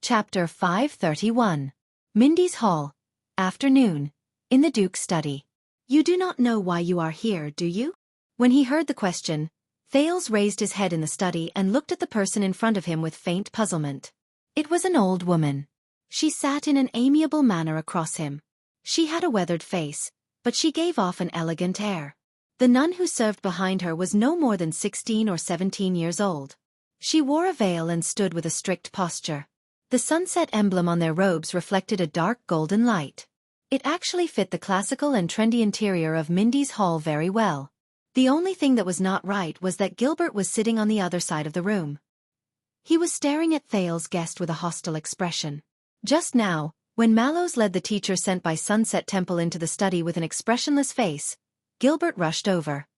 Chapter 531. Mindy's Hall. Afternoon. In the Duke's study. You do not know why you are here, do you? When he heard the question, Thales raised his head in the study and looked at the person in front of him with faint puzzlement. It was an old woman. She sat in an amiable manner across him. She had a weathered face, but she gave off an elegant air. The nun who served behind her was no more than 16 or 17 years old. She wore a veil and stood with a strict posture. The sunset emblem on their robes reflected a dark golden light. It actually fit the classical and trendy interior of Mindy's Hall very well. The only thing that was not right was that Gilbert was sitting on the other side of the room. He was staring at Thales' guest with a hostile expression. Just now, when Mallows led the teacher sent by Sunset Temple into the study with an expressionless face, Gilbert rushed over.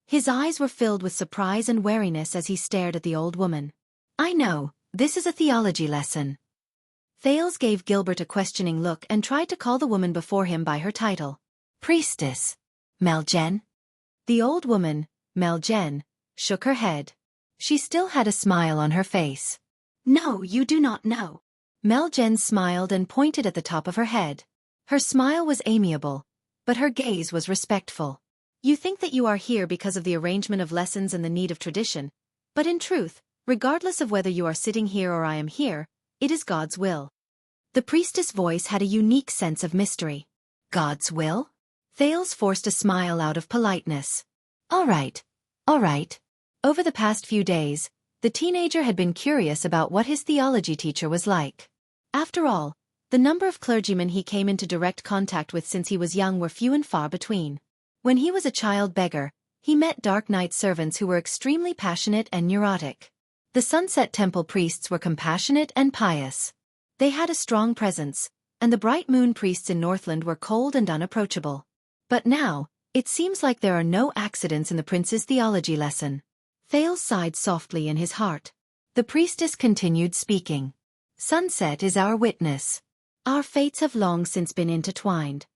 His eyes were filled with surprise and wariness as he stared at the old woman. I know, this is a theology lesson. Thales gave Gilbert a questioning look and tried to call the woman before him by her title. Priestess. Meljen. The old woman, Meljen, shook her head. She still had a smile on her face. No, you do not know. Meljen smiled and pointed at the top of her head. Her smile was amiable, but her gaze was respectful. You think that you are here because of the arrangement of lessons and the need of tradition, but in truth, regardless of whether you are sitting here or I am here, it is God's will. The priestess' voice had a unique sense of mystery. God's will? Thales forced a smile out of politeness. All right. Over the past few days, the teenager had been curious about what his theology teacher was like. After all, the number of clergymen he came into direct contact with since he was young were few and far between. When he was a child beggar, he met dark night servants who were extremely passionate and neurotic. The Sunset Temple priests were compassionate and pious. They had a strong presence, and the Bright Moon priests in Northland were cold and unapproachable. But now, it seems like there are no accidents in the prince's theology lesson. Thales sighed softly in his heart. The priestess continued speaking. Sunset is our witness. Our fates have long since been intertwined.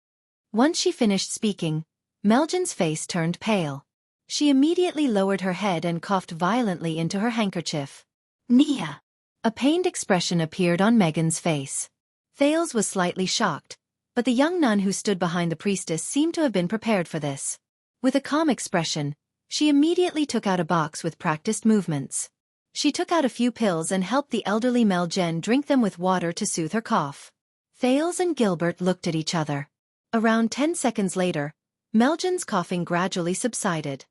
Once she finished speaking, Meljen's face turned pale. She immediately lowered her head and coughed violently into her handkerchief. Nia! A pained expression appeared on Megan's face. Thales was slightly shocked, but the young nun who stood behind the priestess seemed to have been prepared for this. With a calm expression, she immediately took out a box with practiced movements. She took out a few pills and helped the elderly Meljen drink them with water to soothe her cough. Thales and Gilbert looked at each other. Around 10 seconds later, Meljen's coughing gradually subsided.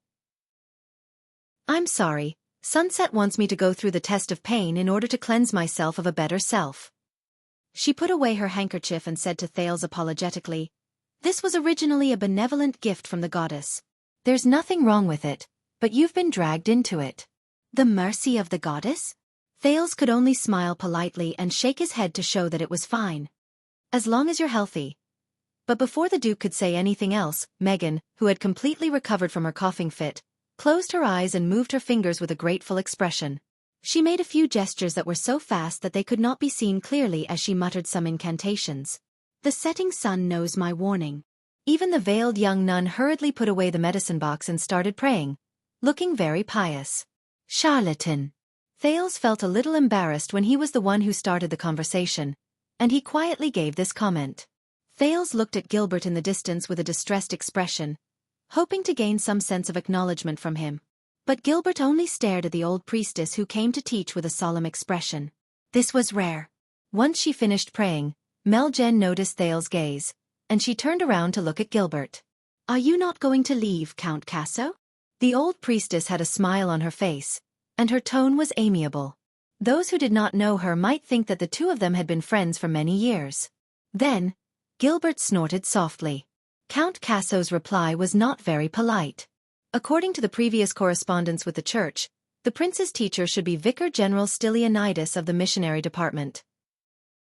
I'm sorry, Sunset wants me to go through the test of pain in order to cleanse myself of a better self. She put away her handkerchief and said to Thales apologetically, This was originally a benevolent gift from the goddess. There's nothing wrong with it, but you've been dragged into it. The mercy of the goddess? Thales could only smile politely and shake his head to show that it was fine. As long as you're healthy. But before the Duke could say anything else, Megan, who had completely recovered from her coughing fit, closed her eyes and moved her fingers with a grateful expression. She made a few gestures that were so fast that they could not be seen clearly as she muttered some incantations. The setting sun knows my warning. Even the veiled young nun hurriedly put away the medicine box and started praying, looking very pious. Charlatan. Thales felt a little embarrassed when he was the one who started the conversation, and he quietly gave this comment. Thales looked at Gilbert in the distance with a distressed expression, hoping to gain some sense of acknowledgement from him. But Gilbert only stared at the old priestess who came to teach with a solemn expression. This was rare. Once she finished praying, Meljen noticed Thales' gaze, and she turned around to look at Gilbert. Are you not going to leave, Count Casso? The old priestess had a smile on her face, and her tone was amiable. Those who did not know her might think that the two of them had been friends for many years. Then, Gilbert snorted softly. Count Casso's reply was not very polite. According to the previous correspondence with the church, the prince's teacher should be Vicar General Stylianides of the missionary department.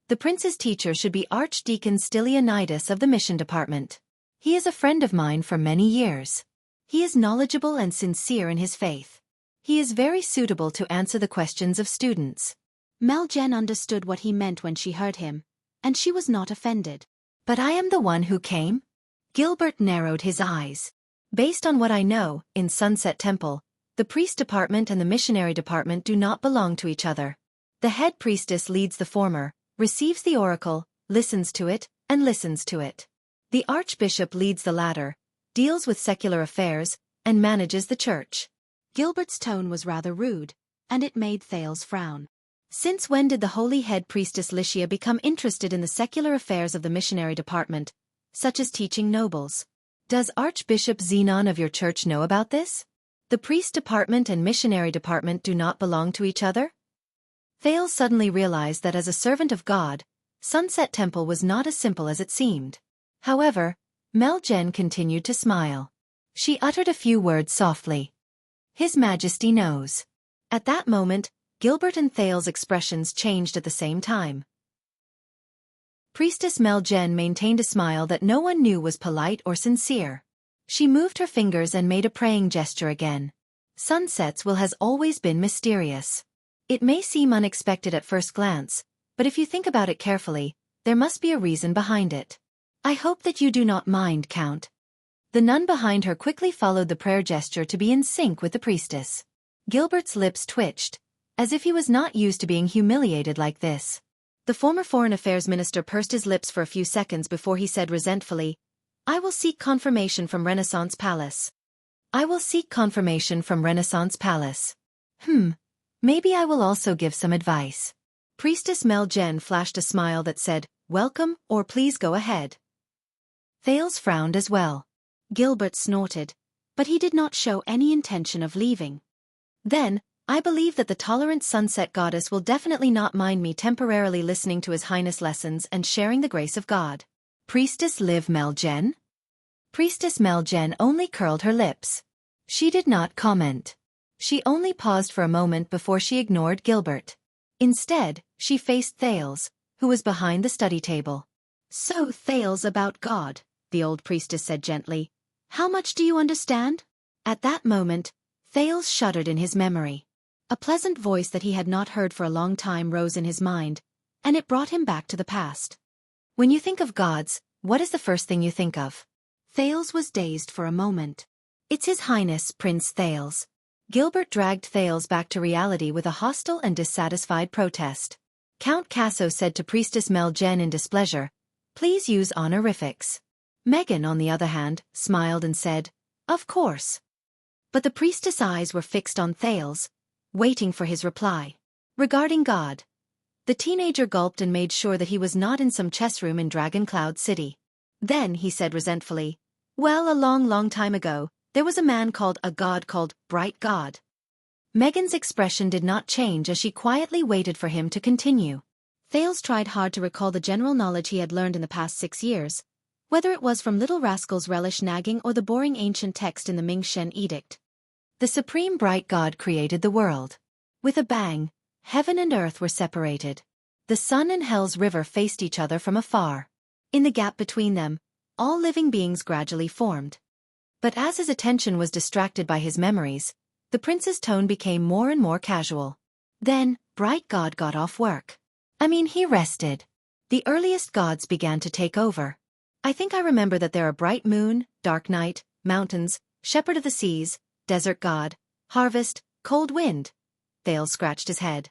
The prince's teacher should be Archdeacon Stylianides of the mission department. He is a friend of mine for many years. He is knowledgeable and sincere in his faith. He is very suitable to answer the questions of students. Meljen understood what he meant when she heard him, and she was not offended. But I am the one who came? Gilbert narrowed his eyes. Based on what I know, in Sunset Temple, the priest department and the missionary department do not belong to each other. The head priestess leads the former, receives the oracle, listens to it, and listens to it. The archbishop leads the latter, deals with secular affairs, and manages the church. Gilbert's tone was rather rude, and it made Thales frown. Since when did the holy head priestess Xianxia become interested in the secular affairs of the missionary department, such as teaching nobles? Does Archbishop Zenon of your church know about this? The priest department and missionary department do not belong to each other? Thales suddenly realized that as a servant of God, Sunset Temple was not as simple as it seemed. However, Meljen continued to smile. She uttered a few words softly. His Majesty knows. At that moment, Gilbert and Thales' expressions changed at the same time. Priestess Meljen maintained a smile that no one knew was polite or sincere. She moved her fingers and made a praying gesture again. Sunsets has always been mysterious. It may seem unexpected at first glance, but if you think about it carefully, there must be a reason behind it. I hope that you do not mind, Count. The nun behind her quickly followed the prayer gesture to be in sync with the priestess. Gilbert's lips twitched, as if he was not used to being humiliated like this. The former Foreign Affairs Minister pursed his lips for a few seconds before he said resentfully, I will seek confirmation from Renaissance Palace. I will seek confirmation from Renaissance Palace. Maybe I will also give some advice. Priestess Meljen flashed a smile that said, welcome, or please go ahead. Thales frowned as well. Gilbert snorted, but he did not show any intention of leaving. Then, I believe that the tolerant sunset goddess will definitely not mind me temporarily listening to His Highness' lessons and sharing the grace of God. Priestess Liv Meljen? Priestess Meljen only curled her lips. She did not comment. She only paused for a moment before she ignored Gilbert. Instead, she faced Thales, who was behind the study table. So Thales about God, the old priestess said gently. How much do you understand? At that moment, Thales shuddered in his memory. A pleasant voice that he had not heard for a long time rose in his mind, and it brought him back to the past. When you think of gods, what is the first thing you think of? Thales was dazed for a moment. It's His Highness, Prince Thales. Gilbert dragged Thales back to reality with a hostile and dissatisfied protest. Count Casso said to Priestess Meljen in displeasure, please use honorifics. Megan, on the other hand, smiled and said, of course. But the priestess' eyes were fixed on Thales, waiting for his reply. Regarding God. The teenager gulped and made sure that he was not in some chess room in Dragon Cloud City. Then he said resentfully, well, a long time ago, there was a man called a god called Bright God. Megan's expression did not change as she quietly waited for him to continue. Thales tried hard to recall the general knowledge he had learned in the past 6 years, whether it was from Little Rascal's relish nagging or the boring ancient text in the Ming Shen Edict. The supreme bright God created the world. With a bang, heaven and earth were separated. The sun and hell's river faced each other from afar. In the gap between them, all living beings gradually formed. But as his attention was distracted by his memories, the prince's tone became more and more casual. Then, bright God got off work. He rested. The earliest gods began to take over. I think I remember that there are bright moon, dark night, mountains, shepherd of the seas, desert god, harvest, cold wind. Thales scratched his head.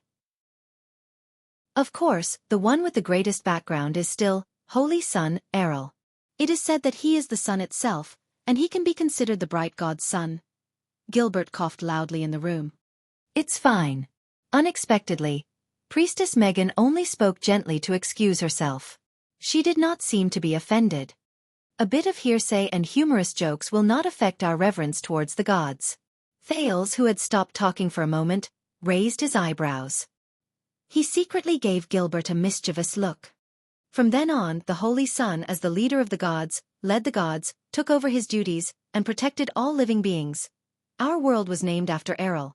Of course, the one with the greatest background is still Holy Sun, Errol. It is said that he is the sun itself, and he can be considered the bright god's son. Gilbert coughed loudly in the room. It's fine. Unexpectedly, Priestess Megan only spoke gently to excuse herself. She did not seem to be offended. A bit of hearsay and humorous jokes will not affect our reverence towards the gods. Thales, who had stopped talking for a moment, raised his eyebrows. He secretly gave Gilbert a mischievous look. From then on, the Holy Sun, as the leader of the gods, led the gods, took over his duties, and protected all living beings. Our world was named after Errol.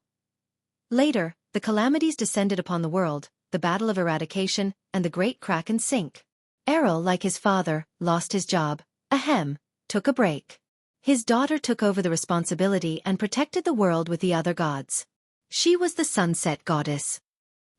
Later, the calamities descended upon the world, the Battle of Eradication, and the Great Crack and Sink. Errol, like his father, lost his job, took a break. His daughter took over the responsibility and protected the world with the other gods. She was the sunset goddess.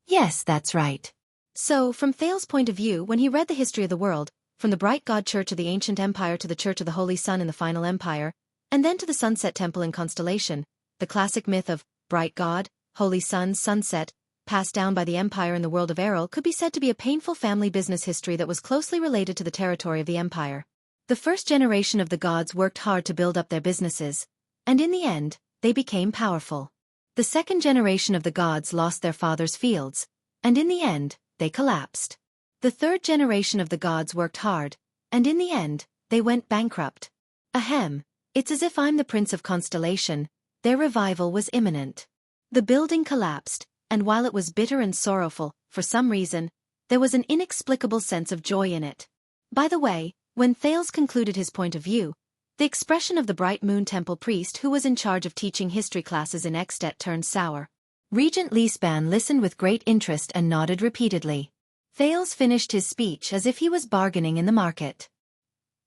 Yes, that's right. So, from Thales' point of view, when he read the history of the world, from the Bright God Church of the Ancient Empire to the Church of the Holy Sun in the Final Empire, and then to the Sunset Temple in Constellation, the classic myth of Bright God, Holy Sun, Sunset, passed down by the empire in the world of Errol, could be said to be a painful family business history that was closely related to the territory of the empire. The first generation of the gods worked hard to build up their businesses, and in the end, they became powerful. The second generation of the gods lost their father's fields, and in the end, they collapsed. The third generation of the gods worked hard, and in the end, they went bankrupt. Ahem, it's as if I'm the Prince of Constellation. Their revival was imminent. The building collapsed, and while it was bitter and sorrowful, for some reason, there was an inexplicable sense of joy in it. By the way, when Thales concluded his point of view, the expression of the Bright Moon Temple priest who was in charge of teaching history classes in At turned sour. Regent Lisban listened with great interest and nodded repeatedly. Thales finished his speech as if he was bargaining in the market.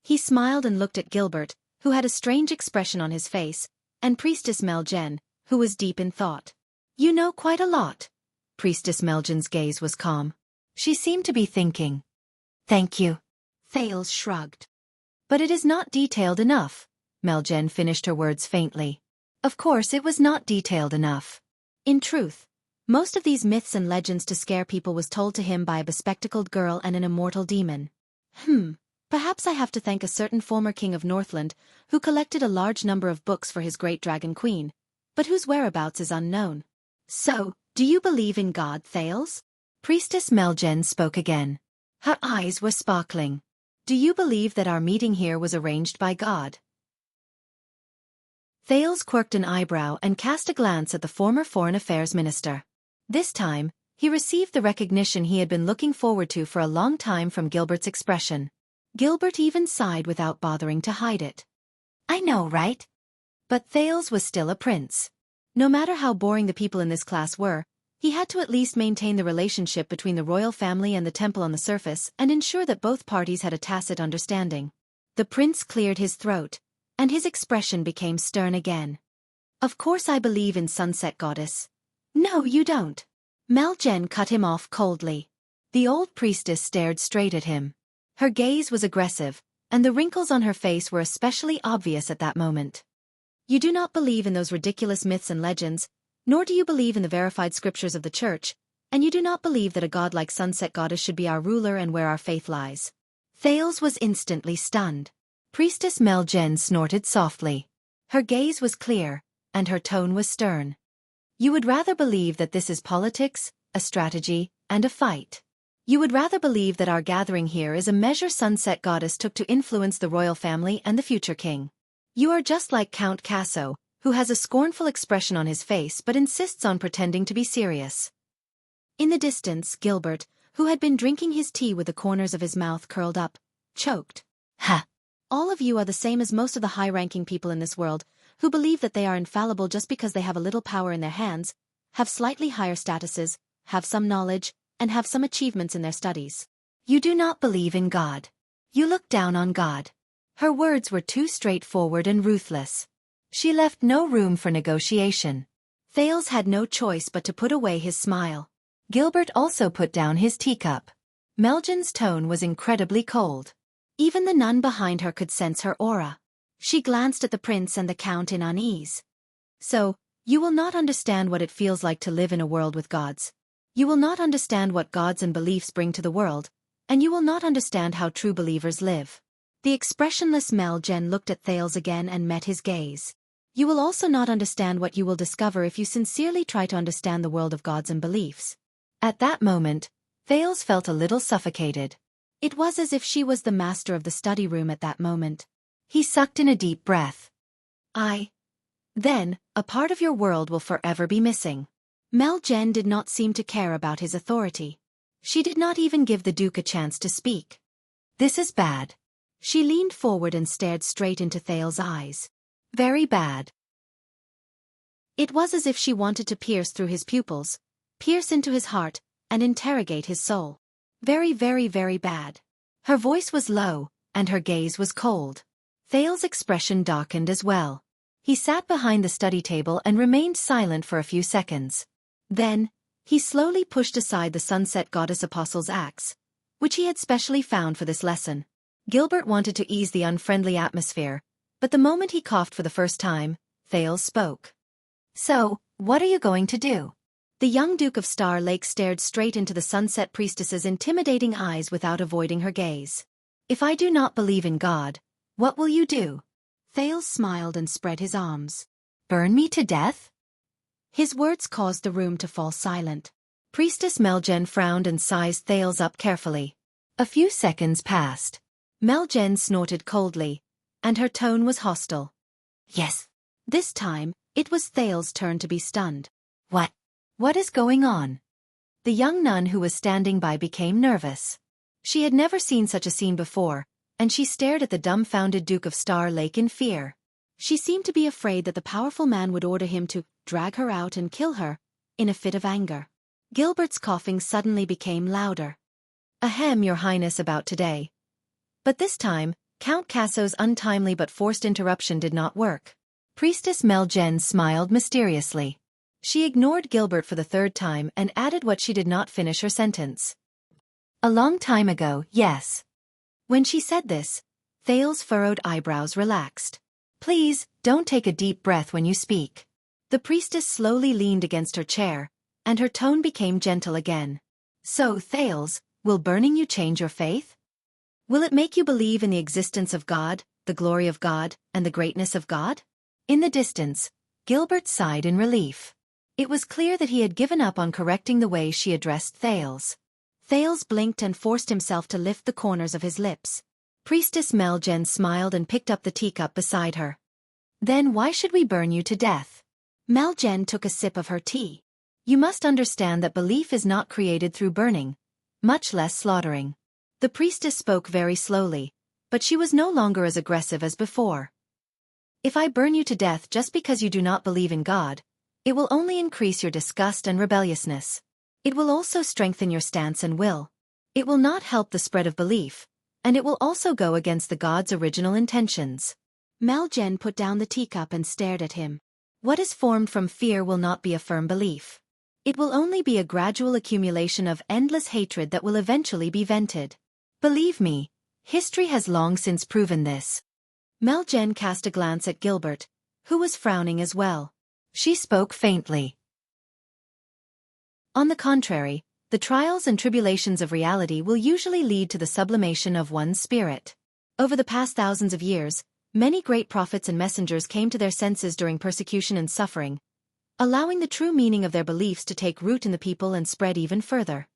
He smiled and looked at Gilbert, who had a strange expression on his face, and Priestess Meljen, who was deep in thought. You know quite a lot. Priestess Meljen's gaze was calm. She seemed to be thinking. Thank you. Thales shrugged. But it is not detailed enough. Meljen finished her words faintly. Of course it was not detailed enough. In truth, most of these myths and legends to scare people was told to him by a bespectacled girl and an immortal demon. Perhaps I have to thank a certain former king of Northland, who collected a large number of books for his great dragon queen, but whose whereabouts is unknown. So, do you believe in God, Thales? Priestess Meljen spoke again. Her eyes were sparkling. Do you believe that our meeting here was arranged by God? Thales quirked an eyebrow and cast a glance at the former foreign affairs minister. This time, he received the recognition he had been looking forward to for a long time from Gilbert's expression. Gilbert even sighed without bothering to hide it. I know, right? But Thales was still a prince. No matter how boring the people in this class were, he had to at least maintain the relationship between the royal family and the temple on the surface and ensure that both parties had a tacit understanding. The prince cleared his throat, and his expression became stern again. Of course I believe in Sunset Goddess. No, you don't. Meljen cut him off coldly. The old priestess stared straight at him. Her gaze was aggressive, and the wrinkles on her face were especially obvious at that moment. You do not believe in those ridiculous myths and legends, nor do you believe in the verified scriptures of the church, and you do not believe that a god like Sunset Goddess should be our ruler and where our faith lies. Thales was instantly stunned. Priestess Meljen snorted softly. Her gaze was clear, and her tone was stern. You would rather believe that this is politics, a strategy, and a fight. You would rather believe that our gathering here is a measure Sunset Goddess took to influence the royal family and the future king. You are just like Count Casso, who has a scornful expression on his face but insists on pretending to be serious. In the distance, Gilbert, who had been drinking his tea with the corners of his mouth curled up, choked. Ha! All of you are the same as most of the high-ranking people in this world, who believe that they are infallible just because they have a little power in their hands, have slightly higher statuses, have some knowledge, and have some achievements in their studies. You do not believe in God. You look down on God. Her words were too straightforward and ruthless. She left no room for negotiation. Thales had no choice but to put away his smile. Gilbert also put down his teacup. Meljen's tone was incredibly cold. Even the nun behind her could sense her aura. She glanced at the prince and the count in unease. So, you will not understand what it feels like to live in a world with gods. You will not understand what gods and beliefs bring to the world, and you will not understand how true believers live. The expressionless Meljen looked at Thales again and met his gaze. You will also not understand what you will discover if you sincerely try to understand the world of gods and beliefs. At that moment, Thales felt a little suffocated. It was as if she was the master of the study room at that moment. He sucked in a deep breath. Then, a part of your world will forever be missing. Meljen did not seem to care about his authority. She did not even give the Duke a chance to speak. This is bad. She leaned forward and stared straight into Thales' eyes. Very bad. It was as if she wanted to pierce through his pupils, pierce into his heart, and interrogate his soul. Very, very, very bad. Her voice was low, and her gaze was cold. Thales' expression darkened as well. He sat behind the study table and remained silent for a few seconds. Then, he slowly pushed aside the Sunset Goddess Apostle's axe, which he had specially found for this lesson. Gilbert wanted to ease the unfriendly atmosphere, but the moment he coughed for the first time, Thales spoke. So, what are you going to do? The young Duke of Star Lake stared straight into the Sunset Priestess's intimidating eyes without avoiding her gaze. "If I do not believe in God, what will you do?" Thales smiled and spread his arms. "Burn me to death?" His words caused the room to fall silent. Priestess Meljen frowned and sized Thales up carefully. A few seconds passed. Meljen snorted coldly, and her tone was hostile. "Yes." This time, it was Thales' turn to be stunned. What is going on?" The young nun who was standing by became nervous. She had never seen such a scene before, and she stared at the dumbfounded Duke of Star Lake in fear. She seemed to be afraid that the powerful man would order him to drag her out and kill her, in a fit of anger. Gilbert's coughing suddenly became louder. "Ahem, Your Highness, about today." But this time, Count Casso's untimely but forced interruption did not work. Priestess Meljen smiled mysteriously. She ignored Gilbert for the third time and added what she did not finish her sentence. "A long time ago, yes." When she said this, Thales' furrowed eyebrows relaxed. "Please, don't take a deep breath when you speak." The priestess slowly leaned against her chair, and her tone became gentle again. "So, Thales, will burning you change your faith? Will it make you believe in the existence of God, the glory of God, and the greatness of God?" In the distance, Gilbert sighed in relief. It was clear that he had given up on correcting the way she addressed Thales. Thales blinked and forced himself to lift the corners of his lips. Priestess Meljen smiled and picked up the teacup beside her. "Then why should we burn you to death?" Meljen took a sip of her tea. "You must understand that belief is not created through burning, much less slaughtering." The priestess spoke very slowly, but she was no longer as aggressive as before. "If I burn you to death just because you do not believe in God, it will only increase your disgust and rebelliousness. It will also strengthen your stance and will. It will not help the spread of belief, and it will also go against the God's original intentions." Meljen put down the teacup and stared at him. "What is formed from fear will not be a firm belief. It will only be a gradual accumulation of endless hatred that will eventually be vented. Believe me, history has long since proven this." Meljen cast a glance at Gilbert, who was frowning as well. She spoke faintly. "On the contrary, the trials and tribulations of reality will usually lead to the sublimation of one's spirit. Over the past thousands of years, many great prophets and messengers came to their senses during persecution and suffering, allowing the true meaning of their beliefs to take root in the people and spread even further."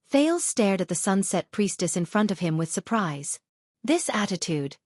Thales stared at the Sunset Priestess in front of him with surprise. "This attitude.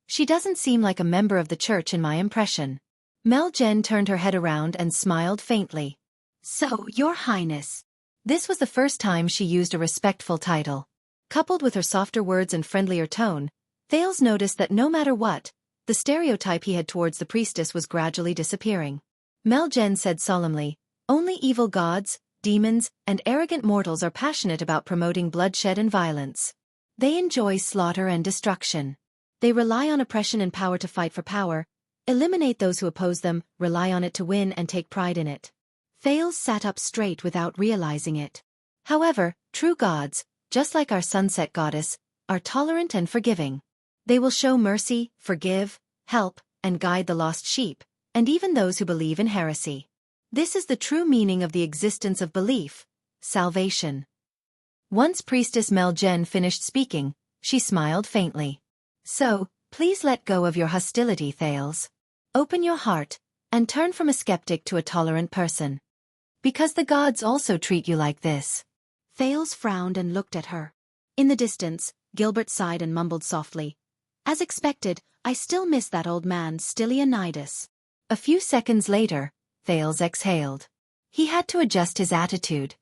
She doesn't seem like a member of the church in my impression." Meljen turned her head around and smiled faintly. "So, Your Highness." This was the first time she used a respectful title. Coupled with her softer words and friendlier tone, Thales noticed that no matter what, the stereotype he had towards the priestess was gradually disappearing. Meljen said solemnly, "Only evil gods, demons, and arrogant mortals are passionate about promoting bloodshed and violence. They enjoy slaughter and destruction. They rely on oppression and power to fight for power, eliminate those who oppose them, rely on it to win and take pride in it." Thales sat up straight without realizing it. "However, true gods, just like our sunset goddess, are tolerant and forgiving. They will show mercy, forgive, help, and guide the lost sheep, and even those who believe in heresy. This is the true meaning of the existence of belief, salvation." Once Priestess Meljen finished speaking, she smiled faintly. "So, please let go of your hostility, Thales. Open your heart, and turn from a skeptic to a tolerant person. Because the gods also treat you like this." Thales frowned and looked at her. In the distance, Gilbert sighed and mumbled softly, "As expected, I still miss that old man, Stylianides." A few seconds later, Thales exhaled. He had to adjust his attitude.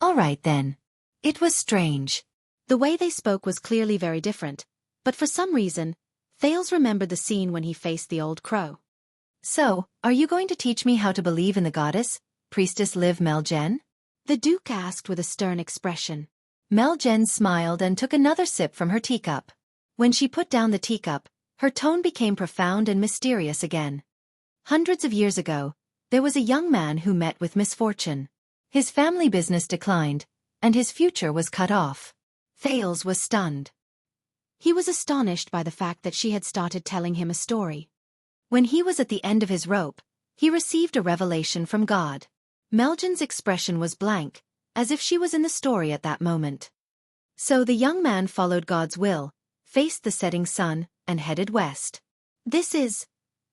"All right then." It was strange. The way they spoke was clearly very different, but for some reason, Thales remembered the scene when he faced the old crow. "So, are you going to teach me how to believe in the goddess, Priestess Liv Meljen?" the Duke asked with a stern expression. Meljen smiled and took another sip from her teacup. When she put down the teacup, her tone became profound and mysterious again. "Hundreds of years ago, there was a young man who met with misfortune. His family business declined, and his future was cut off." Thales was stunned. He was astonished by the fact that she had started telling him a story. When he was at the end of his rope, he received a revelation from God. Meljan's expression was blank, as if she was in the story at that moment. So the young man followed God's will, faced the setting sun, and headed west. This is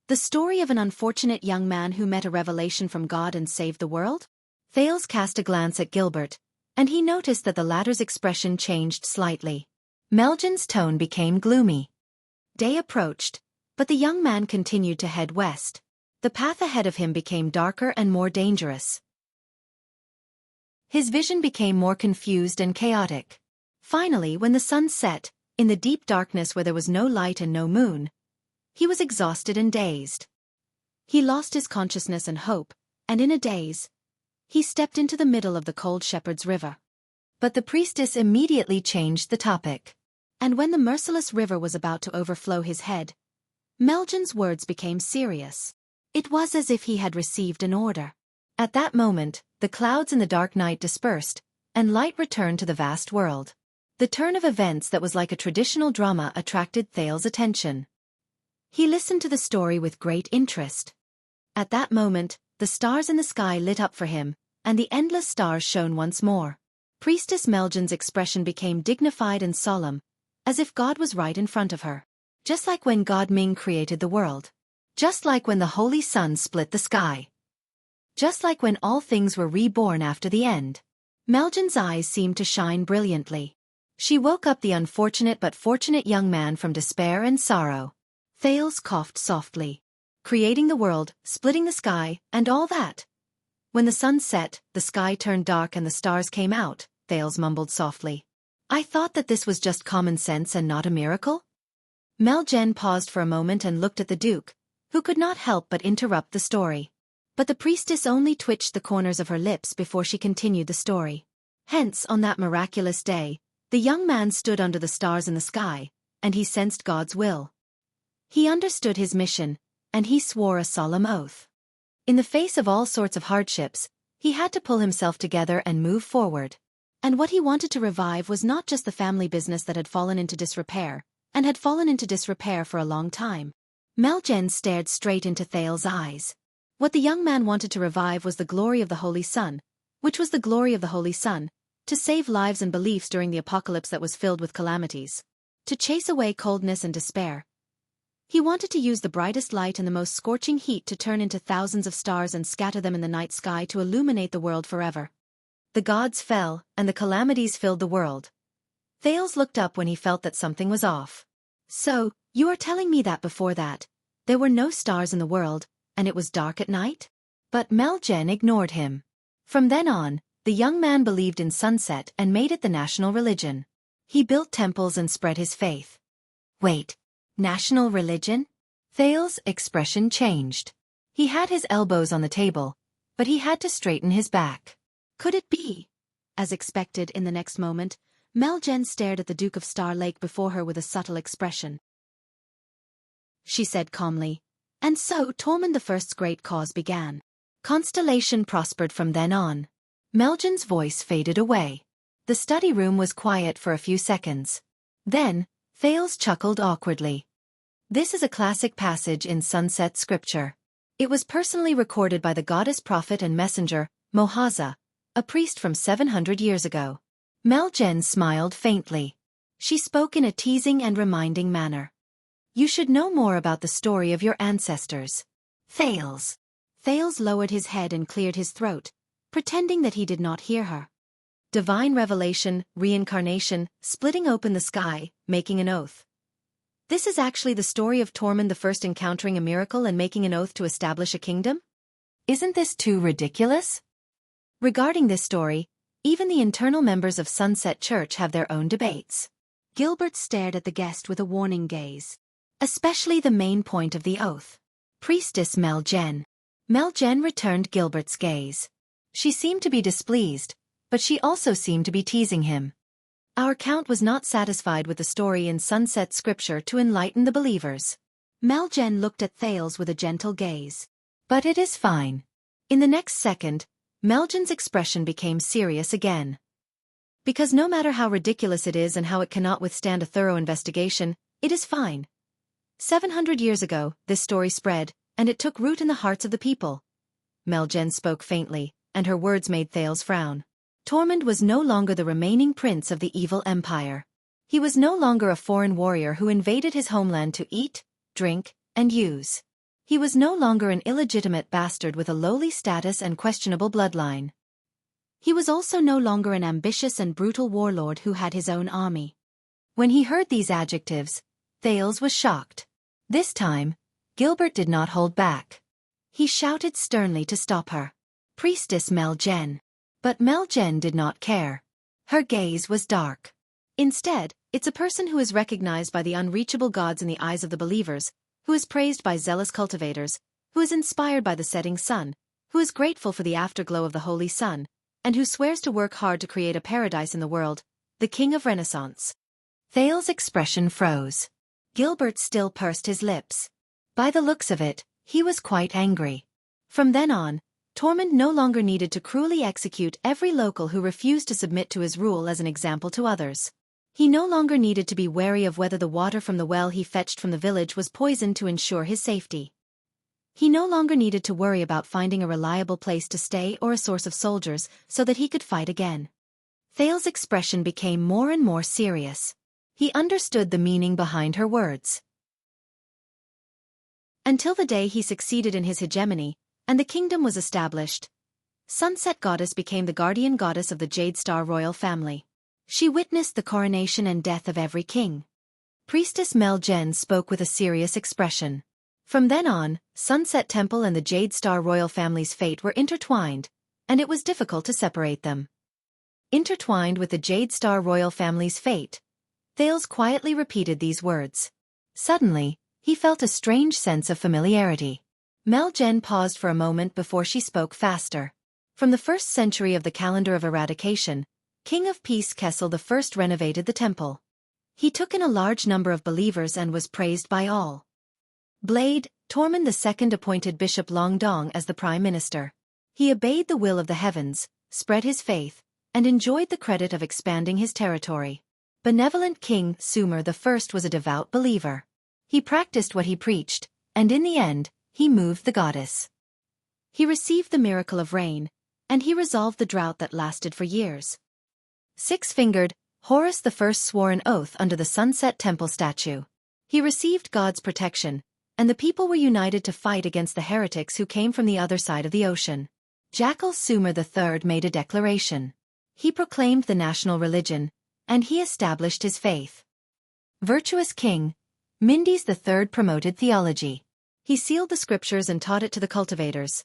the story of an unfortunate young man who met a revelation from God and saved the world? Thales cast a glance at Gilbert, and he noticed that the latter's expression changed slightly. Meljan's tone became gloomy. Day approached, but the young man continued to head west. The path ahead of him became darker and more dangerous. His vision became more confused and chaotic. Finally, when the sun set, in the deep darkness where there was no light and no moon, he was exhausted and dazed. He lost his consciousness and hope, and in a daze, he stepped into the middle of the cold shepherd's river. But the priestess immediately changed the topic. And when the merciless river was about to overflow his head, Meljan's words became serious. It was as if he had received an order. At that moment, the clouds in the dark night dispersed, and light returned to the vast world. The turn of events that was like a traditional drama attracted Thales' attention. He listened to the story with great interest. At that moment, the stars in the sky lit up for him, and the endless stars shone once more. Priestess Meljan's expression became dignified and solemn, as if God was right in front of her. Just like when God Ming created the world. Just like when the holy sun split the sky. Just like when all things were reborn after the end. Meljan's eyes seemed to shine brilliantly. She woke up the unfortunate but fortunate young man from despair and sorrow. Thales coughed softly. Creating the world, splitting the sky, and all that. When the sun set, the sky turned dark and the stars came out, Thales mumbled softly. I thought that this was just common sense and not a miracle? Meljan paused for a moment and looked at the Duke, who could not help but interrupt the story. But the priestess only twitched the corners of her lips before she continued the story. Hence, on that miraculous day, the young man stood under the stars in the sky, and he sensed God's will. He understood his mission, and he swore a solemn oath. In the face of all sorts of hardships, he had to pull himself together and move forward. And what he wanted to revive was not just the family business that had fallen into disrepair, and had fallen into disrepair for a long time. Meljan stared straight into Thales' eyes. What the young man wanted to revive was the glory of the Holy Sun, which was the glory of the Holy Sun, to save lives and beliefs during the apocalypse that was filled with calamities. To chase away coldness and despair. He wanted to use the brightest light and the most scorching heat to turn into thousands of stars and scatter them in the night sky to illuminate the world forever. The gods fell, and the calamities filled the world. Thales looked up when he felt that something was off. So, you are telling me that before that, there were no stars in the world, and it was dark at night? But Meljan ignored him. From then on, the young man believed in sunset and made it the national religion. He built temples and spread his faith. Wait, national religion? Thales' expression changed. He had his elbows on the table, but he had to straighten his back. Could it be? As expected in the next moment, Meljan stared at the Duke of Star Lake before her with a subtle expression. She said calmly, and so Tormund I's great cause began. Constellation prospered from then on. Meljan's voice faded away. The study room was quiet for a few seconds. Then, Thales chuckled awkwardly. This is a classic passage in sunset scripture. It was personally recorded by the goddess prophet and messenger, Mohaza, a priest from 700 years ago. Meljan smiled faintly. She spoke in a teasing and reminding manner. You should know more about the story of your ancestors. Thales. Thales lowered his head and cleared his throat, pretending that he did not hear her. Divine revelation, reincarnation, splitting open the sky, making an oath. This is actually the story of Tormund I encountering a miracle and making an oath to establish a kingdom? Isn't this too ridiculous? Regarding this story, even the internal members of Sunset Church have their own debates. Gilbert stared at the guest with a warning gaze. Especially the main point of the oath. Priestess Meljan. Meljan returned Gilbert's gaze. She seemed to be displeased, but she also seemed to be teasing him. Our count was not satisfied with the story in Sunset Scripture to enlighten the believers. Meljan looked at Thales with a gentle gaze. But it is fine. In the next second, Meljan's expression became serious again. Because no matter how ridiculous it is and how it cannot withstand a thorough investigation, it is fine. 700 years ago, this story spread, and it took root in the hearts of the people. Meljan spoke faintly, and her words made Thales frown. Tormund was no longer the remaining prince of the evil empire. He was no longer a foreign warrior who invaded his homeland to eat, drink, and use. He was no longer an illegitimate bastard with a lowly status and questionable bloodline. He was also no longer an ambitious and brutal warlord who had his own army. When he heard these adjectives, Thales was shocked. This time, Gilbert did not hold back. He shouted sternly to stop her. Priestess Meljen. But Meljen did not care. Her gaze was dark. Instead, it's a person who is recognized by the unreachable gods in the eyes of the believers, who is praised by zealous cultivators, who is inspired by the setting sun, who is grateful for the afterglow of the holy sun, and who swears to work hard to create a paradise in the world, the king of Renaissance. Thales' expression froze. Gilbert still pursed his lips. By the looks of it, he was quite angry. From then on, Tormund no longer needed to cruelly execute every local who refused to submit to his rule as an example to others. He no longer needed to be wary of whether the water from the well he fetched from the village was poisoned to ensure his safety. He no longer needed to worry about finding a reliable place to stay or a source of soldiers so that he could fight again. Thales' expression became more and more serious. He understood the meaning behind her words. Until the day he succeeded in his hegemony, and the kingdom was established, Sunset Goddess became the guardian goddess of the Jade Star royal family. She witnessed the coronation and death of every king. Priestess Meljen spoke with a serious expression. From then on, Sunset Temple and the Jade Star royal family's fate were intertwined, and it was difficult to separate them. Intertwined with the Jade Star royal family's fate, Thales quietly repeated these words. Suddenly, he felt a strange sense of familiarity. Meljen paused for a moment before she spoke faster. From the 1st century of the calendar of eradication, King of Peace Kessel I renovated the temple. He took in a large number of believers and was praised by all. Blade, Tormund II appointed Bishop Longdong as the prime minister. He obeyed the will of the heavens, spread his faith, and enjoyed the credit of expanding his territory. Benevolent King Sumer I was a devout believer. He practiced what he preached, and in the end, he moved the goddess. He received the miracle of rain, and he resolved the drought that lasted for years. Six-fingered, Horus I swore an oath under the Sunset Temple statue. He received God's protection, and the people were united to fight against the heretics who came from the other side of the ocean. Jackal Sumer III made a declaration. He proclaimed the national religion, and he established his faith. Virtuous King Mindes III promoted theology. He sealed the scriptures and taught it to the cultivators.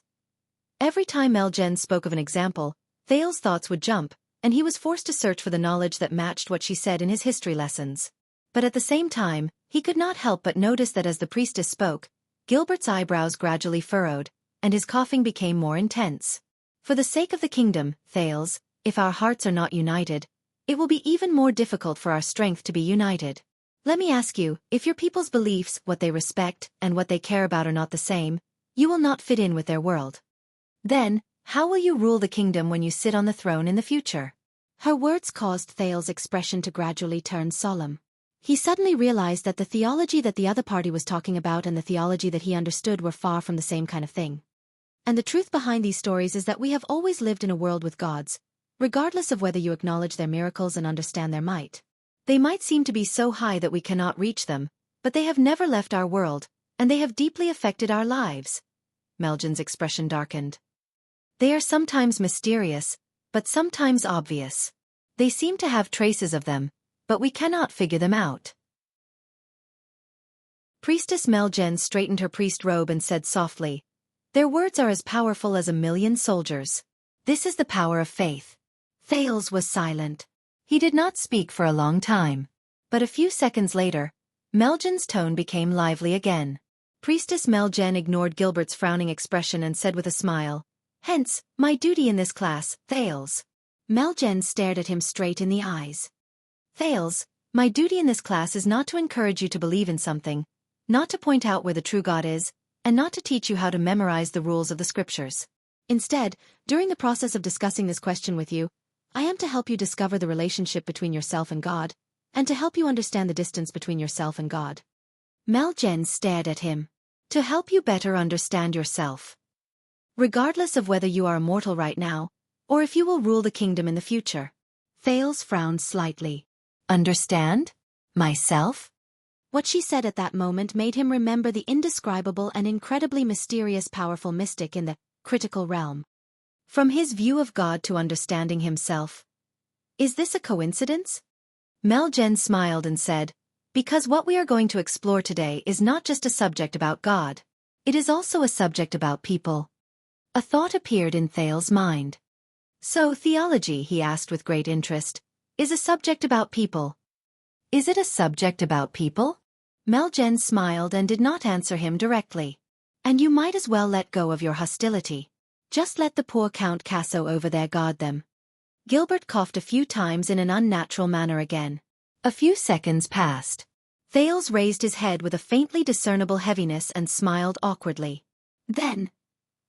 Every time Meljen spoke of an example, Thales' thoughts would jump, and he was forced to search for the knowledge that matched what she said in his history lessons. But at the same time, he could not help but notice that as the priestess spoke, Gilbert's eyebrows gradually furrowed, and his coughing became more intense. For the sake of the kingdom, Thales, if our hearts are not united, it will be even more difficult for our strength to be united. Let me ask you, if your people's beliefs, what they respect, and what they care about are not the same, you will not fit in with their world. Then, how will you rule the kingdom when you sit on the throne in the future? Her words caused Thales' expression to gradually turn solemn. He suddenly realized that the theology that the other party was talking about and the theology that he understood were far from the same kind of thing. And the truth behind these stories is that we have always lived in a world with gods, regardless of whether you acknowledge their miracles and understand their might. They might seem to be so high that we cannot reach them, but they have never left our world, and they have deeply affected our lives. Meljen's expression darkened. They are sometimes mysterious, but sometimes obvious. They seem to have traces of them, but we cannot figure them out. Priestess Meljen straightened her priest robe and said softly, "Their words are as powerful as 1,000,000 soldiers. This is the power of faith." Thales was silent. He did not speak for a long time. But a few seconds later, Meljen's tone became lively again. Priestess Meljen ignored Gilbert's frowning expression and said with a smile, "Hence, my duty in this class, Thales." Meljen stared at him straight in the eyes. "Thales, my duty in this class is not to encourage you to believe in something, not to point out where the true God is, and not to teach you how to memorize the rules of the scriptures. Instead, during the process of discussing this question with you, I am to help you discover the relationship between yourself and God, and to help you understand the distance between yourself and God." Meljen stared at him. "To help you better understand yourself." regardless of whether you are immortal right now, or if you will rule the kingdom in the future. Thales frowned slightly. Understand? Myself? What she said at that moment made him remember the indescribable and incredibly mysterious powerful mystic in the critical realm. From his view of God to understanding himself. Is this a coincidence? Melgen smiled and said, because what we are going to explore today is not just a subject about God. It is also a subject about people. A thought appeared in Thales' mind. So theology, he asked with great interest, is a subject about people. Is it a subject about people? Melgen smiled and did not answer him directly. And you might as well let go of your hostility. Just let the poor Count Casso over there guard them. Gilbert coughed a few times in an unnatural manner again. A few seconds passed. Thales raised his head with a faintly discernible heaviness and smiled awkwardly. Then,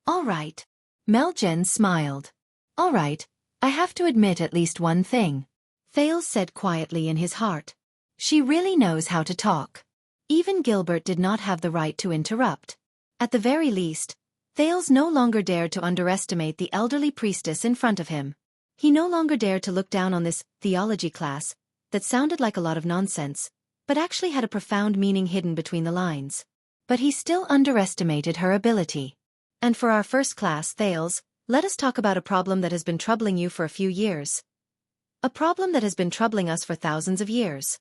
all right. Melgen smiled. All right, I have to admit at least one thing. Thales said quietly in his heart. She really knows how to talk. Even Gilbert did not have the right to interrupt. At the very least, Thales no longer dared to underestimate the elderly priestess in front of him. He no longer dared to look down on this theology class that sounded like a lot of nonsense, but actually had a profound meaning hidden between the lines. But he still underestimated her ability. And for our first class, Thales, let us talk about a problem that has been troubling you for a few years. A problem that has been troubling us for thousands of years.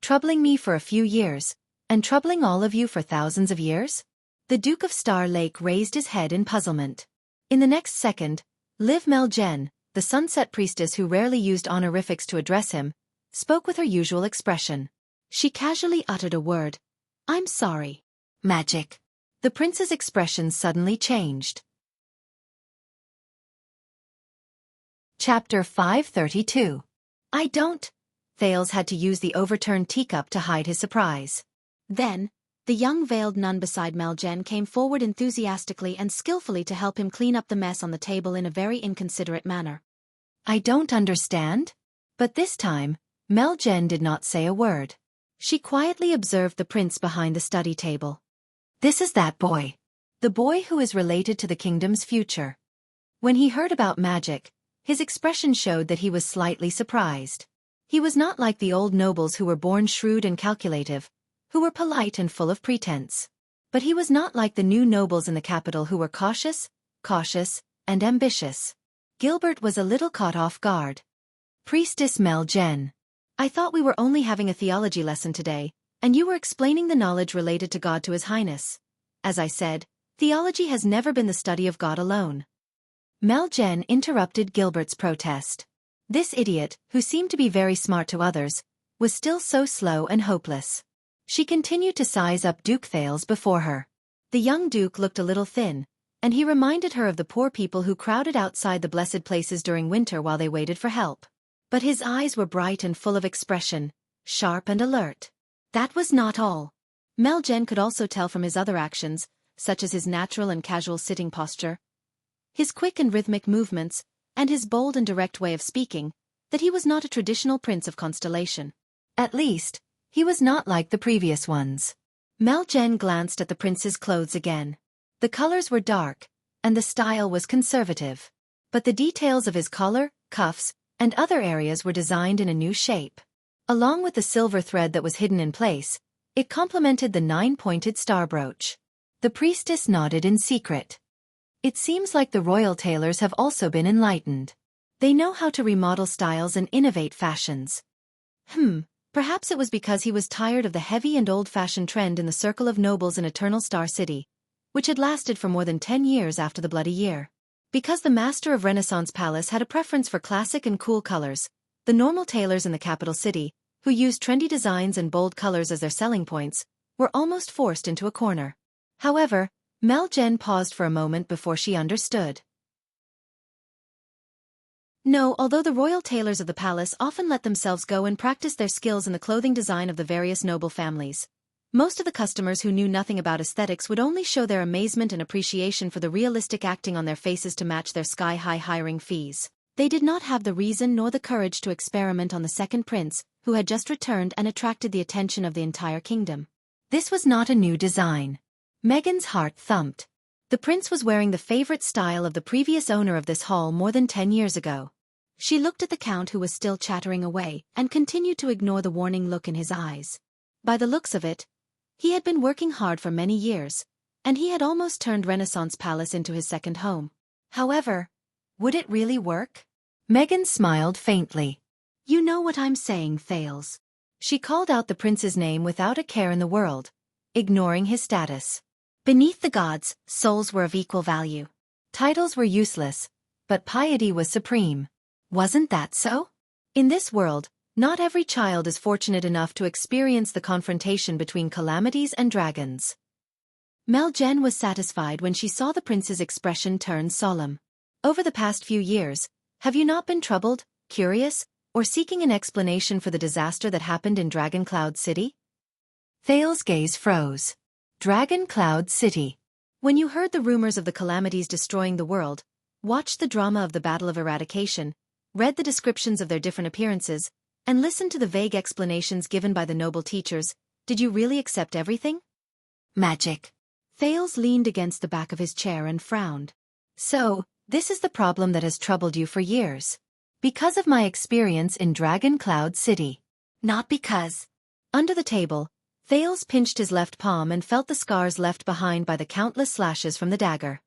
Troubling me for a few years, and troubling all of you for thousands of years? The Duke of Star Lake raised his head in puzzlement. In the next second, Liv Melgen, the sunset priestess who rarely used honorifics to address him, spoke with her usual expression. She casually uttered a word. I'm sorry. Magic. The prince's expression suddenly changed. Chapter 532. I don't. Thales had to use the overturned teacup to hide his surprise. Then, the young veiled nun beside Melgen came forward enthusiastically and skillfully to help him clean up the mess on the table in a very inconsiderate manner. I don't understand. But this time, Melgen did not say a word. She quietly observed the prince behind the study table. This is that boy. The boy who is related to the kingdom's future. When he heard about magic, his expression showed that he was slightly surprised. He was not like the old nobles who were born shrewd and calculative, who were polite and full of pretense. But he was not like the new nobles in the capital who were cautious, and ambitious. Gilbert was a little caught off guard. Priestess Melgen. I thought we were only having a theology lesson today, and you were explaining the knowledge related to God to His Highness. As I said, theology has never been the study of God alone. Melgen interrupted Gilbert's protest. This idiot, who seemed to be very smart to others, was still so slow and hopeless. She continued to size up Duke Thales before her. The young duke looked a little thin, and he reminded her of the poor people who crowded outside the blessed places during winter while they waited for help. But his eyes were bright and full of expression, sharp and alert. That was not all. Melgen could also tell from his other actions, such as his natural and casual sitting posture, his quick and rhythmic movements, and his bold and direct way of speaking, that he was not a traditional prince of Constellation. At least, he was not like the previous ones. Melgen glanced at the prince's clothes again. The colors were dark, and the style was conservative. But the details of his collar, cuffs, and other areas were designed in a new shape. Along with the silver thread that was hidden in place, it complemented the 9-pointed star brooch. The priestess nodded in secret. It seems like the royal tailors have also been enlightened. They know how to remodel styles and innovate fashions. Perhaps it was because he was tired of the heavy and old-fashioned trend in the circle of nobles in Eternal Star City, which had lasted for more than 10 years after the Bloody Year. Because the master of Renaissance Palace had a preference for classic and cool colors, the normal tailors in the capital city, who used trendy designs and bold colors as their selling points, were almost forced into a corner. However, Melgen paused for a moment before she understood. No, although the royal tailors of the palace often let themselves go and practice their skills in the clothing design of the various noble families, most of the customers who knew nothing about aesthetics would only show their amazement and appreciation for the realistic acting on their faces to match their sky-high hiring fees. They did not have the reason nor the courage to experiment on the second prince, who had just returned and attracted the attention of the entire kingdom. This was not a new design. Megan's heart thumped. The prince was wearing the favorite style of the previous owner of this hall more than 10 years ago. She looked at the count, who was still chattering away, and continued to ignore the warning look in his eyes. By the looks of it, he had been working hard for many years, and he had almost turned Renaissance Palace into his second home. However, would it really work? Megan smiled faintly. You know what I'm saying, Thales. She called out the prince's name without a care in the world, ignoring his status. Beneath the gods, souls were of equal value. Titles were useless, but piety was supreme. Wasn't that so? In this world, not every child is fortunate enough to experience the confrontation between calamities and dragons. Meljen was satisfied when she saw the prince's expression turn solemn. Over the past few years, have you not been troubled, curious, or seeking an explanation for the disaster that happened in Dragon Cloud City? Thales' gaze froze. Dragon Cloud City. When you heard the rumors of the calamities destroying the world, watched the drama of the Battle of Eradication, read the descriptions of their different appearances, and listened to the vague explanations given by the noble teachers, did you really accept everything? Magic. Thales leaned against the back of his chair and frowned. So, this is the problem that has troubled you for years. Because of my experience in Dragon Cloud City. Not because. Under the table, Thales pinched his left palm and felt the scars left behind by the countless slashes from the dagger.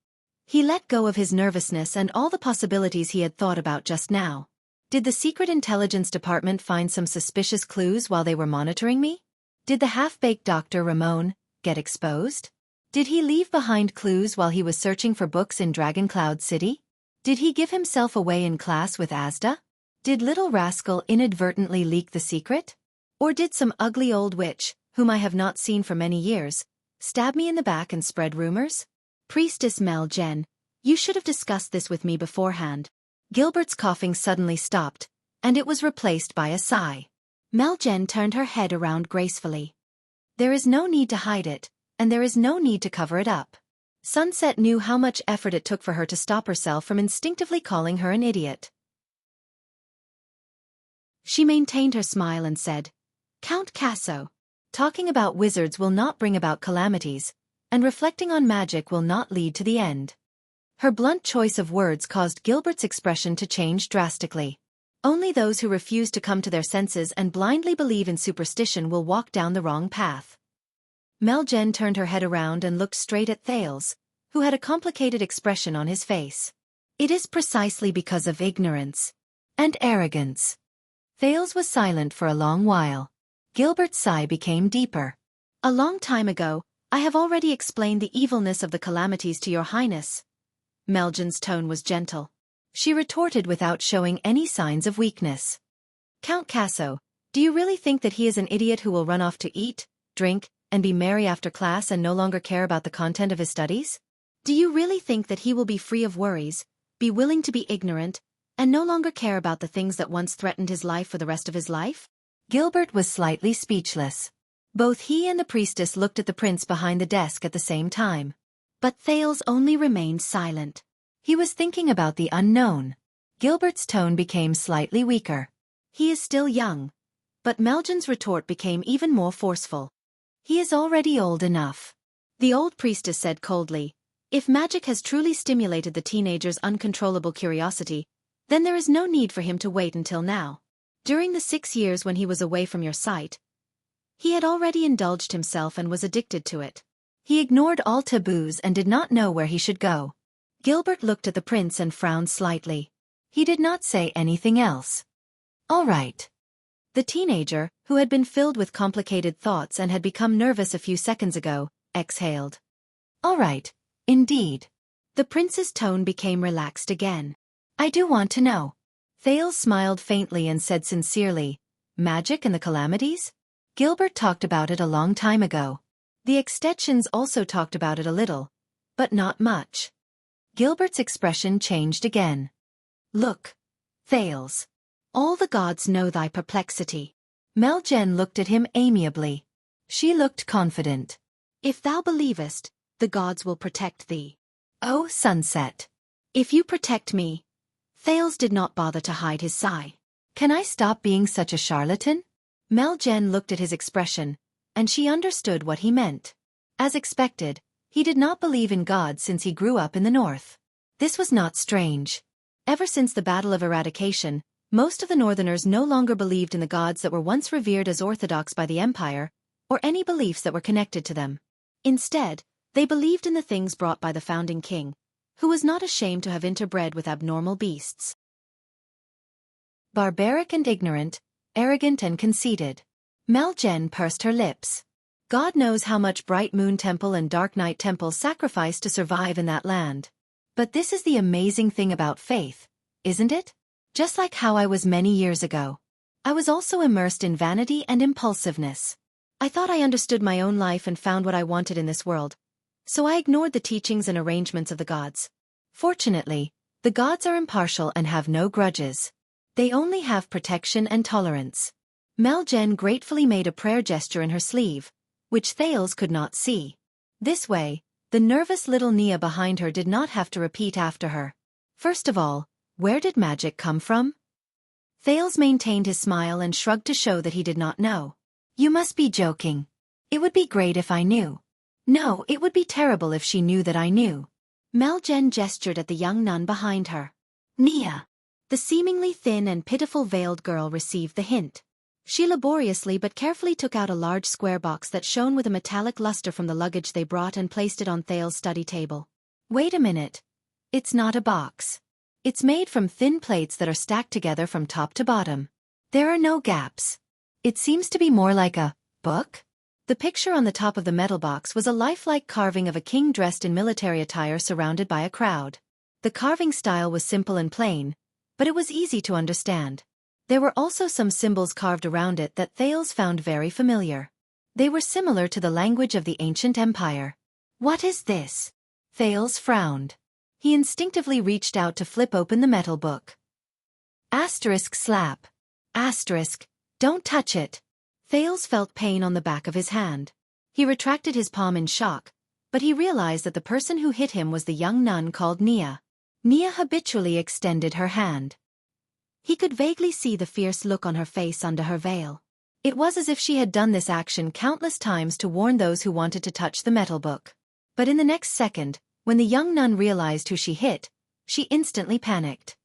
He let go of his nervousness and all the possibilities he had thought about just now. Did the Secret Intelligence Department find some suspicious clues while they were monitoring me? Did the half-baked Dr. Ramon get exposed? Did he leave behind clues while he was searching for books in Dragon Cloud City? Did he give himself away in class with Asda? Did little rascal inadvertently leak the secret? Or did some ugly old witch, whom I have not seen for many years, stab me in the back and spread rumors? Priestess Meljen, you should have discussed this with me beforehand. Gilbert's coughing suddenly stopped, and it was replaced by a sigh. Meljen turned her head around gracefully. There is no need to hide it, and there is no need to cover it up. Sunset knew how much effort it took for her to stop herself from instinctively calling her an idiot. She maintained her smile and said, Count Casso, talking about wizards will not bring about calamities, and reflecting on magic will not lead to the end. Her blunt choice of words caused Gilbert's expression to change drastically. Only those who refuse to come to their senses and blindly believe in superstition will walk down the wrong path. Meljen turned her head around and looked straight at Thales, who had a complicated expression on his face. It is precisely because of ignorance and arrogance. Thales was silent for a long while. Gilbert's sigh became deeper. A long time ago, I have already explained the evilness of the calamities to your highness. Meljen's tone was gentle. She retorted without showing any signs of weakness. Count Casso, do you really think that he is an idiot who will run off to eat, drink, and be merry after class and no longer care about the content of his studies? Do you really think that he will be free of worries, be willing to be ignorant, and no longer care about the things that once threatened his life for the rest of his life? Gilbert was slightly speechless. Both he and the priestess looked at the prince behind the desk at the same time. But Thales only remained silent. He was thinking about the unknown. Gilbert's tone became slightly weaker. He is still young. But Meljen's retort became even more forceful. He is already old enough. The old priestess said coldly, if magic has truly stimulated the teenager's uncontrollable curiosity, then there is no need for him to wait until now. During the 6 years when he was away from your sight, he had already indulged himself and was addicted to it. He ignored all taboos and did not know where he should go. Gilbert looked at the prince and frowned slightly. He did not say anything else. All right. The teenager, who had been filled with complicated thoughts and had become nervous a few seconds ago, exhaled. All right, indeed. The prince's tone became relaxed again. I do want to know. Thales smiled faintly and said sincerely, magic and the calamities? Gilbert talked about it a long time ago. The extensions also talked about it a little, but not much. Gilbert's expression changed again. Look, Thales. All the gods know thy perplexity. Meljen looked at him amiably. She looked confident. If thou believest, the gods will protect thee. O Sunset. If you protect me. Thales did not bother to hide his sigh. Can I stop being such a charlatan? Meljen looked at his expression, and she understood what he meant. As expected, He did not believe in God since he grew up in the north. This was not strange. Ever since the Battle of Eradication, most of the northerners no longer believed in the gods that were once revered as orthodox by the empire, or any beliefs that were connected to them. Instead, they believed in the things brought by the founding king, who was not ashamed to have interbred with abnormal beasts. Barbaric and ignorant, arrogant and conceited. Mel Jen pursed her lips. God knows how much Bright Moon Temple and Dark Night Temple sacrificed to survive in that land. But this is the amazing thing about faith, isn't it? Just like how I was many years ago. I was also immersed in vanity and impulsiveness. I thought I understood my own life and found what I wanted in this world. So I ignored the teachings and arrangements of the gods. Fortunately, the gods are impartial and have no grudges. They only have protection and tolerance. Mel Jen gratefully made a prayer gesture in her sleeve, which Thales could not see. This way, the nervous little Nia behind her did not have to repeat after her. First of all, where did magic come from? Thales maintained his smile and shrugged to show that he did not know. You must be joking. It would be great if I knew. No, it would be terrible if she knew that I knew. Mel Jen gestured at the young nun behind her. Nia. The seemingly thin and pitiful veiled girl received the hint. She laboriously but carefully took out a large square box that shone with a metallic luster from the luggage they brought and placed it on Thales' study table. Wait a minute. It's not a box. It's made from thin plates that are stacked together from top to bottom. There are no gaps. It seems to be more like a book? The picture on the top of the metal box was a lifelike carving of a king dressed in military attire surrounded by a crowd. The carving style was simple and plain, but it was easy to understand. There were also some symbols carved around it that Thales found very familiar. They were similar to the language of the ancient empire. What is this? Thales frowned. He instinctively reached out to flip open the metal book. Asterisk slap. Asterisk, don't touch it. Thales felt pain on the back of his hand. He retracted his palm in shock, but he realized that the person who hit him was the young nun called Nia. Nia habitually extended her hand. He could vaguely see the fierce look on her face under her veil. It was as if she had done this action countless times to warn those who wanted to touch the metal book. But in the next second, when the young nun realized who she hit, she instantly panicked.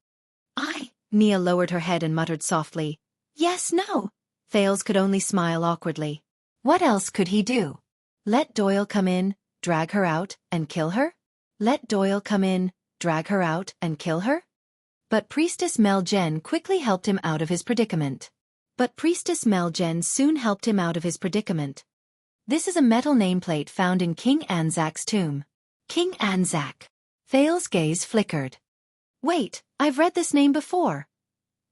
Nia lowered her head and muttered softly. Yes, no. Thales could only smile awkwardly. What else could he do? Let Doyle come in, drag her out, and kill her? Let Doyle come in, drag her out, and kill her? But Priestess Mel Jen quickly helped him out of his predicament. This is a metal nameplate found in King Anzac's tomb. King Anzac. Thales' gaze flickered. Wait, I've read this name before.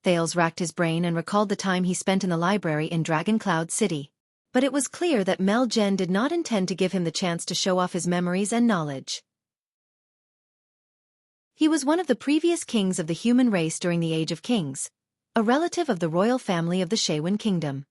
Thales racked his brain and recalled the time he spent in the library in Dragon Cloud City. But it was clear that Mel Jen did not intend to give him the chance to show off his memories and knowledge. He was one of the previous kings of the human race during the Age of Kings, a relative of the royal family of the Shaywin Kingdom.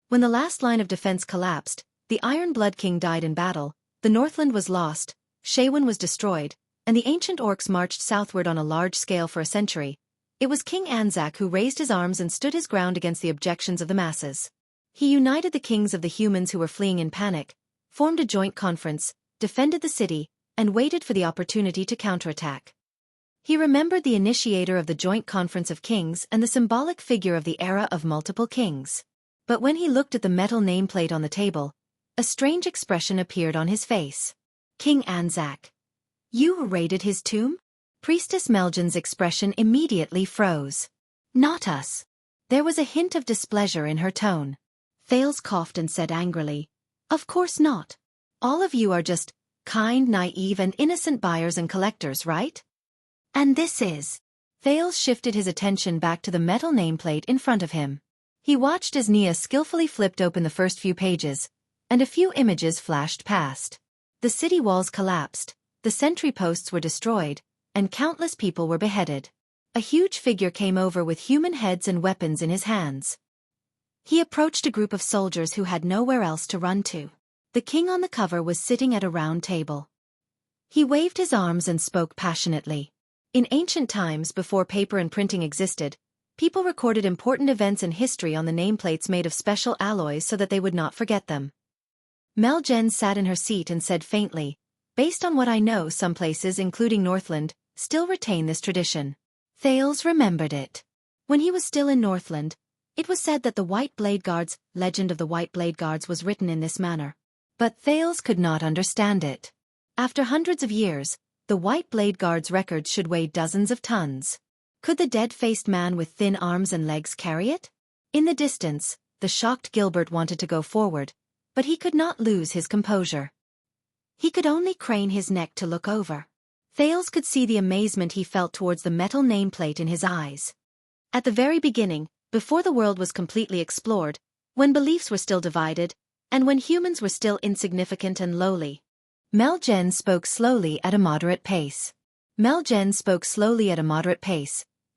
When the last line of defense collapsed, the Iron Blood King died in battle, the Northland was lost, Shaywin was destroyed, and the ancient orcs marched southward on a large scale for a century. It was King Anzac who raised his arms and stood his ground against the objections of the masses. He united the kings of the humans who were fleeing in panic, formed a joint conference, defended the city, and waited for the opportunity to counterattack. He remembered the initiator of the Joint Conference of Kings and the symbolic figure of the era of multiple kings. But when he looked at the metal nameplate on the table, a strange expression appeared on his face. King Anzac. You raided his tomb? Priestess Melgen's expression immediately froze. Not us. There was a hint of displeasure in her tone. Thales coughed and said angrily, Of course not. All of you are just kind, naive and innocent buyers and collectors, right? And this is... Thales shifted his attention back to the metal nameplate in front of him. He watched as Nia skillfully flipped open the first few pages, and a few images flashed past. The city walls collapsed, the sentry posts were destroyed, and countless people were beheaded. A huge figure came over with human heads and weapons in his hands. He approached a group of soldiers who had nowhere else to run to. The king on the cover was sitting at a round table. He waved his arms and spoke passionately. In ancient times, before paper and printing existed, people recorded important events in history on the nameplates made of special alloys so that they would not forget them. Mel Jen sat in her seat and said faintly, Based on what I know, some places, including Northland, still retain this tradition. Thales remembered it. When he was still in Northland, it was said that the White Blade Guards' legend of the White Blade Guards was written in this manner. But Thales could not understand it. After hundreds of years, the White Blade Guards' records should weigh dozens of tons. Could the dead-faced man with thin arms and legs carry it? In the distance, the shocked Gilbert wanted to go forward, but he could not lose his composure. He could only crane his neck to look over. Thales could see the amazement he felt towards the metal nameplate in his eyes. At the very beginning, before the world was completely explored, when beliefs were still divided, and when humans were still insignificant and lowly, Melgen spoke slowly at a moderate pace.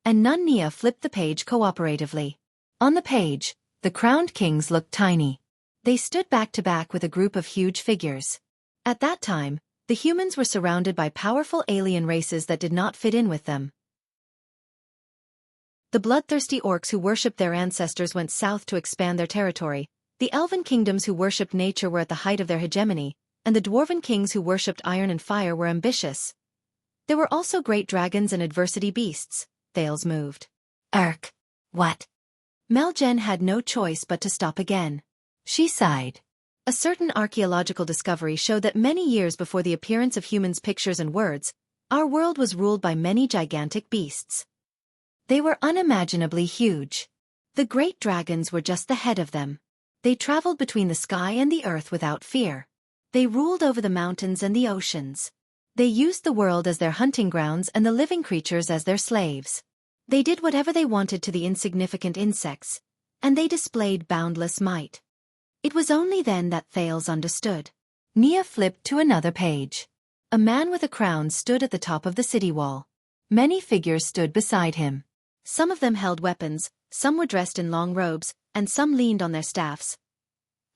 And Nunnia flipped the page cooperatively. On the page, the crowned kings looked tiny. They stood back to back with a group of huge figures. At that time, the humans were surrounded by powerful alien races that did not fit in with them. The bloodthirsty orcs who worshipped their ancestors went south to expand their territory. The elven kingdoms who worshipped nature were at the height of their hegemony, and the dwarven kings who worshipped iron and fire were ambitious. There were also great dragons and adversity beasts. Thales moved. What? Melgen had no choice but to stop again. She sighed. A certain archaeological discovery showed that many years before the appearance of humans' pictures and words, our world was ruled by many gigantic beasts. They were unimaginably huge. The great dragons were just the head of them. They traveled between the sky and the earth without fear. They ruled over the mountains and the oceans. They used the world as their hunting grounds and the living creatures as their slaves. They did whatever they wanted to the insignificant insects, and they displayed boundless might. It was only then that Thales understood. Nia flipped to another page. A man with a crown stood at the top of the city wall. Many figures stood beside him. Some of them held weapons, some were dressed in long robes, and some leaned on their staffs.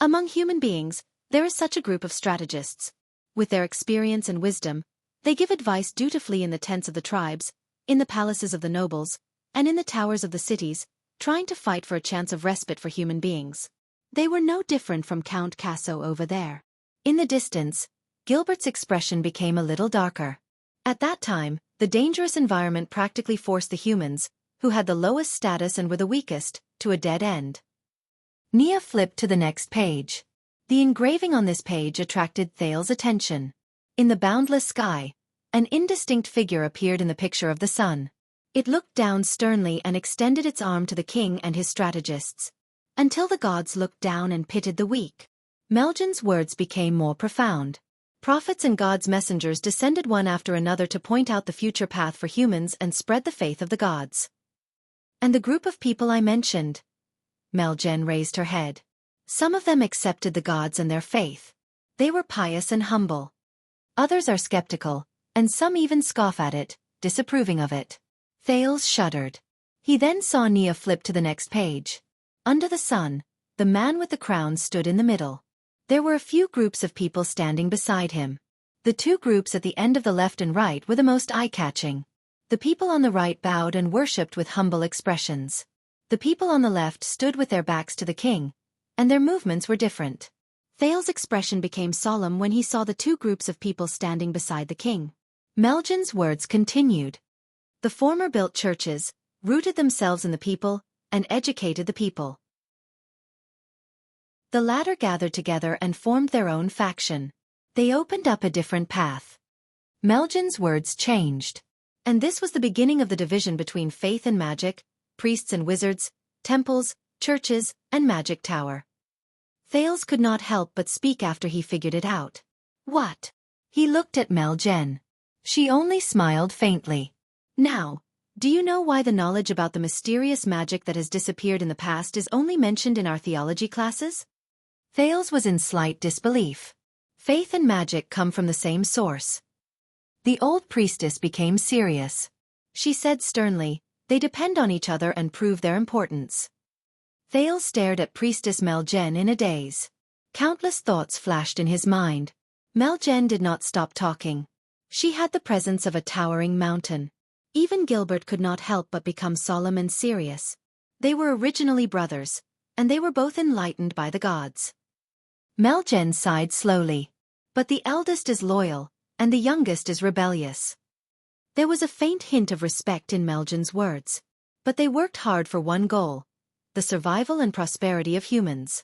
Among human beings, there is such a group of strategists. With their experience and wisdom, they give advice dutifully in the tents of the tribes, in the palaces of the nobles, and in the towers of the cities, trying to fight for a chance of respite for human beings. They were no different from Count Casso over there. In the distance, Gilbert's expression became a little darker. At that time, the dangerous environment practically forced the humans, who had the lowest status and were the weakest, to a dead end. Nia flipped to the next page. The engraving on this page attracted Thales' attention. In the boundless sky, an indistinct figure appeared in the picture of the sun. It looked down sternly and extended its arm to the king and his strategists. Until the gods looked down and pitied the weak. Melgen's words became more profound. Prophets and gods' messengers descended one after another to point out the future path for humans and spread the faith of the gods. And the group of people I mentioned? Melgen raised her head. Some of them accepted the gods and their faith. They were pious and humble. Others are skeptical, and some even scoff at it, disapproving of it. Thales shuddered. He then saw Nia flip to the next page. Under the sun, the man with the crown stood in the middle. There were a few groups of people standing beside him. The two groups at the end of the left and right were the most eye-catching. The people on the right bowed and worshipped with humble expressions. The people on the left stood with their backs to the king, and their movements were different. Thales' expression became solemn when he saw the two groups of people standing beside the king. Melgen's words continued. The former built churches, rooted themselves in the people, and educated the people. The latter gathered together and formed their own faction. They opened up a different path. Melgen's words changed. And this was the beginning of the division between faith and magic, priests and wizards, temples, churches, and magic tower. Thales could not help but speak after he figured it out. What? He looked at Melgen. She only smiled faintly. Now, do you know why the knowledge about the mysterious magic that has disappeared in the past is only mentioned in our theology classes? Thales was in slight disbelief. Faith and magic come from the same source. The old priestess became serious. She said sternly, they depend on each other and prove their importance. Thales stared at Priestess Melgen in a daze. Countless thoughts flashed in his mind. Melgen did not stop talking. She had the presence of a towering mountain. Even Gilbert could not help but become solemn and serious. They were originally brothers, and they were both enlightened by the gods. Melgen sighed slowly. But the eldest is loyal, and the youngest is rebellious. There was a faint hint of respect in Meljan's words. But they worked hard for one goal: the survival and prosperity of humans.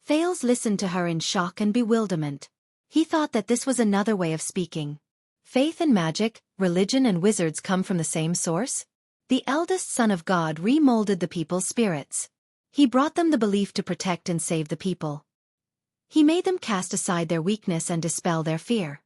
Thales listened to her in shock and bewilderment. He thought that this was another way of speaking. Faith and magic, religion and wizards come from the same source? The eldest son of God remolded the people's spirits. He brought them the belief to protect and save the people. He made them cast aside their weakness and dispel their fear.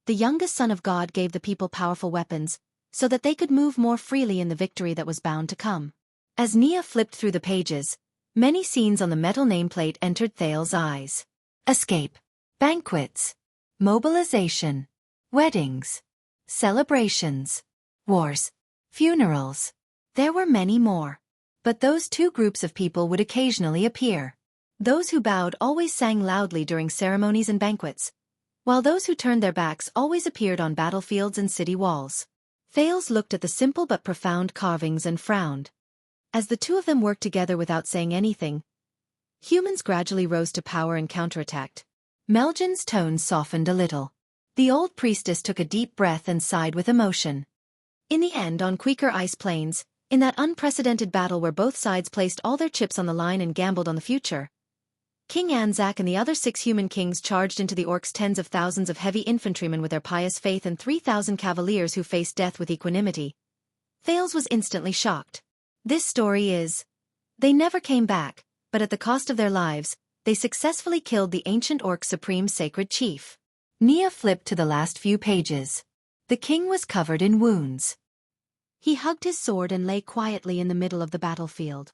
The youngest son of God gave the people powerful weapons, so that they could move more freely in the victory that was bound to come. As Nia flipped through the pages, many scenes on the metal nameplate entered Thales' eyes. Escape. Banquets. Mobilization. Weddings. Celebrations. Wars. Funerals. There were many more. But those two groups of people would occasionally appear. Those who bowed always sang loudly during ceremonies and banquets, while those who turned their backs always appeared on battlefields and city walls. Thales looked at the simple but profound carvings and frowned. As the two of them worked together without saying anything, humans gradually rose to power and counterattacked. Meljan's tone softened a little. The old priestess took a deep breath and sighed with emotion. In the end, on Quaker ice plains, in that unprecedented battle where both sides placed all their chips on the line and gambled on the future, King Anzac and the other 6 human kings charged into the orcs, tens of thousands of heavy infantrymen with their pious faith and 3,000 cavaliers who faced death with equanimity. Thales was instantly shocked. This story is... They never came back, but at the cost of their lives, they successfully killed the ancient orc supreme sacred chief. Nia flipped to the last few pages. The king was covered in wounds. He hugged his sword and lay quietly in the middle of the battlefield.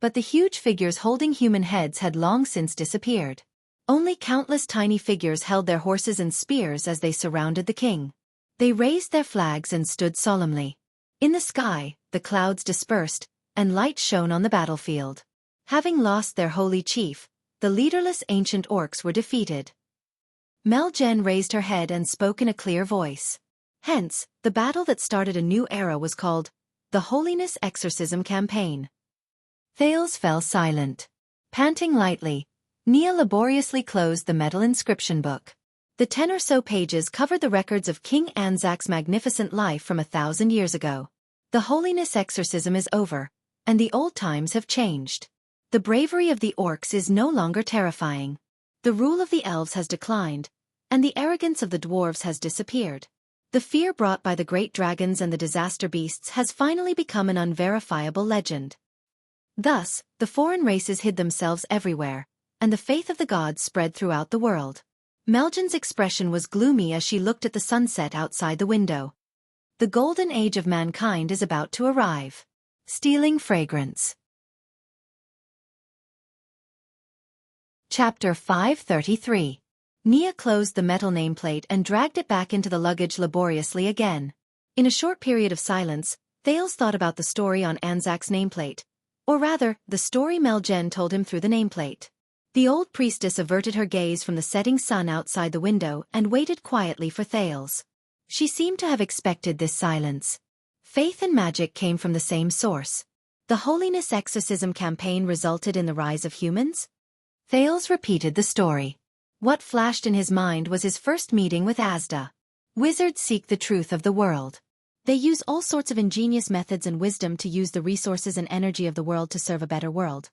But the huge figures holding human heads had long since disappeared. Only countless tiny figures held their horses and spears as they surrounded the king. They raised their flags and stood solemnly. In the sky, the clouds dispersed, and light shone on the battlefield. Having lost their holy chief, the leaderless ancient orcs were defeated. Meljan raised her head and spoke in a clear voice. Hence, the battle that started a new era was called the Holiness Exorcism Campaign. Thales fell silent. Panting lightly, Nia laboriously closed the metal inscription book. The 10 or so pages covered the records of King Anzac's magnificent life from 1,000 years ago. The Holiness Exorcism is over, and the old times have changed. The bravery of the orcs is no longer terrifying. The rule of the elves has declined, and the arrogance of the dwarves has disappeared. The fear brought by the great dragons and the disaster beasts has finally become an unverifiable legend. Thus, the foreign races hid themselves everywhere, and the faith of the gods spread throughout the world. Meljan's expression was gloomy as she looked at the sunset outside the window. The golden age of mankind is about to arrive. Stealing fragrance. Chapter 533. Nia closed the metal nameplate and dragged it back into the luggage laboriously again. In a short period of silence, Thales thought about the story on Anzac's nameplate. Or rather, the story Meljan told him through the nameplate. The old priestess averted her gaze from the setting sun outside the window and waited quietly for Thales. She seemed to have expected this silence. Faith and magic came from the same source. The Holiness Exorcism Campaign resulted in the rise of humans? Thales repeated the story. What flashed in his mind was his first meeting with Asda. Wizards seek the truth of the world. They use all sorts of ingenious methods and wisdom to use the resources and energy of the world to serve a better world.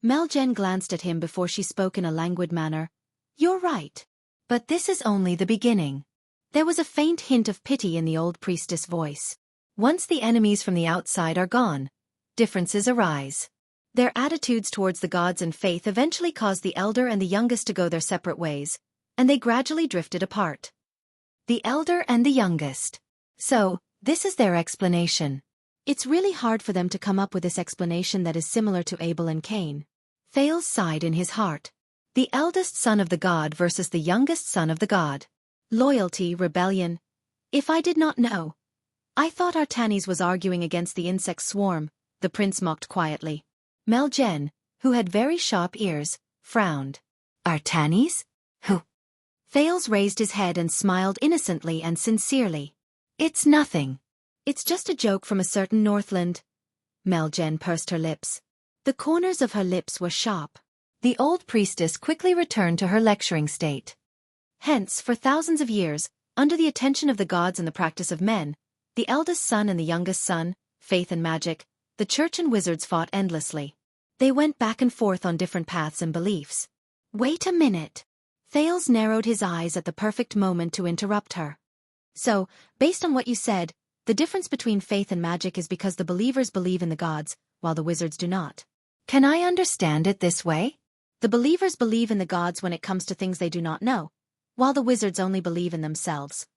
Meljan glanced at him before she spoke in a languid manner. You're right. But this is only the beginning. There was a faint hint of pity in the old priestess' voice. Once the enemies from the outside are gone, differences arise. Their attitudes towards the gods and faith eventually caused the elder and the youngest to go their separate ways, and they gradually drifted apart. The elder and the youngest. So, this is their explanation. It's really hard for them to come up with this explanation that is similar to Abel and Cain. Thales sighed in his heart. The eldest son of the god versus the youngest son of the god. Loyalty, rebellion. If I did not know. I thought Artanis was arguing against the insect swarm, the prince mocked quietly. Meljan, who had very sharp ears, frowned. Artanis? Who? Thales raised his head and smiled innocently and sincerely. It's nothing. It's just a joke from a certain Northland. Meljan pursed her lips. The corners of her lips were sharp. The old priestess quickly returned to her lecturing state. Hence, for thousands of years, under the attention of the gods and the practice of men, the eldest son and the youngest son, faith and magic, the church and wizards fought endlessly. They went back and forth on different paths and beliefs. Wait a minute. Thales narrowed his eyes at the perfect moment to interrupt her. So, based on what you said, the difference between faith and magic is because the believers believe in the gods, while the wizards do not. Can I understand it this way? The believers believe in the gods when it comes to things they do not know, while the wizards only believe in themselves.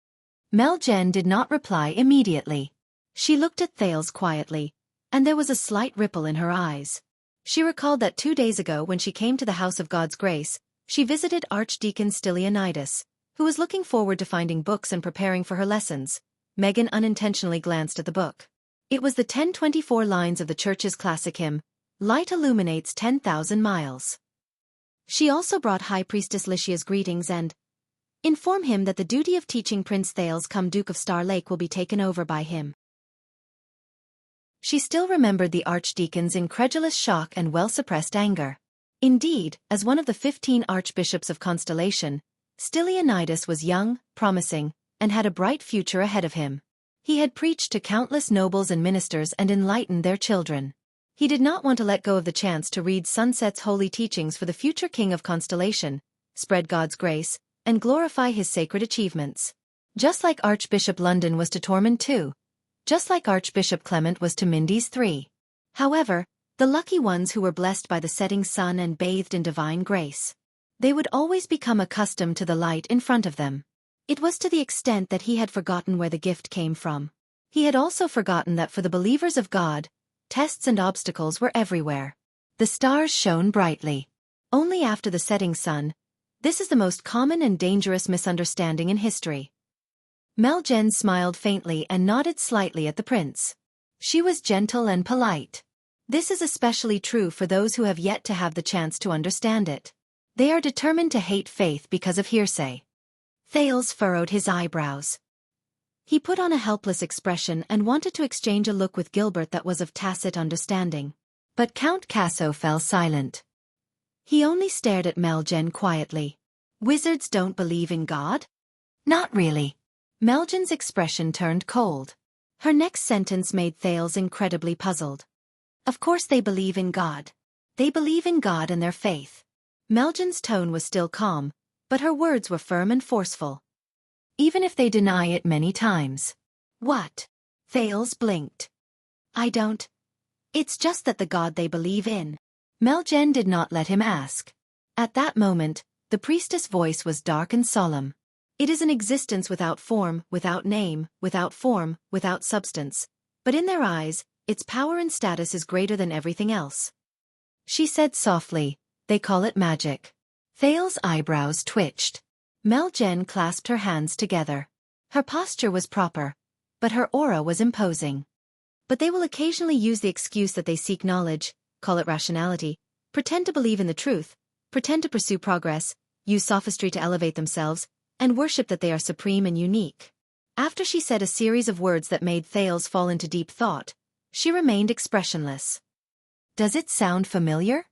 Mel-Jen did not reply immediately. She looked at Thales quietly, and there was a slight ripple in her eyes. She recalled that 2 days ago when she came to the House of God's Grace, she visited Archdeacon Stylianides, who was looking forward to finding books and preparing for her lessons. Megan unintentionally glanced at the book. It was the 1024 lines of the church's classic hymn, Light Illuminates 10,000 Miles. She also brought High Priestess Lycia's greetings and informed him that the duty of teaching Prince Thales come Duke of Star Lake will be taken over by him. She still remembered the Archdeacon's incredulous shock and well-suppressed anger. Indeed, as one of the 15 archbishops of Constellation, Stylianides was young, promising, and had a bright future ahead of him. He had preached to countless nobles and ministers and enlightened their children. He did not want to let go of the chance to read Sunset's holy teachings for the future king of Constellation, spread God's grace, and glorify his sacred achievements. Just like Archbishop London was to Tormund 2. Just like Archbishop Clement was to Mindy's 3. However, the lucky ones who were blessed by the setting sun and bathed in divine grace. They would always become accustomed to the light in front of them. It was to the extent that he had forgotten where the gift came from. He had also forgotten that for the believers of God, tests and obstacles were everywhere. The stars shone brightly. Only after the setting sun. This is the most common and dangerous misunderstanding in history. Mel-Jen smiled faintly and nodded slightly at the prince. She was gentle and polite. This is especially true for those who have yet to have the chance to understand it. They are determined to hate faith because of hearsay. Thales furrowed his eyebrows. He put on a helpless expression and wanted to exchange a look with Gilbert that was of tacit understanding. But Count Casso fell silent. He only stared at Mel-Jen quietly. Wizards don't believe in God? Not really. Mel-Jen's expression turned cold. Her next sentence made Thales incredibly puzzled. Of course they believe in God. They believe in God and their faith. Mel-Jen's tone was still calm, but her words were firm and forceful. Even if they deny it many times. What? Thales blinked. I don't. It's just that the God they believe in. Mel-Jen did not let him ask. At that moment, the priestess' voice was dark and solemn. It is an existence without form, without name, without form, without substance. But in their eyes, its power and status is greater than everything else. She said softly, they call it magic. Thales' eyebrows twitched. Mel-Jen clasped her hands together. Her posture was proper, but her aura was imposing. But they will occasionally use the excuse that they seek knowledge, call it rationality, pretend to believe in the truth, pretend to pursue progress, use sophistry to elevate themselves, and worship that they are supreme and unique. After she said a series of words that made Thales fall into deep thought, she remained expressionless. Does it sound familiar?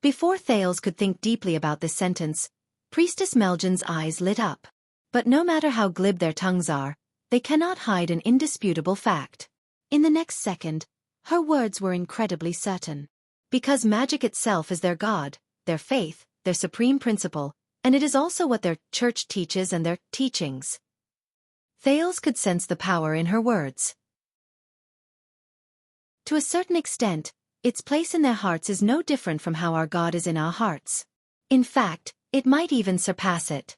Before Thales could think deeply about this sentence, Priestess Mel-Jen's eyes lit up. But no matter how glib their tongues are, they cannot hide an indisputable fact. In the next second, her words were incredibly certain. Because magic itself is their God, their faith, their supreme principle, and it is also what their church teaches and their teachings. Thales could sense the power in her words. To a certain extent, its place in their hearts is no different from how our God is in our hearts. In fact, it might even surpass it.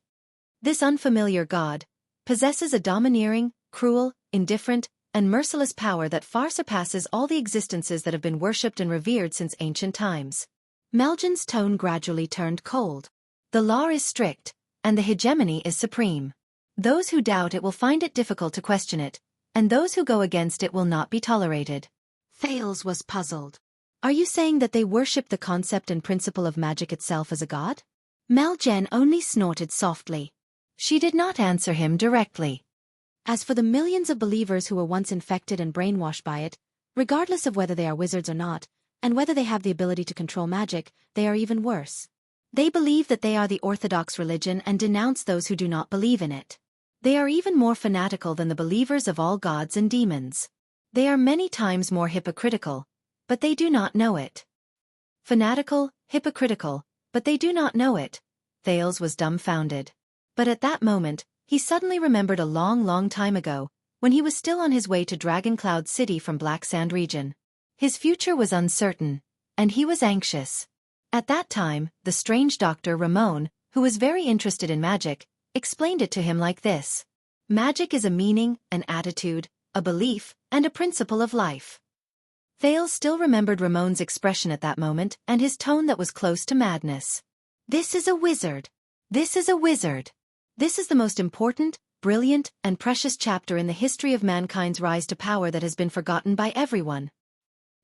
This unfamiliar God possesses a domineering, cruel, indifferent, and merciless power that far surpasses all the existences that have been worshipped and revered since ancient times. Mel-Jen's tone gradually turned cold. The law is strict, and the hegemony is supreme. Those who doubt it will find it difficult to question it, and those who go against it will not be tolerated. Thales was puzzled. Are you saying that they worship the concept and principle of magic itself as a god? Mel-Jen only snorted softly. She did not answer him directly. As for the millions of believers who were once infected and brainwashed by it, regardless of whether they are wizards or not, and whether they have the ability to control magic, they are even worse. They believe that they are the orthodox religion and denounce those who do not believe in it. They are even more fanatical than the believers of all gods and demons. They are many times more hypocritical, but they do not know it. Fanatical, hypocritical, but they do not know it. Thales was dumbfounded. But at that moment, he suddenly remembered a long time ago, when he was still on his way to Dragon Cloud City from Black Sand region. His future was uncertain, and he was anxious. At that time, the strange doctor Ramon, who was very interested in magic, explained it to him like this. Magic is a meaning, an attitude, a belief, and a principle of life. Thales still remembered Ramon's expression at that moment and his tone that was close to madness. This is a wizard. This is a wizard. This is the most important, brilliant, and precious chapter in the history of mankind's rise to power that has been forgotten by everyone.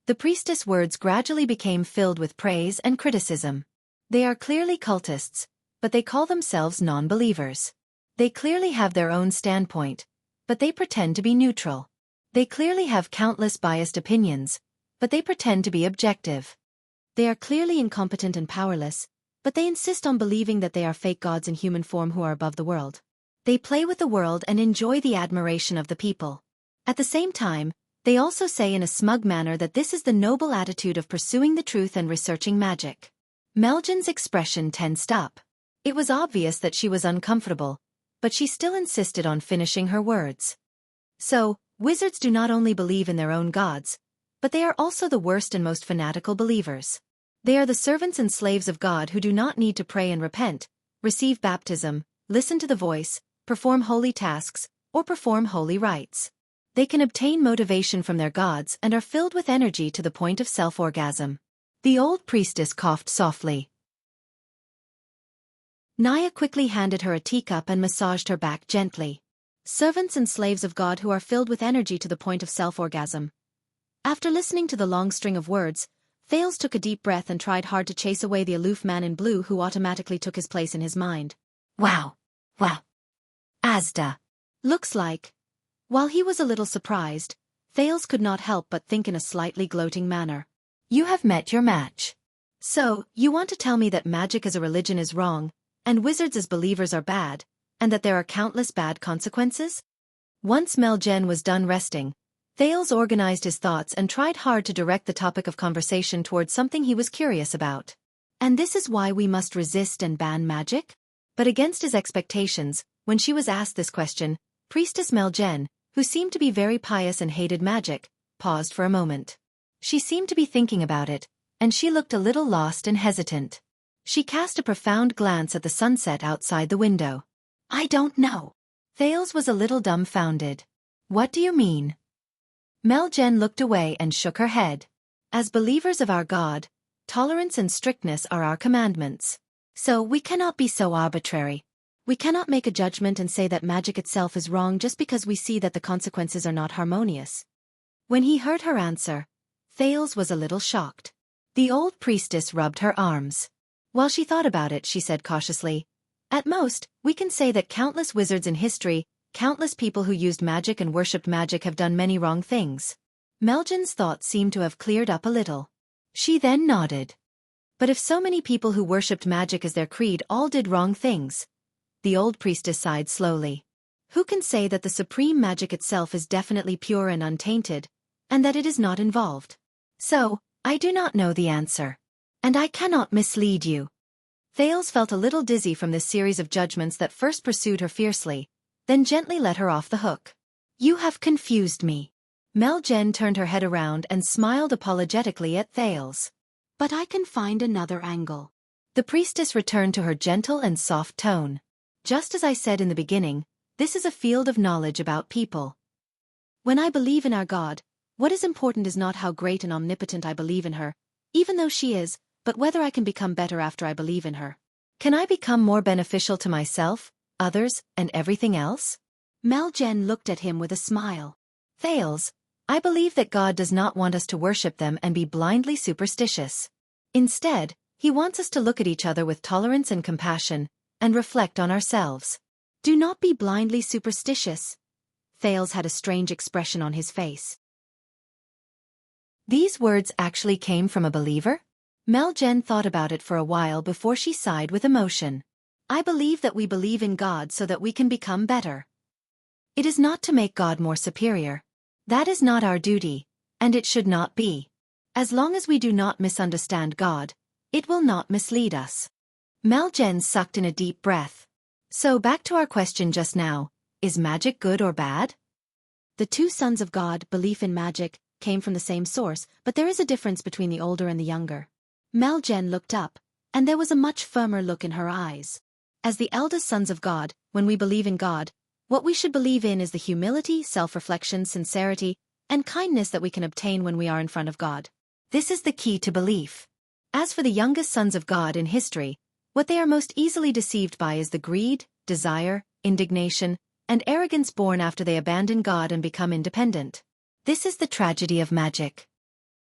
The priestess' words gradually became filled with praise and criticism. They are clearly cultists, but they call themselves non-believers. They clearly have their own standpoint, but they pretend to be neutral. They clearly have countless biased opinions, but they pretend to be objective. They are clearly incompetent and powerless, but they insist on believing that they are fake gods in human form who are above the world. They play with the world and enjoy the admiration of the people. At the same time, they also say in a smug manner that this is the noble attitude of pursuing the truth and researching magic. Melgen's expression tensed up. It was obvious that she was uncomfortable, but she still insisted on finishing her words. So, wizards do not only believe in their own gods, but they are also the worst and most fanatical believers. They are the servants and slaves of God who do not need to pray and repent, receive baptism, listen to the voice, perform holy tasks, or perform holy rites. They can obtain motivation from their gods and are filled with energy to the point of self-orgasm. The old priestess coughed softly. Naya quickly handed her a teacup and massaged her back gently. Servants and slaves of God who are filled with energy to the point of self-orgasm. After listening to the long string of words, Thales took a deep breath and tried hard to chase away the aloof man in blue who automatically took his place in his mind. Wow. Asda. Looks like. While he was a little surprised, Thales could not help but think in a slightly gloating manner. You have met your match. So, you want to tell me that magic as a religion is wrong, and wizards as believers are bad, and that there are countless bad consequences? Once Melgen was done resting, Thales organized his thoughts and tried hard to direct the topic of conversation towards something he was curious about. And this is why we must resist and ban magic? But against his expectations, when she was asked this question, Priestess Melgen, who seemed to be very pious and hated magic, paused for a moment. She seemed to be thinking about it, and she looked a little lost and hesitant. She cast a profound glance at the sunset outside the window. I don't know. Thales was a little dumbfounded. What do you mean? Melgen looked away and shook her head. As believers of our God, tolerance and strictness are our commandments. So we cannot be so arbitrary. We cannot make a judgment and say that magic itself is wrong just because we see that the consequences are not harmonious. When he heard her answer, Thales was a little shocked. The old priestess rubbed her arms. While she thought about it, she said cautiously, at most, we can say that countless wizards in history, countless people who used magic and worshipped magic have done many wrong things. Melgen's thoughts seemed to have cleared up a little. She then nodded. But if so many people who worshipped magic as their creed all did wrong things, the old priestess sighed slowly. Who can say that the supreme magic itself is definitely pure and untainted, and that it is not involved? So, I do not know the answer. And I cannot mislead you. Thales felt a little dizzy from this series of judgments that first pursued her fiercely, then gently let her off the hook. You have confused me. Melgen turned her head around and smiled apologetically at Thales. But I can find another angle. The priestess returned to her gentle and soft tone. Just as I said in the beginning, this is a field of knowledge about people. When I believe in our God, what is important is not how great and omnipotent I believe in her, even though she is, but whether I can become better after I believe in her. Can I become more beneficial to myself, others, and everything else? Melgen looked at him with a smile. Thales, I believe that God does not want us to worship them and be blindly superstitious. Instead, he wants us to look at each other with tolerance and compassion, and reflect on ourselves. Do not be blindly superstitious. Thales had a strange expression on his face. These words actually came from a believer? Mel Jen thought about it for a while before she sighed with emotion. I believe that we believe in God so that we can become better. It is not to make God more superior. That is not our duty, and it should not be. As long as we do not misunderstand God, it will not mislead us. Mel Jen sucked in a deep breath. So back to our question just now, is magic good or bad? The two sons of God, belief in magic, came from the same source, but there is a difference between the older and the younger. Mel Jen looked up, and there was a much firmer look in her eyes. As the eldest sons of God, when we believe in God, what we should believe in is the humility, self-reflection, sincerity, and kindness that we can obtain when we are in front of God. This is the key to belief. As for the youngest sons of God in history, what they are most easily deceived by is the greed, desire, indignation, and arrogance born after they abandon God and become independent. This is the tragedy of magic.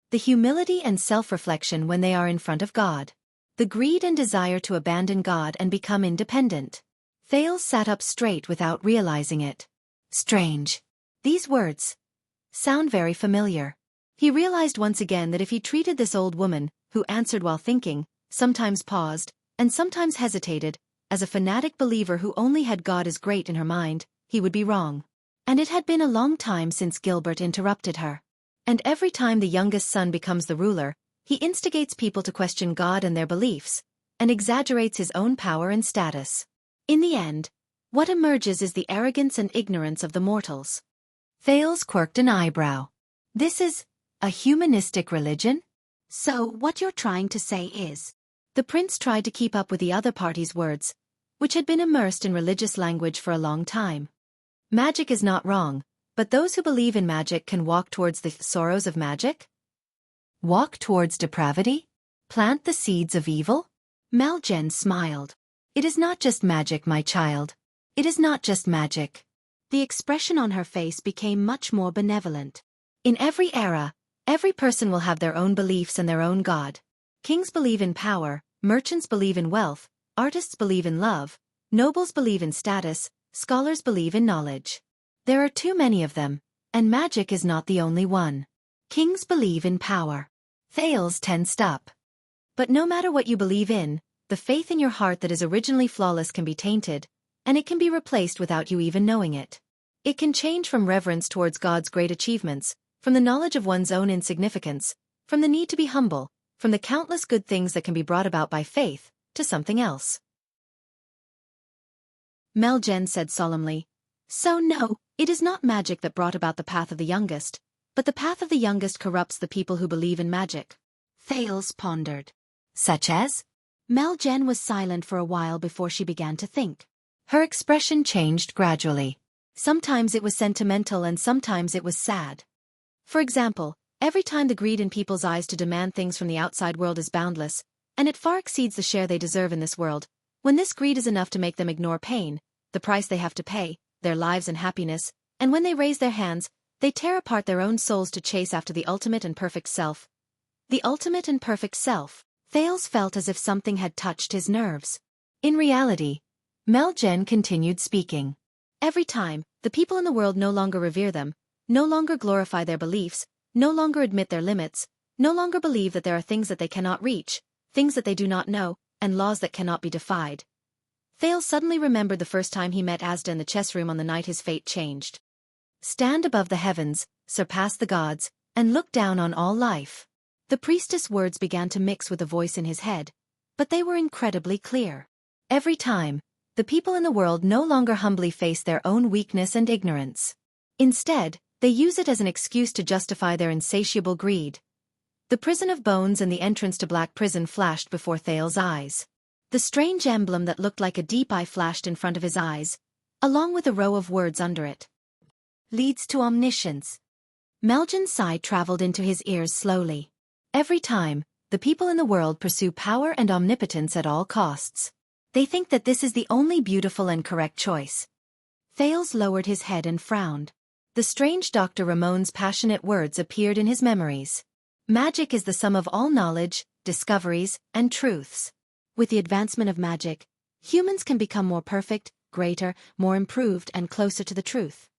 The humility and self-reflection when they are in front of God. The greed and desire to abandon God and become independent. Thales sat up straight without realizing it. Strange. These words sound very familiar. He realized once again that if he treated this old woman, who answered while thinking, sometimes paused, and sometimes hesitated, as a fanatic believer who only had God as great in her mind, he would be wrong. And it had been a long time since Gilbert interrupted her. And every time the youngest son becomes the ruler, he instigates people to question God and their beliefs, and exaggerates his own power and status. In the end, what emerges is the arrogance and ignorance of the mortals. Thales quirked an eyebrow. This is a humanistic religion? So what you're trying to say is... The prince tried to keep up with the other party's words, which had been immersed in religious language for a long time. Magic is not wrong, but those who believe in magic can walk towards the sorrows of magic? Walk towards depravity? Plant the seeds of evil? Mel Jen smiled. It is not just magic, my child. It is not just magic. The expression on her face became much more benevolent. In every era, every person will have their own beliefs and their own God. Kings believe in power, merchants believe in wealth, artists believe in love, nobles believe in status, scholars believe in knowledge. There are too many of them, and magic is not the only one. Kings believe in power. Thales tensed up. But no matter what you believe in, the faith in your heart that is originally flawless can be tainted, and it can be replaced without you even knowing it. It can change from reverence towards God's great achievements, from the knowledge of one's own insignificance, from the need to be humble, from the countless good things that can be brought about by faith, to something else. Mel Jen said solemnly, So no, it is not magic that brought about the path of the youngest, but the path of the youngest corrupts the people who believe in magic. Thales pondered. Such as? Mel Jen was silent for a while before she began to think. Her expression changed gradually. Sometimes it was sentimental and sometimes it was sad. For example, every time the greed in people's eyes to demand things from the outside world is boundless, and it far exceeds the share they deserve in this world, when this greed is enough to make them ignore pain, the price they have to pay, their lives and happiness, and when they raise their hands, they tear apart their own souls to chase after the ultimate and perfect self. The ultimate and perfect self. Thales felt as if something had touched his nerves. In reality, Mel Jen continued speaking. Every time, the people in the world no longer revere them, no longer glorify their beliefs, no longer admit their limits, no longer believe that there are things that they cannot reach, things that they do not know, and laws that cannot be defied. Thales suddenly remembered the first time he met Asda in the chess room on the night his fate changed. Stand above the heavens, surpass the gods, and look down on all life. The priestess' words began to mix with the voice in his head, but they were incredibly clear. Every time, the people in the world no longer humbly face their own weakness and ignorance. Instead, they use it as an excuse to justify their insatiable greed. The prison of bones and the entrance to Black Prison flashed before Thales' eyes. The strange emblem that looked like a deep eye flashed in front of his eyes, along with a row of words under it. Leads to omniscience. Mel Jen's sigh traveled into his ears slowly. Every time, the people in the world pursue power and omnipotence at all costs. They think that this is the only beautiful and correct choice. Thales lowered his head and frowned. The strange Dr. Ramon's passionate words appeared in his memories. Magic is the sum of all knowledge, discoveries, and truths. With the advancement of magic, humans can become more perfect, greater, more improved, and closer to the truth.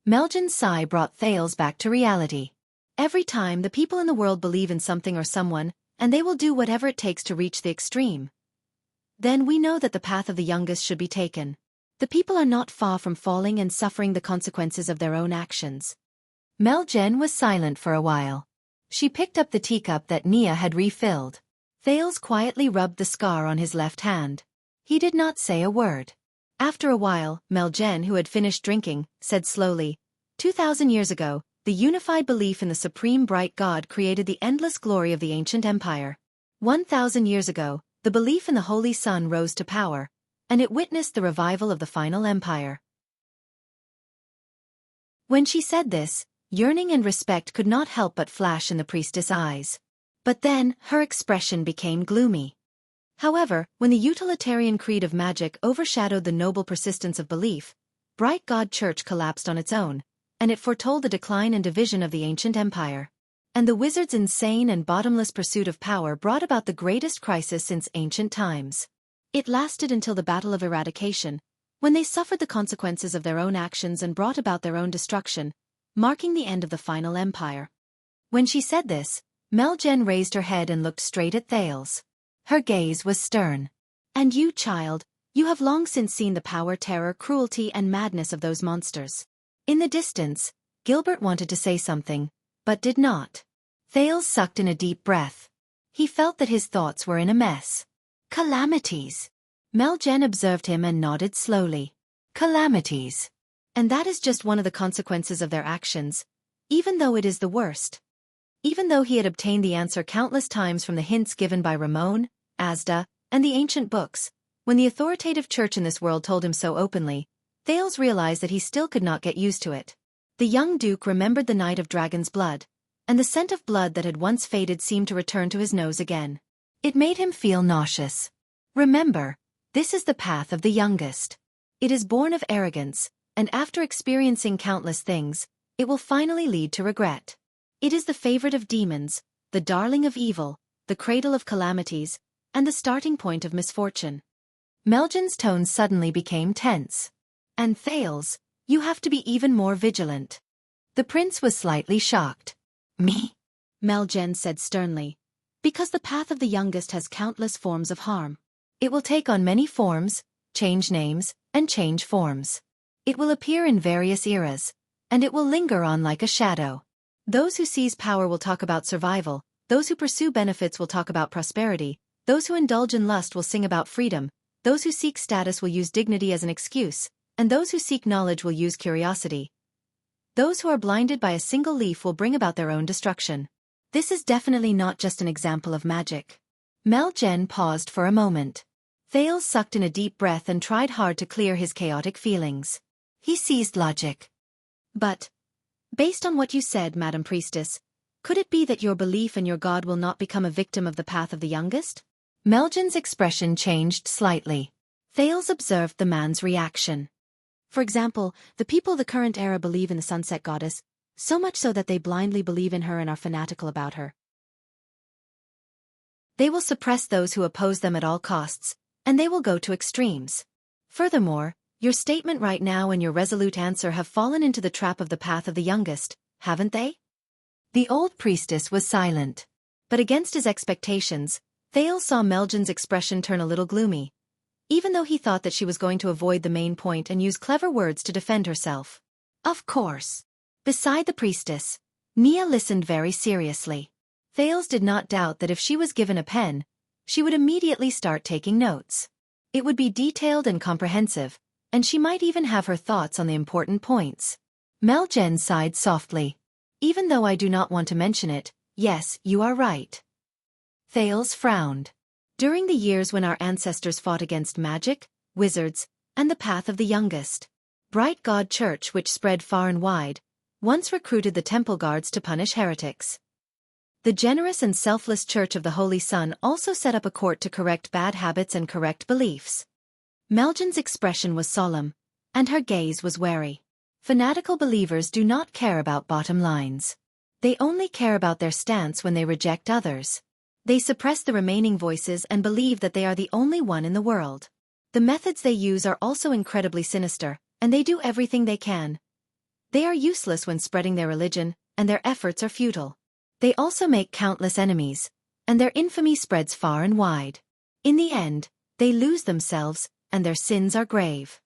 Mel Jen's sigh brought Thales back to reality. Every time the people in the world believe in something or someone, and they will do whatever it takes to reach the extreme. Then we know that the path of the youngest should be taken. The people are not far from falling and suffering the consequences of their own actions. Mel Jen was silent for a while. She picked up the teacup that Nia had refilled. Thales quietly rubbed the scar on his left hand. He did not say a word. After a while, Mel Jen, who had finished drinking, said slowly, 2,000 years ago, the unified belief in the supreme bright God created the endless glory of the ancient empire. 1,000 years ago, the belief in the holy sun rose to power, and it witnessed the revival of the final empire. When she said this, yearning and respect could not help but flash in the priestess' eyes. But then, her expression became gloomy. However, when the utilitarian creed of magic overshadowed the noble persistence of belief, Bright God Church collapsed on its own, and it foretold the decline and division of the ancient empire. And the wizards' insane and bottomless pursuit of power brought about the greatest crisis since ancient times. It lasted until the Battle of Eradication, when they suffered the consequences of their own actions and brought about their own destruction, marking the end of the final empire. When she said this, Mel Jen raised her head and looked straight at Thales. Her gaze was stern. And you, child, you have long since seen the power, terror, cruelty, and madness of those monsters. In the distance, Gilbert wanted to say something, but did not. Thales sucked in a deep breath. He felt that his thoughts were in a mess. Calamities. Mel Jen observed him and nodded slowly. Calamities. And that is just one of the consequences of their actions, even though it is the worst. Even though he had obtained the answer countless times from the hints given by Ramon, Asda, and the ancient books, when the authoritative church in this world told him so openly, Thales realized that he still could not get used to it. The young duke remembered the night of dragon's blood, and the scent of blood that had once faded seemed to return to his nose again. It made him feel nauseous. Remember, this is the path of the youngest. It is born of arrogance, and after experiencing countless things, it will finally lead to regret. It is the favorite of demons, the darling of evil, the cradle of calamities, and the starting point of misfortune. Mel Jen's tone suddenly became tense. And Thales, you have to be even more vigilant. The prince was slightly shocked. Me? Mel Jen said sternly. Because the path of the youngest has countless forms of harm. It will take on many forms, change names, and change forms. It will appear in various eras, and it will linger on like a shadow. Those who seize power will talk about survival, those who pursue benefits will talk about prosperity, those who indulge in lust will sing about freedom, those who seek status will use dignity as an excuse, and those who seek knowledge will use curiosity. Those who are blinded by a single leaf will bring about their own destruction. This is definitely not just an example of magic. Mel Jen paused for a moment. Thales sucked in a deep breath and tried hard to clear his chaotic feelings. He seized logic. But, based on what you said, Madam Priestess, could it be that your belief in your god will not become a victim of the path of the youngest? Mel Jen's expression changed slightly. Thales observed the man's reaction. For example, the people of the current era believe in the sunset goddess, so much so that they blindly believe in her and are fanatical about her. They will suppress those who oppose them at all costs, and they will go to extremes. Furthermore, your statement right now and your resolute answer have fallen into the trap of the path of the youngest, haven't they? The old priestess was silent. But against his expectations, Thales saw Mel Jen's expression turn a little gloomy, even though he thought that she was going to avoid the main point and use clever words to defend herself. Of course. Beside the priestess, Nia listened very seriously. Thales did not doubt that if she was given a pen, she would immediately start taking notes. It would be detailed and comprehensive, and she might even have her thoughts on the important points. Mel Jen sighed softly. Even though I do not want to mention it, yes, you are right. Thales frowned. During the years when our ancestors fought against magic, wizards, and the path of the youngest, Bright God Church, which spread far and wide, once recruited the temple guards to punish heretics. The generous and selfless Church of the Holy Sun also set up a court to correct bad habits and correct beliefs. Mel Jen's expression was solemn, and her gaze was wary. Fanatical believers do not care about bottom lines. They only care about their stance when they reject others. They suppress the remaining voices and believe that they are the only one in the world. The methods they use are also incredibly sinister, and they do everything they can. They are useless when spreading their religion, and their efforts are futile. They also make countless enemies, and their infamy spreads far and wide. In the end, they lose themselves, and their sins are grave.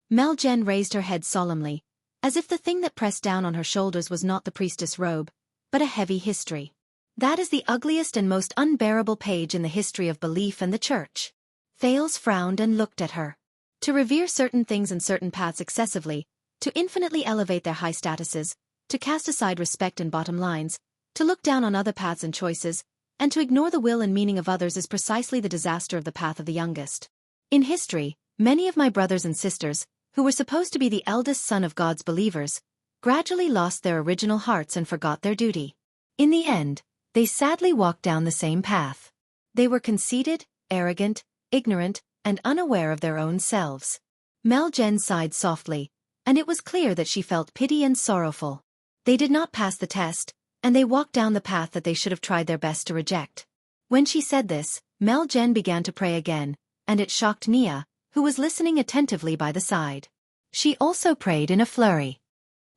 Mel Jen raised her head solemnly, as if the thing that pressed down on her shoulders was not the priestess robe, but a heavy history. That is the ugliest and most unbearable page in the history of belief and the church. Thales frowned and looked at her. To revere certain things and certain paths excessively, to infinitely elevate their high statuses, to cast aside respect and bottom lines, to look down on other paths and choices, and to ignore the will and meaning of others is precisely the disaster of the path of the youngest. In history, many of my brothers and sisters, who were supposed to be the eldest son of God's believers, gradually lost their original hearts and forgot their duty. In the end, they sadly walked down the same path. They were conceited, arrogant, ignorant, and unaware of their own selves. Mel Jen sighed softly, and it was clear that she felt pity and sorrowful. They did not pass the test, and they walked down the path that they should have tried their best to reject. When she said this, Mel Jen began to pray again, and it shocked Nia, who was listening attentively by the side. She also prayed in a flurry.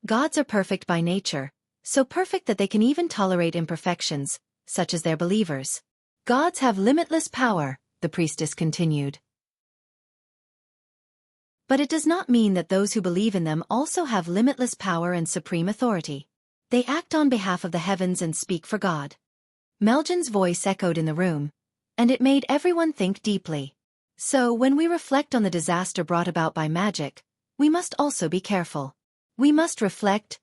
Gods are perfect by nature, so perfect that they can even tolerate imperfections, such as their believers. Gods have limitless power, the priestess continued. But it does not mean that those who believe in them also have limitless power and supreme authority. They act on behalf of the heavens and speak for God. Mel Jen's voice echoed in the room, and it made everyone think deeply. So when we reflect on the disaster brought about by magic, we must also be careful. We must reflect,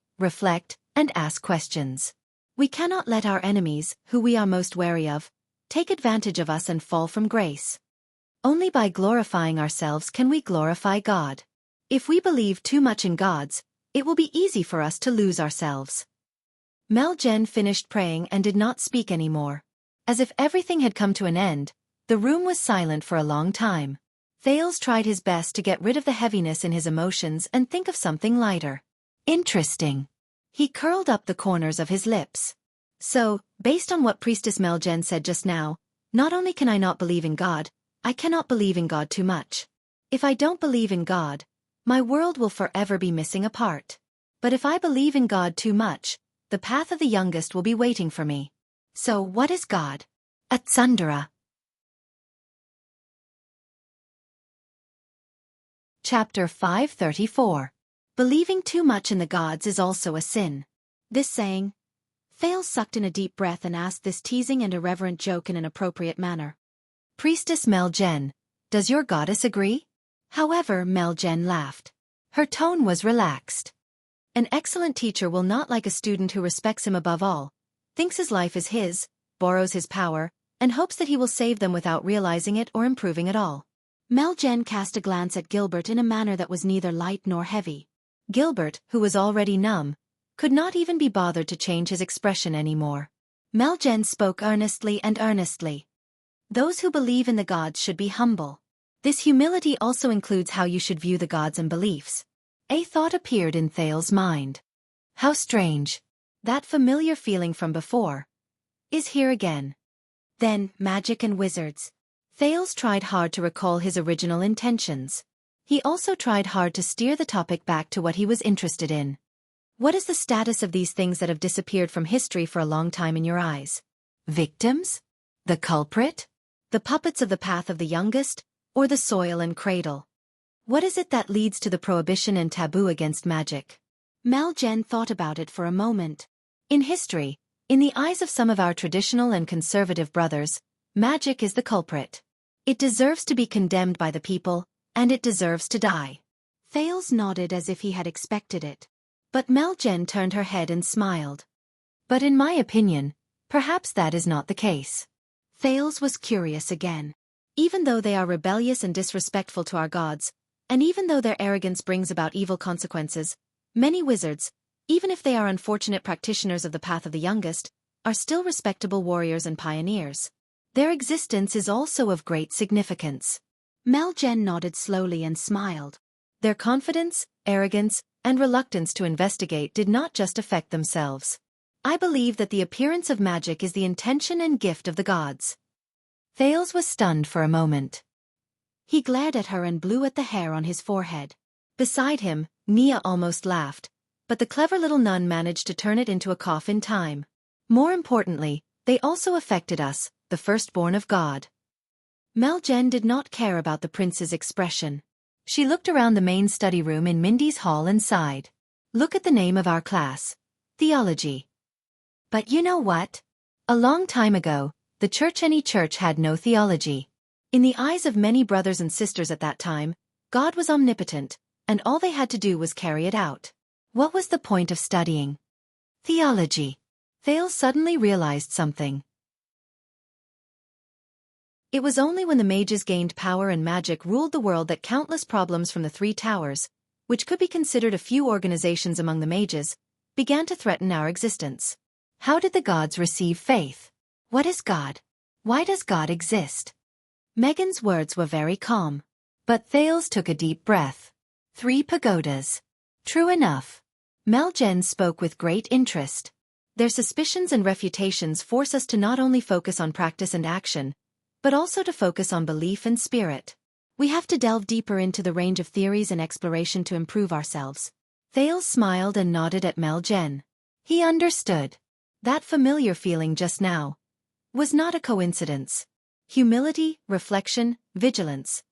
and ask questions. We cannot let our enemies, who we are most wary of, take advantage of us and fall from grace. Only by glorifying ourselves can we glorify God. If we believe too much in gods, it will be easy for us to lose ourselves. Mel Jen finished praying and did not speak anymore. As if everything had come to an end, the room was silent for a long time. Thales tried his best to get rid of the heaviness in his emotions and think of something lighter. Interesting. He curled up the corners of his lips. So, based on what Priestess Mel Jen said just now, not only can I not believe in God, I cannot believe in God too much. If I don't believe in God, my world will forever be missing a part. But if I believe in God too much, the path of the youngest will be waiting for me. So what is God? At Sundara. Chapter 534. Believing too much in the gods is also a sin. This saying. Thales sucked in a deep breath and asked this teasing and irreverent joke in an appropriate manner. Priestess Mel Jen, does your goddess agree? However, Mel Jen laughed. Her tone was relaxed. An excellent teacher will not like a student who respects him above all, thinks his life is his, borrows his power, and hopes that he will save them without realizing it or improving at all. Mel Jen cast a glance at Gilbert in a manner that was neither light nor heavy. Gilbert, who was already numb, could not even be bothered to change his expression anymore. Mel Jen spoke earnestly and earnestly. Those who believe in the gods should be humble. This humility also includes how you should view the gods and beliefs. A thought appeared in Thales' mind. How strange. That familiar feeling from before is here again. Then, magic and wizards. Thales tried hard to recall his original intentions. He also tried hard to steer the topic back to what he was interested in. What is the status of these things that have disappeared from history for a long time in your eyes? Victims? The culprit? The puppets of the path of the youngest? Or the soil and cradle? What is it that leads to the prohibition and taboo against magic? Mel Jen thought about it for a moment. In history, in the eyes of some of our traditional and conservative brothers, magic is the culprit. It deserves to be condemned by the people, and it deserves to die. Thales nodded as if he had expected it. But Mel Jen turned her head and smiled. But in my opinion, perhaps that is not the case. Thales was curious again. Even though they are rebellious and disrespectful to our gods, and even though their arrogance brings about evil consequences, many wizards, even if they are unfortunate practitioners of the path of the youngest, are still respectable warriors and pioneers. Their existence is also of great significance. Mel Jen nodded slowly and smiled. Their confidence, arrogance, and reluctance to investigate did not just affect themselves. I believe that the appearance of magic is the intention and gift of the gods. Thales was stunned for a moment. He glared at her and blew at the hair on his forehead. Beside him, Nia almost laughed, but the clever little nun managed to turn it into a cough in time. More importantly, they also affected us, the firstborn of God. Mel-Jen did not care about the prince's expression. She looked around the main study room in Mindy's hall and sighed. Look at the name of our class. Theology. But you know what? A long time ago, the church had no theology. In the eyes of many brothers and sisters at that time, God was omnipotent, and all they had to do was carry it out. What was the point of studying theology? Thales suddenly realized something. It was only when the mages gained power and magic ruled the world that countless problems from the Three Towers, which could be considered a few organizations among the mages, began to threaten our existence. How did the gods receive faith? What is God? Why does God exist? Megan's words were very calm. But Thales took a deep breath. 3 pagodas. True enough. Mel-Jen spoke with great interest. Their suspicions and refutations force us to not only focus on practice and action, but also to focus on belief and spirit. We have to delve deeper into the range of theories and exploration to improve ourselves. Thales smiled and nodded at Mel-Jen. He understood. That familiar feeling just now was not a coincidence. Humility, reflection, vigilance.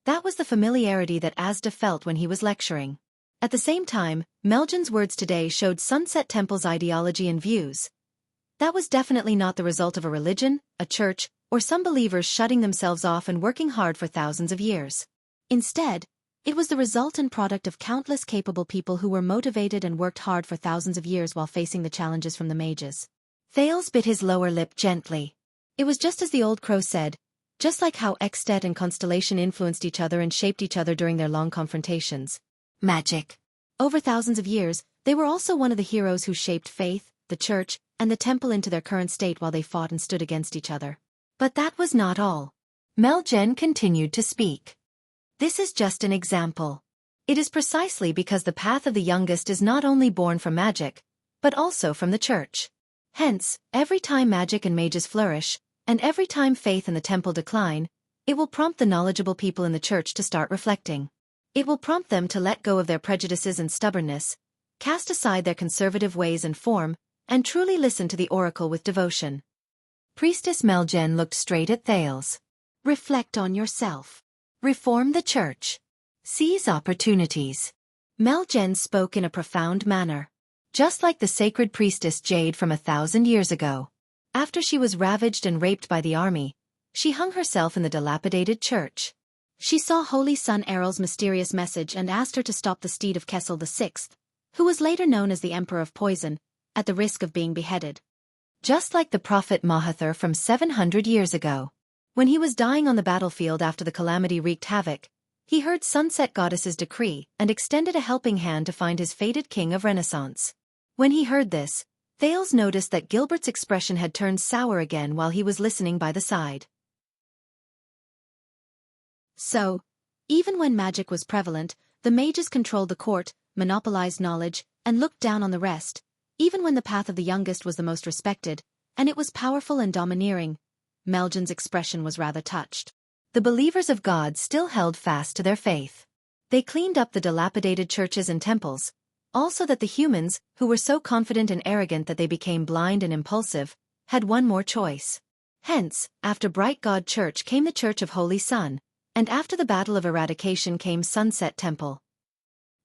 That was the familiarity that Asda felt when he was lecturing. At the same time, Mel-Jen's words today showed Sunset Temple's ideology and views. That was definitely not the result of a religion, a church, or some believers shutting themselves off and working hard for thousands of years. Instead, it was the result and product of countless capable people who were motivated and worked hard for thousands of years while facing the challenges from the mages. Thales bit his lower lip gently. It was just as the old crow said, just like how At and Constellation influenced each other and shaped each other during their long confrontations. Magic. Over thousands of years, they were also one of the heroes who shaped faith, the church, and the temple into their current state while they fought and stood against each other. But that was not all. Mel-Jen continued to speak. This is just an example. It is precisely because the path of the youngest is not only born from magic, but also from the church. Hence, every time magic and mages flourish, and every time faith and the temple decline, it will prompt the knowledgeable people in the church to start reflecting. It will prompt them to let go of their prejudices and stubbornness, cast aside their conservative ways and form, and truly listen to the oracle with devotion. Priestess Mel-Jen looked straight at Thales. Reflect on yourself. Reform the church. Seize opportunities. Mel-Jen spoke in a profound manner. Just like the sacred priestess Jade from 1,000 years ago. After she was ravaged and raped by the army, she hung herself in the dilapidated church. She saw Holy Son Errol's mysterious message and asked her to stop the steed of Kessel VI, who was later known as the Emperor of Poison, at the risk of being beheaded. Just like the prophet Mahathir from 700 years ago. When he was dying on the battlefield after the calamity wreaked havoc, he heard Sunset Goddess's decree and extended a helping hand to find his fated king of Renaissance. When he heard this, Thales noticed that Gilbert's expression had turned sour again while he was listening by the side. So, even when magic was prevalent, the mages controlled the court, monopolized knowledge, and looked down on the rest, even when the path of the youngest was the most respected, and it was powerful and domineering. Mel-Jen's expression was rather touched. The believers of God still held fast to their faith. They cleaned up the dilapidated churches and temples, also that the humans, who were so confident and arrogant that they became blind and impulsive, had one more choice. Hence, after Bright God Church came the Church of Holy Sun, and after the Battle of Eradication came Sunset Temple.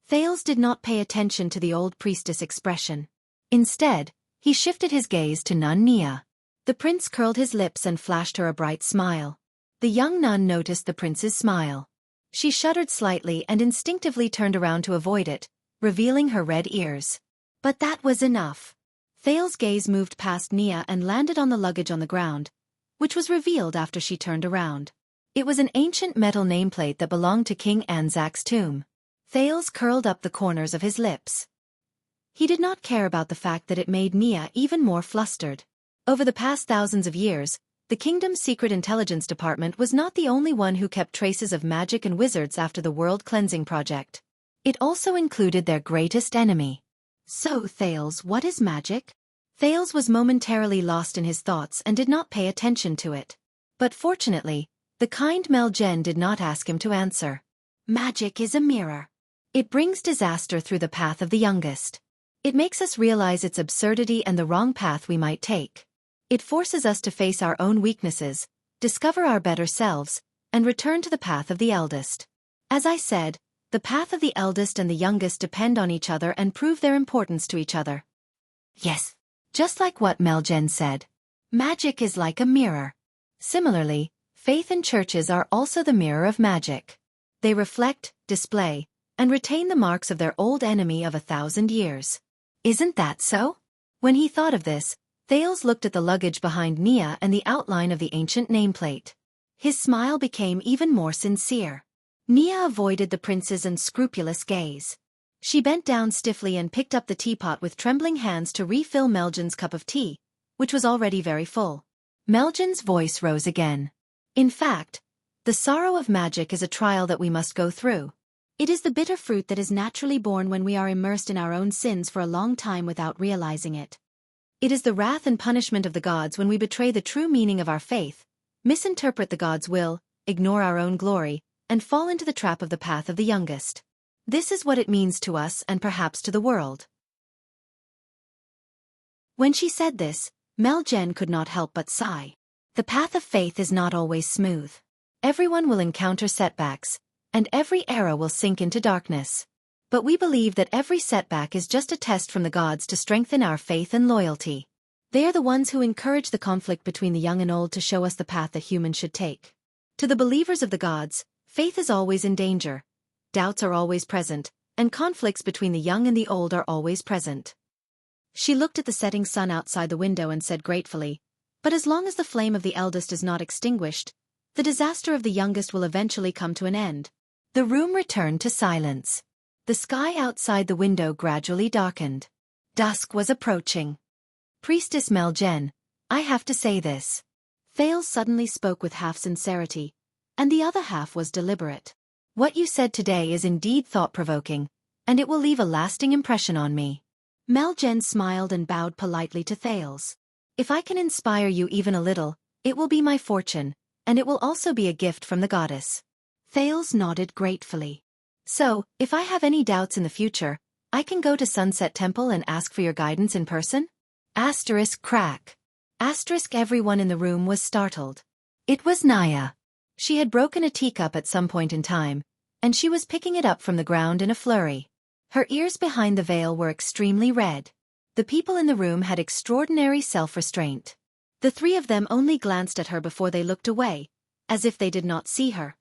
Thales did not pay attention to the old priestess expression. Instead, he shifted his gaze to Nun Nia. The prince curled his lips and flashed her a bright smile. The young nun noticed the prince's smile. She shuddered slightly and instinctively turned around to avoid it, revealing her red ears. But that was enough. Thales' gaze moved past Nia and landed on the luggage on the ground, which was revealed after she turned around. It was an ancient metal nameplate that belonged to King Anzac's tomb. Thales curled up the corners of his lips. He did not care about the fact that it made Nia even more flustered. Over the past thousands of years, the kingdom's secret intelligence department was not the only one who kept traces of magic and wizards after the world cleansing project. It also included their greatest enemy. So, Thales, what is magic? Thales was momentarily lost in his thoughts and did not pay attention to it. But fortunately, the kind Mel-Jen did not ask him to answer. Magic is a mirror. It brings disaster through the path of the youngest. It makes us realize its absurdity and the wrong path we might take. It forces us to face our own weaknesses, discover our better selves, and return to the path of the eldest. As I said, the path of the eldest and the youngest depend on each other and prove their importance to each other. Yes, just like what Meljen said. Magic is like a mirror. Similarly, faith and churches are also the mirror of magic. They reflect, display, and retain the marks of their old enemy of 1,000 years. Isn't that so? When he thought of this, Thales looked at the luggage behind Nia and the outline of the ancient nameplate. His smile became even more sincere. Nia avoided the prince's unscrupulous gaze. She bent down stiffly and picked up the teapot with trembling hands to refill Meljen's cup of tea, which was already very full. Meljen's voice rose again. In fact, the sorrow of magic is a trial that we must go through. It is the bitter fruit that is naturally born when we are immersed in our own sins for a long time without realizing it. It is the wrath and punishment of the gods when we betray the true meaning of our faith, misinterpret the gods' will, ignore our own glory, and fall into the trap of the path of the youngest. This is what it means to us and perhaps to the world. When she said this, Meljen could not help but sigh. The path of faith is not always smooth. Everyone will encounter setbacks, and every era will sink into darkness. But we believe that every setback is just a test from the gods to strengthen our faith and loyalty. They are the ones who encourage the conflict between the young and old to show us the path that humans should take. To the believers of the gods, faith is always in danger, doubts are always present, and conflicts between the young and the old are always present. She looked at the setting sun outside the window and said gratefully, "But as long as the flame of the eldest is not extinguished, the disaster of the youngest will eventually come to an end." The room returned to silence. The sky outside the window gradually darkened. Dusk was approaching. "Priestess Meljen, I have to say this." Thales suddenly spoke with half sincerity, and the other half was deliberate. "What you said today is indeed thought-provoking, and it will leave a lasting impression on me." Meljen smiled and bowed politely to Thales. "If I can inspire you even a little, it will be my fortune, and it will also be a gift from the goddess." Thales nodded gratefully. "So, if I have any doubts in the future, I can go to Sunset Temple and ask for your guidance in person?" Crack. Everyone in the room was startled. It was Nia. She had broken a teacup at some point in time, and she was picking it up from the ground in a flurry. Her ears behind the veil were extremely red. The people in the room had extraordinary self-restraint. The three of them only glanced at her before they looked away, as if they did not see her.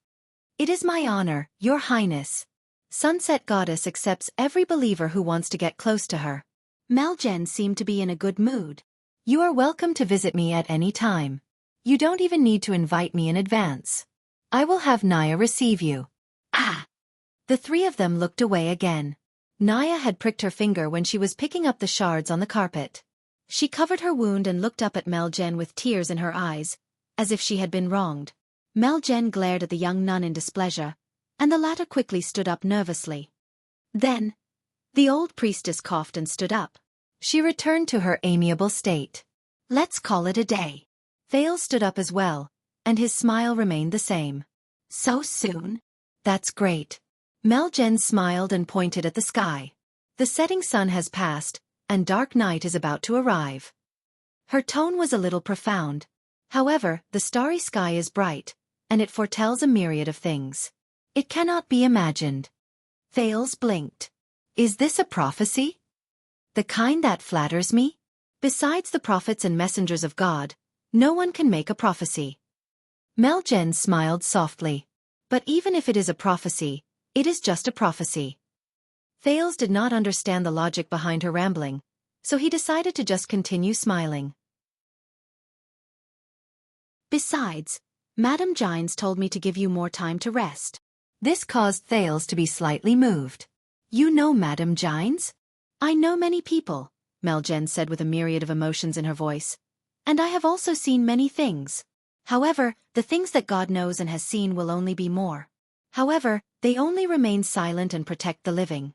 "It is my honor, Your Highness." Sunset Goddess accepts every believer who wants to get close to her. Meljen seemed to be in a good mood. "You are welcome to visit me at any time. You don't even need to invite me in advance. I will have Nia receive you." Ah! The three of them looked away again. Nia had pricked her finger when she was picking up the shards on the carpet. She covered her wound and looked up at Meljen with tears in her eyes, as if she had been wronged. Meljen glared at the young nun in displeasure, and the latter quickly stood up nervously. Then, the old priestess coughed and stood up. She returned to her amiable state. "Let's call it a day." Thales stood up as well, and his smile remained the same. "So soon?" "That's great." Meljen smiled and pointed at the sky. "The setting sun has passed, and dark night is about to arrive." Her tone was a little profound. However, the starry sky is bright, and it foretells a myriad of things. It cannot be imagined. Thales blinked. "Is this a prophecy? The kind that flatters me? Besides the prophets and messengers of God, no one can make a prophecy." Meljen smiled softly. "But even if it is a prophecy, it is just a prophecy." Thales did not understand the logic behind her rambling, so he decided to just continue smiling. "Besides, Madame Gines told me to give you more time to rest." This caused Thales to be slightly moved. "You know Madame Gines?" "I know many people," Meljen said with a myriad of emotions in her voice. "And I have also seen many things. However, the things that God knows and has seen will only be more. However, they only remain silent and protect the living."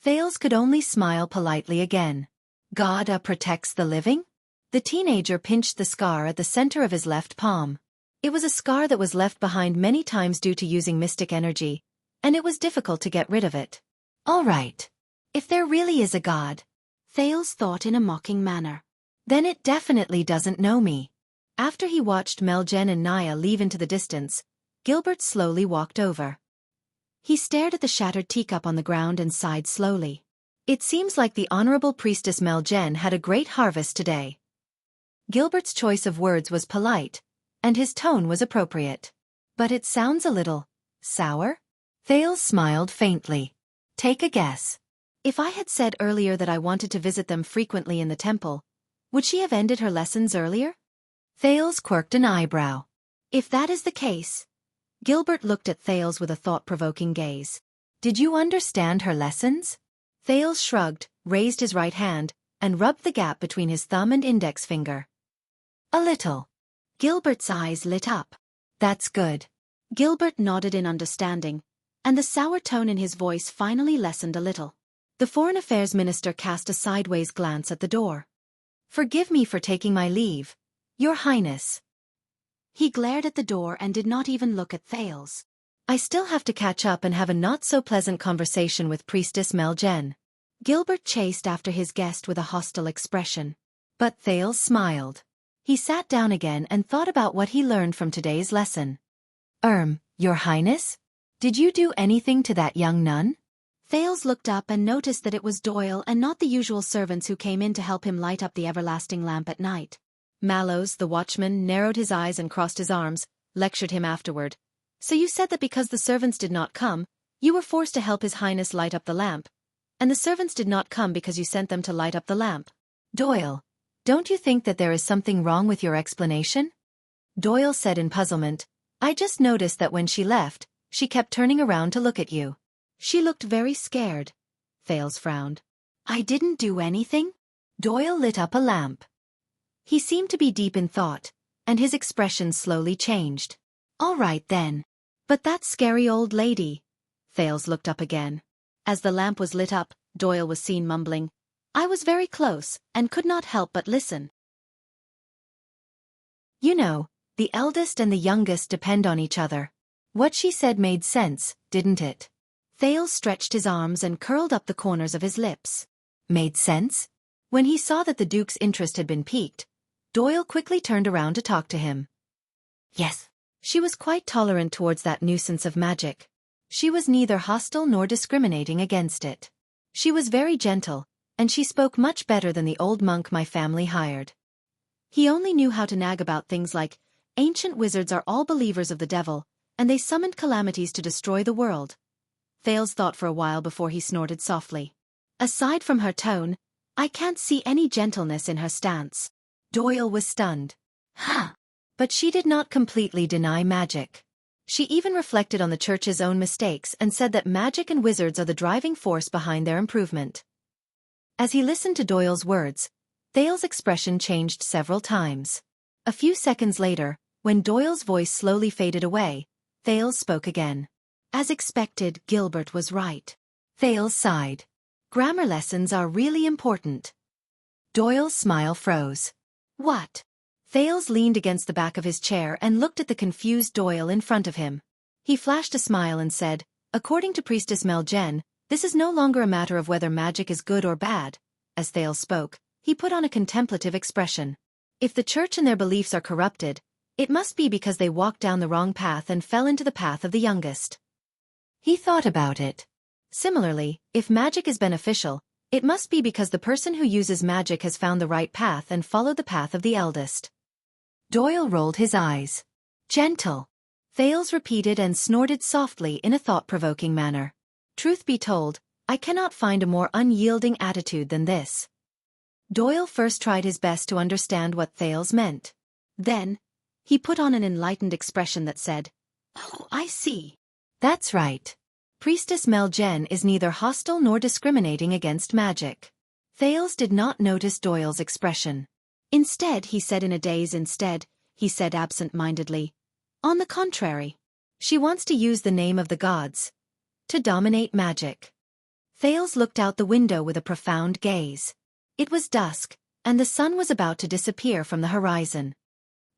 Thales could only smile politely again. "God protects the living?" The teenager pinched the scar at the center of his left palm. It was a scar that was left behind many times due to using mystic energy, and it was difficult to get rid of it. "All right. If there really is a God," Thales thought in a mocking manner, Then it definitely doesn't know me. After he watched Meljen and Naya leave into the distance, Gilbert slowly walked over. He stared at the shattered teacup on the ground and sighed slowly. It seems like the Honorable Priestess Meljen had a great harvest today. Gilbert's choice of words was polite, and his tone was appropriate. But it sounds a little sour? Thales smiled faintly. Take a guess. If I had said earlier that I wanted to visit them frequently in the temple, would she have ended her lessons earlier? Thales quirked an eyebrow. If that is the case... Gilbert looked at Thales with a thought-provoking gaze. Did you understand her lessons? Thales shrugged, raised his right hand, and rubbed the gap between his thumb and index finger. A little. Gilbert's eyes lit up. That's good. Gilbert nodded in understanding, and the sour tone in his voice finally lessened a little. The Foreign Affairs Minister cast a sideways glance at the door. Forgive me for taking my leave, Your Highness. He glared at the door and did not even look at Thales. I still have to catch up and have a not-so-pleasant conversation with Priestess Meljen. Gilbert chased after his guest with a hostile expression. But Thales smiled. He sat down again and thought about what he learned from today's lesson. Your Highness? Did you do anything to that young nun? Thales looked up and noticed that it was Doyle and not the usual servants who came in to help him light up the everlasting lamp at night. Mallows, the watchman, narrowed his eyes and crossed his arms, lectured him afterward. So you said that because the servants did not come, you were forced to help His Highness light up the lamp, and the servants did not come because you sent them to light up the lamp. Doyle, don't you think that there is something wrong with your explanation? Doyle said in puzzlement, I just noticed that when she left, she kept turning around to look at you. She looked very scared. Thales frowned. I didn't do anything? Doyle lit up a lamp. He seemed to be deep in thought, and his expression slowly changed. All right then. But that scary old lady. Thales looked up again. As the lamp was lit up, Doyle was seen mumbling, I was very close, and could not help but listen. You know, the eldest and the youngest depend on each other. What she said made sense, didn't it? Thales stretched his arms and curled up the corners of his lips. Made sense? When he saw that the Duke's interest had been piqued, Doyle quickly turned around to talk to him. Yes. She was quite tolerant towards that nuisance of magic. She was neither hostile nor discriminating against it. She was very gentle, and she spoke much better than the old monk my family hired. He only knew how to nag about things like, ancient wizards are all believers of the devil, and they summoned calamities to destroy the world. Thales thought for a while before he snorted softly. Aside from her tone, I can't see any gentleness in her stance. Doyle was stunned. Huh. But she did not completely deny magic. She even reflected on the church's own mistakes and said that magic and wizards are the driving force behind their improvement. As he listened to Doyle's words, Thales' expression changed several times. A few seconds later, when Doyle's voice slowly faded away, Thales spoke again. As expected, Gilbert was right. Thales sighed. Grammar lessons are really important. Doyle's smile froze. What? Thales leaned against the back of his chair and looked at the confused Doyle in front of him. He flashed a smile and said, according to Priestess Meljen, this is no longer a matter of whether magic is good or bad. As Thales spoke, he put on a contemplative expression. If the church and their beliefs are corrupted, it must be because they walked down the wrong path and fell into the path of the youngest. He thought about it. Similarly, if magic is beneficial, it must be because the person who uses magic has found the right path and followed the path of the eldest. Doyle rolled his eyes. Gentle. Thales repeated and snorted softly in a thought-provoking manner. Truth be told, I cannot find a more unyielding attitude than this. Doyle first tried his best to understand what Thales meant. Then, he put on an enlightened expression that said, Oh, I see. That's right. Priestess Meljen is neither hostile nor discriminating against magic. Thales did not notice Doyle's expression. Instead, he said in a daze he said absent-mindedly, on the contrary. She wants to use the name of the gods to dominate magic. Thales looked out the window with a profound gaze. It was dusk, and the sun was about to disappear from the horizon.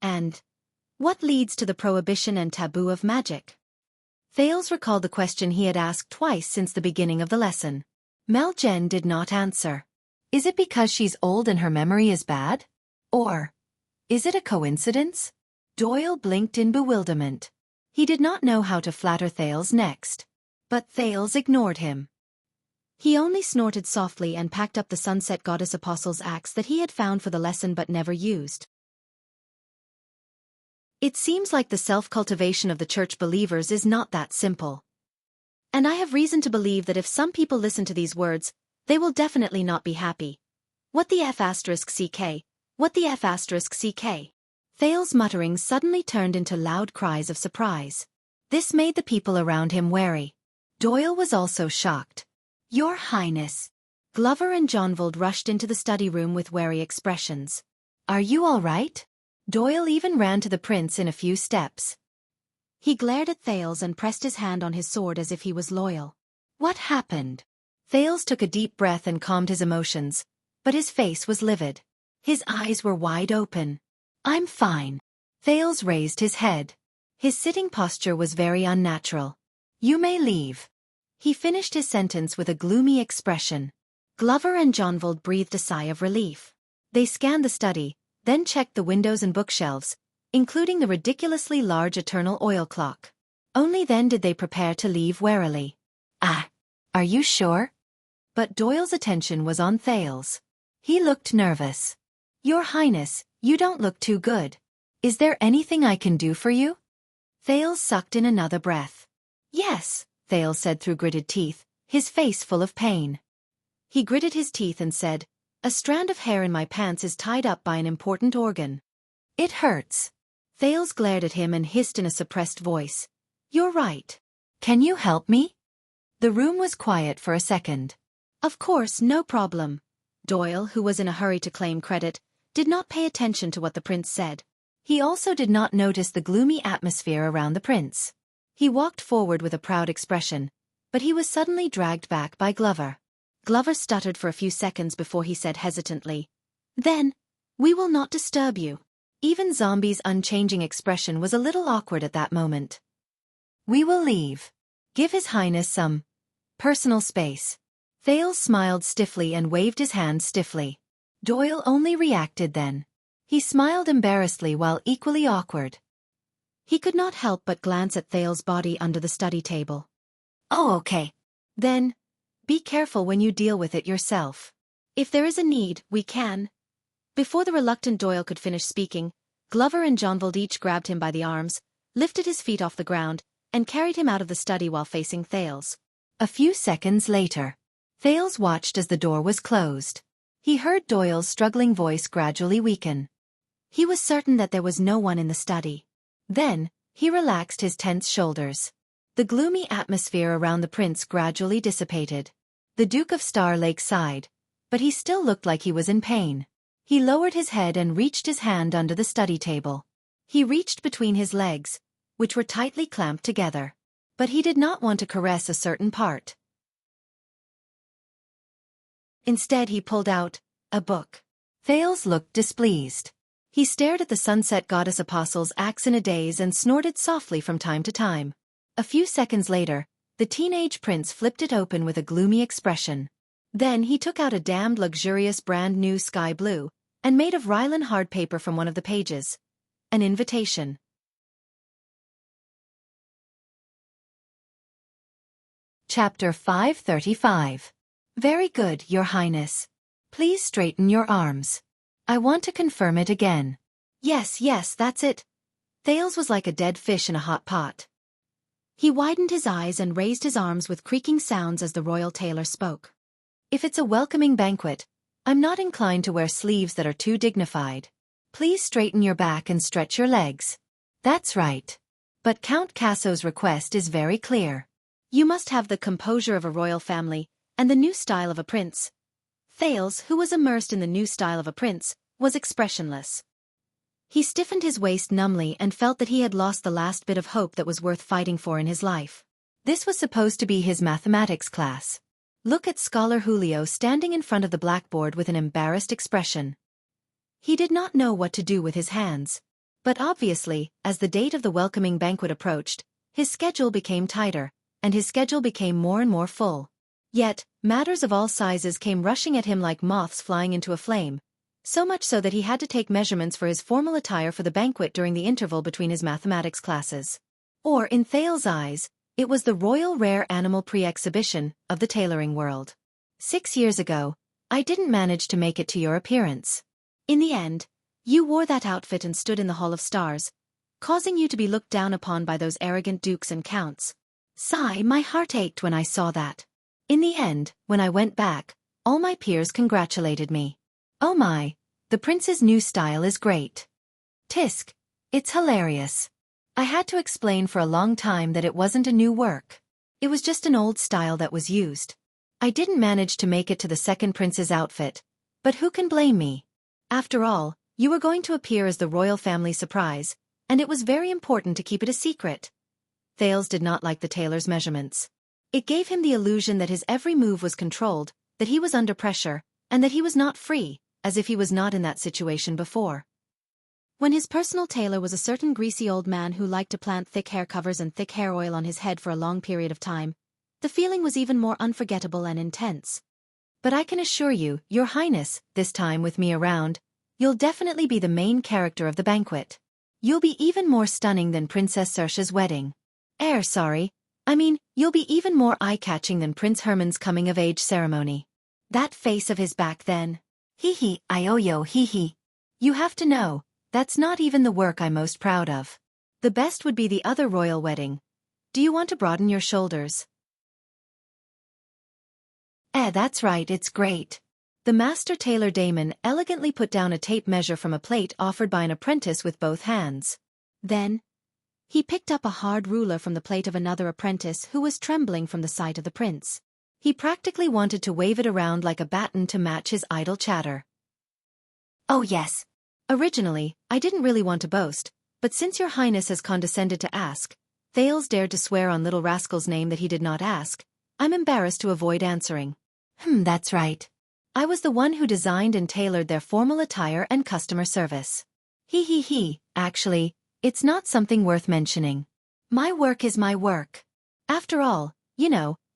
And what leads to the prohibition and taboo of magic? Thales recalled the question he had asked twice since the beginning of the lesson. Meljen did not answer. Is it because she's old and her memory is bad? Or, is it a coincidence? Doyle blinked in bewilderment. He did not know how to flatter Thales next. But Thales ignored him. He only snorted softly and packed up the Sunset Goddess Apostle's axe that he had found for the lesson but never used. It seems like the self-cultivation of the church believers is not that simple. And I have reason to believe that if some people listen to these words, they will definitely not be happy. What the F***ck? What the F***ck? Thales' mutterings suddenly turned into loud cries of surprise. This made the people around him wary. Doyle was also shocked. Your Highness. Glover and Jonvald rushed into the study room with wary expressions. Are you all right? Doyle even ran to the prince in a few steps. He glared at Thales and pressed his hand on his sword as if he was loyal. What happened? Thales took a deep breath and calmed his emotions, but his face was livid. His eyes were wide open. I'm fine. Thales raised his head. His sitting posture was very unnatural. You may leave. He finished his sentence with a gloomy expression. Glover and Jonvald breathed a sigh of relief. They scanned the study, then checked the windows and bookshelves, including the ridiculously large eternal oil clock. Only then did they prepare to leave warily. Ah, are you sure? But Doyle's attention was on Thales. He looked nervous. Your Highness, you don't look too good. Is there anything I can do for you? Thales sucked in another breath. Yes, Thales said through gritted teeth, his face full of pain. He gritted his teeth and said, a strand of hair in my pants is tied up by an important organ. It hurts. Thales glared at him and hissed in a suppressed voice. You're right. Can you help me? The room was quiet for a second. Of course, no problem. Doyle, who was in a hurry to claim credit, did not pay attention to what the prince said. He also did not notice the gloomy atmosphere around the prince. He walked forward with a proud expression, but he was suddenly dragged back by Glover. Glover stuttered for a few seconds before he said hesitantly, Then, we will not disturb you. Even Zombie's unchanging expression was a little awkward at that moment. We will leave. Give His Highness some personal space. Thales smiled stiffly and waved his hand stiffly. Doyle only reacted then. He smiled embarrassedly while equally awkward. He could not help but glance at Thales' body under the study table. Oh, okay. Then, be careful when you deal with it yourself. If there is a need, we can. Before the reluctant Doyle could finish speaking, Glover and Jonvald each grabbed him by the arms, lifted his feet off the ground, and carried him out of the study while facing Thales. A few seconds later, Thales watched as the door was closed. He heard Doyle's struggling voice gradually weaken. He was certain that there was no one in the study. Then, he relaxed his tense shoulders. The gloomy atmosphere around the prince gradually dissipated. The Duke of Star Lake sighed, but he still looked like he was in pain. He lowered his head and reached his hand under the study table. He reached between his legs, which were tightly clamped together. But he did not want to caress a certain part. Instead he pulled out a book. Thales looked displeased. He stared at the Sunset Goddess Apostle's axe in a daze and snorted softly from time to time. A few seconds later, the teenage prince flipped it open with a gloomy expression. Then he took out a damned luxurious brand new sky blue, and made of Rylan hard paper from one of the pages. An invitation. Chapter 535. Very good, Your Highness. Please straighten your arms. I want to confirm it again. Yes, that's it. Thales was like a dead fish in a hot pot. He widened his eyes and raised his arms with creaking sounds as the royal tailor spoke. If it's a welcoming banquet, I'm not inclined to wear sleeves that are too dignified. Please straighten your back and stretch your legs. That's right. But Count Casso's request is very clear. You must have the composure of a royal family, and the new style of a prince. Thales, who was immersed in the new style of a prince, was expressionless. He stiffened his waist numbly and felt that he had lost the last bit of hope that was worth fighting for in his life. This was supposed to be his mathematics class. Look at Scholar Julio standing in front of the blackboard with an embarrassed expression. He did not know what to do with his hands. But obviously, as the date of the welcoming banquet approached, his schedule became tighter, and his schedule became more and more full. Yet, matters of all sizes came rushing at him like moths flying into a flame, so much so that he had to take measurements for his formal attire for the banquet during the interval between his mathematics classes. Or, in Thale's eyes, it was the royal rare animal pre-exhibition of the tailoring world. 6 years ago, I didn't manage to make it to your appearance. In the end, you wore that outfit and stood in the Hall of Stars, causing you to be looked down upon by those arrogant dukes and counts. Sigh, my heart ached when I saw that. In the end, when I went back, all my peers congratulated me. Oh my, the prince's new style is great. Tisk, it's hilarious. I had to explain for a long time that it wasn't a new work. It was just an old style that was used. I didn't manage to make it to the second prince's outfit, but who can blame me? After all, you were going to appear as the royal family surprise, and it was very important to keep it a secret. Thales did not like the tailor's measurements. It gave him the illusion that his every move was controlled, that he was under pressure, and that he was not free, as if he was not in that situation before. When his personal tailor was a certain greasy old man who liked to plant thick hair covers and thick hair oil on his head for a long period of time, the feeling was even more unforgettable and intense. But I can assure you, Your Highness, this time with me around, you'll definitely be the main character of the banquet. You'll be even more stunning than Princess Saoirse's wedding. You'll be even more eye-catching than Prince Herman's coming-of-age ceremony. That face of his back then. Hee-hee, I-oh-yo, hee-hee. You have to know, that's not even the work I'm most proud of. The best would be the other royal wedding. Do you want to broaden your shoulders? That's right, it's great. The master tailor Damon elegantly put down a tape measure from a plate offered by an apprentice with both hands. Then, he picked up a hard ruler from the plate of another apprentice who was trembling from the sight of the prince. He practically wanted to wave it around like a baton to match his idle chatter. Oh yes. Originally, I didn't really want to boast, but since Your Highness has condescended to ask, Thales dared to swear on little rascal's name that he did not ask, I'm embarrassed to avoid answering. That's right. I was the one who designed and tailored their formal attire and customer service. Actually, it's not something worth mentioning. My work is my work. After all,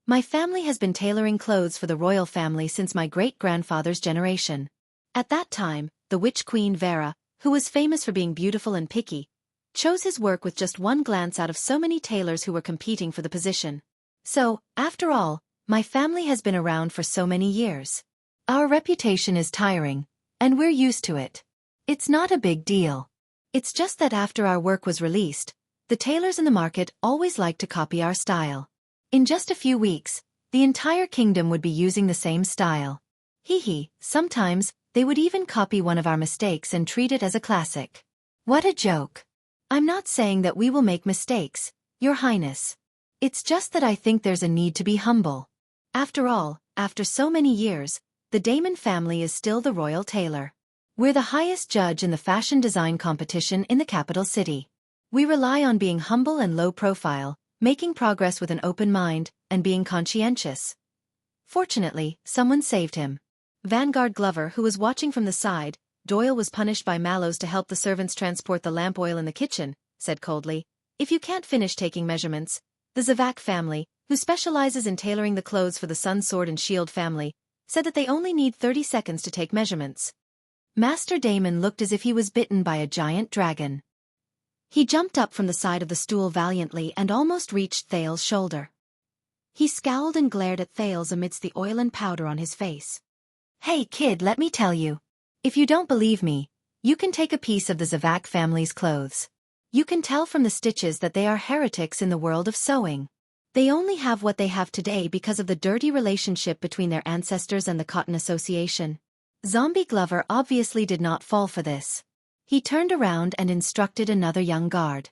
my family has been tailoring clothes for the royal family since my great-grandfather's generation. At that time, the witch queen Vera, who was famous for being beautiful and picky, chose his work with just one glance out of so many tailors who were competing for the position. So, after all, my family has been around for so many years. Our reputation is tiring, and we're used to it. It's not a big deal. It's just that after our work was released, the tailors in the market always liked to copy our style. In just a few weeks, the entire kingdom would be using the same style. Sometimes, they would even copy one of our mistakes and treat it as a classic. What a joke. I'm not saying that we will make mistakes, Your Highness. It's just that I think there's a need to be humble. After all, after so many years, the Damon family is still the royal tailor. We're the highest judge in the fashion design competition in the capital city. We rely on being humble and low profile, making progress with an open mind, and being conscientious. Fortunately, someone saved him. Vanguard Glover, who was watching from the side, Doyle was punished by Mallows to help the servants transport the lamp oil in the kitchen, said coldly, if you can't finish taking measurements, the Zavak family, who specializes in tailoring the clothes for the Sun Sword and Shield family, said that they only need 30 seconds to take measurements. Master Damon looked as if he was bitten by a giant dragon. He jumped up from the side of the stool valiantly and almost reached Thale's shoulder. He scowled and glared at Thales amidst the oil and powder on his face. Hey kid, let me tell you. If you don't believe me, you can take a piece of the Zavak family's clothes. You can tell from the stitches that they are heretics in the world of sewing. They only have what they have today because of the dirty relationship between their ancestors and the Cotton Association. Zombie Glover obviously did not fall for this. He turned around and instructed another young guard.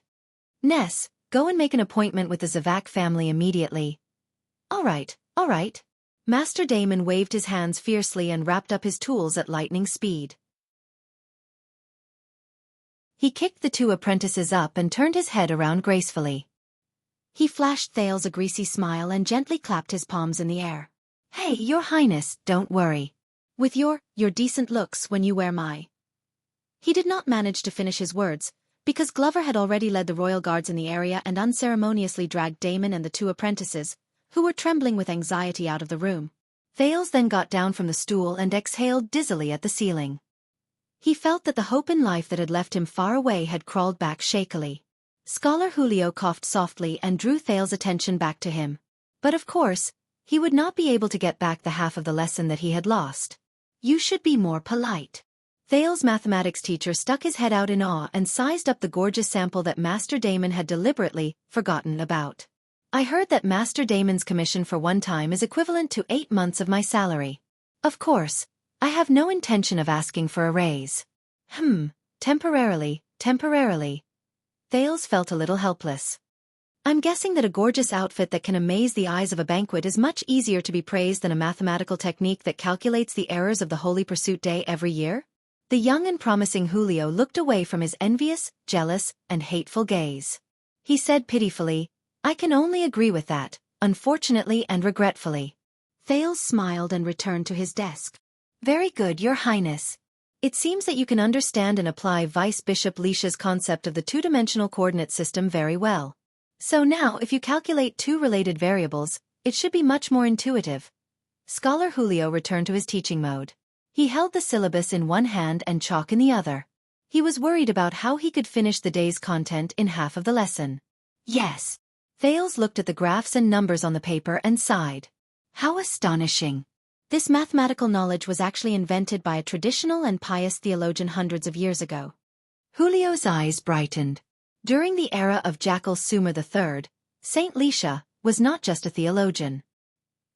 Ness, go and make an appointment with the Zavak family immediately. All right. Master Damon waved his hands fiercely and wrapped up his tools at lightning speed. He kicked the two apprentices up and turned his head around gracefully. He flashed Thales a greasy smile and gently clapped his palms in the air. Hey, Your Highness, don't worry. With your decent looks when you wear my... He did not manage to finish his words, because Glover had already led the royal guards in the area and unceremoniously dragged Damon and the two apprentices, who were trembling with anxiety, out of the room. Thales then got down from the stool and exhaled dizzily at the ceiling. He felt that the hope in life that had left him far away had crawled back shakily. Scholar Julio coughed softly and drew Thales' attention back to him. But of course, he would not be able to get back the half of the lesson that he had lost. You should be more polite. Thales' mathematics teacher stuck his head out in awe and sized up the gorgeous sample that Master Damon had deliberately forgotten about. I heard that Master Damon's commission for one time is equivalent to 8 months of my salary. Of course, I have no intention of asking for a raise. Temporarily. Thales felt a little helpless. I'm guessing that a gorgeous outfit that can amaze the eyes of a banquet is much easier to be praised than a mathematical technique that calculates the errors of the Holy Pursuit Day every year? The young and promising Julio looked away from his envious, jealous, and hateful gaze. He said pitifully, I can only agree with that, unfortunately and regretfully. Thales smiled and returned to his desk. Very good, Your Highness. It seems that you can understand and apply Vice Bishop Lixia's concept of the two-dimensional coordinate system very well. So now if you calculate two related variables, it should be much more intuitive. Scholar Julio returned to his teaching mode. He held the syllabus in one hand and chalk in the other. He was worried about how he could finish the day's content in half of the lesson. Yes. Thales looked at the graphs and numbers on the paper and sighed. How astonishing. This mathematical knowledge was actually invented by a traditional and pious theologian hundreds of years ago. Julio's eyes brightened. During the era of Jackal Sumer III, Saint Lixia was not just a theologian.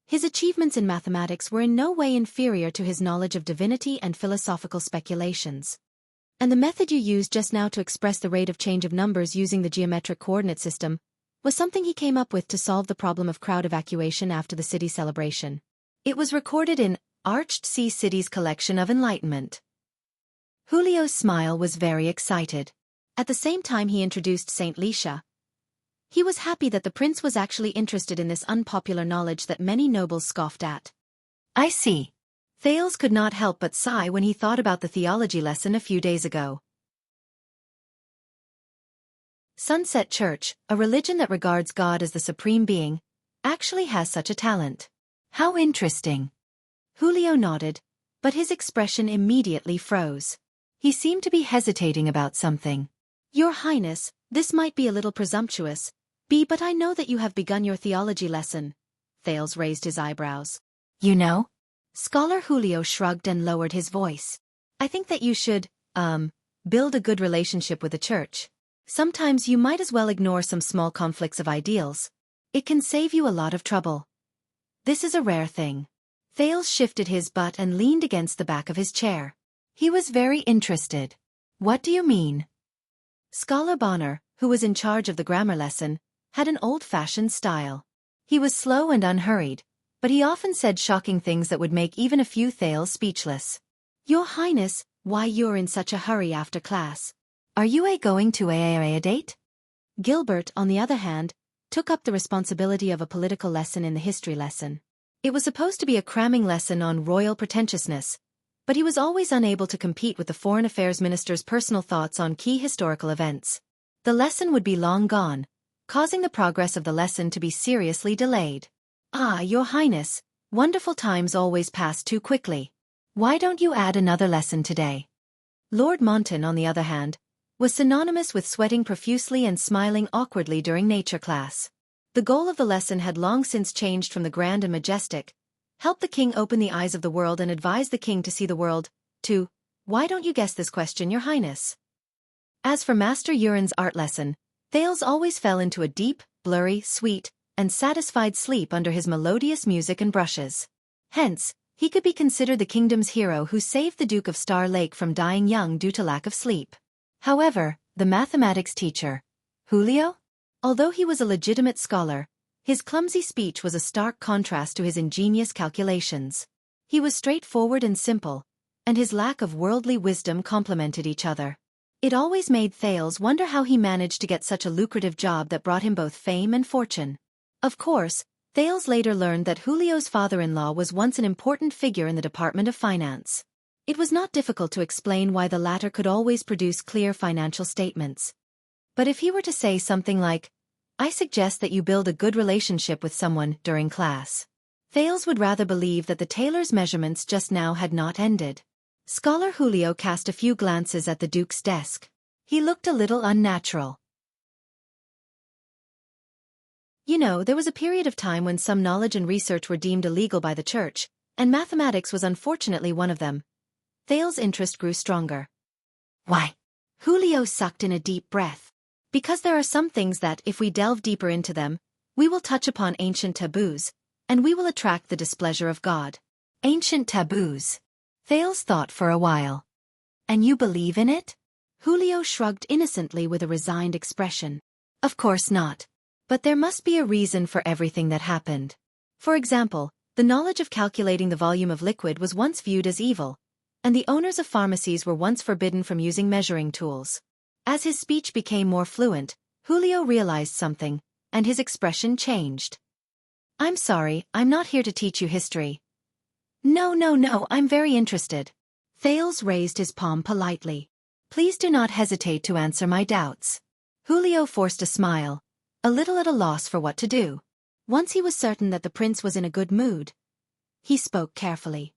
His achievements in mathematics were in no way inferior to his knowledge of divinity and philosophical speculations. And the method you used just now to express the rate of change of numbers using the geometric coordinate system was something he came up with to solve the problem of crowd evacuation after the city celebration. It was recorded in Arched Sea Cities collection of Enlightenment. Julio's smile was very excited. At the same time he introduced Saint Lixia, he was happy that the prince was actually interested in this unpopular knowledge that many nobles scoffed at. I see. Thales could not help but sigh when he thought about the theology lesson a few days ago. Sunset Church, a religion that regards God as the supreme being, actually has such a talent. How interesting. Julio nodded, but his expression immediately froze. He seemed to be hesitating about something. Your Highness, this might be a little presumptuous, but I know that you have begun your theology lesson. Thales raised his eyebrows. You know? Scholar Julio shrugged and lowered his voice. I think that you should, build a good relationship with the church. Sometimes you might as well ignore some small conflicts of ideals. It can save you a lot of trouble. This is a rare thing. Thales shifted his butt and leaned against the back of his chair. He was very interested. What do you mean? Scholar Bonner, who was in charge of the grammar lesson, had an old-fashioned style. He was slow and unhurried, but he often said shocking things that would make even a few Thales speechless. Your Highness, why you're in such a hurry after class? Are you going to a date? Gilbert, on the other hand, took up the responsibility of a political lesson in the history lesson. It was supposed to be a cramming lesson on royal pretentiousness, but he was always unable to compete with the foreign affairs minister's personal thoughts on key historical events. The lesson would be long gone, causing the progress of the lesson to be seriously delayed. Ah, Your Highness, wonderful times always pass too quickly. Why don't you add another lesson today? Lord Monton, on the other hand, was synonymous with sweating profusely and smiling awkwardly during nature class. The goal of the lesson had long since changed from the grand and majestic, help the king open the eyes of the world and advise the king to see the world, to, why don't you guess this question, Your Highness? As for Master Urin's art lesson, Thales always fell into a deep, blurry, sweet, and satisfied sleep under his melodious music and brushes. Hence, he could be considered the kingdom's hero who saved the Duke of Star Lake from dying young due to lack of sleep. However, the mathematics teacher, Julio? Although he was a legitimate scholar, his clumsy speech was a stark contrast to his ingenious calculations. He was straightforward and simple, and his lack of worldly wisdom complemented each other. It always made Thales wonder how he managed to get such a lucrative job that brought him both fame and fortune. Of course, Thales later learned that Julio's father-in-law was once an important figure in the Department of Finance. It was not difficult to explain why the latter could always produce clear financial statements. But if he were to say something like, I suggest that you build a good relationship with someone during class, Thales would rather believe that the tailor's measurements just now had not ended. Scholar Julio cast a few glances at the Duke's desk. He looked a little unnatural. You know, there was a period of time when some knowledge and research were deemed illegal by the church, and mathematics was unfortunately one of them. Thales' interest grew stronger. Why? Julio sucked in a deep breath. Because there are some things that, if we delve deeper into them, we will touch upon ancient taboos, and we will attract the displeasure of God. Ancient taboos. Thales thought for a while. And you believe in it? Julio shrugged innocently with a resigned expression. Of course not. But there must be a reason for everything that happened. For example, the knowledge of calculating the volume of liquid was once viewed as evil, and the owners of pharmacies were once forbidden from using measuring tools. As his speech became more fluent, Julio realized something, and his expression changed. I'm sorry, I'm not here to teach you history. No, I'm very interested. Thales raised his palm politely. Please do not hesitate to answer my doubts. Julio forced a smile, a little at a loss for what to do. Once he was certain that the prince was in a good mood, he spoke carefully.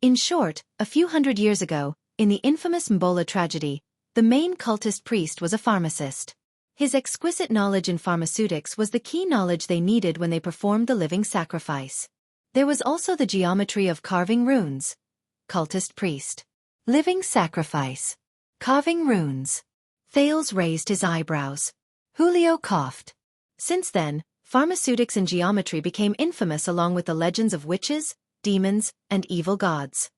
In short, a few hundred years ago, in the infamous Mbola tragedy, the main cultist priest was a pharmacist. His exquisite knowledge in pharmaceutics was the key knowledge they needed when they performed the living sacrifice. There was also the geometry of carving runes. Cultist priest. Living sacrifice. Carving runes. Thales raised his eyebrows. Julio coughed. Since then, pharmaceutics and geometry became infamous along with the legends of witches, demons, and evil gods.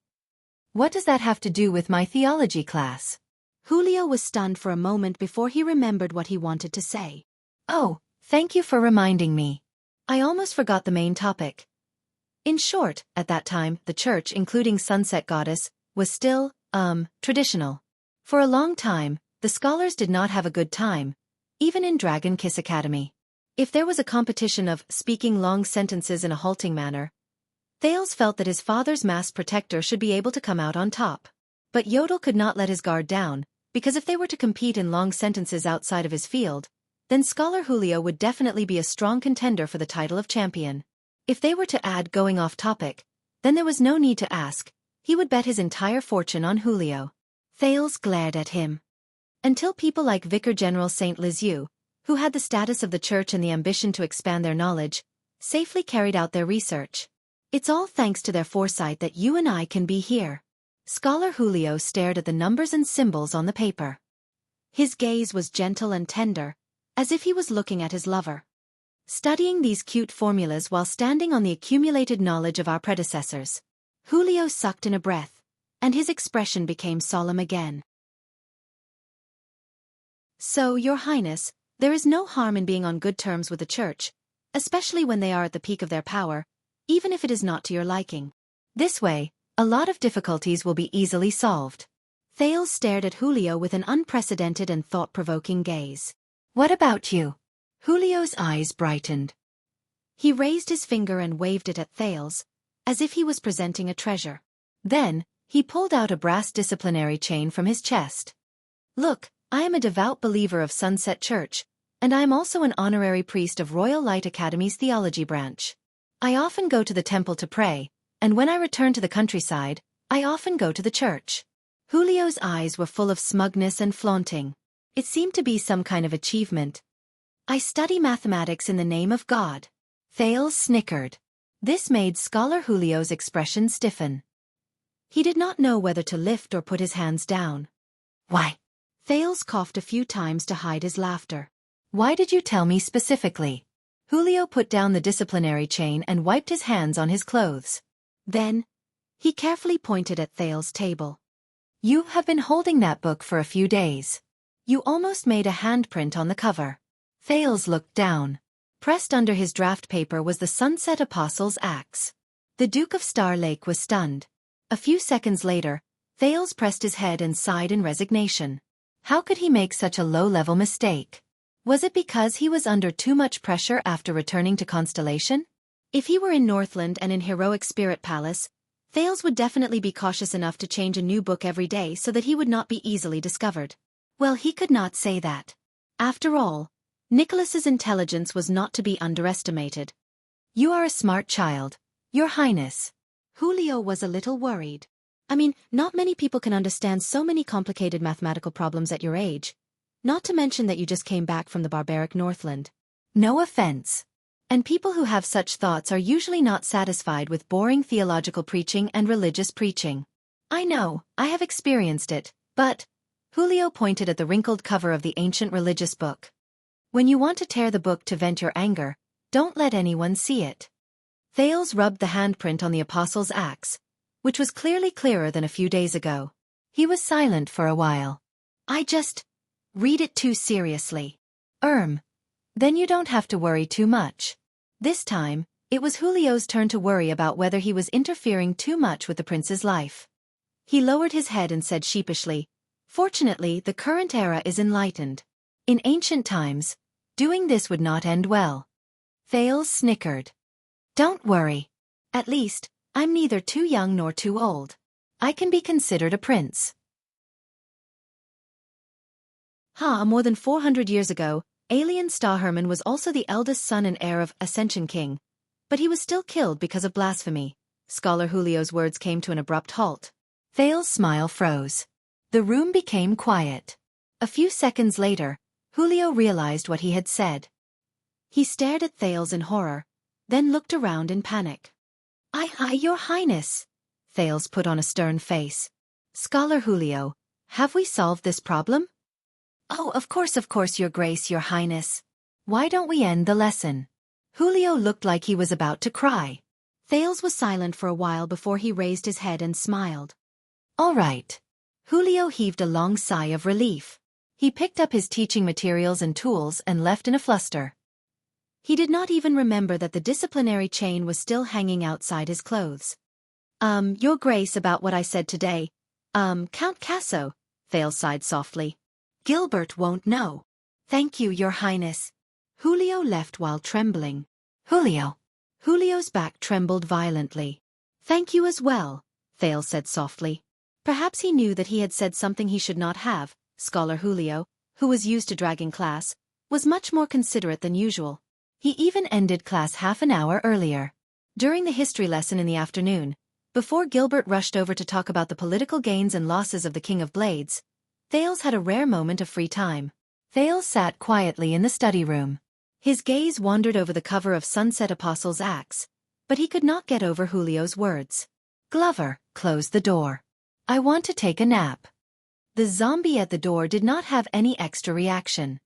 What does that have to do with my theology class? Julio was stunned for a moment before he remembered what he wanted to say. Oh, thank you for reminding me. I almost forgot the main topic. In short, at that time, the church, including Sunset Goddess, was still, traditional. For a long time, the scholars did not have a good time, even in Dragon Kiss Academy. If there was a competition of speaking long sentences in a halting manner, Thales felt that his father's masked protector should be able to come out on top. But Yodel could not let his guard down, because if they were to compete in long sentences outside of his field, then Scholar Julio would definitely be a strong contender for the title of champion. If they were to add going off topic, then there was no need to ask, he would bet his entire fortune on Julio. Thales glared at him. Until people like Vicar General Saint Lisieux, who had the status of the church and the ambition to expand their knowledge, safely carried out their research. It's all thanks to their foresight that you and I can be here. Scholar Julio stared at the numbers and symbols on the paper. His gaze was gentle and tender, as if he was looking at his lover. Studying these cute formulas while standing on the accumulated knowledge of our predecessors. Julio sucked in a breath, and his expression became solemn again. So, Your Highness, there is no harm in being on good terms with the church, especially when they are at the peak of their power, even if it is not to your liking. This way, a lot of difficulties will be easily solved. Thales stared at Julio with an unprecedented and thought-provoking gaze. What about you? Julio's eyes brightened. He raised his finger and waved it at Thales, as if he was presenting a treasure. Then, he pulled out a brass disciplinary chain from his chest. Look, I am a devout believer of Sunset Church, and I am also an honorary priest of Royal Light Academy's theology branch. I often go to the temple to pray, and when I return to the countryside, I often go to the church. Julio's eyes were full of smugness and flaunting. It seemed to be some kind of achievement. I study mathematics in the name of God. Thales snickered. This made Scholar Julio's expression stiffen. He did not know whether to lift or put his hands down. Why? Thales coughed a few times to hide his laughter. Why did you tell me specifically? Julio put down the disciplinary chain and wiped his hands on his clothes. Then, he carefully pointed at Thales' table. You have been holding that book for a few days. You almost made a handprint on the cover. Thales looked down. Pressed under his draft paper was the Sunset Apostle's axe. The Duke of Star Lake was stunned. A few seconds later, Thales pressed his head and sighed in resignation. How could he make such a low-level mistake? Was it because he was under too much pressure after returning to Constellation? If he were in Northland and in Heroic Spirit Palace, Thales would definitely be cautious enough to change a new book every day so that he would not be easily discovered. Well, he could not say that. After all, Nicholas's intelligence was not to be underestimated. You are a smart child, Your Highness. Julio was a little worried. Not many people can understand so many complicated mathematical problems at your age. Not to mention that you just came back from the barbaric Northland. No offense. And people who have such thoughts are usually not satisfied with boring theological preaching and religious preaching. I know, I have experienced it, but... Julio pointed at the wrinkled cover of the ancient religious book. When you want to tear the book to vent your anger, don't let anyone see it. Thales rubbed the handprint on the apostle's axe, which was clearly clearer than a few days ago. He was silent for a while. I just read it too seriously. Then you don't have to worry too much. This time, it was Julio's turn to worry about whether he was interfering too much with the prince's life. He lowered his head and said sheepishly, "Fortunately, the current era is enlightened. In ancient times, doing this would not end well." Thales snickered. "Don't worry. At least, I'm neither too young nor too old. I can be considered a prince." More than 400 years ago, Alien Starherman was also the eldest son and heir of Ascension King, but he was still killed because of blasphemy. Scholar Julio's words came to an abrupt halt. Thales' smile froze. The room became quiet. A few seconds later, Julio realized what he had said. He stared at Thales in horror, then looked around in panic. Your Highness," Thales put on a stern face. "Scholar Julio, have we solved this problem?" "Oh, of course, Your Grace, Your Highness. Why don't we end the lesson?" Julio looked like he was about to cry. Thales was silent for a while before he raised his head and smiled. "All right." Julio heaved a long sigh of relief. He picked up his teaching materials and tools and left in a fluster. He did not even remember that the disciplinary chain was still hanging outside his clothes. Your Grace, about what I said today. Count Casso," Thales sighed softly. "Gilbert won't know." "Thank you, Your Highness." Julio left while trembling. Julio's back trembled violently. "Thank you as well," Thales said softly. Perhaps he knew that he had said something he should not have. Scholar Julio, who was used to dragging class, was much more considerate than usual. He even ended class half an hour earlier. During the history lesson in the afternoon, before Gilbert rushed over to talk about the political gains and losses of the King of Blades, Thales had a rare moment of free time. Thales sat quietly in the study room. His gaze wandered over the cover of Sunset Apostle's Axe, but he could not get over Julio's words. "Glover, close the door. I want to take a nap." The zombie at the door did not have any extra reaction.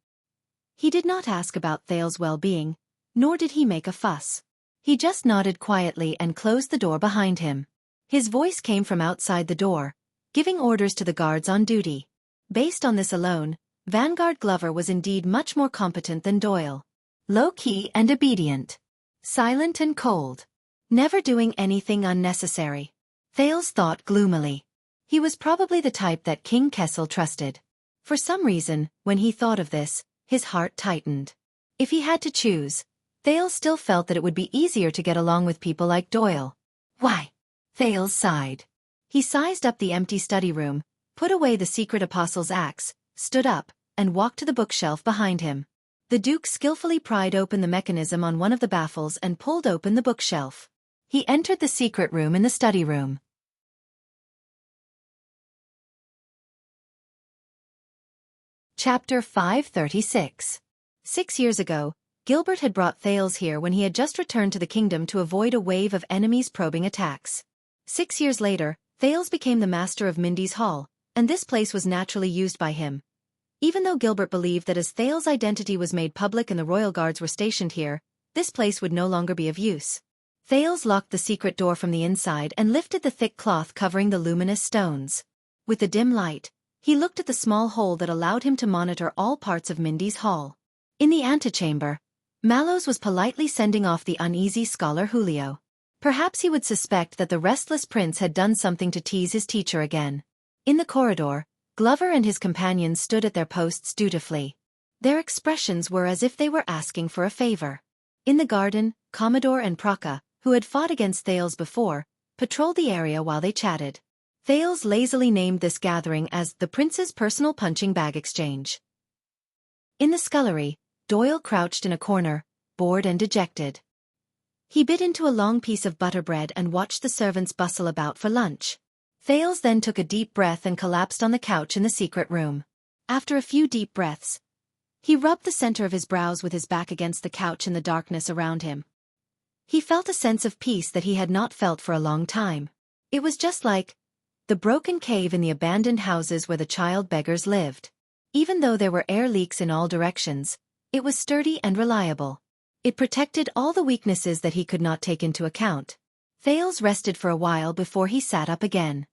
He did not ask about Thales' well-being, nor did he make a fuss. He just nodded quietly and closed the door behind him. His voice came from outside the door, giving orders to the guards on duty. Based on this alone, Vanguard Glover was indeed much more competent than Doyle. Low-key and obedient. Silent and cold. Never doing anything unnecessary. Thales thought gloomily. He was probably the type that King Kessel trusted. For some reason, when he thought of this, his heart tightened. If he had to choose, Thales still felt that it would be easier to get along with people like Doyle. "Why?" Thales sighed. He sized up the empty study room, put away the secret apostle's axe, stood up, and walked to the bookshelf behind him. The Duke skillfully pried open the mechanism on one of the baffles and pulled open the bookshelf. He entered the secret room in the study room. Chapter 536. 6 years ago, Gilbert had brought Thales here when he had just returned to the kingdom to avoid a wave of enemies' probing attacks. 6 years later, Thales became the master of Mindy's Hall, and this place was naturally used by him. Even though Gilbert believed that as Thales' identity was made public and the royal guards were stationed here, this place would no longer be of use. Thales locked the secret door from the inside and lifted the thick cloth covering the luminous stones. With the dim light, he looked at the small hole that allowed him to monitor all parts of Mindy's Hall. In the antechamber, Mallows was politely sending off the uneasy scholar Julio. Perhaps he would suspect that the restless prince had done something to tease his teacher again. In the corridor, Glover and his companions stood at their posts dutifully. Their expressions were as if they were asking for a favor. In the garden, Commodore and Praka, who had fought against Thales before, patrolled the area while they chatted. Thales lazily named this gathering as the Prince's Personal Punching Bag Exchange. In the scullery, Doyle crouched in a corner, bored and dejected. He bit into a long piece of butter bread and watched the servants bustle about for lunch. Thales then took a deep breath and collapsed on the couch in the secret room. After a few deep breaths, he rubbed the center of his brows with his back against the couch in the darkness around him. He felt a sense of peace that he had not felt for a long time. It was just like the broken cave in the abandoned houses where the child beggars lived. Even though there were air leaks in all directions, it was sturdy and reliable. It protected all the weaknesses that he could not take into account. Thales rested for a while before he sat up again.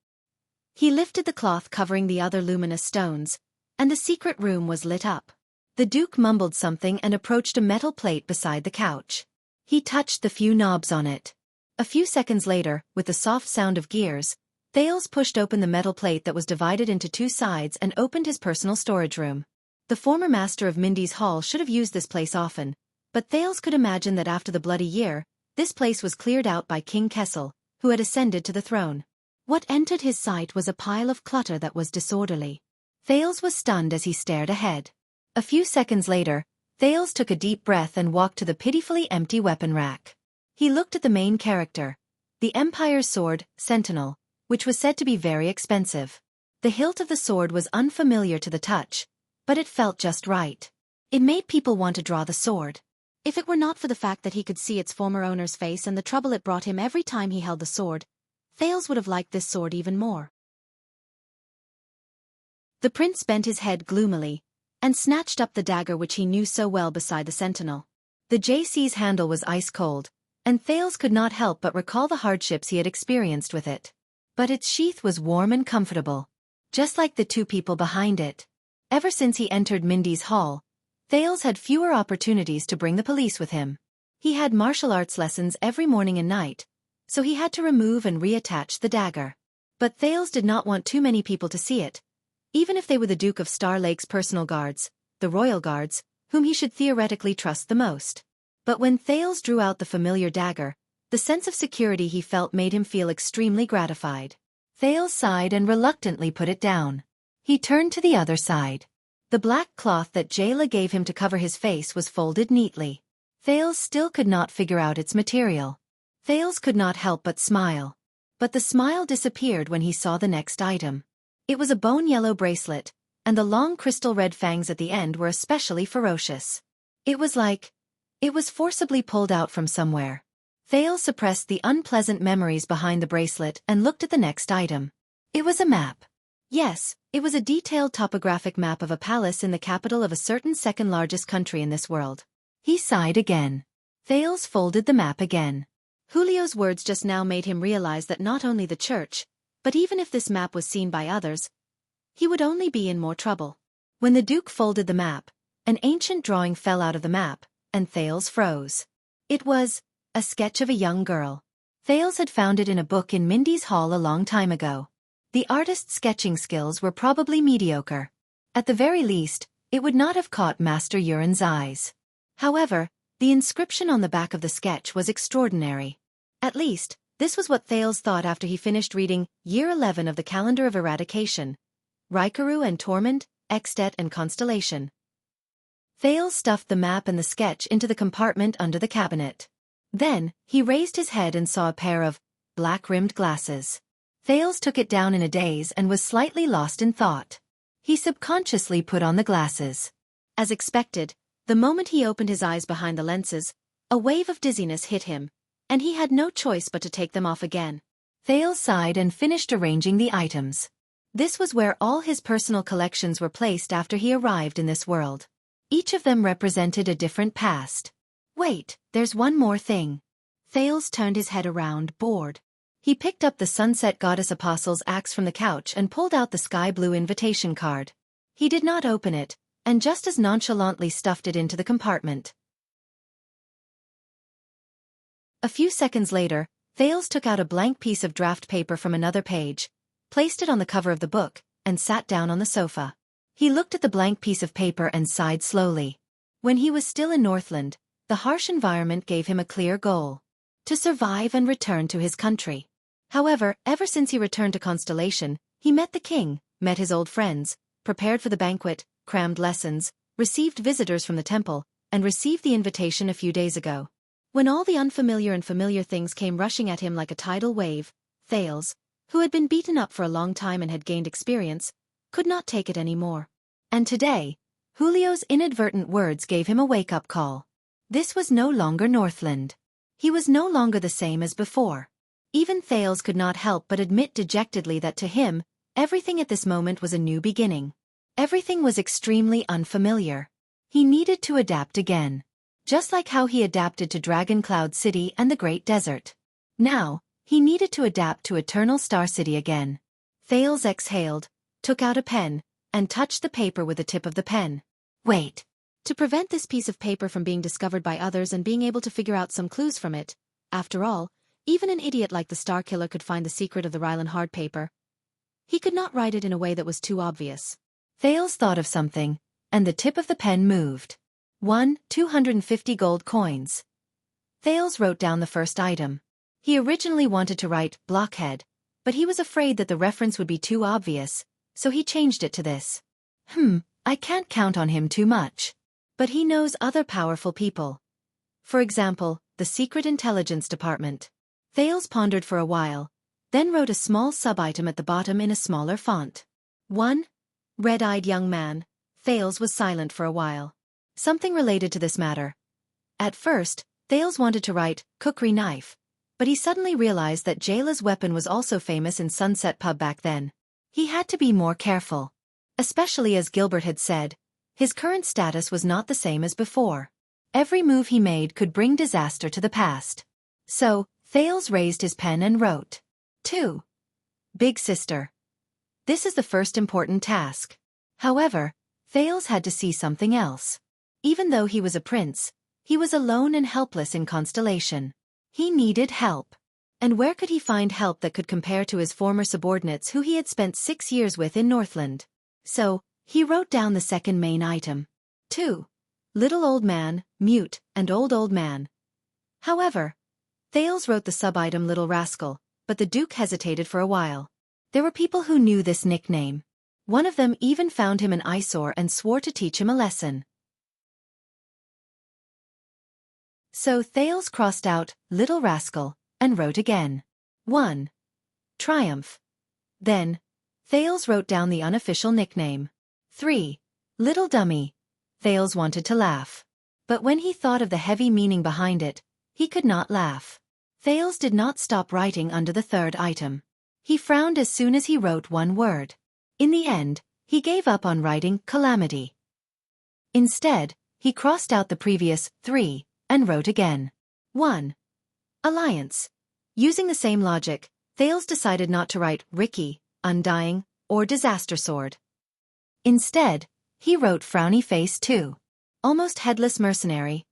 He lifted the cloth covering the other luminous stones, and the secret room was lit up. The Duke mumbled something and approached a metal plate beside the couch. He touched the few knobs on it. A few seconds later, with the soft sound of gears, Thales pushed open the metal plate that was divided into two sides and opened his personal storage room. The former master of Mindy's Hall should have used this place often, but Thales could imagine that after the Bloody Year, this place was cleared out by King Kessel, who had ascended to the throne. What entered his sight was a pile of clutter that was disorderly. Thales was stunned as he stared ahead. A few seconds later, Thales took a deep breath and walked to the pitifully empty weapon rack. He looked at the main character, the Empire's sword, Sentinel, which was said to be very expensive. The hilt of the sword was unfamiliar to the touch, but it felt just right. It made people want to draw the sword. If it were not for the fact that he could see its former owner's face and the trouble it brought him every time he held the sword, Thales would have liked this sword even more. The prince bent his head gloomily, and snatched up the dagger which he knew so well beside the sentinel. The JC's handle was ice-cold, and Thales could not help but recall the hardships he had experienced with it. But its sheath was warm and comfortable, just like the two people behind it. Ever since he entered Mindy's Hall, Thales had fewer opportunities to bring the police with him. He had martial arts lessons every morning and night, so he had to remove and reattach the dagger. But Thales did not want too many people to see it, even if they were the Duke of Star Lake's personal guards, the royal guards, whom he should theoretically trust the most. But when Thales drew out the familiar dagger, the sense of security he felt made him feel extremely gratified. Thales sighed and reluctantly put it down. He turned to the other side. The black cloth that Jayla gave him to cover his face was folded neatly. Thales still could not figure out its material. Thales could not help but smile. But the smile disappeared when he saw the next item. It was a bone-yellow bracelet, and the long crystal-red fangs at the end were especially ferocious. It was forcibly pulled out from somewhere. Thales suppressed the unpleasant memories behind the bracelet and looked at the next item. It was a map. Yes, it was a detailed topographic map of a palace in the capital of a certain second-largest country in this world. He sighed again. Thales folded the map again. Julio's words just now made him realize that not only the church, but even if this map was seen by others, he would only be in more trouble. When the Duke folded the map, an ancient drawing fell out of the map, and Thales froze. It was a sketch of a young girl. Thales had found it in a book in Mindy's Hall a long time ago. The artist's sketching skills were probably mediocre. At the very least, it would not have caught Master Yuren's eyes. However, the inscription on the back of the sketch was extraordinary. At least, this was what Thales thought after he finished reading Year 11 of the Calendar of Eradication, Raikaru and Torment, Xdet and Constellation. Thales stuffed the map and the sketch into the compartment under the cabinet. Then, he raised his head and saw a pair of black-rimmed glasses. Thales took it down in a daze and was slightly lost in thought. He subconsciously put on the glasses. As expected, the moment he opened his eyes behind the lenses, a wave of dizziness hit him, and he had no choice but to take them off again. Thales sighed and finished arranging the items. This was where all his personal collections were placed after he arrived in this world. Each of them represented a different past. Wait, there's one more thing. Thales turned his head around, bored. He picked up the Sunset Goddess Apostle's axe from the couch and pulled out the sky-blue invitation card. He did not open it, and just as nonchalantly stuffed it into the compartment. A few seconds later, Thales took out a blank piece of draft paper from another page, placed it on the cover of the book, and sat down on the sofa. He looked at the blank piece of paper and sighed slowly. When he was still in Northland, the harsh environment gave him a clear goal: to survive and return to his country. However, ever since he returned to Constellation, he met the king, met his old friends, prepared for the banquet, crammed lessons, received visitors from the temple, and received the invitation a few days ago. When all the unfamiliar and familiar things came rushing at him like a tidal wave, Thales, who had been beaten up for a long time and had gained experience, could not take it anymore. And today, Julio's inadvertent words gave him a wake-up call. This was no longer Northland. He was no longer the same as before. Even Thales could not help but admit dejectedly that to him, everything at this moment was a new beginning. Everything was extremely unfamiliar. He needed to adapt again. Just like how he adapted to Dragon Cloud City and the Great Desert. Now, he needed to adapt to Eternal Star City again. Thales exhaled, took out a pen, and touched the paper with the tip of the pen. Wait. To prevent this piece of paper from being discovered by others and being able to figure out some clues from it, after all, even an idiot like the Star Killer could find the secret of the Rylan hard paper. He could not write it in a way that was too obvious. Thales thought of something, and the tip of the pen moved. 250 gold coins. Thales wrote down the first item. He originally wanted to write blockhead, but he was afraid that the reference would be too obvious, so he changed it to this. I can't count on him too much. But he knows other powerful people. For example, the Secret Intelligence Department. Thales pondered for a while, then wrote a small sub-item at the bottom in a smaller font. 1. Red-eyed young man. Thales was silent for a while. Something related to this matter. At first, Thales wanted to write cookery knife, but he suddenly realized that Jayla's weapon was also famous in Sunset Pub back then. He had to be more careful. Especially as Gilbert had said, his current status was not the same as before. Every move he made could bring disaster to the past. So, Thales raised his pen and wrote. 2. Big sister. This is the first important task. However, Thales had to see something else. Even though he was a prince, he was alone and helpless in Constellation. He needed help. And where could he find help that could compare to his former subordinates who he had spent 6 years with in Northland? So, he wrote down the second main item. 2. Little old man, mute, and old man. However, Thales wrote the sub-item Little Rascal, but the Duke hesitated for a while. There were people who knew this nickname. One of them even found him an eyesore and swore to teach him a lesson. So Thales crossed out Little Rascal and wrote again. 1. Triumph. Then, Thales wrote down the unofficial nickname. 3. Little Dummy. Thales wanted to laugh. But when he thought of the heavy meaning behind it, he could not laugh. Thales did not stop writing under the third item. He frowned as soon as he wrote one word. In the end, he gave up on writing Calamity. Instead, he crossed out the previous 3 and wrote again. 1. Alliance. Using the same logic, Thales decided not to write Ricky, Undying, or Disaster Sword. Instead, he wrote Frowny Face 2. Almost headless mercenary.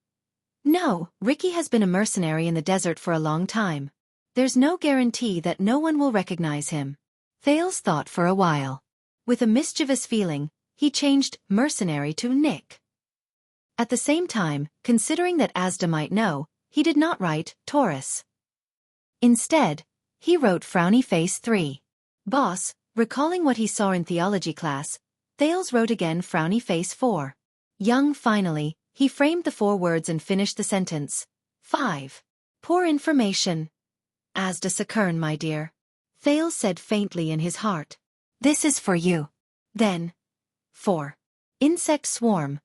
No, Ricky has been a mercenary in the desert for a long time. There's no guarantee that no one will recognize him. Thales thought for a while. With a mischievous feeling, he changed mercenary to Nick. At the same time, considering that Asda might know, he did not write Taurus. Instead, he wrote Frowny Face 3. Boss, recalling what he saw in theology class, Thales wrote again Frowny Face 4. Young finally, he framed the 4 words and finished the sentence. 5. Poor information. Asda Sakern, my dear. Thales said faintly in his heart. This is for you. Then. 4. Insect swarm.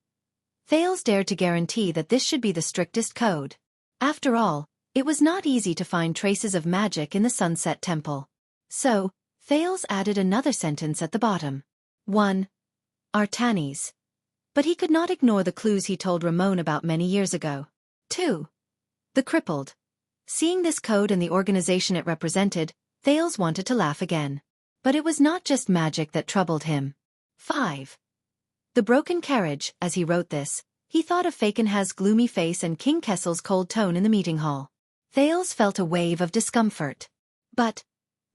Thales dared to guarantee that this should be the strictest code. After all, it was not easy to find traces of magic in the Sunset Temple. So, Thales added another sentence at the bottom. 1. Artanis. But he could not ignore the clues he told Ramon about many years ago. 2. The crippled. Seeing this code and the organization it represented, Thales wanted to laugh again. But it was not just magic that troubled him. 5. The broken carriage. As he wrote this, he thought of Fakenhaz's gloomy face and King Kessel's cold tone in the meeting hall. Thales felt a wave of discomfort. But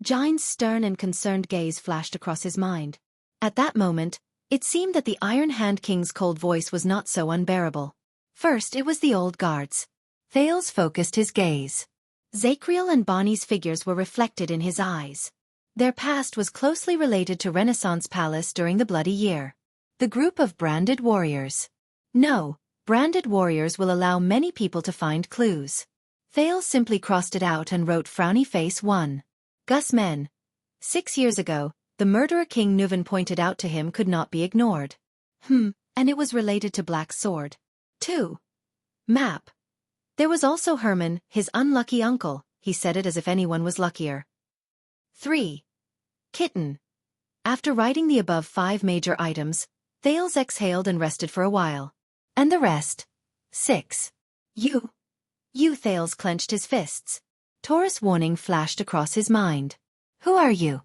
Jine's stern and concerned gaze flashed across his mind. At that moment, it seemed that the Iron Hand King's cold voice was not so unbearable. First it was the old guards. Thales focused his gaze. Zacriel and Bonnie's figures were reflected in his eyes. Their past was closely related to Renaissance Palace during the Bloody Year. The group of branded warriors. No, branded warriors will allow many people to find clues. Thales simply crossed it out and wrote Frowny Face 1. Gus Men. 6 years ago, the murderer King Nuvan pointed out to him could not be ignored. And it was related to Black Sword. 2. Map. There was also Herman, his unlucky uncle, he said it as if anyone was luckier. 3. Kitten. After writing the above 5 major items, Thales exhaled and rested for a while. And the rest? 6. You, Thales clenched his fists. Taurus warning flashed across his mind. Who are you?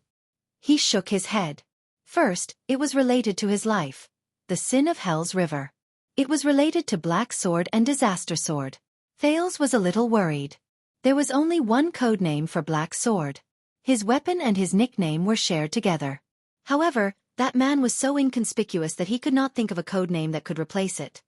He shook his head. First, it was related to his life. The sin of Hell's River. It was related to Black Sword and Disaster Sword. Thales was a little worried. There was only one code name for Black Sword. His weapon and his nickname were shared together. However, that man was so inconspicuous that he could not think of a code name that could replace it.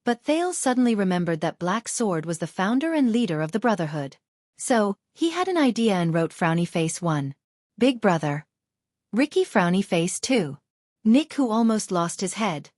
But Thales suddenly remembered that Black Sword was the founder and leader of the Brotherhood. So, he had an idea and wrote Frowny Face 1. Big Brother. Ricky Frowny Face 2. Nick who almost lost his head.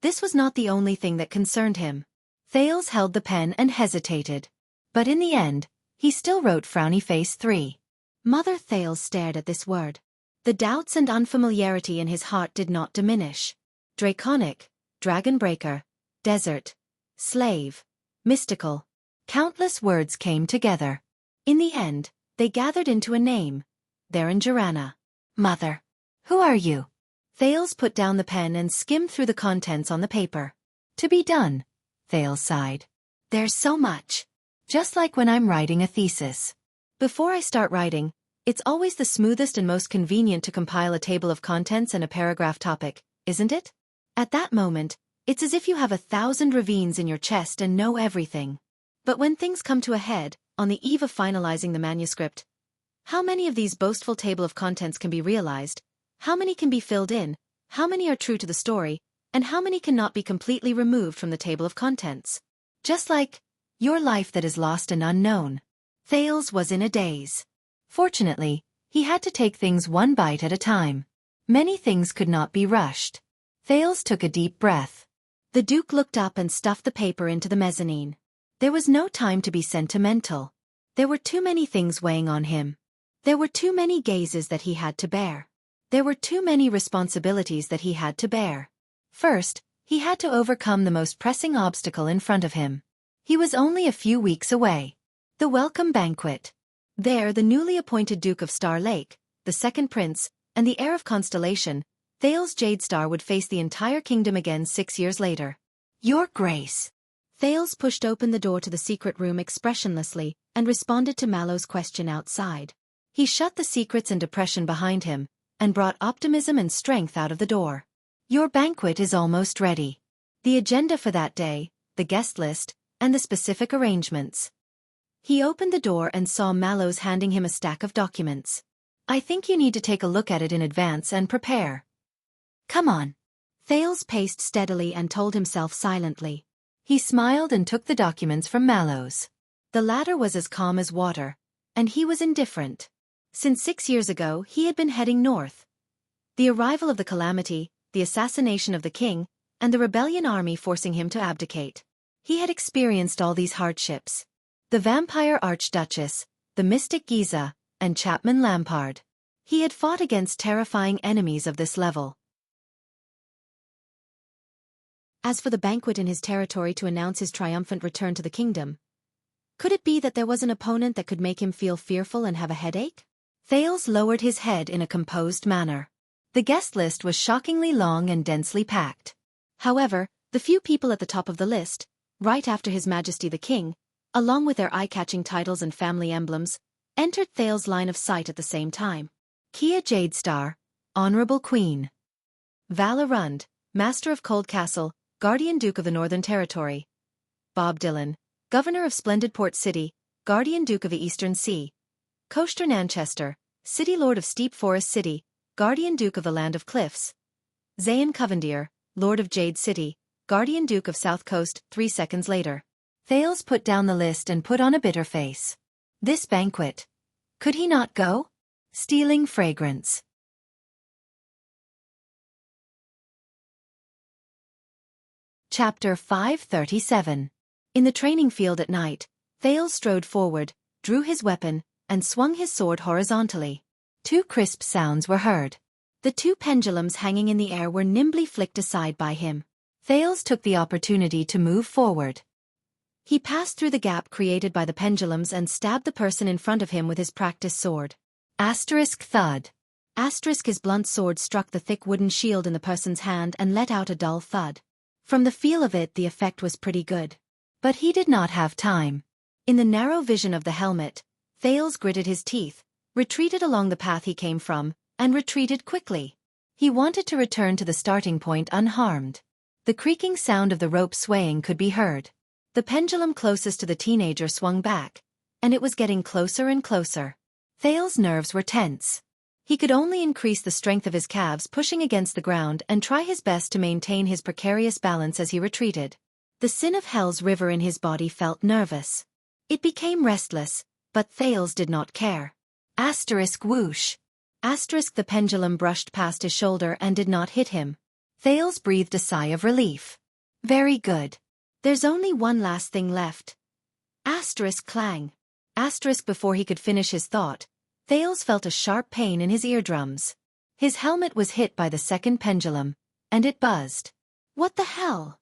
This was not the only thing that concerned him. Thales held the pen and hesitated. But in the end, he still wrote Frowny Face 3. Mother Thales stared at this word. The doubts and unfamiliarity in his heart did not diminish. Draconic, Dragon Breaker, Desert, Slave, Mystical. Countless words came together. In the end, they gathered into a name. Theron Jarana. Mother. Who are you? Thales put down the pen and skimmed through the contents on the paper. To be done, Thales sighed. There's so much. Just like when I'm writing a thesis. Before I start writing, it's always the smoothest and most convenient to compile a table of contents and a paragraph topic, isn't it? At that moment, it's as if you have 1,000 ravines in your chest and know everything. But when things come to a head, on the eve of finalizing the manuscript, how many of these boastful table of contents can be realized? How many can be filled in? How many are true to the story? And how many cannot be completely removed from the table of contents? Just like your life that is lost and unknown. Thales was in a daze. Fortunately, he had to take things one bite at a time. Many things could not be rushed. Thales took a deep breath. The Duke looked up and stuffed the paper into the mezzanine. There was no time to be sentimental. There were too many things weighing on him. There were too many gazes that he had to bear. There were too many responsibilities that he had to bear. First, he had to overcome the most pressing obstacle in front of him. He was only a few weeks away. The welcome banquet. There the newly appointed Duke of Star Lake, the second prince, and the heir of Constellation, Thales Jadestar would face the entire kingdom again 6 years later. Your Grace. Thales pushed open the door to the secret room expressionlessly and responded to Mallow's question outside. He shut the secrets and depression behind him and brought optimism and strength out of the door. Your banquet is almost ready. The agenda for that day, the guest list, and the specific arrangements. He opened the door and saw Mallows handing him a stack of documents. I think you need to take a look at it in advance and prepare. Come on. Thales paced steadily and told himself silently. He smiled and took the documents from Mallows. The latter was as calm as water, and he was indifferent. Since 6 years ago he had been heading north. The arrival of the calamity, the assassination of the king, and the rebellion army forcing him to abdicate. He had experienced all these hardships. The vampire archduchess, the mystic Giza, and Chapman Lampard. He had fought against terrifying enemies of this level. As for the banquet in his territory to announce his triumphant return to the kingdom, could it be that there was an opponent that could make him feel fearful and have a headache? Thales lowered his head in a composed manner. The guest list was shockingly long and densely packed. However, the few people at the top of the list, right after His Majesty the King, along with their eye-catching titles and family emblems, entered Thales' line of sight at the same time. Kia Jadestar, Honorable Queen. Vala Rund, Master of Cold Castle, Guardian Duke of the Northern Territory. Bob Dylan, Governor of Splendid Port City, Guardian Duke of the Eastern Sea. Coaster Nanchester, City Lord of Steep Forest City, Guardian Duke of the Land of Cliffs. Zayn Covendier, Lord of Jade City, Guardian Duke of South Coast. 3 seconds later. Thales put down the list and put on a bitter face. This banquet. Could he not go? Stealing fragrance. Chapter 537. In the training field at night, Thales strode forward, drew his weapon, and swung his sword horizontally. Two crisp sounds were heard. The two pendulums hanging in the air were nimbly flicked aside by him. Thales took the opportunity to move forward. He passed through the gap created by the pendulums and stabbed the person in front of him with his practice sword. Asterisk thud. Asterisk his blunt sword struck the thick wooden shield in the person's hand and let out a dull thud. From the feel of it, the effect was pretty good. But he did not have time. In the narrow vision of the helmet, Thales gritted his teeth, retreated along the path he came from, and retreated quickly. He wanted to return to the starting point unharmed. The creaking sound of the rope swaying could be heard. The pendulum closest to the teenager swung back, and it was getting closer and closer. Thales' nerves were tense. He could only increase the strength of his calves pushing against the ground and try his best to maintain his precarious balance as he retreated. The sin of hell's river in his body felt nervous. It became restless, but Thales did not care. Asterisk whoosh. Asterisk the pendulum brushed past his shoulder and did not hit him. Thales breathed a sigh of relief. Very good. There's only one last thing left. Asterisk clang. Asterisk before he could finish his thought, Thales felt a sharp pain in his eardrums. His helmet was hit by the second pendulum, and it buzzed. What the hell?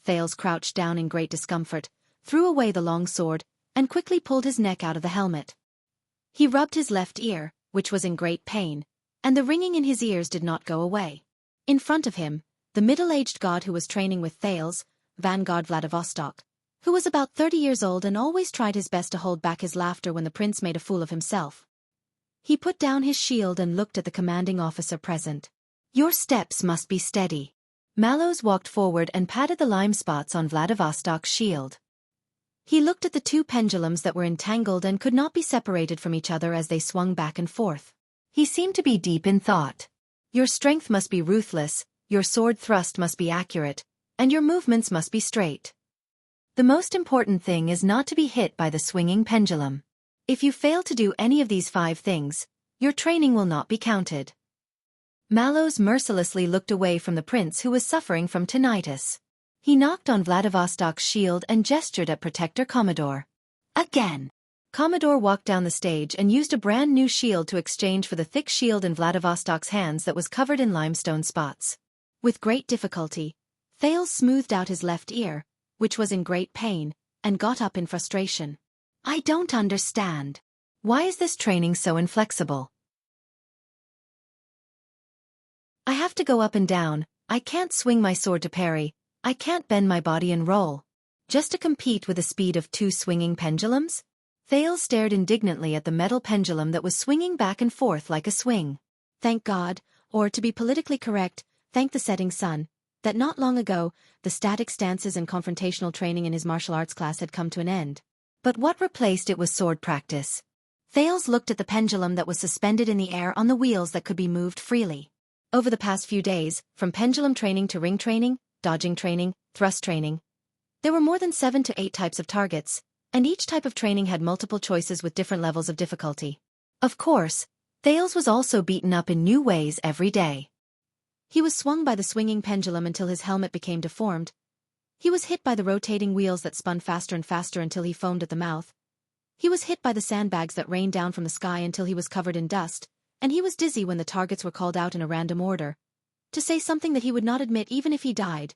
Thales crouched down in great discomfort, threw away the long sword, and quickly pulled his neck out of the helmet. He rubbed his left ear, which was in great pain, and the ringing in his ears did not go away. In front of him, the middle-aged god who was training with Thales, Vanguard Vladivostok, who was about 30 years old and always tried his best to hold back his laughter when the prince made a fool of himself. He put down his shield and looked at the commanding officer present. Your steps must be steady. Mallows walked forward and patted the lime spots on Vladivostok's shield. He looked at the two pendulums that were entangled and could not be separated from each other as they swung back and forth. He seemed to be deep in thought. Your strength must be ruthless, your sword thrust must be accurate, and your movements must be straight. The most important thing is not to be hit by the swinging pendulum. If you fail to do any of these 5 things, your training will not be counted. Mallows mercilessly looked away from the prince who was suffering from tinnitus. He knocked on Vladivostok's shield and gestured at Protector Commodore. Again. Commodore walked down the stage and used a brand new shield to exchange for the thick shield in Vladivostok's hands that was covered in limestone spots. With great difficulty, Thales smoothed out his left ear, which was in great pain, and got up in frustration. I don't understand. Why is this training so inflexible? I have to go up and down, I can't swing my sword to parry, I can't bend my body and roll. Just to compete with the speed of 2 swinging pendulums? Thales stared indignantly at the metal pendulum that was swinging back and forth like a swing. Thank God, or to be politically correct, thank the setting sun, that not long ago, the static stances and confrontational training in his martial arts class had come to an end. But what replaced it was sword practice. Thales looked at the pendulum that was suspended in the air on the wheels that could be moved freely. Over the past few days, from pendulum training to ring training, dodging training, thrust training, there were more than 7 to 8 types of targets, and each type of training had multiple choices with different levels of difficulty. Of course, Thales was also beaten up in new ways every day. He was swung by the swinging pendulum until his helmet became deformed. He was hit by the rotating wheels that spun faster and faster until he foamed at the mouth. He was hit by the sandbags that rained down from the sky until he was covered in dust, and he was dizzy when the targets were called out in a random order. To say something that he would not admit even if he died.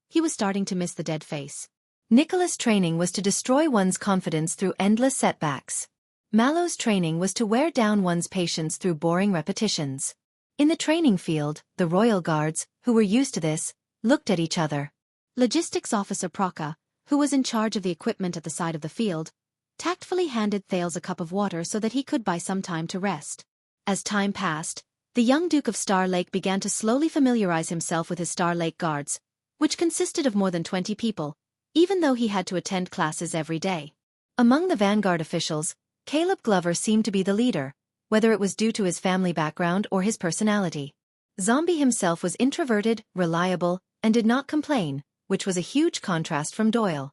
He was starting to miss the dead face. Nicholas' training was to destroy one's confidence through endless setbacks. Mallow's training was to wear down one's patience through boring repetitions. In the training field, the royal guards, who were used to this, looked at each other. Logistics officer Proka, who was in charge of the equipment at the side of the field, tactfully handed Thales a cup of water so that he could buy some time to rest. As time passed, the young Duke of Star Lake began to slowly familiarize himself with his Star Lake guards, which consisted of more than 20 people, even though he had to attend classes every day. Among the Vanguard officials, Caleb Glover seemed to be the leader, whether it was due to his family background or his personality. Zombie himself was introverted, reliable, and did not complain, which was a huge contrast from Doyle.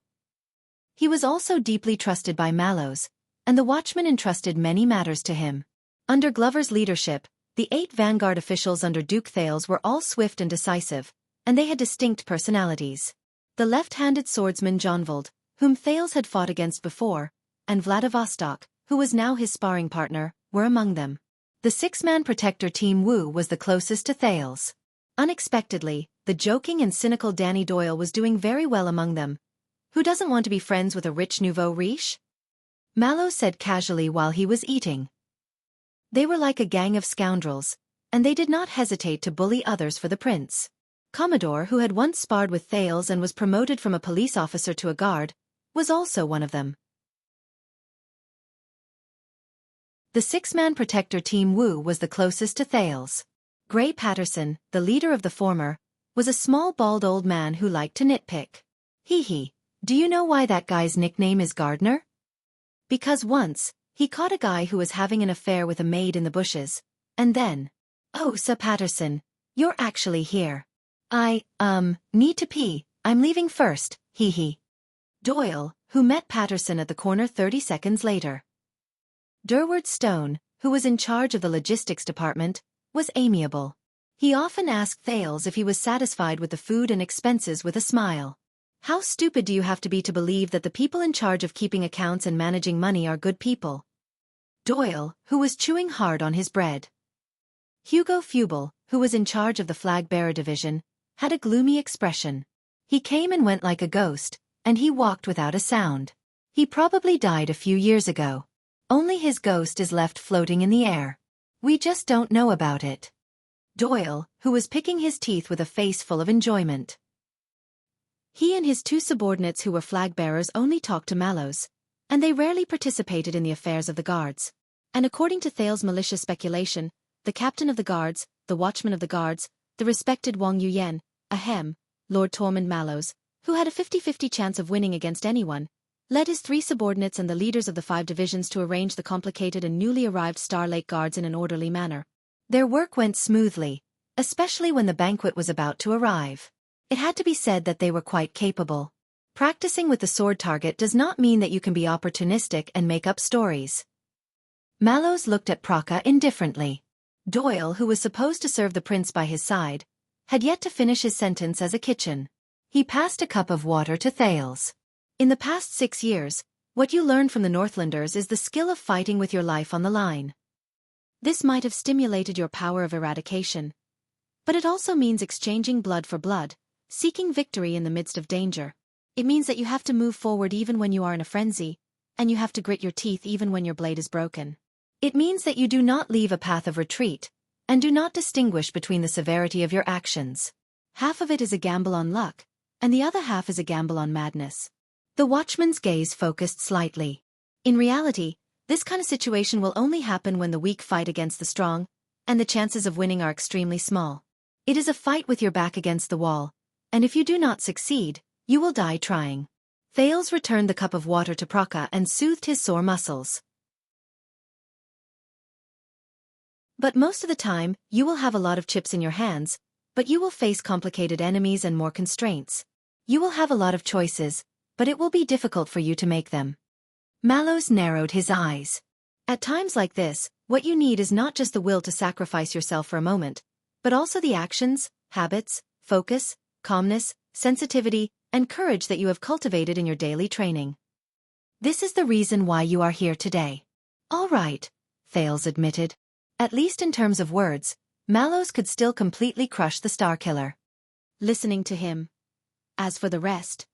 He was also deeply trusted by Mallows, and the Watchman entrusted many matters to him. Under Glover's leadership, the 8 Vanguard officials under Duke Thales were all swift and decisive, and they had distinct personalities. The left-handed swordsman Jonvald, whom Thales had fought against before, and Vladivostok, who was now his sparring partner, were among them. The six-man protector Team Wu was the closest to Thales. Unexpectedly, the joking and cynical Danny Doyle was doing very well among them. Who doesn't want to be friends with a rich nouveau riche? Mallow said casually while he was eating. They were like a gang of scoundrels, and they did not hesitate to bully others for the prince. Commodore, who had once sparred with Thales and was promoted from a police officer to a guard, was also one of them. The six-man protector Team Wu was the closest to Thales. Gray Patterson, the leader of the former, was a small bald old man who liked to nitpick. Hee, do you know why that guy's nickname is Gardener? Because once, he caught a guy who was having an affair with a maid in the bushes, and then, "Oh, Sir Patterson, you're actually here. I, need to pee, I'm leaving first, hee." Doyle, who met Patterson at the corner 30 seconds later. Durward Stone, who was in charge of the logistics department, was amiable. He often asked Thales if he was satisfied with the food and expenses with a smile. How stupid do you have to be to believe that the people in charge of keeping accounts and managing money are good people? Doyle, who was chewing hard on his bread. Hugo Fubel, who was in charge of the flag-bearer division, had a gloomy expression. He came and went like a ghost, and he walked without a sound. He probably died a few years ago. Only his ghost is left floating in the air. We just don't know about it. Doyle, who was picking his teeth with a face full of enjoyment. He and his two subordinates who were flag-bearers only talked to Mallows, and they rarely participated in the affairs of the guards. And according to Thales' malicious speculation, the captain of the guards, the watchman of the guards, the respected Wang Yuyen, Lord Tormund Mallows, who had a 50-50 chance of winning against anyone, led his three subordinates and the leaders of the 5 divisions to arrange the complicated and newly arrived Star Lake Guards in an orderly manner. Their work went smoothly, especially when the banquet was about to arrive. It had to be said that they were quite capable. Practicing with the sword target does not mean that you can be opportunistic and make up stories. Mallows looked at Praka indifferently. Doyle, who was supposed to serve the prince by his side, had yet to finish his sentence as a kitchen. He passed a cup of water to Thales. In the past 6 years, what you learned from the Northlanders is the skill of fighting with your life on the line. This might have stimulated your power of eradication. But it also means exchanging blood for blood, seeking victory in the midst of danger. It means that you have to move forward even when you are in a frenzy, and you have to grit your teeth even when your blade is broken. It means that you do not leave a path of retreat, and do not distinguish between the severity of your actions. Half of it is a gamble on luck, and the other half is a gamble on madness. The watchman's gaze focused slightly. In reality, this kind of situation will only happen when the weak fight against the strong, and the chances of winning are extremely small. It is a fight with your back against the wall, and if you do not succeed, you will die trying. Thales returned the cup of water to Praka and soothed his sore muscles. But most of the time, you will have a lot of chips in your hands, but you will face complicated enemies and more constraints. You will have a lot of choices, but it will be difficult for you to make them. Mallows narrowed his eyes. At times like this, what you need is not just the will to sacrifice yourself for a moment, but also the actions, habits, focus, calmness, sensitivity, and courage that you have cultivated in your daily training. This is the reason why you are here today. All right, Thales admitted. At least in terms of words, Mallows could still completely crush the Starkiller. Listening to him. As for the rest,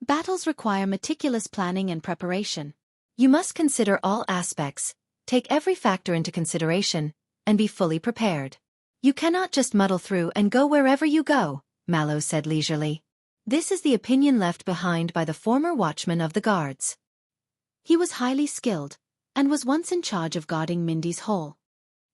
battles require meticulous planning and preparation. You must consider all aspects, take every factor into consideration, and be fully prepared. You cannot just muddle through and go wherever you go, Mallows said leisurely. This is the opinion left behind by the former watchman of the guards. He was highly skilled, and was once in charge of guarding Mindy's Hole.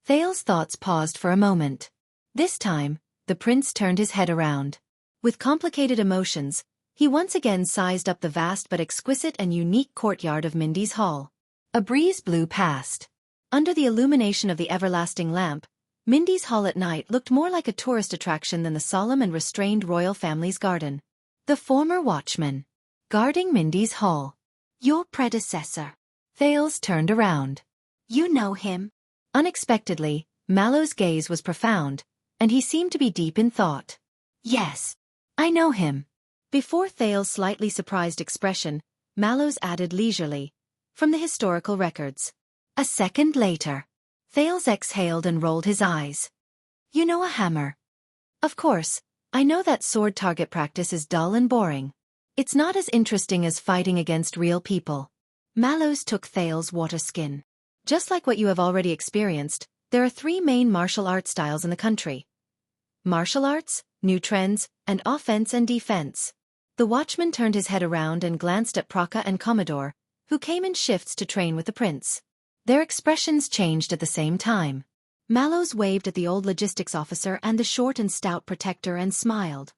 Thales' thoughts paused for a moment. This time, the prince turned his head around. With complicated emotions, he once again sized up the vast but exquisite and unique courtyard of Mindy's Hall. A breeze blew past. Under the illumination of the everlasting lamp, Mindy's Hall at night looked more like a tourist attraction than the solemn and restrained royal family's garden. The former watchman. Guarding Mindy's Hall. Your predecessor. Thales turned around. You know him? Unexpectedly, Mallows' gaze was profound, and he seemed to be deep in thought. Yes, I know him. Before Thales' slightly surprised expression, Mallows added leisurely, from the historical records. A second later, Thales exhaled and rolled his eyes. You know a hammer. Of course, I know that sword target practice is dull and boring. It's not as interesting as fighting against real people. Mallows took Thales' water skin. Just like what you have already experienced, there are 3 main martial art styles in the country. Martial arts, new trends, and offense and defense. The watchman turned his head around and glanced at Praka and Commodore, who came in shifts to train with the prince. Their expressions changed at the same time. Mallows waved at the old logistics officer and the short and stout protector and smiled.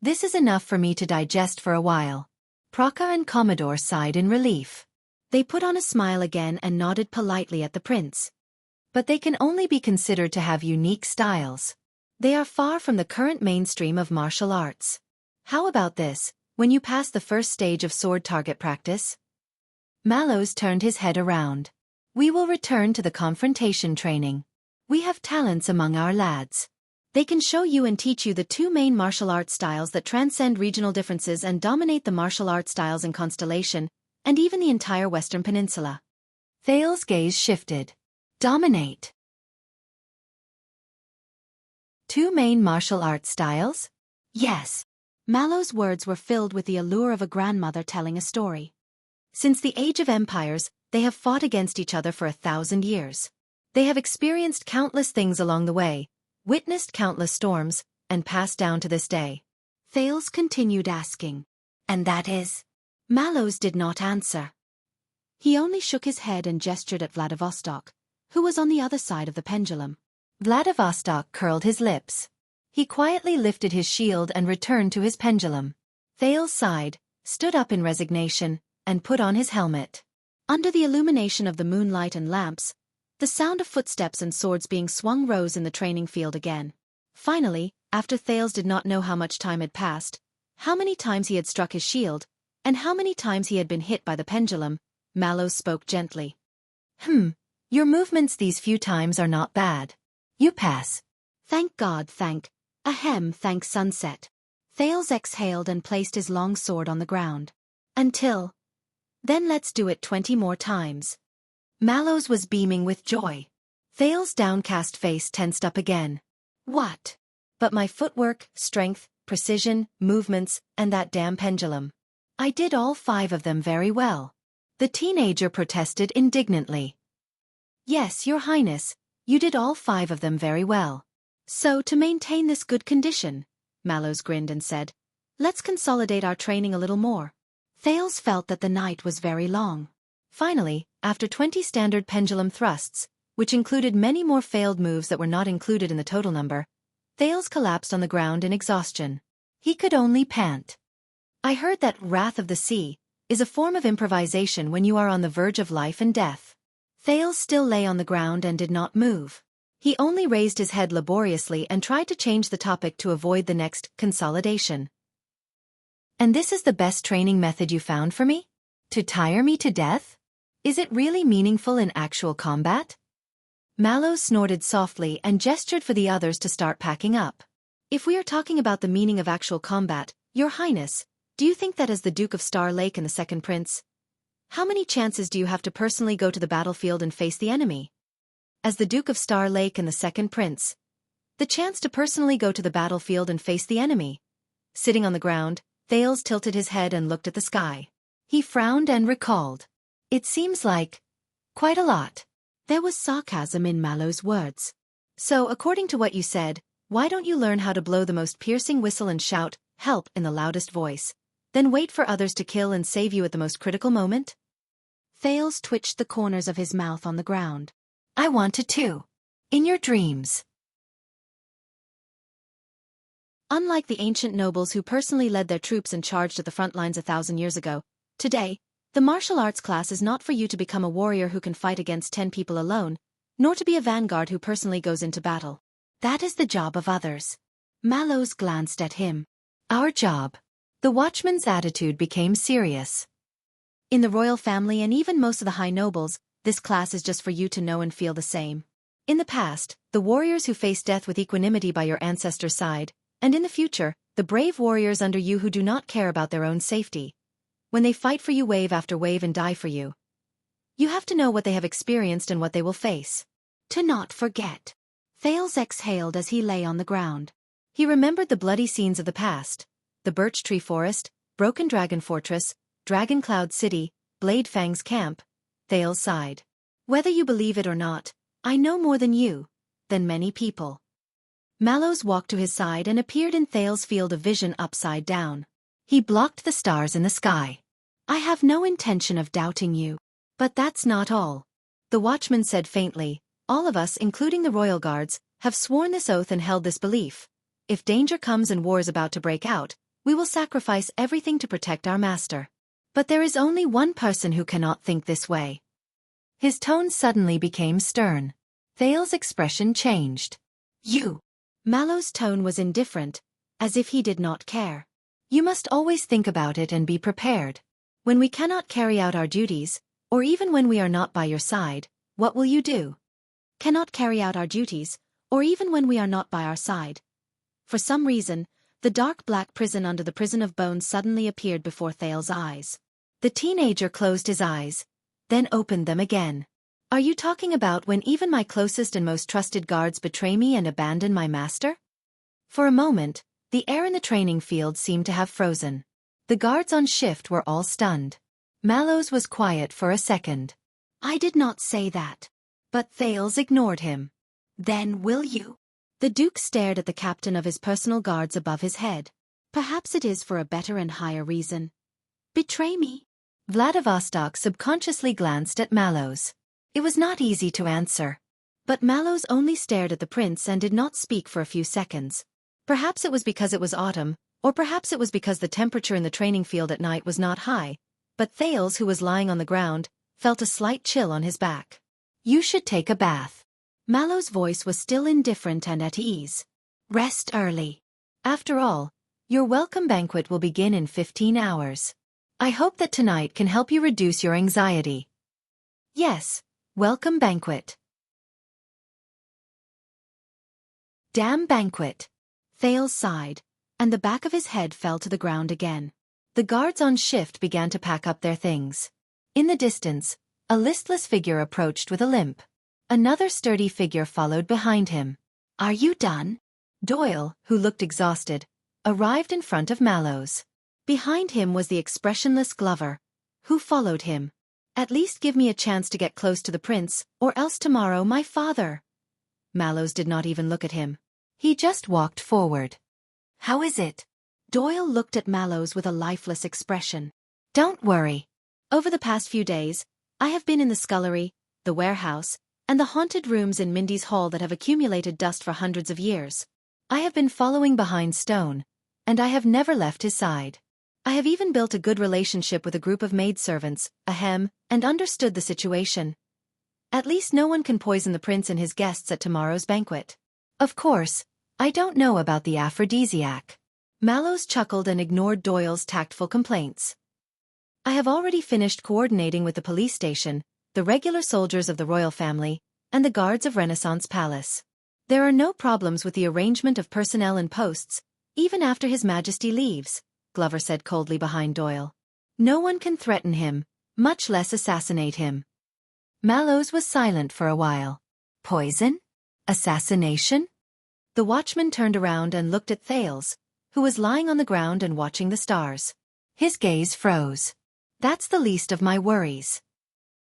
This is enough for me to digest for a while. Praka and Commodore sighed in relief. They put on a smile again and nodded politely at the prince. But they can only be considered to have unique styles. They are far from the current mainstream of martial arts. How about this, when you pass the first stage of sword target practice? Mallows turned his head around. We will return to the confrontation training. We have talents among our lads. They can show you and teach you the 2 main martial arts styles that transcend regional differences and dominate the martial arts styles in Constellation, and even the entire Western Peninsula. Thales' gaze shifted. Dominate. 2 main martial arts styles? Yes. Mallows' words were filled with the allure of a grandmother telling a story. Since the Age of Empires, they have fought against each other for 1,000 years. They have experienced countless things along the way, witnessed countless storms, and passed down to this day. Thales continued asking. And that is? Mallows did not answer. He only shook his head and gestured at Vladivostok, who was on the other side of the pendulum. Vladivostok curled his lips. He quietly lifted his shield and returned to his pendulum. Thales sighed, stood up in resignation, and put on his helmet. Under the illumination of the moonlight and lamps, the sound of footsteps and swords being swung rose in the training field again. Finally, after Thales did not know how much time had passed, how many times he had struck his shield, and how many times he had been hit by the pendulum, Mallows spoke gently. Your movements these few times are not bad. You pass. Thank God, thank sunset. Thales exhaled and placed his long sword on the ground. Until. Then let's do it 20 more times. Mallows was beaming with joy. Thales' downcast face tensed up again. What? But my footwork, strength, precision, movements, and that damn pendulum. I did all 5 of them very well. The teenager protested indignantly. Yes, Your Highness, you did all 5 of them very well. So to maintain this good condition, Mallows grinned and said, let's consolidate our training a little more. Thales felt that the night was very long. Finally, after 20 standard pendulum thrusts, which included many more failed moves that were not included in the total number, Thales collapsed on the ground in exhaustion. He could only pant. I heard that Wrath of the Sea is a form of improvisation when you are on the verge of life and death. Thales still lay on the ground and did not move. He only raised his head laboriously and tried to change the topic to avoid the next consolidation. And this is the best training method you found for me? To tire me to death? Is it really meaningful in actual combat? Mallows snorted softly and gestured for the others to start packing up. If we are talking about the meaning of actual combat, Your Highness, do you think that as the Duke of Star Lake and the Second Prince, how many chances do you have to personally go to the battlefield and face the enemy? As the Duke of Star Lake and the Second Prince, the chance to personally go to the battlefield and face the enemy. Sitting on the ground, Thales tilted his head and looked at the sky. He frowned and recalled. It seems like quite a lot. There was sarcasm in Mallows' words. So, according to what you said, why don't you learn how to blow the most piercing whistle and shout, help, in the loudest voice, then wait for others to kill and save you at the most critical moment? Thales twitched the corners of his mouth on the ground. I want to too. In your dreams. Unlike the ancient nobles who personally led their troops and charged at the front lines 1,000 years ago, today, the martial arts class is not for you to become a warrior who can fight against 10 people alone, nor to be a vanguard who personally goes into battle. That is the job of others. Mallows glanced at him. Our job. The watchman's attitude became serious. In the royal family and even most of the high nobles, this class is just for you to know and feel the same. In the past, the warriors who faced death with equanimity by your ancestors' side, and in the future, the brave warriors under you who do not care about their own safety. When they fight for you wave after wave and die for you. You have to know what they have experienced and what they will face. To not forget. Thales exhaled as he lay on the ground. He remembered the bloody scenes of the past. The birch tree forest, broken dragon fortress, dragon cloud city, Blade Fang's camp. Thales sighed. Whether you believe it or not, I know more than you, than many people. Mallows walked to his side and appeared in Thales' field of vision upside down. He blocked the stars in the sky. I have no intention of doubting you. But that's not all. The watchman said faintly, all of us, including the royal guards, have sworn this oath and held this belief. If danger comes and war is about to break out, we will sacrifice everything to protect our master. But there is only one person who cannot think this way. His tone suddenly became stern. Thales' expression changed. You. Mallow's tone was indifferent, as if he did not care. You must always think about it and be prepared. When we cannot carry out our duties, or even when we are not by your side, what will you do? Cannot carry out our duties, or even when we are not by our side. For some reason, the dark black prison under the prison of bones suddenly appeared before Thales' eyes. The teenager closed his eyes, then opened them again. Are you talking about when even my closest and most trusted guards betray me and abandon my master? For a moment, the air in the training field seemed to have frozen. The guards on shift were all stunned. Mallows was quiet for a second. I did not say that. But Thales ignored him. Then will you? The Duke stared at the captain of his personal guards above his head. Perhaps it is for a better and higher reason. Betray me? Vladivostok subconsciously glanced at Mallows. It was not easy to answer. But Mallows only stared at the prince and did not speak for a few seconds. Perhaps it was because it was autumn, or perhaps it was because the temperature in the training field at night was not high, but Thales, who was lying on the ground, felt a slight chill on his back. You should take a bath. Mallow's voice was still indifferent and at ease. Rest early. After all, your welcome banquet will begin in 15 hours. I hope that tonight can help you reduce your anxiety. Yes, welcome banquet. Damn banquet. Thales sighed, and the back of his head fell to the ground again. The guards on shift began to pack up their things. In the distance, a listless figure approached with a limp. Another sturdy figure followed behind him. Are you done? Doyle, who looked exhausted, arrived in front of Mallows. Behind him was the expressionless Glover, who followed him. At least give me a chance to get close to the prince, or else tomorrow my father. Mallows did not even look at him. He just walked forward. How is it? Doyle looked at Mallows with a lifeless expression. Don't worry. Over the past few days, I have been in the scullery, the warehouse, and the haunted rooms in Mindy's hall that have accumulated dust for hundreds of years. I have been following behind Stone, and I have never left his side. I have even built a good relationship with a group of maidservants, and understood the situation. At least no one can poison the prince and his guests at tomorrow's banquet. Of course, I don't know about the aphrodisiac. Mallows chuckled and ignored Doyle's tactful complaints. I have already finished coordinating with the police station, the regular soldiers of the royal family, and the guards of Renaissance Palace. There are no problems with the arrangement of personnel and posts, even after His Majesty leaves, Glover said coldly behind Doyle. No one can threaten him, much less assassinate him. Mallows was silent for a while. Poison? Assassination? The watchman turned around and looked at Thales, who was lying on the ground and watching the stars. His gaze froze. That's the least of my worries.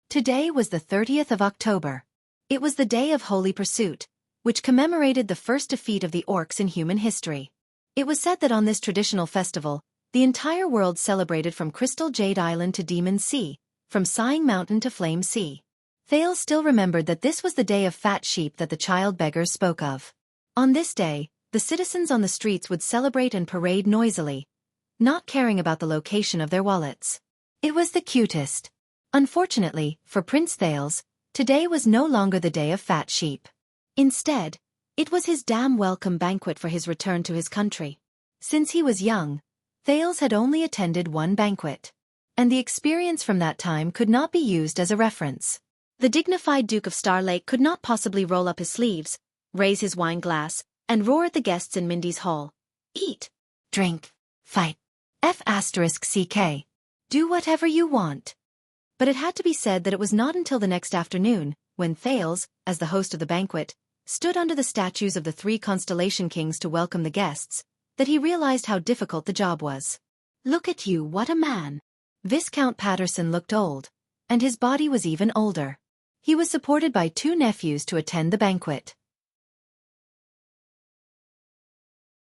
Today was the 30th of October. It was the day of Holy Pursuit, which commemorated the first defeat of the orcs in human history. It was said that on this traditional festival, the entire world celebrated from Crystal Jade Island to Demon Sea, from Sighing Mountain to Flame Sea. Thales still remembered that this was the day of fat sheep that the child beggars spoke of. On this day, the citizens on the streets would celebrate and parade noisily, not caring about the location of their wallets. It was the cutest. Unfortunately, for Prince Thales, today was no longer the day of fat sheep. Instead, it was his damn welcome banquet for his return to his country. Since he was young, Thales had only attended one banquet, and the experience from that time could not be used as a reference. The dignified Duke of Star Lake could not possibly roll up his sleeves, raise his wine glass, and roar at the guests in Mindy's hall. Eat, drink, fight. F***ck. Do whatever you want. But it had to be said that it was not until the next afternoon, when Thales, as the host of the banquet, stood under the statues of the 3 constellation kings to welcome the guests, that he realized how difficult the job was. "Look at you, what a man!" Viscount Patterson looked old, and his body was even older. He was supported by 2 nephews to attend the banquet.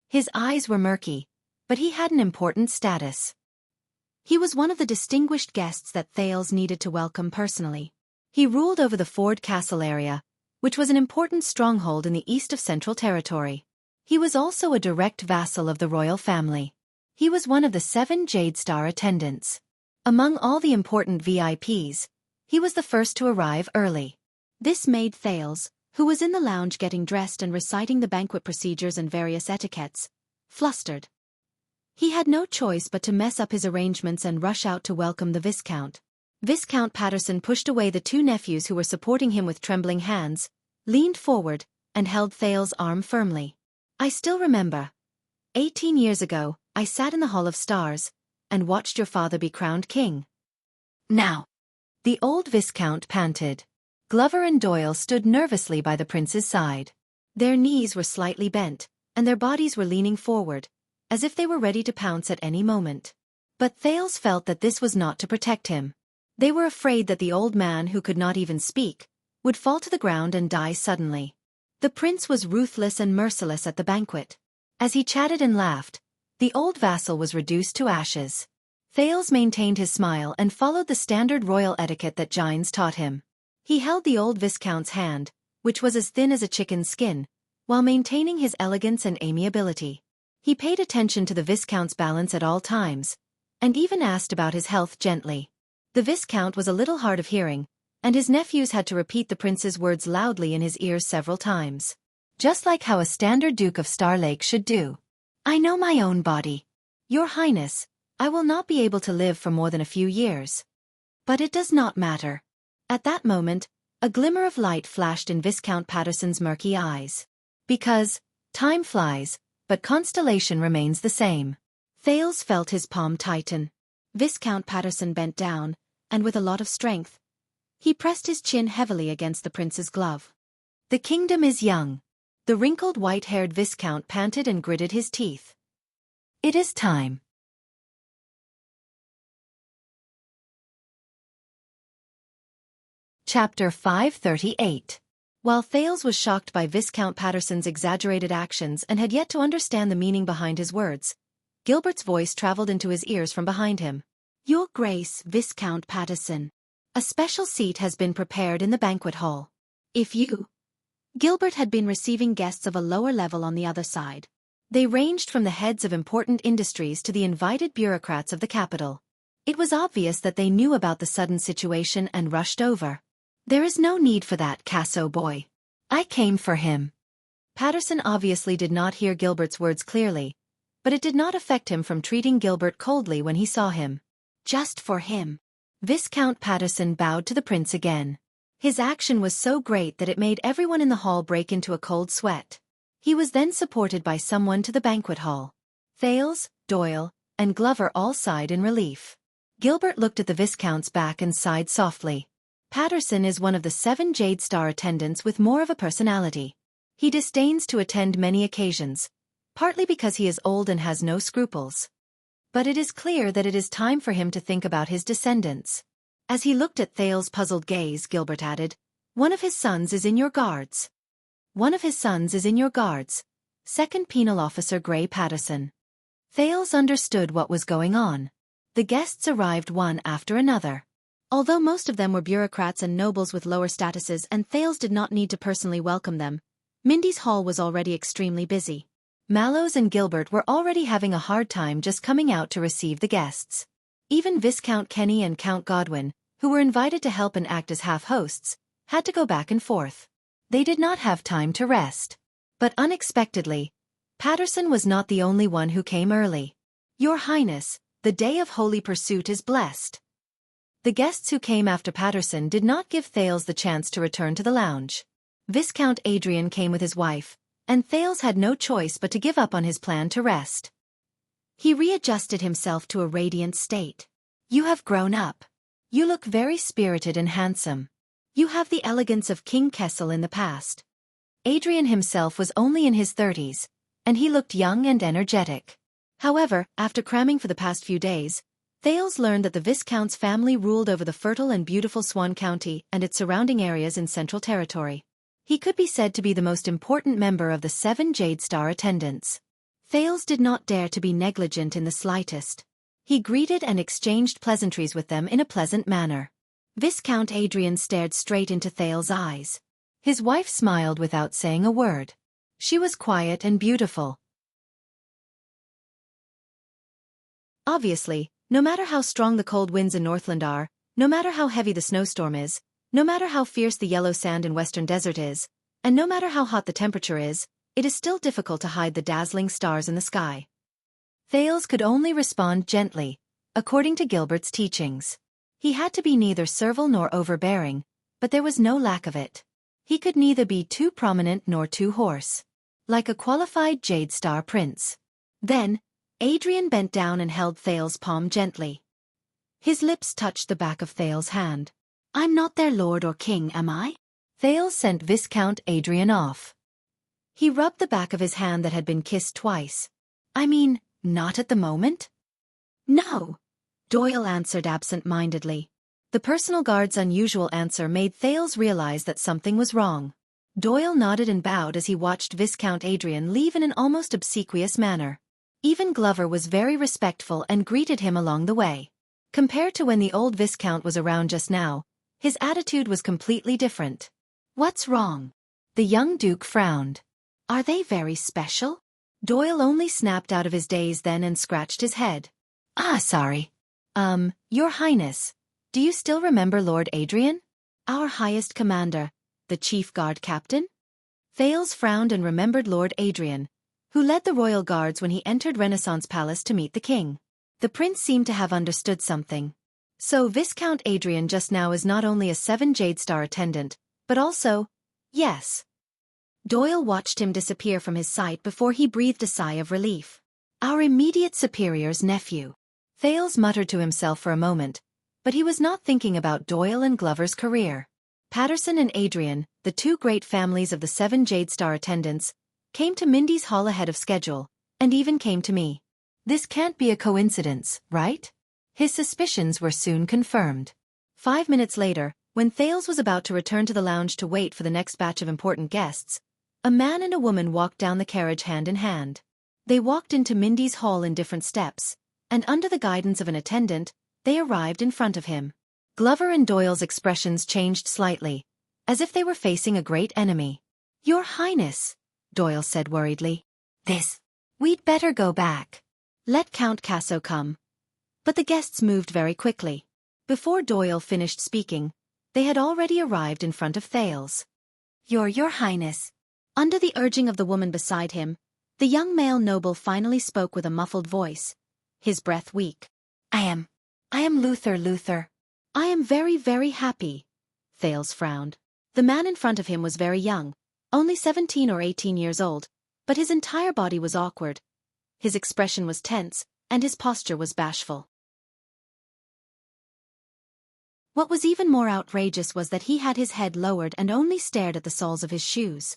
His eyes were murky, but he had an important status. He was one of the distinguished guests that Thales needed to welcome personally. He ruled over the Ford Castle area, which was an important stronghold in the east of Central Territory. He was also a direct vassal of the royal family. He was one of the 7 Jade Star attendants. Among all the important VIPs, he was the first to arrive early. This made Thales, who was in the lounge getting dressed and reciting the banquet procedures and various etiquettes, flustered. He had no choice but to mess up his arrangements and rush out to welcome the Viscount. Viscount Patterson pushed away the 2 nephews who were supporting him with trembling hands, leaned forward, and held Thales' arm firmly. "I still remember. 18 years ago, I sat in the Hall of Stars and watched your father be crowned king. Now." The old Viscount panted. Glover and Doyle stood nervously by the prince's side. Their knees were slightly bent, and their bodies were leaning forward, as if they were ready to pounce at any moment. But Thales felt that this was not to protect him. They were afraid that the old man, who could not even speak, would fall to the ground and die suddenly. The prince was ruthless and merciless at the banquet. As he chatted and laughed, the old vassal was reduced to ashes. Thales maintained his smile and followed the standard royal etiquette that Jianghu taught him. He held the old viscount's hand, which was as thin as a chicken's skin, while maintaining his elegance and amiability. He paid attention to the Viscount's balance at all times, and even asked about his health gently. The Viscount was a little hard of hearing, and his nephews had to repeat the prince's words loudly in his ears several times. Just like how a standard Duke of Star Lake should do. "I know my own body. Your Highness, I will not be able to live for more than a few years. But it does not matter." At that moment, a glimmer of light flashed in Viscount Patterson's murky eyes. Because, time flies, but constellation remains the same. Thales felt his palm tighten. Viscount Patterson bent down, and with a lot of strength, he pressed his chin heavily against the prince's glove. "The kingdom is young." The wrinkled white-haired Viscount panted and gritted his teeth. "It is time." Chapter 538. While Thales was shocked by Viscount Patterson's exaggerated actions and had yet to understand the meaning behind his words, Gilbert's voice traveled into his ears from behind him. "Your Grace, Viscount Patterson, a special seat has been prepared in the banquet hall. If you..." Gilbert had been receiving guests of a lower level on the other side. They ranged from the heads of important industries to the invited bureaucrats of the capital. It was obvious that they knew about the sudden situation and rushed over. "There is no need for that, Casso boy. I came for him." Patterson obviously did not hear Gilbert's words clearly, but it did not affect him from treating Gilbert coldly when he saw him. "Just for him." Viscount Patterson bowed to the prince again. His action was so great that it made everyone in the hall break into a cold sweat. He was then supported by someone to the banquet hall. Thales, Doyle, and Glover all sighed in relief. Gilbert looked at the Viscount's back and sighed softly. Patterson is one of the 7 Jade Star attendants with more of a personality. He disdains to attend many occasions, partly because he is old and has no scruples. But it is clear that it is time for him to think about his descendants. As he looked at Thales' puzzled gaze, Gilbert added, "One of his sons is in your guards." "One of his sons is in your guards," Second Penal Officer Gray Patterson. Thales understood what was going on. The guests arrived one after another. Although most of them were bureaucrats and nobles with lower statuses and Thales did not need to personally welcome them, Mindy's hall was already extremely busy. Mallows and Gilbert were already having a hard time just coming out to receive the guests. Even Viscount Kenny and Count Godwin, who were invited to help and act as half-hosts, had to go back and forth. They did not have time to rest. But unexpectedly, Patterson was not the only one who came early. "Your Highness, the day of holy pursuit is blessed." The guests who came after Patterson did not give Thales the chance to return to the lounge. Viscount Adrian came with his wife, and Thales had no choice but to give up on his plan to rest. He readjusted himself to a radiant state. "You have grown up. You look very spirited and handsome. You have the elegance of King Kessel in the past. Adrian himself was only in his 30s, and he looked young and energetic. However, after cramming for the past few days, Thales learned that the Viscount's family ruled over the fertile and beautiful Swan County and its surrounding areas in Central Territory. He could be said to be the most important member of the 7 Jade Star attendants. Thales did not dare to be negligent in the slightest. He greeted and exchanged pleasantries with them in a pleasant manner. Viscount Adrian stared straight into Thales' eyes. His wife smiled without saying a word. She was quiet and beautiful. Obviously, no matter how strong the cold winds in Northland are, no matter how heavy the snowstorm is, no matter how fierce the yellow sand in Western Desert is, and no matter how hot the temperature is, it is still difficult to hide the dazzling stars in the sky. Thales could only respond gently, according to Gilbert's teachings. He had to be neither servile nor overbearing, but there was no lack of it. He could neither be too prominent nor too hoarse. Like a qualified Jade Star prince. Then, Adrian bent down and held Thales' palm gently. His lips touched the back of Thales' hand. "I'm not their lord or king, am I?" Thales sent Viscount Adrian off. He rubbed the back of his hand that had been kissed twice. "I mean, not at the moment?" "No," Doyle answered absent-mindedly. The personal guard's unusual answer made Thales realize that something was wrong. Doyle nodded and bowed as he watched Viscount Adrian leave in an almost obsequious manner. Even Glover was very respectful and greeted him along the way. Compared to when the old Viscount was around just now, his attitude was completely different. "What's wrong?" The young Duke frowned. "Are they very special?" Doyle only snapped out of his daze then and scratched his head. Sorry. Your Highness, do you still remember Lord Adrian? Our highest commander, the chief guard captain?" Thales frowned and remembered Lord Adrian, who led the royal guards when he entered Renaissance Palace to meet the king. The prince seemed to have understood something. So Viscount Adrian just now is not only a 7 Jade Star attendant, but also, yes. Doyle watched him disappear from his sight before he breathed a sigh of relief. "Our immediate superior's nephew." Thales muttered to himself for a moment, but he was not thinking about Doyle and Glover's career. Patterson and Adrian, the 2 great families of the 7 Jade Star attendants, came to Mindy's Hall ahead of schedule, and even came to me. This can't be a coincidence, right? His suspicions were soon confirmed. 5 minutes later, when Thales was about to return to the lounge to wait for the next batch of important guests, a man and a woman walked down the carriage hand in hand. They walked into Mindy's Hall in different steps, and under the guidance of an attendant, they arrived in front of him. Glover and Doyle's expressions changed slightly, as if they were facing a great enemy. "Your Highness," Doyle said worriedly. We'd better go back. Let Count Casso come." But the guests moved very quickly. Before Doyle finished speaking, they had already arrived in front of Thales. Your Highness." Under the urging of the woman beside him, the young male noble finally spoke with a muffled voice, his breath weak. I am Luther. I am very, very happy." Thales frowned. The man in front of him was very young, only 17 or 18 years old, but his entire body was awkward. His expression was tense, and his posture was bashful. What was even more outrageous was that he had his head lowered and only stared at the soles of his shoes.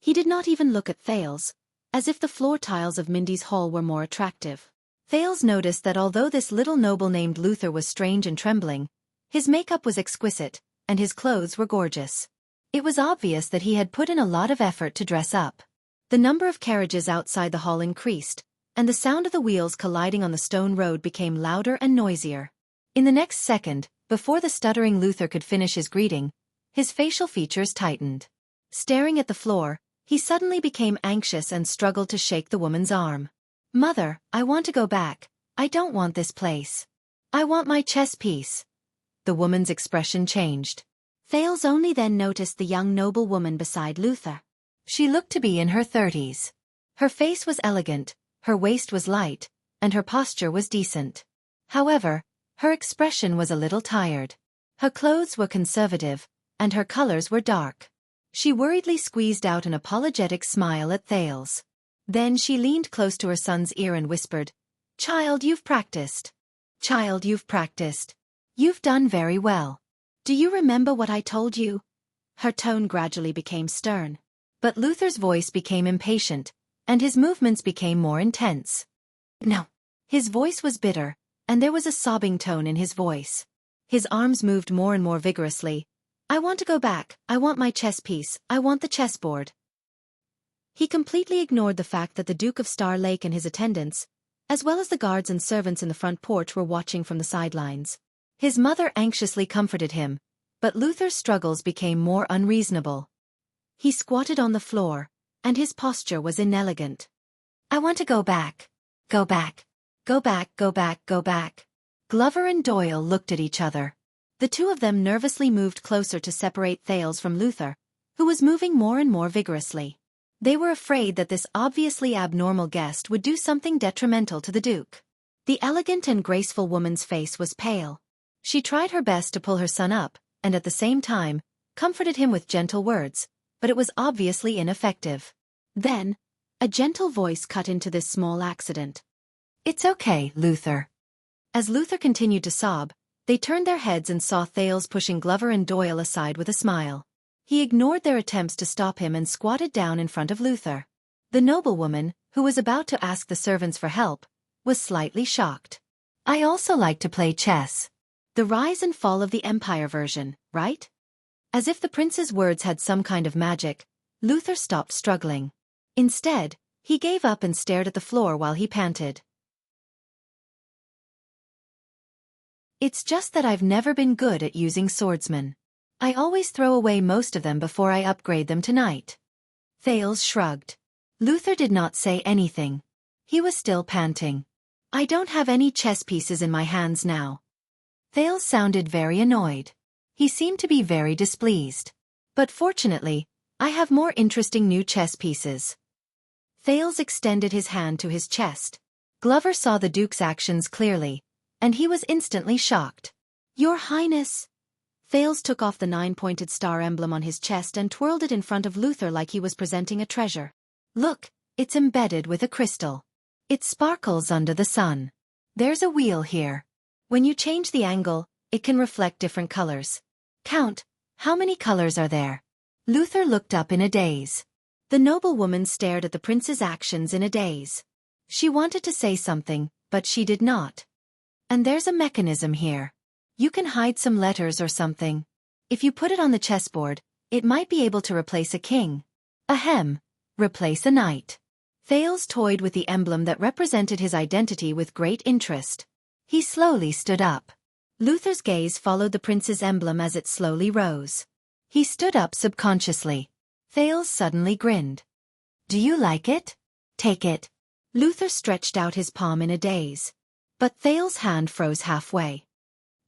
He did not even look at Thales, as if the floor tiles of Mindy's Hall were more attractive. Thales noticed that although this little noble named Luther was strange and trembling, his makeup was exquisite, and his clothes were gorgeous. It was obvious that he had put in a lot of effort to dress up. The number of carriages outside the hall increased, and the sound of the wheels colliding on the stone road became louder and noisier. In the next second, before the stuttering Luther could finish his greeting, his facial features tightened. Staring at the floor, he suddenly became anxious and struggled to shake the woman's arm. "Mother, I want to go back. I don't want this place. I want my chess piece." The woman's expression changed. Thales only then noticed the young noble woman beside Luther. She looked to be in her 30s. Her face was elegant, her waist was light, and her posture was decent. However, her expression was a little tired. Her clothes were conservative, and her colors were dark. She worriedly squeezed out an apologetic smile at Thales. Then she leaned close to her son's ear and whispered, "Child, you've practiced. Child, you've practiced." You've done very well. Do you remember what I told you? Her tone gradually became stern. But Luther's voice became impatient, and his movements became more intense. No. His voice was bitter, and there was a sobbing tone in his voice. His arms moved more and more vigorously. I want to go back, I want my chess piece, I want the chessboard. He completely ignored the fact that the Duke of Star Lake and his attendants, as well as the guards and servants in the front porch, were watching from the sidelines. His mother anxiously comforted him, but Luther's struggles became more unreasonable. He squatted on the floor, and his posture was inelegant. I want to go back. Go back. Go back, go back, go back. Glover and Doyle looked at each other. The two of them nervously moved closer to separate Thales from Luther, who was moving more and more vigorously. They were afraid that this obviously abnormal guest would do something detrimental to the Duke. The elegant and graceful woman's face was pale. She tried her best to pull her son up, and at the same time, comforted him with gentle words, but it was obviously ineffective. Then, a gentle voice cut into this small accident. It's okay, Luther. As Luther continued to sob, they turned their heads and saw Thales pushing Glover and Doyle aside with a smile. He ignored their attempts to stop him and squatted down in front of Luther. The noblewoman, who was about to ask the servants for help, was slightly shocked. I also like to play chess. The rise and fall of the Empire version, right? As if the prince's words had some kind of magic, Luther stopped struggling. Instead, he gave up and stared at the floor while he panted. It's just that I've never been good at using swordsmen. I always throw away most of them before I upgrade them tonight. Thales shrugged. Luther did not say anything. He was still panting. I don't have any chess pieces in my hands now. Thales sounded very annoyed. He seemed to be very displeased. But fortunately, I have more interesting new chess pieces. Thales extended his hand to his chest. Glover saw the Duke's actions clearly, and he was instantly shocked. Your Highness! Thales took off the 9-pointed star emblem on his chest and twirled it in front of Luther like he was presenting a treasure. Look, it's embedded with a crystal. It sparkles under the sun. There's a wheel here. When you change the angle, it can reflect different colors. Count, how many colors are there? Luther looked up in a daze. The noblewoman stared at the prince's actions in a daze. She wanted to say something, but she did not. And there's a mechanism here. You can hide some letters or something. If you put it on the chessboard, it might be able to replace a king. Ahem. Replace a knight. Thales toyed with the emblem that represented his identity with great interest. He slowly stood up. Luther's gaze followed the prince's emblem as it slowly rose. He stood up subconsciously. Thales suddenly grinned. Do you like it? Take it. Luther stretched out his palm in a daze. But Thales' hand froze halfway.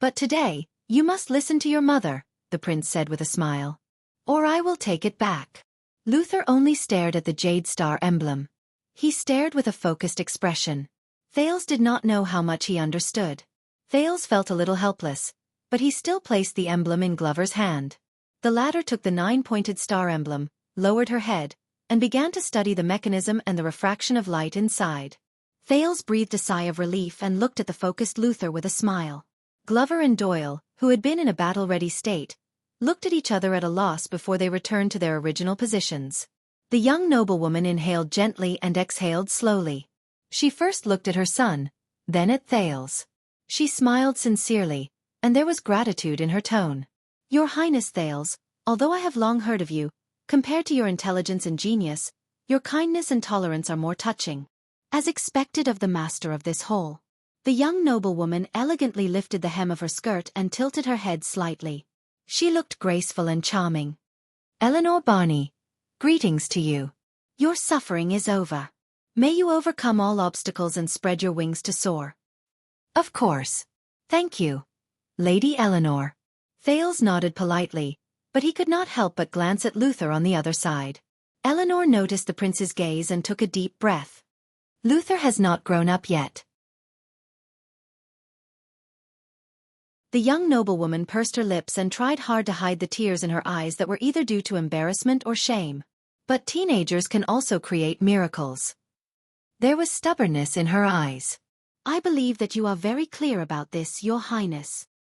But today, you must listen to your mother, the prince said with a smile. Or I will take it back. Luther only stared at the jade star emblem. He stared with a focused expression. Thales did not know how much he understood. Thales felt a little helpless, but he still placed the emblem in Glover's hand. The latter took the 9-pointed star emblem, lowered her head, and began to study the mechanism and the refraction of light inside. Thales breathed a sigh of relief and looked at the focused Luther with a smile. Glover and Doyle, who had been in a battle-ready state, looked at each other at a loss before they returned to their original positions. The young noblewoman inhaled gently and exhaled slowly. She first looked at her son, then at Thales. She smiled sincerely, and there was gratitude in her tone. Your Highness Thales, although I have long heard of you, compared to your intelligence and genius, your kindness and tolerance are more touching. As expected of the master of this hole. The young noblewoman elegantly lifted the hem of her skirt and tilted her head slightly. She looked graceful and charming. Eleanor Barney, greetings to you. Your suffering is over. May you overcome all obstacles and spread your wings to soar. Of course. Thank you, Lady Eleanor. Thales nodded politely, but he could not help but glance at Luther on the other side. Eleanor noticed the prince's gaze and took a deep breath. Luther has not grown up yet. The young noblewoman pursed her lips and tried hard to hide the tears in her eyes that were either due to embarrassment or shame. But teenagers can also create miracles. There was stubbornness in her eyes. I believe that you are very clear about this, Your Highness.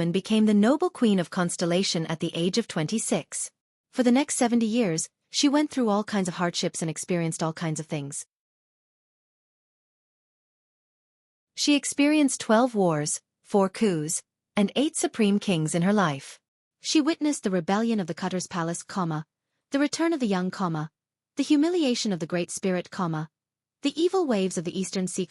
woman became the noble queen of Constellation at the age of 26. For the next 70 years, she went through all kinds of hardships and experienced all kinds of things. She experienced 12 wars, 4 coups, and 8 supreme kings in her life. She witnessed the rebellion of the Cutter's Palace, the return of the young, the humiliation of the Great Spirit, the evil waves of the Eastern Sea,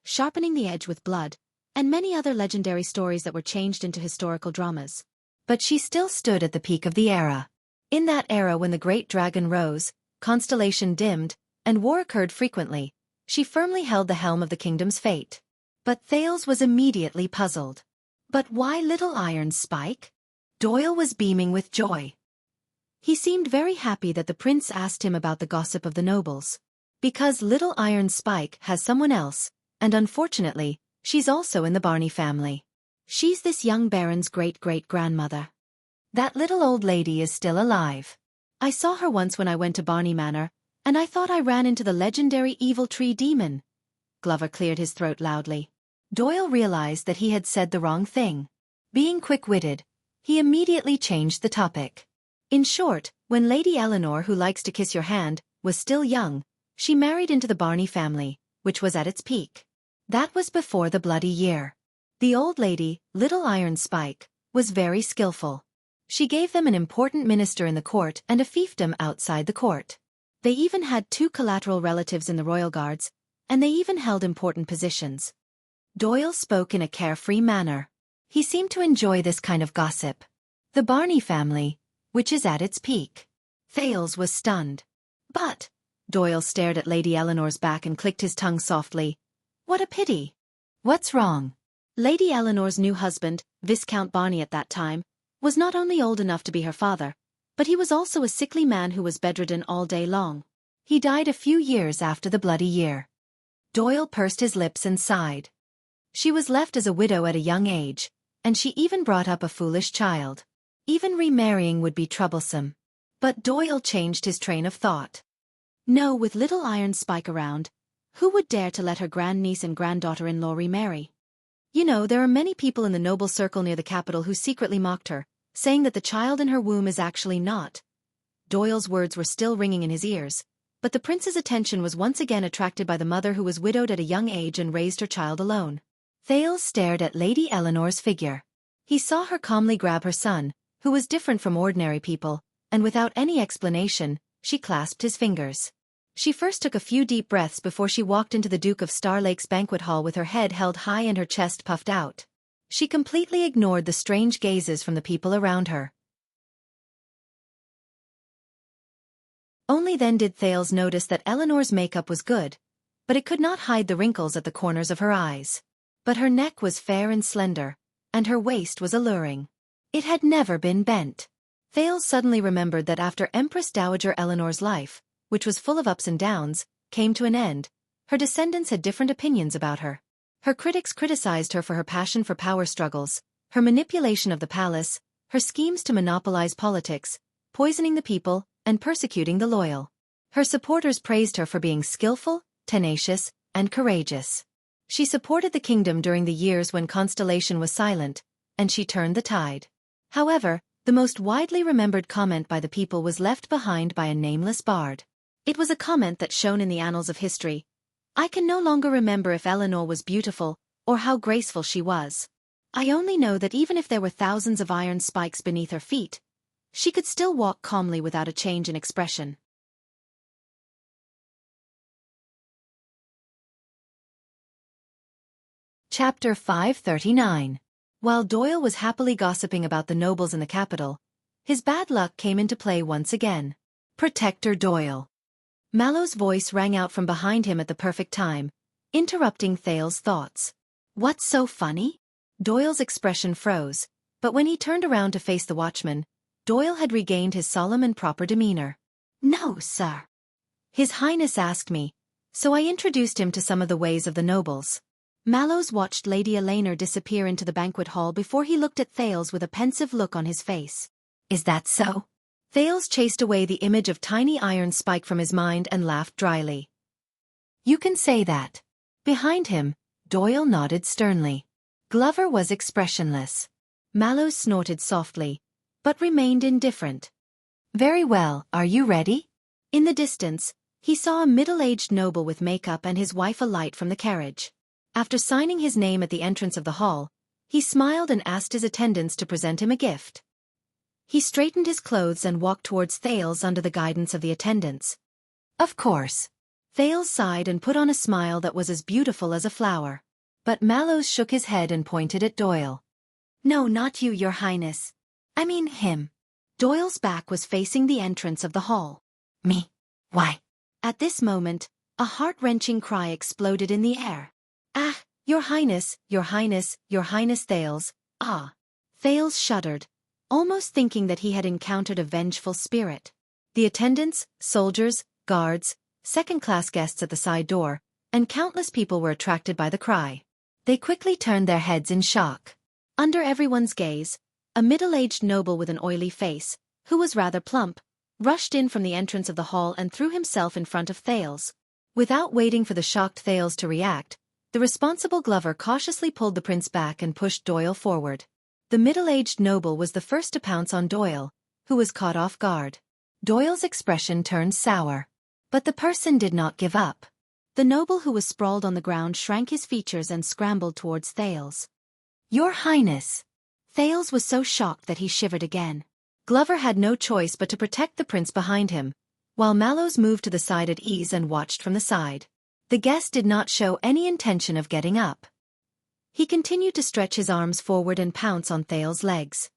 sharpening the edge with blood, and many other legendary stories that were changed into historical dramas. But she still stood at the peak of the era. In that era when the great dragon rose, constellation dimmed, and war occurred frequently, she firmly held the helm of the kingdom's fate. But Thales was immediately puzzled. But why Little Iron Spike? Doyle was beaming with joy. He seemed very happy that the prince asked him about the gossip of the nobles. Because Little Iron Spike has someone else, and unfortunately, she's also in the Barney family. She's this young baron's great-great-grandmother. That little old lady is still alive. I saw her once when I went to Barney Manor, and I thought I ran into the legendary evil tree demon. Glover cleared his throat loudly. Doyle realized that he had said the wrong thing. Being quick-witted, he immediately changed the topic. In short, when Lady Eleanor, who likes to kiss your hand, was still young, she married into the Barney family, which was at its peak. That was before the bloody year. The old lady, Little Iron Spike, was very skillful. She gave them an important minister in the court and a fiefdom outside the court. They even had 2 collateral relatives in the royal guards, and they even held important positions. Doyle spoke in a carefree manner. He seemed to enjoy this kind of gossip. The Barney family, which is at its peak. Thales was stunned. But, Doyle stared at Lady Eleanor's back and clicked his tongue softly. What a pity. What's wrong? Lady Eleanor's new husband, Viscount Barney at that time, was not only old enough to be her father, but he was also a sickly man who was bedridden all day long. He died a few years after the bloody year. Doyle pursed his lips and sighed. She was left as a widow at a young age, and she even brought up a foolish child. Even remarrying would be troublesome. But Doyle changed his train of thought. No, with Little Iron Spike around, who would dare to let her grandniece and granddaughter-in-law remarry? You know, there are many people in the noble circle near the capital who secretly mocked her, saying that the child in her womb is actually not. Doyle's words were still ringing in his ears, but the prince's attention was once again attracted by the mother who was widowed at a young age and raised her child alone. Thales stared at Lady Eleanor's figure. He saw her calmly grab her son, who was different from ordinary people, and without any explanation, she clasped his fingers. She first took a few deep breaths before she walked into the Duke of Star Lake's banquet hall with her head held high and her chest puffed out. She completely ignored the strange gazes from the people around her. Only then did Thales notice that Eleanor's makeup was good, but it could not hide the wrinkles at the corners of her eyes. But her neck was fair and slender, and her waist was alluring. It had never been bent. Thales suddenly remembered that after Empress Dowager Eleanor's life, which was full of ups and downs, came to an end, her descendants had different opinions about her. Her critics criticized her for her passion for power struggles, her manipulation of the palace, her schemes to monopolize politics, poisoning the people, and persecuting the loyal. Her supporters praised her for being skillful, tenacious, and courageous. She supported the kingdom during the years when Constellation was silent, and she turned the tide. However, the most widely remembered comment by the people was left behind by a nameless bard. It was a comment that shone in the annals of history. I can no longer remember if Eleanor was beautiful, or how graceful she was. I only know that even if there were thousands of iron spikes beneath her feet, she could still walk calmly without a change in expression. Chapter 539. While Doyle was happily gossiping about the nobles in the capital, his bad luck came into play once again. Protector Doyle. Mallow's voice rang out from behind him at the perfect time, interrupting Thales' thoughts. What's so funny? Doyle's expression froze, but when he turned around to face the watchman, Doyle had regained his solemn and proper demeanor. No, sir. His Highness asked me, so I introduced him to some of the ways of the nobles. Mallows watched Lady Eleanor disappear into the banquet hall before he looked at Thales with a pensive look on his face. Is that so? Thales chased away the image of tiny iron spike from his mind and laughed dryly. You can say that. Behind him, Doyle nodded sternly. Glover was expressionless. Mallows snorted softly, but remained indifferent. Very well, are you ready? In the distance, he saw a middle-aged noble with makeup and his wife alight from the carriage. After signing his name at the entrance of the hall, he smiled and asked his attendants to present him a gift. He straightened his clothes and walked towards Thales under the guidance of the attendants. Of course. Thales sighed and put on a smile that was as beautiful as a flower. But Mallows shook his head and pointed at Doyle. No, not you, Your Highness. I mean him. Doyle's back was facing the entrance of the hall. Me? Why? At this moment, a heart-wrenching cry exploded in the air. Ah, Your Highness, Your Highness, Your Highness Thales, ah. Thales shuddered, almost thinking that he had encountered a vengeful spirit. The attendants, soldiers, guards, second-class guests at the side door, and countless people were attracted by the cry. They quickly turned their heads in shock. Under everyone's gaze, a middle-aged noble with an oily face, who was rather plump, rushed in from the entrance of the hall and threw himself in front of Thales. Without waiting for the shocked Thales to react, the responsible Glover cautiously pulled the prince back and pushed Doyle forward. The middle-aged noble was the first to pounce on Doyle, who was caught off guard. Doyle's expression turned sour. But the person did not give up. The noble who was sprawled on the ground shrank his features and scrambled towards Thales. Your Highness! Thales was so shocked that he shivered again. Glover had no choice but to protect the prince behind him, while Mallows moved to the side at ease and watched from the side. The guest did not show any intention of getting up. He continued to stretch his arms forward and pounce on Thales' legs.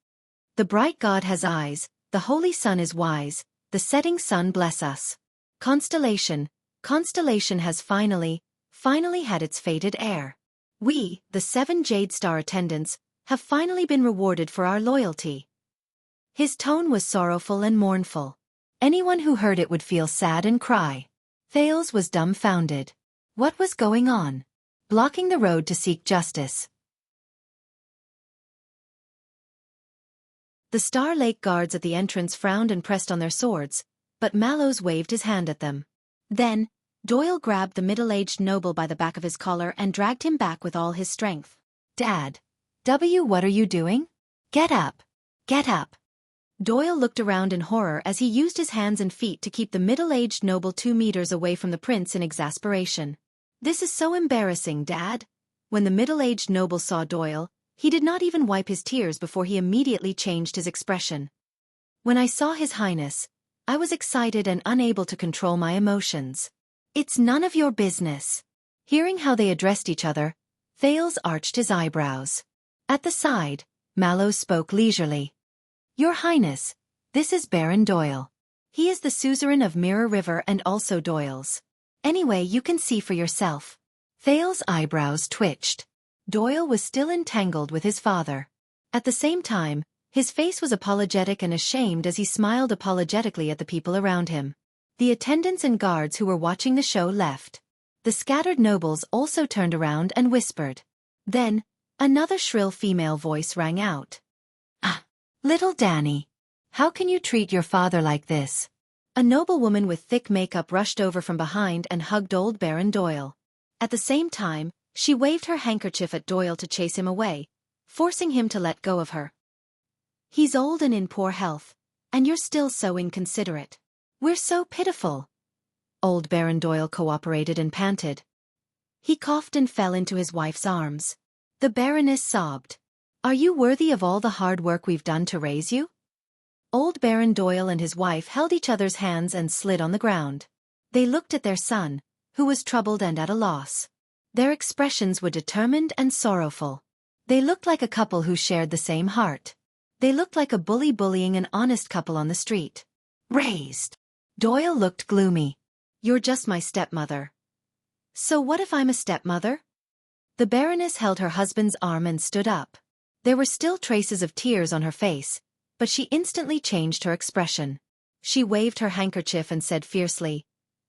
The bright god has eyes, the holy sun is wise, the setting sun bless us. Constellation has finally had its fated heir. We, the 7 Jade Star attendants, have finally been rewarded for our loyalty. His tone was sorrowful and mournful. Anyone who heard it would feel sad and cry. Thales was dumbfounded. What was going on? Blocking the road to seek justice. The Star Lake guards at the entrance frowned and pressed on their swords, but Mallows waved his hand at them. Then, Doyle grabbed the middle-aged noble by the back of his collar and dragged him back with all his strength. Dad. What are you doing? Get up. Get up. Doyle looked around in horror as he used his hands and feet to keep the middle-aged noble 2 meters away from the prince in exasperation. This is so embarrassing, Dad. When the middle-aged noble saw Doyle, he did not even wipe his tears before he immediately changed his expression. When I saw His Highness, I was excited and unable to control my emotions. It's none of your business. Hearing how they addressed each other, Thales arched his eyebrows. At the side, Mallows spoke leisurely. Your Highness, this is Baron Doyle. He is the suzerain of Mirror River and also Doyle's. Anyway, you can see for yourself. Thales' eyebrows twitched. Doyle was still entangled with his father. At the same time, his face was apologetic and ashamed as he smiled apologetically at the people around him. The attendants and guards who were watching the show left. The scattered nobles also turned around and whispered. Then, another shrill female voice rang out. Ah, little Danny. How can you treat your father like this? A noblewoman with thick makeup rushed over from behind and hugged old Baron Doyle. At the same time, she waved her handkerchief at Doyle to chase him away, forcing him to let go of her. He's old and in poor health, and you're still so inconsiderate. We're so pitiful. Old Baron Doyle cooperated and panted. He coughed and fell into his wife's arms. The Baroness sobbed. Are you worthy of all the hard work we've done to raise you? Old Baron Doyle and his wife held each other's hands and slid on the ground. They looked at their son, who was troubled and at a loss. Their expressions were determined and sorrowful. They looked like a couple who shared the same heart. They looked like a bully bullying an honest couple on the street. Raised. Doyle looked gloomy. You're just my stepmother. So what if I'm a stepmother? The Baroness held her husband's arm and stood up. There were still traces of tears on her face, but she instantly changed her expression. She waved her handkerchief and said fiercely,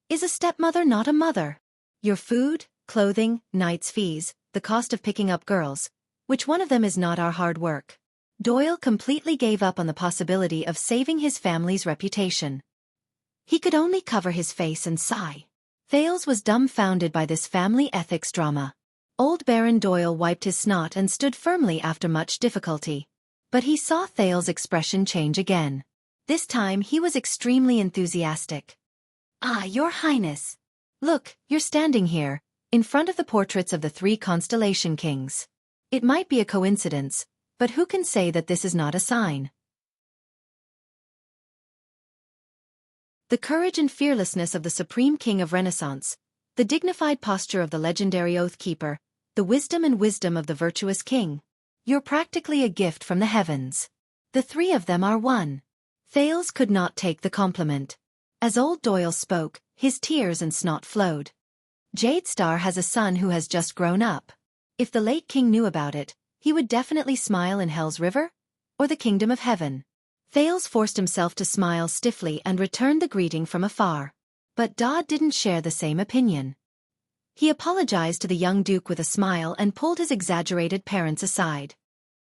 Is a stepmother not a mother? Your food, clothing, night's fees, the cost of picking up girls, which one of them is not our hard work? Doyle completely gave up on the possibility of saving his family's reputation. He could only cover his face and sigh. Thales was dumbfounded by this family ethics drama. Old Baron Doyle wiped his snot and stood firmly after much difficulty. But he saw Thales' expression change again. This time he was extremely enthusiastic. Ah, Your Highness! Look, you're standing here, in front of the portraits of the 3 constellation kings. It might be a coincidence, but who can say that this is not a sign? The courage and fearlessness of the Supreme King of Renaissance, the dignified posture of the legendary Oath-Keeper, the wisdom of the virtuous king. You're practically a gift from the heavens. The 3 of them are one. Thales could not take the compliment. As old Doyle spoke, his tears and snot flowed. Jadestar has a son who has just grown up. If the late king knew about it, he would definitely smile in Hell's River? Or the Kingdom of Heaven? Thales forced himself to smile stiffly and returned the greeting from afar. But Dodd didn't share the same opinion. He apologized to the young duke with a smile and pulled his exaggerated parents aside.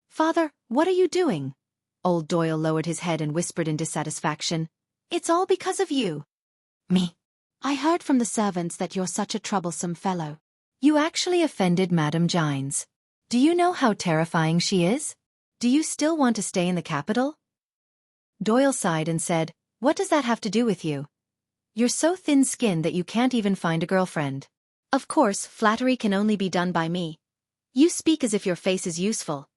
Father, what are you doing? Old Doyle lowered his head and whispered in dissatisfaction. It's all because of you. Me? I heard from the servants that you're such a troublesome fellow. You actually offended Madame Gines. Do you know how terrifying she is? Do you still want to stay in the capital? Doyle sighed and said, What does that have to do with you? You're so thin-skinned that you can't even find a girlfriend. Of course, flattery can only be done by me. You speak as if your face is useful.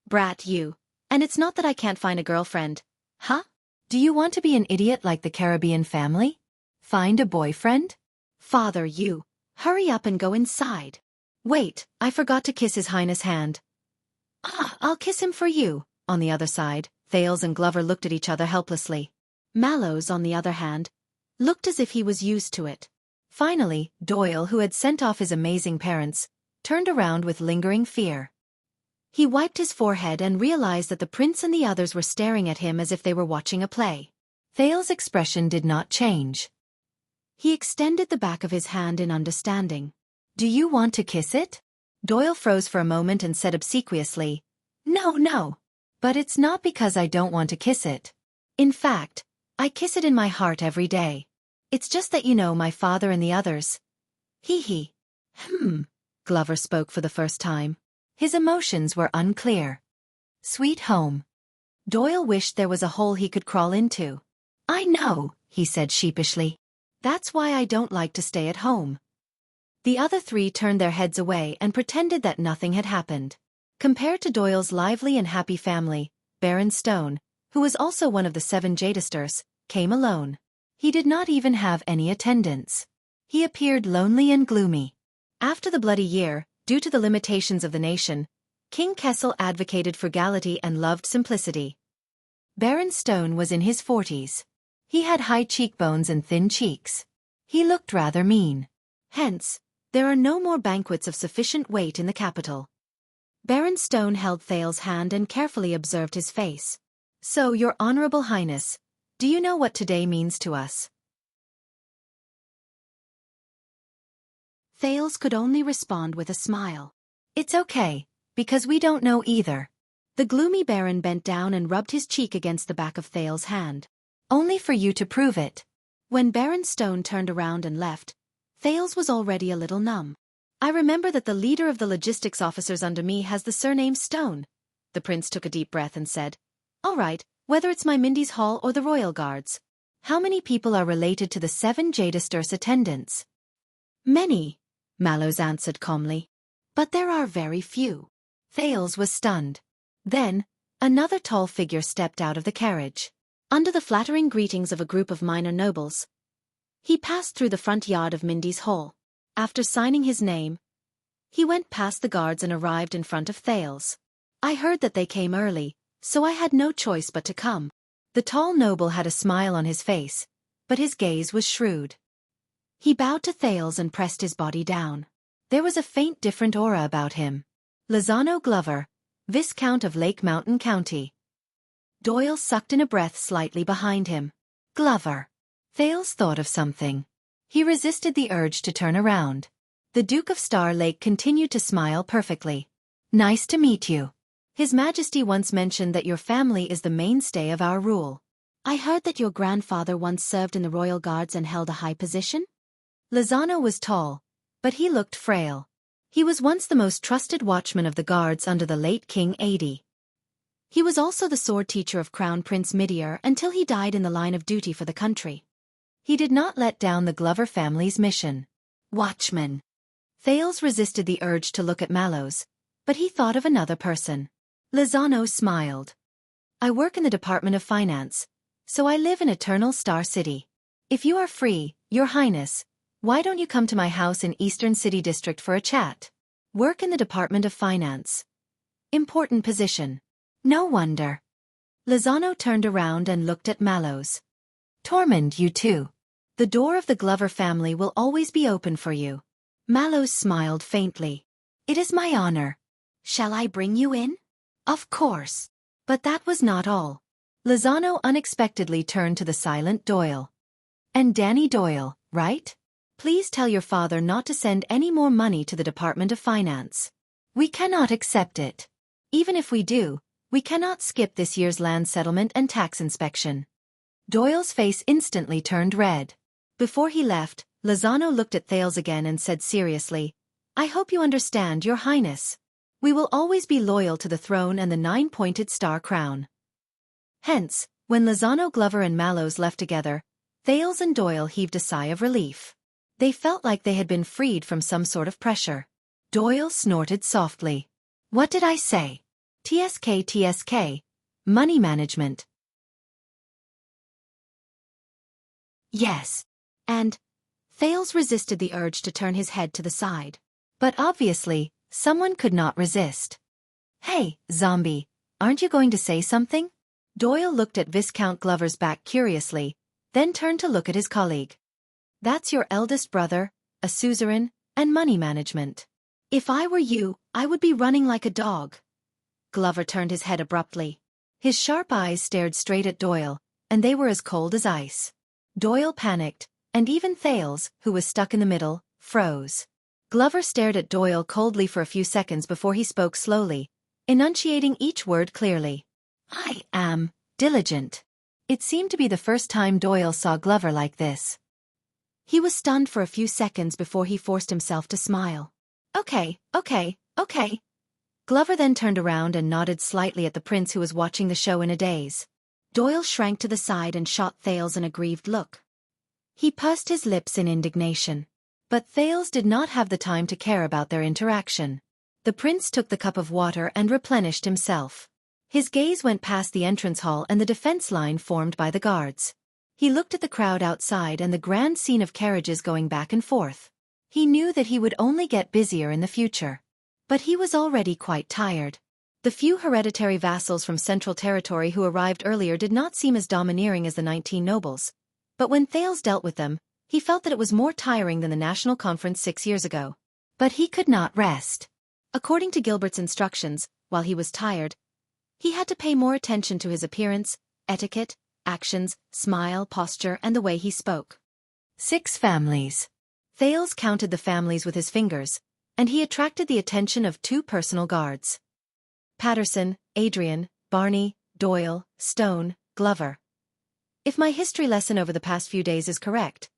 Brat, you. And it's not that I can't find a girlfriend. Huh? Do you want to be an idiot like the Caribbean family? Find a boyfriend? Father, you. Hurry up and go inside. Wait, I forgot to kiss His Highness' hand. Ah, I'll kiss him for you. On the other side, Thales and Glover looked at each other helplessly. Mallows, on the other hand, looked as if he was used to it. Finally, Doyle, who had sent off his amazing parents, turned around with lingering fear. He wiped his forehead and realized that the prince and the others were staring at him as if they were watching a play. Thales' expression did not change. He extended the back of his hand in understanding. Do you want to kiss it? Doyle froze for a moment and said obsequiously, No. But it's not because I don't want to kiss it. In fact, I kiss it in my heart every day. It's just that you know my father and the others. He. Glover spoke for the first time. His emotions were unclear. Sweet home. Doyle wished there was a hole he could crawl into. I know, he said sheepishly. That's why I don't like to stay at home. The other three turned their heads away and pretended that nothing had happened. Compared to Doyle's lively and happy family, Baron Stone, who was also one of the 7 Jadisters, came alone. He did not even have any attendants. He appeared lonely and gloomy. After the Bloody Year, due to the limitations of the nation, King Kessel advocated frugality and loved simplicity. Baron Stone was in his 40s. He had high cheekbones and thin cheeks. He looked rather mean. Hence, there are no more banquets of sufficient weight in the capital. Baron Stone held Thale's hand and carefully observed his face. So, Your Honorable Highness, do you know what today means to us? Thales could only respond with a smile. It's okay, because we don't know either. The gloomy Baron bent down and rubbed his cheek against the back of Thale's hand. Only for you to prove it. When Baron Stone turned around and left, Thales was already a little numb. I remember that the leader of the logistics officers under me has the surname Stone. The prince took a deep breath and said, All right, whether it's my Mindy's Hall or the Royal Guards. How many people are related to the 7 Jadisters attendants? Many, Mallows answered calmly. But there are very few. Thales was stunned. Then, another tall figure stepped out of the carriage. Under the flattering greetings of a group of minor nobles, he passed through the front yard of Mindy's Hall. After signing his name, he went past the guards and arrived in front of Thales. I heard that they came early, so I had no choice but to come. The tall noble had a smile on his face, but his gaze was shrewd. He bowed to Thales and pressed his body down. There was a faint different aura about him. Lozano Glover, Viscount of Lake Mountain County. Doyle sucked in a breath slightly behind him. Glover. Thales thought of something. He resisted the urge to turn around. The Duke of Star Lake continued to smile perfectly. Nice to meet you. His Majesty once mentioned that your family is the mainstay of our rule. I heard that your grandfather once served in the Royal Guards and held a high position? Lozano was tall, but he looked frail. He was once the most trusted watchman of the guards under the late King Adi. He was also the sword teacher of Crown Prince Midier until he died in the line of duty for the country. He did not let down the Glover family's mission. Watchman. Thales resisted the urge to look at Mallows, but he thought of another person. Lozano smiled. I work in the Department of Finance, so I live in Eternal Star City. If you are free, Your Highness, why don't you come to my house in Eastern City District for a chat? Work in the Department of Finance. Important position. No wonder. Lozano turned around and looked at Mallows. Tormund, you too. The door of the Glover family will always be open for you. Mallows smiled faintly. It is my honor. Shall I bring you in? Of course. But that was not all. Lozano unexpectedly turned to the silent Doyle. And Danny Doyle, right? Please tell your father not to send any more money to the Department of Finance. We cannot accept it. Even if we do, we cannot skip this year's land settlement and tax inspection. Doyle's face instantly turned red. Before he left, Lozano looked at Thales again and said seriously, I hope you understand, Your Highness. We will always be loyal to the throne and the 9-pointed star crown. Hence, when Lozano, Glover and Mallows left together, Thales and Doyle heaved a sigh of relief. They felt like they had been freed from some sort of pressure. Doyle snorted softly. What did I say? TSK, money management. Yes. And Thales resisted the urge to turn his head to the side. But obviously, someone could not resist. Hey, zombie, aren't you going to say something? Doyle looked at Viscount Glover's back curiously, then turned to look at his colleague. That's your eldest brother, a suzerain, and money management. If I were you, I would be running like a dog. Glover turned his head abruptly. His sharp eyes stared straight at Doyle, and they were as cold as ice. Doyle panicked, and even Thales, who was stuck in the middle, froze. Glover stared at Doyle coldly for a few seconds before he spoke slowly, enunciating each word clearly. I am diligent. It seemed to be the first time Doyle saw Glover like this. He was stunned for a few seconds before he forced himself to smile. Okay. Glover then turned around and nodded slightly at the prince who was watching the show in a daze. Doyle shrank to the side and shot Thales an aggrieved look. He pursed his lips in indignation. But Thales did not have the time to care about their interaction. The prince took the cup of water and replenished himself. His gaze went past the entrance hall and the defense line formed by the guards. He looked at the crowd outside and the grand scene of carriages going back and forth. He knew that he would only get busier in the future. But he was already quite tired. The few hereditary vassals from Central Territory who arrived earlier did not seem as domineering as the 19 nobles. But when Thales dealt with them, he felt that it was more tiring than the National Conference 6 years ago. But he could not rest. According to Gilbert's instructions, while he was tired, he had to pay more attention to his appearance, etiquette, actions, smile, posture, and the way he spoke. 6 families. Thales counted the families with his fingers, and he attracted the attention of 2 personal guards. Patterson, Adrian, Barney, Doyle, Stone, Glover. If my history lesson over the past few days is correct,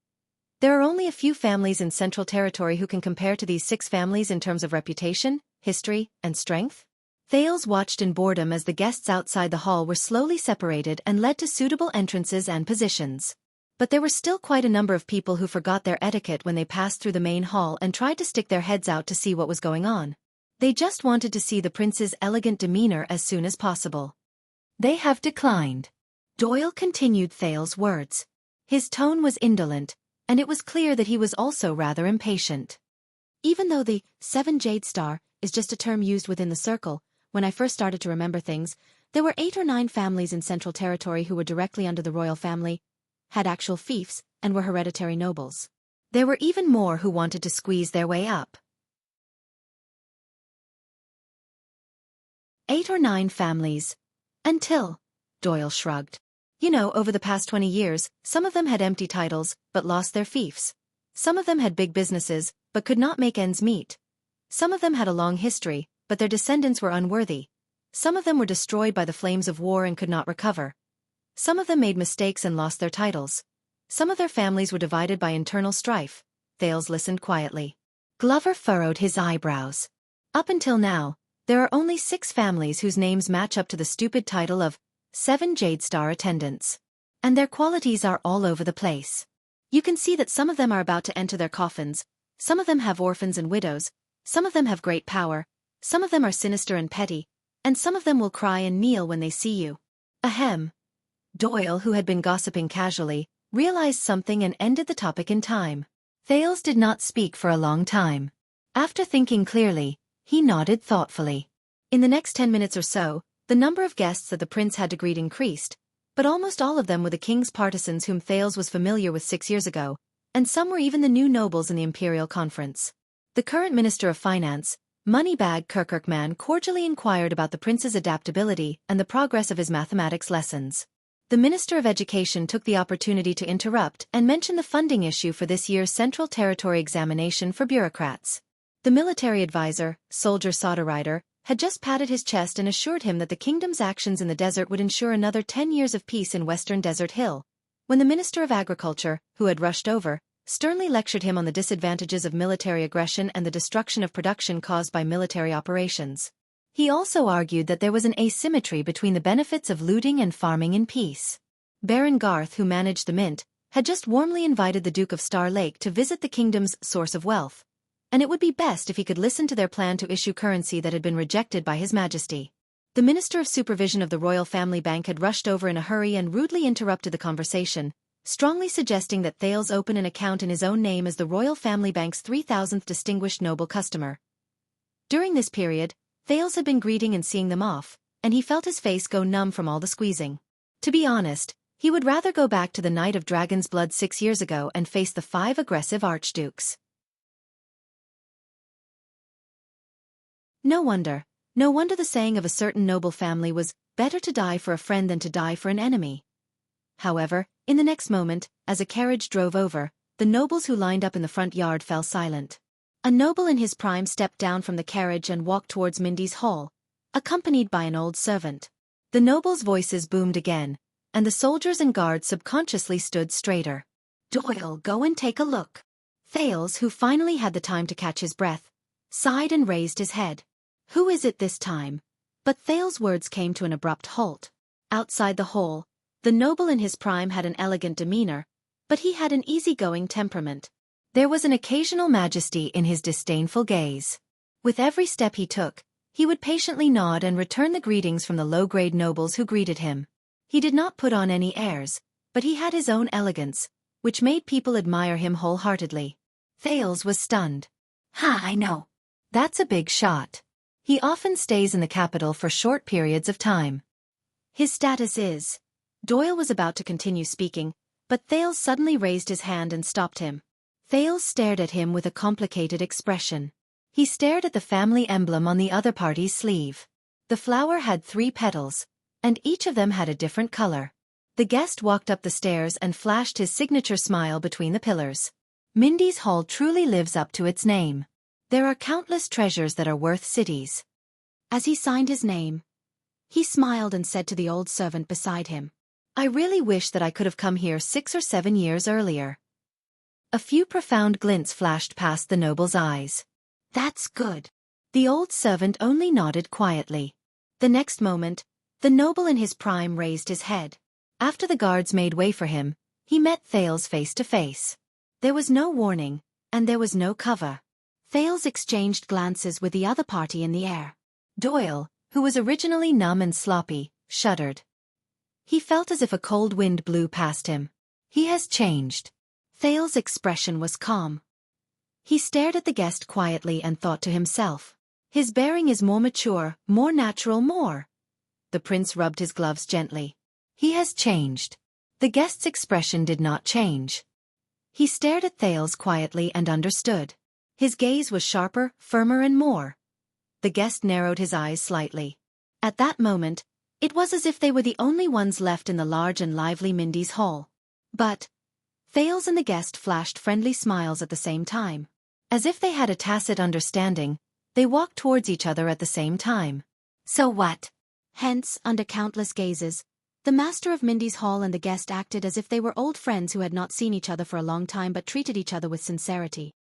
there are only a few families in Central Territory who can compare to these 6 families in terms of reputation, history, and strength. Thales watched in boredom as the guests outside the hall were slowly separated and led to suitable entrances and positions. But there were still quite a number of people who forgot their etiquette when they passed through the main hall and tried to stick their heads out to see what was going on. They just wanted to see the prince's elegant demeanor as soon as possible. They have declined. Doyle continued Thales' words. His tone was indolent, and it was clear that he was also rather impatient. Even though the 7 Jade Star is just a term used within the circle, when I first started to remember things, there were 8 or 9 families in Central Territory who were directly under the royal family, had actual fiefs, and were hereditary nobles. There were even more who wanted to squeeze their way up. 8 or 9 families. Until, Doyle shrugged. You know, over the past 20 years, some of them had empty titles, but lost their fiefs. Some of them had big businesses, but could not make ends meet. Some of them had a long history, but their descendants were unworthy. Some of them were destroyed by the flames of war and could not recover. Some of them made mistakes and lost their titles. Some of their families were divided by internal strife. Thales listened quietly. Glover furrowed his eyebrows. Up until now, there are only 6 families whose names match up to the stupid title of 7 Jade Star attendants. And their qualities are all over the place. You can see that some of them are about to enter their coffins, some of them have orphans and widows, some of them have great power, some of them are sinister and petty, and some of them will cry and kneel when they see you. Ahem. Doyle, who had been gossiping casually, realized something and ended the topic in time. Thales did not speak for a long time. After thinking clearly, he nodded thoughtfully. In the next 10 minutes or so, the number of guests that the prince had to greet increased, but almost all of them were the king's partisans whom Thales was familiar with 6 years ago, and some were even the new nobles in the imperial conference. The current Minister of Finance, Moneybag Kirkirkman, cordially inquired about the prince's adaptability and the progress of his mathematics lessons. The Minister of Education took the opportunity to interrupt and mention the funding issue for this year's Central Territory examination for bureaucrats. The military advisor, Soldier Soderrider, had just patted his chest and assured him that the kingdom's actions in the desert would ensure another 10 years of peace in western Desert Hill, when the Minister of Agriculture, who had rushed over, sternly lectured him on the disadvantages of military aggression and the destruction of production caused by military operations. He also argued that there was an asymmetry between the benefits of looting and farming in peace. Baron Garth, who managed the mint, had just warmly invited the Duke of Star Lake to visit the kingdom's source of wealth, and it would be best if he could listen to their plan to issue currency that had been rejected by His Majesty. The Minister of Supervision of the Royal Family Bank had rushed over in a hurry and rudely interrupted the conversation, strongly suggesting that Thales open an account in his own name as the Royal Family Bank's 3,000th distinguished noble customer. During this period, Thales had been greeting and seeing them off, and he felt his face go numb from all the squeezing. To be honest, he would rather go back to the Night of Dragon's Blood 6 years ago and face the 5 aggressive archdukes. No wonder the saying of a certain noble family was, "Better to die for a friend than to die for an enemy." However, in the next moment, as a carriage drove over, the nobles who lined up in the front yard fell silent. A noble in his prime stepped down from the carriage and walked towards Mindy's hall, accompanied by an old servant. The nobles' voices boomed again, and the soldiers and guards subconsciously stood straighter. "Doyle, go and take a look." Thales, who finally had the time to catch his breath, sighed and raised his head. Who is it this time? But Thale's words came to an abrupt halt. Outside the hall, the noble in his prime had an elegant demeanor, but he had an easygoing temperament. There was an occasional majesty in his disdainful gaze. With every step he took, he would patiently nod and return the greetings from the low-grade nobles who greeted him. He did not put on any airs, but he had his own elegance, which made people admire him wholeheartedly. Thales was stunned. "Ha, I know. That's a big shot. He often stays in the capital for short periods of time. His status is..." Doyle was about to continue speaking, but Thales suddenly raised his hand and stopped him. Thales stared at him with a complicated expression. He stared at the family emblem on the other party's sleeve. The flower had 3 petals, and each of them had a different color. The guest walked up the stairs and flashed his signature smile between the pillars. Mindy's Hall truly lives up to its name. There are countless treasures that are worth cities. As he signed his name, he smiled and said to the old servant beside him, "I really wish that I could have come here 6 or 7 years earlier." A few profound glints flashed past the noble's eyes. "That's good." The old servant only nodded quietly. The next moment, the noble in his prime raised his head. After the guards made way for him, he met Thales face to face. There was no warning, and there was no cover. Thales exchanged glances with the other party in the air. Doyle, who was originally numb and sloppy, shuddered. He felt as if a cold wind blew past him. He has changed. Thales' expression was calm. He stared at the guest quietly and thought to himself, "His bearing is more mature, more natural, more." The prince rubbed his gloves gently. "He has changed." The guest's expression did not change. He stared at Thales quietly and understood. His gaze was sharper, firmer and more. The guest narrowed his eyes slightly. At that moment, it was as if they were the only ones left in the large and lively Mindy's Hall. But Thales and the guest flashed friendly smiles at the same time. As if they had a tacit understanding, they walked towards each other at the same time. "So what?" Hence, under countless gazes, the master of Mindy's Hall and the guest acted as if they were old friends who had not seen each other for a long time but treated each other with sincerity.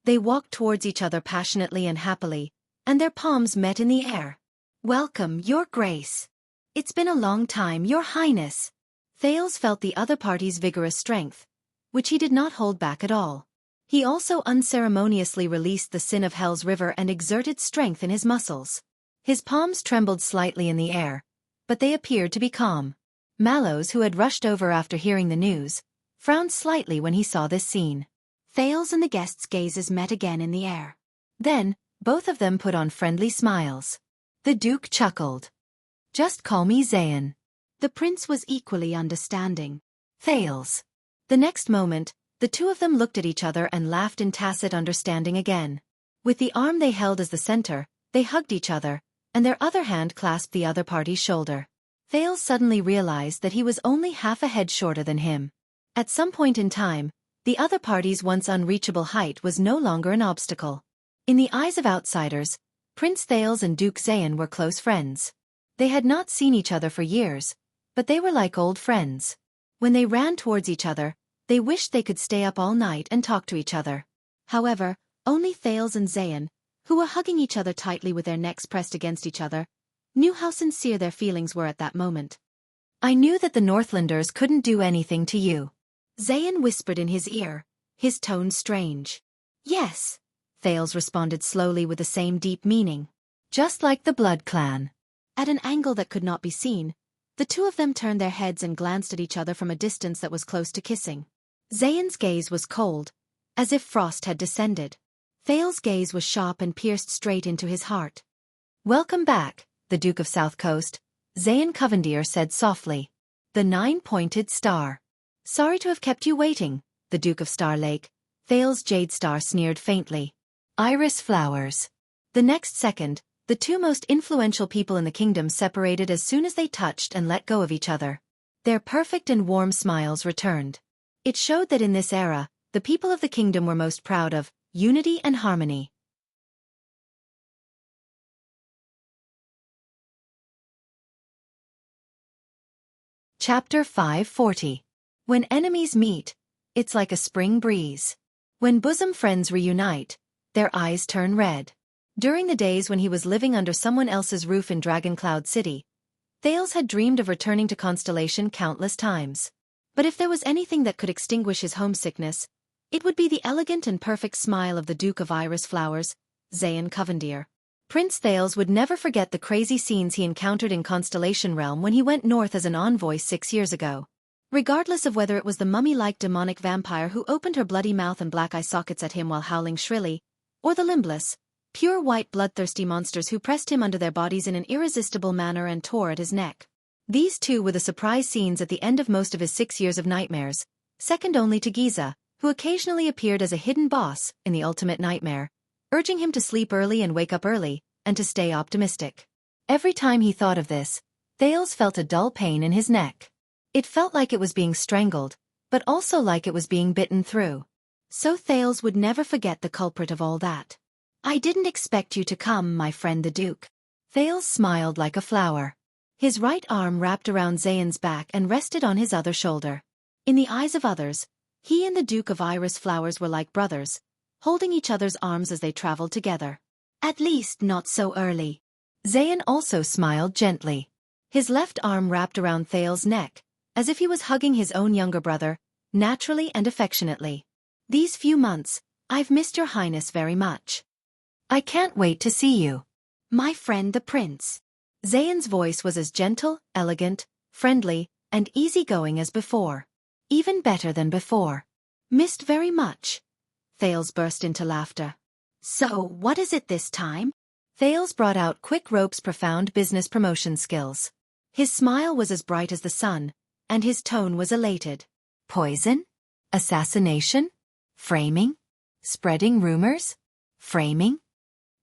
They walked towards each other passionately and happily, and their palms met in the air. "Welcome, Your Grace." "It's been a long time, Your Highness." Thales felt the other party's vigorous strength, which he did not hold back at all. He also unceremoniously released the sin of Hell's River and exerted strength in his muscles. His palms trembled slightly in the air, but they appeared to be calm. Mallows, who had rushed over after hearing the news, frowned slightly when he saw this scene. Thales and the guest's gazes met again in the air. Then, both of them put on friendly smiles. The Duke chuckled. "Just call me Zayn." The prince was equally understanding. "Thales." The next moment, the two of them looked at each other and laughed in tacit understanding again. With the arm they held as the center, they hugged each other, and their other hand clasped the other party's shoulder. Thales suddenly realized that he was only half a head shorter than him. At some point in time, the other party's once unreachable height was no longer an obstacle. In the eyes of outsiders, Prince Thales and Duke Zayn were close friends. They had not seen each other for years, but they were like old friends. When they ran towards each other, they wished they could stay up all night and talk to each other. However, only Thales and Zayn, who were hugging each other tightly with their necks pressed against each other, knew how sincere their feelings were at that moment. "I knew that the Northlanders couldn't do anything to you," Zayn whispered in his ear, his tone strange. "Yes," Thales responded slowly with the same deep meaning. "Just like the Blood Clan." At an angle that could not be seen, the two of them turned their heads and glanced at each other from a distance that was close to kissing. Zayn's gaze was cold, as if frost had descended. Thales' gaze was sharp and pierced straight into his heart. "Welcome back, the Duke of South Coast," Zayn Covendier said softly. "The nine-pointed star." "Sorry to have kept you waiting, the Duke of Star Lake," Thales Jade Star sneered faintly. "Iris flowers." The next second, the two most influential people in the kingdom separated as soon as they touched and let go of each other. Their perfect and warm smiles returned. It showed that in this era, the people of the kingdom were most proud of unity and harmony. Chapter 540. When enemies meet, it's like a spring breeze. When bosom friends reunite, their eyes turn red. During the days when he was living under someone else's roof in Dragon Cloud City, Thales had dreamed of returning to Constellation countless times. But if there was anything that could extinguish his homesickness, it would be the elegant and perfect smile of the Duke of Iris Flowers, Xian Covendier. Prince Thales would never forget the crazy scenes he encountered in Constellation Realm when he went north as an envoy 6 years ago. Regardless of whether it was the mummy-like demonic vampire who opened her bloody mouth and black eye sockets at him while howling shrilly, or the limbless, pure white bloodthirsty monsters who pressed him under their bodies in an irresistible manner and tore at his neck. These too were the surprise scenes at the end of most of his 6 years of nightmares, second only to Giza, who occasionally appeared as a hidden boss in the ultimate nightmare, urging him to sleep early and wake up early, and to stay optimistic. Every time he thought of this, Thales felt a dull pain in his neck. It felt like it was being strangled, but also like it was being bitten through. So Thales would never forget the culprit of all that. "I didn't expect you to come, my friend the Duke." Thales smiled like a flower. His right arm wrapped around Xian's back and rested on his other shoulder. In the eyes of others, he and the Duke of Iris Flowers were like brothers, holding each other's arms as they traveled together. "At least not so early." Xian also smiled gently. His left arm wrapped around Thales' neck, as if he was hugging his own younger brother, naturally and affectionately. "These few months, I've missed your highness very much. I can't wait to see you, my friend the prince." Xian's voice was as gentle, elegant, friendly, and easygoing as before. Even better than before. "Missed very much." Thales burst into laughter. "So, what is it this time?" Thales brought out Quick Rope's profound business promotion skills. His smile was as bright as the sun, and his tone was elated. "Poison? Assassination? Framing? Spreading rumors? Framing?"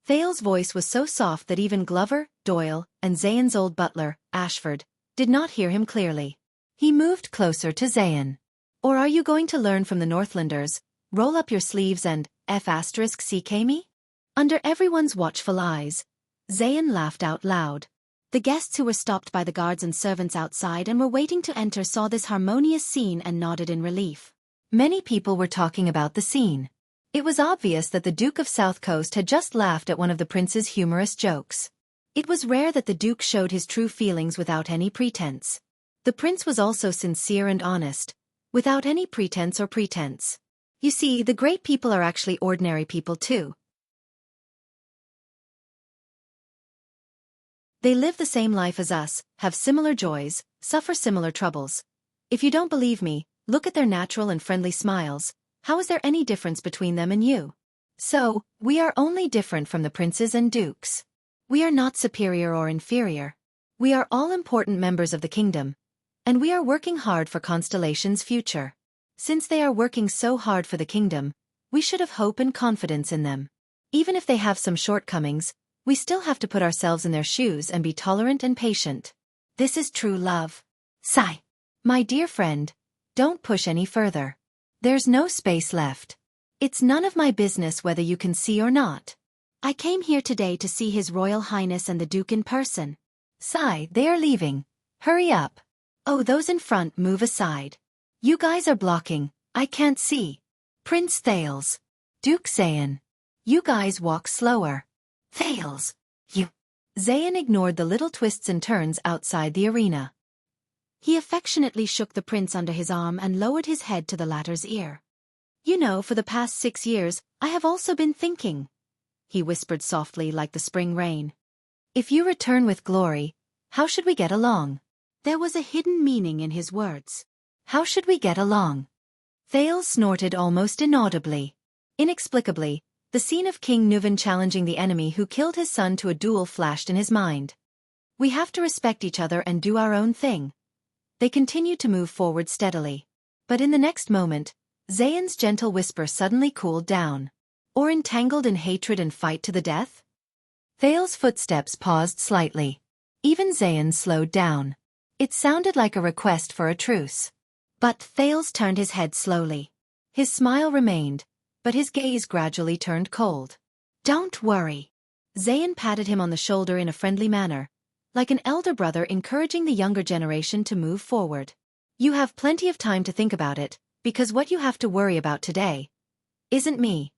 Thales' voice was so soft that even Glover, Doyle, and Xian's old butler, Ashford, did not hear him clearly. He moved closer to Xian. "Or are you going to learn from the Northlanders, roll up your sleeves and F***ck me?" Under everyone's watchful eyes, Xian laughed out loud. The guests who were stopped by the guards and servants outside and were waiting to enter saw this harmonious scene and nodded in relief. Many people were talking about the scene. It was obvious that the Duke of South Coast had just laughed at one of the prince's humorous jokes. It was rare that the Duke showed his true feelings without any pretense. The prince was also sincere and honest, without any pretense or pretense. You see, the great people are actually ordinary people too. They live the same life as us, have similar joys, suffer similar troubles. If you don't believe me, look at their natural and friendly smiles. How is there any difference between them and you? So, we are only different from the princes and dukes. We are not superior or inferior. We are all important members of the kingdom, and we are working hard for Constellation's future. Since they are working so hard for the kingdom, we should have hope and confidence in them. Even if they have some shortcomings, we still have to put ourselves in their shoes and be tolerant and patient. This is true love. Sigh. My dear friend, don't push any further. There's no space left. It's none of my business whether you can see or not. I came here today to see His Royal Highness and the Duke in person. Sigh, they are leaving. Hurry up. Oh, those in front, move aside. You guys are blocking, I can't see. Prince Thales. Duke Xian. You guys walk slower. Thales. You. Xian ignored the little twists and turns outside the arena. He affectionately shook the prince under his arm and lowered his head to the latter's ear. You know, for the past 6 years, I have also been thinking, he whispered softly like the spring rain. If you return with glory, how should we get along? There was a hidden meaning in his words. How should we get along? Thales snorted almost inaudibly. Inexplicably, the scene of King Nuvan challenging the enemy who killed his son to a duel flashed in his mind. We have to respect each other and do our own thing. They continued to move forward steadily. But in the next moment, Xian's gentle whisper suddenly cooled down. Or entangled in hatred and fight to the death? Thales' footsteps paused slightly. Even Xian slowed down. It sounded like a request for a truce. But Thales turned his head slowly. His smile remained, but his gaze gradually turned cold. Don't worry. Xian patted him on the shoulder in a friendly manner, like an elder brother encouraging the younger generation to move forward. You have plenty of time to think about it, because what you have to worry about today isn't me.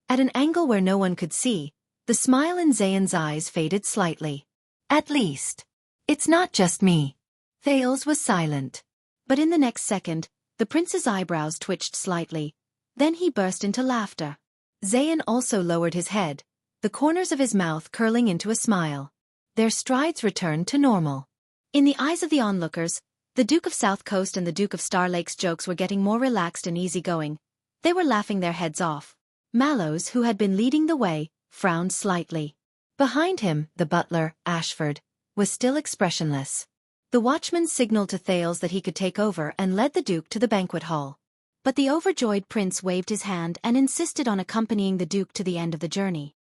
At an angle where no one could see, the smile in Zayan's eyes faded slightly. At least, it's not just me. Thales was silent. But in the next second, the prince's eyebrows twitched slightly. Then he burst into laughter. Zayan also lowered his head, the corners of his mouth curling into a smile. Their strides returned to normal. In the eyes of the onlookers, the Duke of South Coast and the Duke of Star Lake's jokes were getting more relaxed and easygoing. They were laughing their heads off. Mallows, who had been leading the way, frowned slightly. Behind him, the butler, Ashford, was still expressionless. The watchman signaled to Thales that he could take over and led the Duke to the banquet hall. But the overjoyed prince waved his hand and insisted on accompanying the Duke to the end of the journey.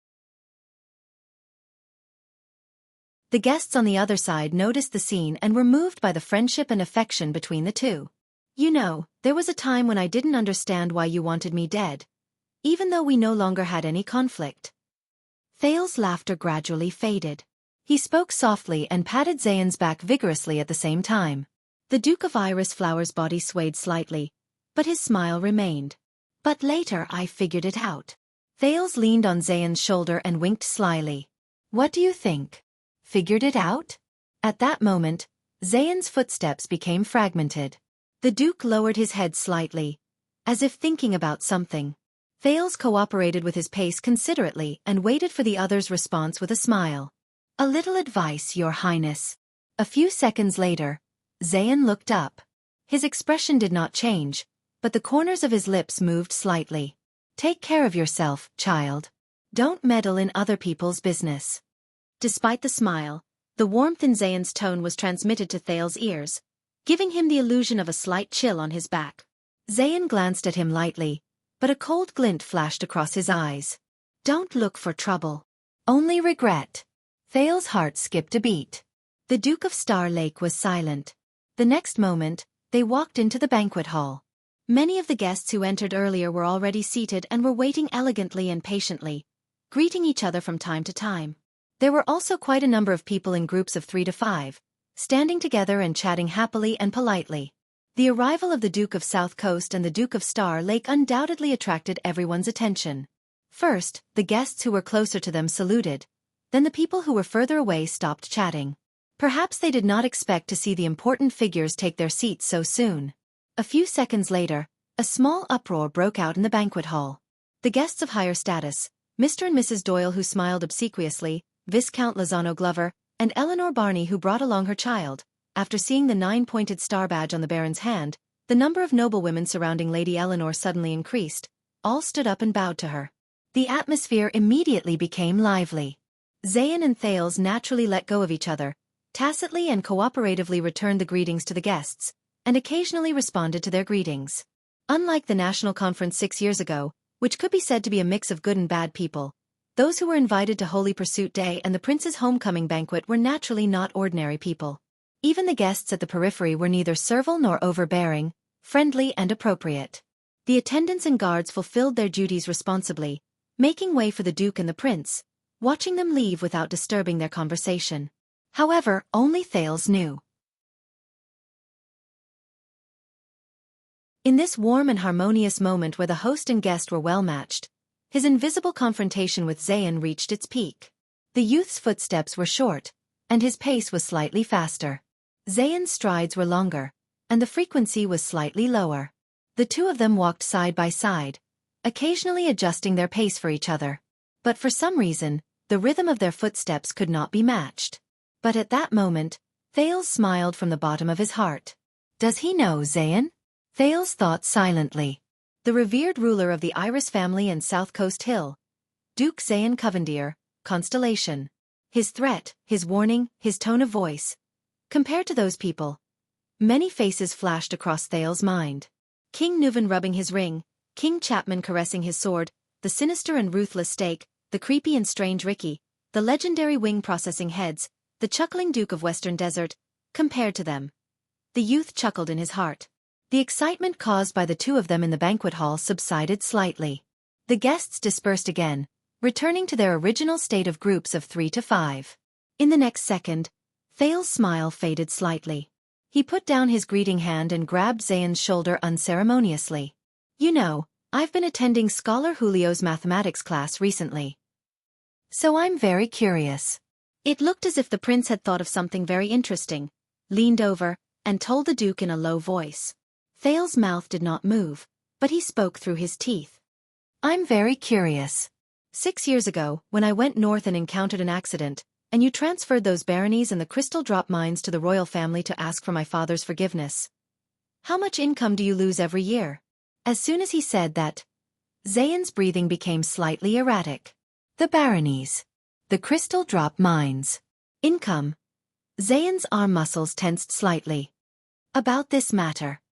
The guests on the other side noticed the scene and were moved by the friendship and affection between the two. You know, there was a time when I didn't understand why you wanted me dead, even though we no longer had any conflict. Thales' laughter gradually faded. He spoke softly and patted Zayan's back vigorously at the same time. The Duke of Iris Flower's body swayed slightly, but his smile remained. But later I figured it out. Thales leaned on Zayan's shoulder and winked slyly. What do you think? Figured it out? At that moment, Zayan's footsteps became fragmented. The Duke lowered his head slightly, as if thinking about something. Thales cooperated with his pace considerately and waited for the other's response with a smile. A little advice, Your Highness. A few seconds later, Zayan looked up. His expression did not change, but the corners of his lips moved slightly. Take care of yourself, child. Don't meddle in other people's business. Despite the smile, the warmth in Zayan's tone was transmitted to Thales' ears, giving him the illusion of a slight chill on his back. Zayan glanced at him lightly, but a cold glint flashed across his eyes. Don't look for trouble. Only regret. Thales' heart skipped a beat. The Duke of Star Lake was silent. The next moment, they walked into the banquet hall. Many of the guests who entered earlier were already seated and were waiting elegantly and patiently, greeting each other from time to time. There were also quite a number of people in groups of 3 to 5, standing together and chatting happily and politely. The arrival of the Duke of South Coast and the Duke of Star Lake undoubtedly attracted everyone's attention. First, the guests who were closer to them saluted. Then the people who were further away stopped chatting. Perhaps they did not expect to see the important figures take their seats so soon. A few seconds later, a small uproar broke out in the banquet hall. The guests of higher status, Mr. and Mrs. Doyle who smiled obsequiously, Viscount Lozano Glover, and Eleanor Barney who brought along her child. After seeing the 9-pointed star badge on the Baron's hand, the number of noblewomen surrounding Lady Eleanor suddenly increased. All stood up and bowed to her. The atmosphere immediately became lively. Zayan and Thales naturally let go of each other, tacitly and cooperatively returned the greetings to the guests, and occasionally responded to their greetings. Unlike the national conference 6 years ago, which could be said to be a mix of good and bad people, those who were invited to Holy Pursuit Day and the Prince's homecoming banquet were naturally not ordinary people. Even the guests at the periphery were neither servile nor overbearing, friendly and appropriate. The attendants and guards fulfilled their duties responsibly, making way for the Duke and the Prince, watching them leave without disturbing their conversation. However, only Thales knew. In this warm and harmonious moment where the host and guest were well matched, his invisible confrontation with Zayan reached its peak. The youth's footsteps were short, and his pace was slightly faster. Zayan's strides were longer, and the frequency was slightly lower. The two of them walked side by side, occasionally adjusting their pace for each other. But for some reason, the rhythm of their footsteps could not be matched. But at that moment, Thales smiled from the bottom of his heart. Does he know Zayan? Thales thought silently. The revered ruler of the Iris family and South Coast Hill, Duke Zayan Covendier, Constellation. His threat, his warning, his tone of voice. Compared to those people, many faces flashed across Thales' mind. King Nuvan rubbing his ring, King Chapman caressing his sword, the sinister and ruthless Stake, the creepy and strange Ricky, the legendary wing processing heads, the chuckling Duke of Western Desert. Compared to them, the youth chuckled in his heart. The excitement caused by the two of them in the banquet hall subsided slightly. The guests dispersed again, returning to their original state of groups of 3 to 5. In the next second, Thales' smile faded slightly. He put down his greeting hand and grabbed Zayan's shoulder unceremoniously. You know, I've been attending Scholar Julio's mathematics class recently. So I'm very curious. It looked as if the prince had thought of something very interesting, leaned over, and told the Duke in a low voice. Thale's mouth did not move, but he spoke through his teeth. I'm very curious. 6 years ago, when I went north and encountered an accident, and you transferred those baronies and the crystal drop mines to the royal family to ask for my father's forgiveness. How much income do you lose every year? As soon as he said that, Zayan's breathing became slightly erratic. The baronies. The crystal drop mines. Income. Zayan's arm muscles tensed slightly. About this matter.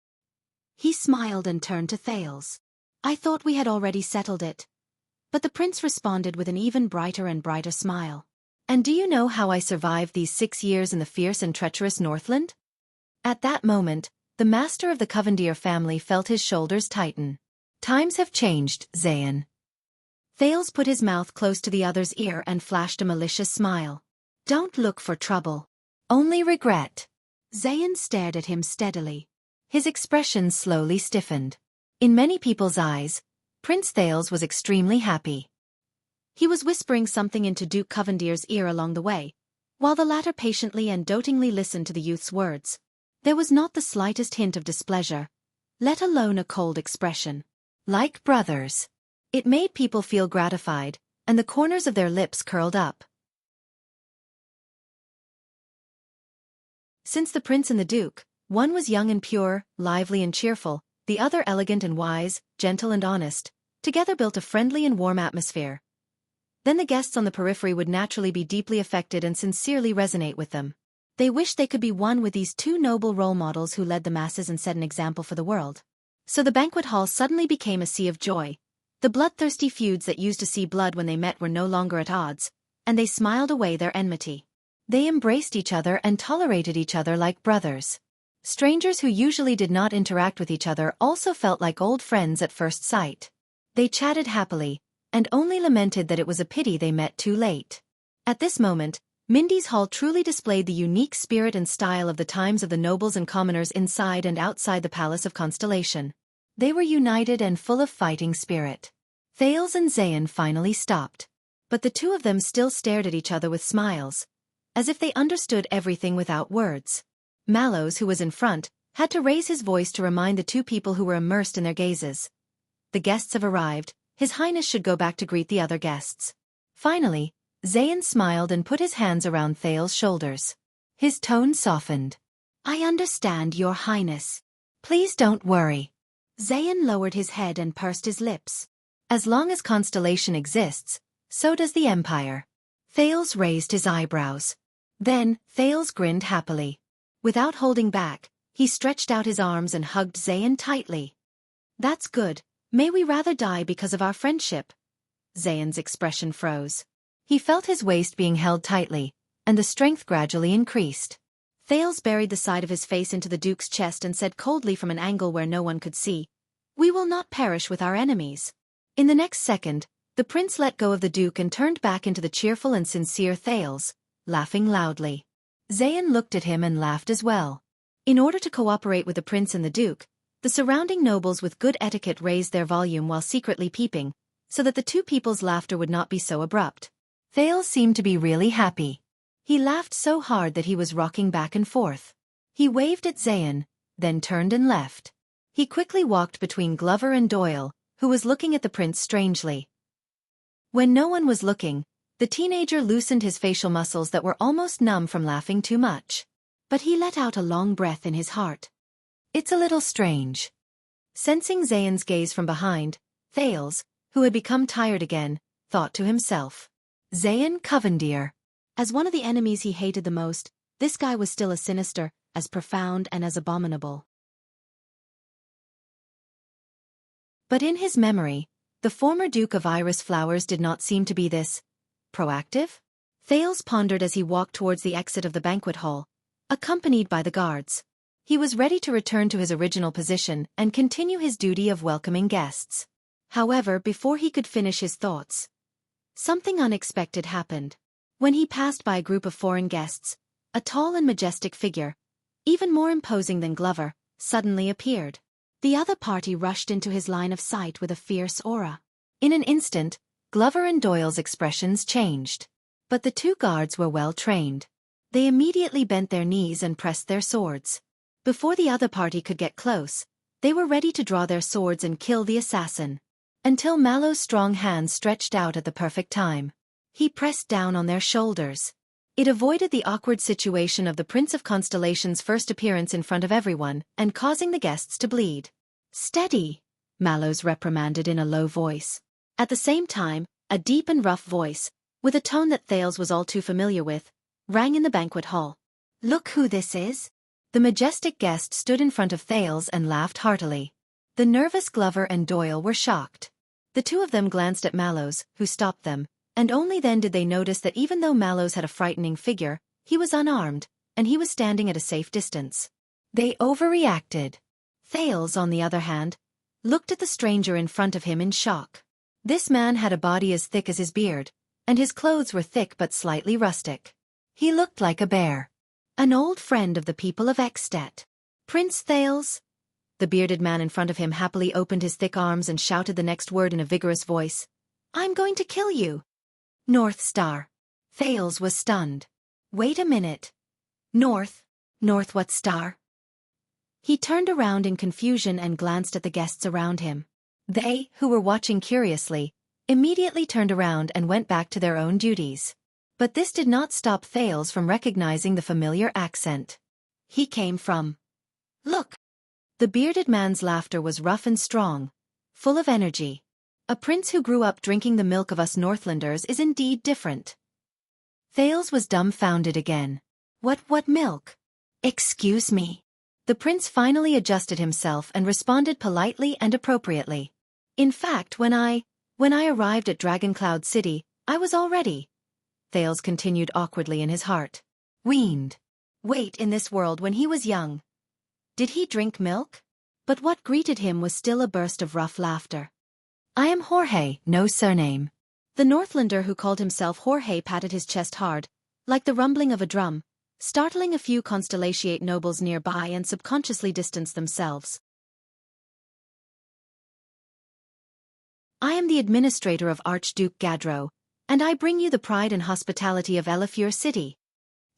He smiled and turned to Thales. I thought we had already settled it. But the prince responded with an even brighter and brighter smile. And do you know how I survived these 6 years in the fierce and treacherous Northland? At that moment, the master of the Covendier family felt his shoulders tighten. Times have changed, Zayan. Thales put his mouth close to the other's ear and flashed a malicious smile. Don't look for trouble. Only regret. Zayan stared at him steadily. His expression slowly stiffened. In many people's eyes, Prince Thales was extremely happy. He was whispering something into Duke Covendier's ear along the way, while the latter patiently and dotingly listened to the youth's words. There was not the slightest hint of displeasure, let alone a cold expression. Like brothers. It made people feel gratified, and the corners of their lips curled up. Since the prince and the duke, one was young and pure, lively and cheerful, the other elegant and wise, gentle and honest, together built a friendly and warm atmosphere. Then the guests on the periphery would naturally be deeply affected and sincerely resonate with them. They wished they could be one with these two noble role models who led the masses and set an example for the world. So the banquet hall suddenly became a sea of joy. The bloodthirsty feuds that used to see blood when they met were no longer at odds, and they smiled away their enmity. They embraced each other and tolerated each other like brothers. Strangers who usually did not interact with each other also felt like old friends at first sight. They chatted happily, and only lamented that it was a pity they met too late. At this moment, Mindy's hall truly displayed the unique spirit and style of the times of the nobles and commoners inside and outside the Palace of Constellation. They were united and full of fighting spirit. Thales and Zayan finally stopped. But the two of them still stared at each other with smiles, as if they understood everything without words. Mallows, who was in front, had to raise his voice to remind the two people who were immersed in their gazes. The guests have arrived, His Highness should go back to greet the other guests. Finally, Zayan smiled and put his hands around Thales' shoulders. His tone softened. I understand, Your Highness. Please don't worry. Zayan lowered his head and pursed his lips. As long as Constellation exists, so does the Empire. Thales raised his eyebrows. Then, Thales grinned happily. Without holding back, he stretched out his arms and hugged Zayan tightly. That's good. May we rather die because of our friendship. Zayan's expression froze. He felt his waist being held tightly, and the strength gradually increased. Thales buried the side of his face into the Duke's chest and said coldly from an angle where no one could see, We will not perish with our enemies. In the next second, the prince let go of the Duke and turned back into the cheerful and sincere Thales, laughing loudly. Zayan looked at him and laughed as well. In order to cooperate with the prince and the Duke, the surrounding nobles with good etiquette raised their volume while secretly peeping, so that the two people's laughter would not be so abrupt. Thales seemed to be really happy. He laughed so hard that he was rocking back and forth. He waved at Zayan, then turned and left. He quickly walked between Glover and Doyle, who was looking at the prince strangely. When no one was looking, the teenager loosened his facial muscles that were almost numb from laughing too much. But he let out a long breath in his heart. It's a little strange. Sensing Zayan's gaze from behind, Thales, who had become tired again, thought to himself. Zayan Covendier. As one of the enemies he hated the most, this guy was still as sinister, as profound and as abominable. But in his memory, the former Duke of Iris Flowers did not seem to be this proactive. Thales pondered as he walked towards the exit of the banquet hall, accompanied by the guards. He was ready to return to his original position and continue his duty of welcoming guests. However, before he could finish his thoughts, something unexpected happened. When he passed by a group of foreign guests, a tall and majestic figure, even more imposing than Glover, suddenly appeared. The other party rushed into his line of sight with a fierce aura. In an instant, Glover and Doyle's expressions changed. But the two guards were well trained. They immediately bent their knees and pressed their swords. Before the other party could get close, they were ready to draw their swords and kill the assassin. Until Mallow's strong hands stretched out at the perfect time. He pressed down on their shoulders. It avoided the awkward situation of the Prince of Constellation's first appearance in front of everyone and causing the guests to bleed. "Steady," Mallows reprimanded in a low voice. At the same time, a deep and rough voice, with a tone that Thales was all too familiar with, rang in the banquet hall. "Look who this is." The majestic guest stood in front of Thales and laughed heartily. The nervous Glover and Doyle were shocked. The two of them glanced at Mallows, who stopped them, and only then did they notice that even though Mallows had a frightening figure, he was unarmed, and he was standing at a safe distance. They overreacted. Thales, on the other hand, looked at the stranger in front of him in shock. This man had a body as thick as his beard, and his clothes were thick but slightly rustic. He looked like a bear. An old friend of the people of At. "Prince Thales?" The bearded man in front of him happily opened his thick arms and shouted the next word in a vigorous voice. "I'm going to kill you." "North Star." Thales was stunned. "Wait a minute. North what star?" He turned around in confusion and glanced at the guests around him. They, who were watching curiously, immediately turned around and went back to their own duties. But this did not stop Thales from recognizing the familiar accent. He came from... Look! The bearded man's laughter was rough and strong, full of energy. A prince who grew up drinking the milk of us Northlanders is indeed different. Thales was dumbfounded again. What milk? Excuse me. The prince finally adjusted himself and responded politely and appropriately. "In fact, when I arrived at Dragoncloud City, I was all ready." Thales continued awkwardly in his heart. Weaned. Wait, in this world when he was young. Did he drink milk? But what greeted him was still a burst of rough laughter. "I am Jorge, no surname." The Northlander who called himself Jorge patted his chest hard, like the rumbling of a drum, startling a few Constellation nobles nearby and subconsciously distanced themselves. "I am the administrator of Archduke Gadro, and I bring you the pride and hospitality of Elefure City."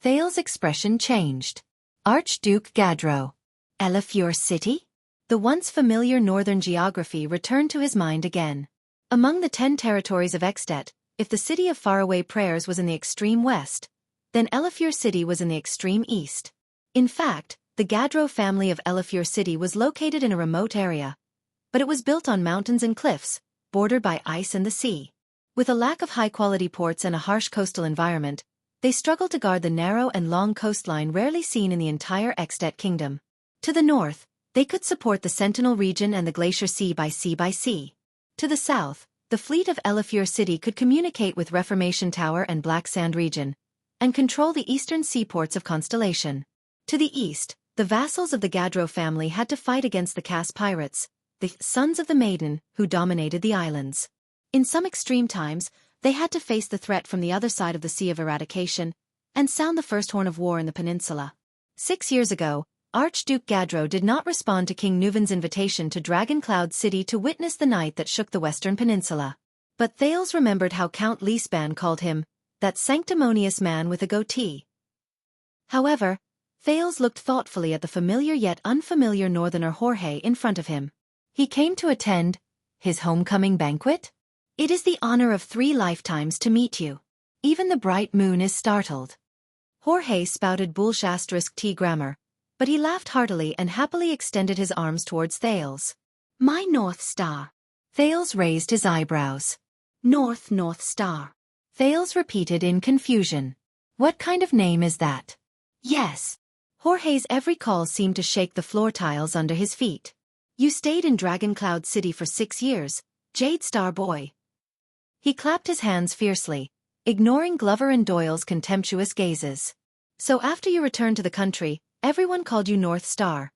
Thales' expression changed. Archduke Gadro. Elefure City? The once familiar northern geography returned to his mind again. Among the 10 territories of At, if the city of faraway prayers was in the extreme west, then Elefure City was in the extreme east. In fact, the Gadro family of Elefure City was located in a remote area, but it was built on mountains and cliffs, bordered by ice and the sea. With a lack of high-quality ports and a harsh coastal environment, they struggled to guard the narrow and long coastline rarely seen in the entire At kingdom. To the north, they could support the Sentinel region and the Glacier Sea by sea. To the south, the fleet of Elefure City could communicate with Reformation Tower and Black Sand region, and control the eastern seaports of Constellation. To the east, the vassals of the Gadro family had to fight against the Cass pirates, the Sons of the Maiden, who dominated the islands. In some extreme times, they had to face the threat from the other side of the Sea of Eradication, and sound the first horn of war in the peninsula. 6 years ago, Archduke Gadro did not respond to King Nuvan's invitation to Dragoncloud City to witness the night that shook the western peninsula. But Thales remembered how Count Leespan called him, that sanctimonious man with a goatee. However, Thales looked thoughtfully at the familiar yet unfamiliar northerner Jorge in front of him. He came to attend his homecoming banquet? "It is the honor of 3 lifetimes to meet you. Even the bright moon is startled." Jorge spouted bullsh** T grammar, but he laughed heartily and happily extended his arms towards Thales. "My North Star." Thales raised his eyebrows. North Star." Thales repeated in confusion. "What kind of name is that?" "Yes." Jorge's every call seemed to shake the floor tiles under his feet. "You stayed in Dragoncloud City for 6 years, Jade Star boy." He clapped his hands fiercely, ignoring Glover and Doyle's contemptuous gazes. "So after you returned to the country, everyone called you North Star.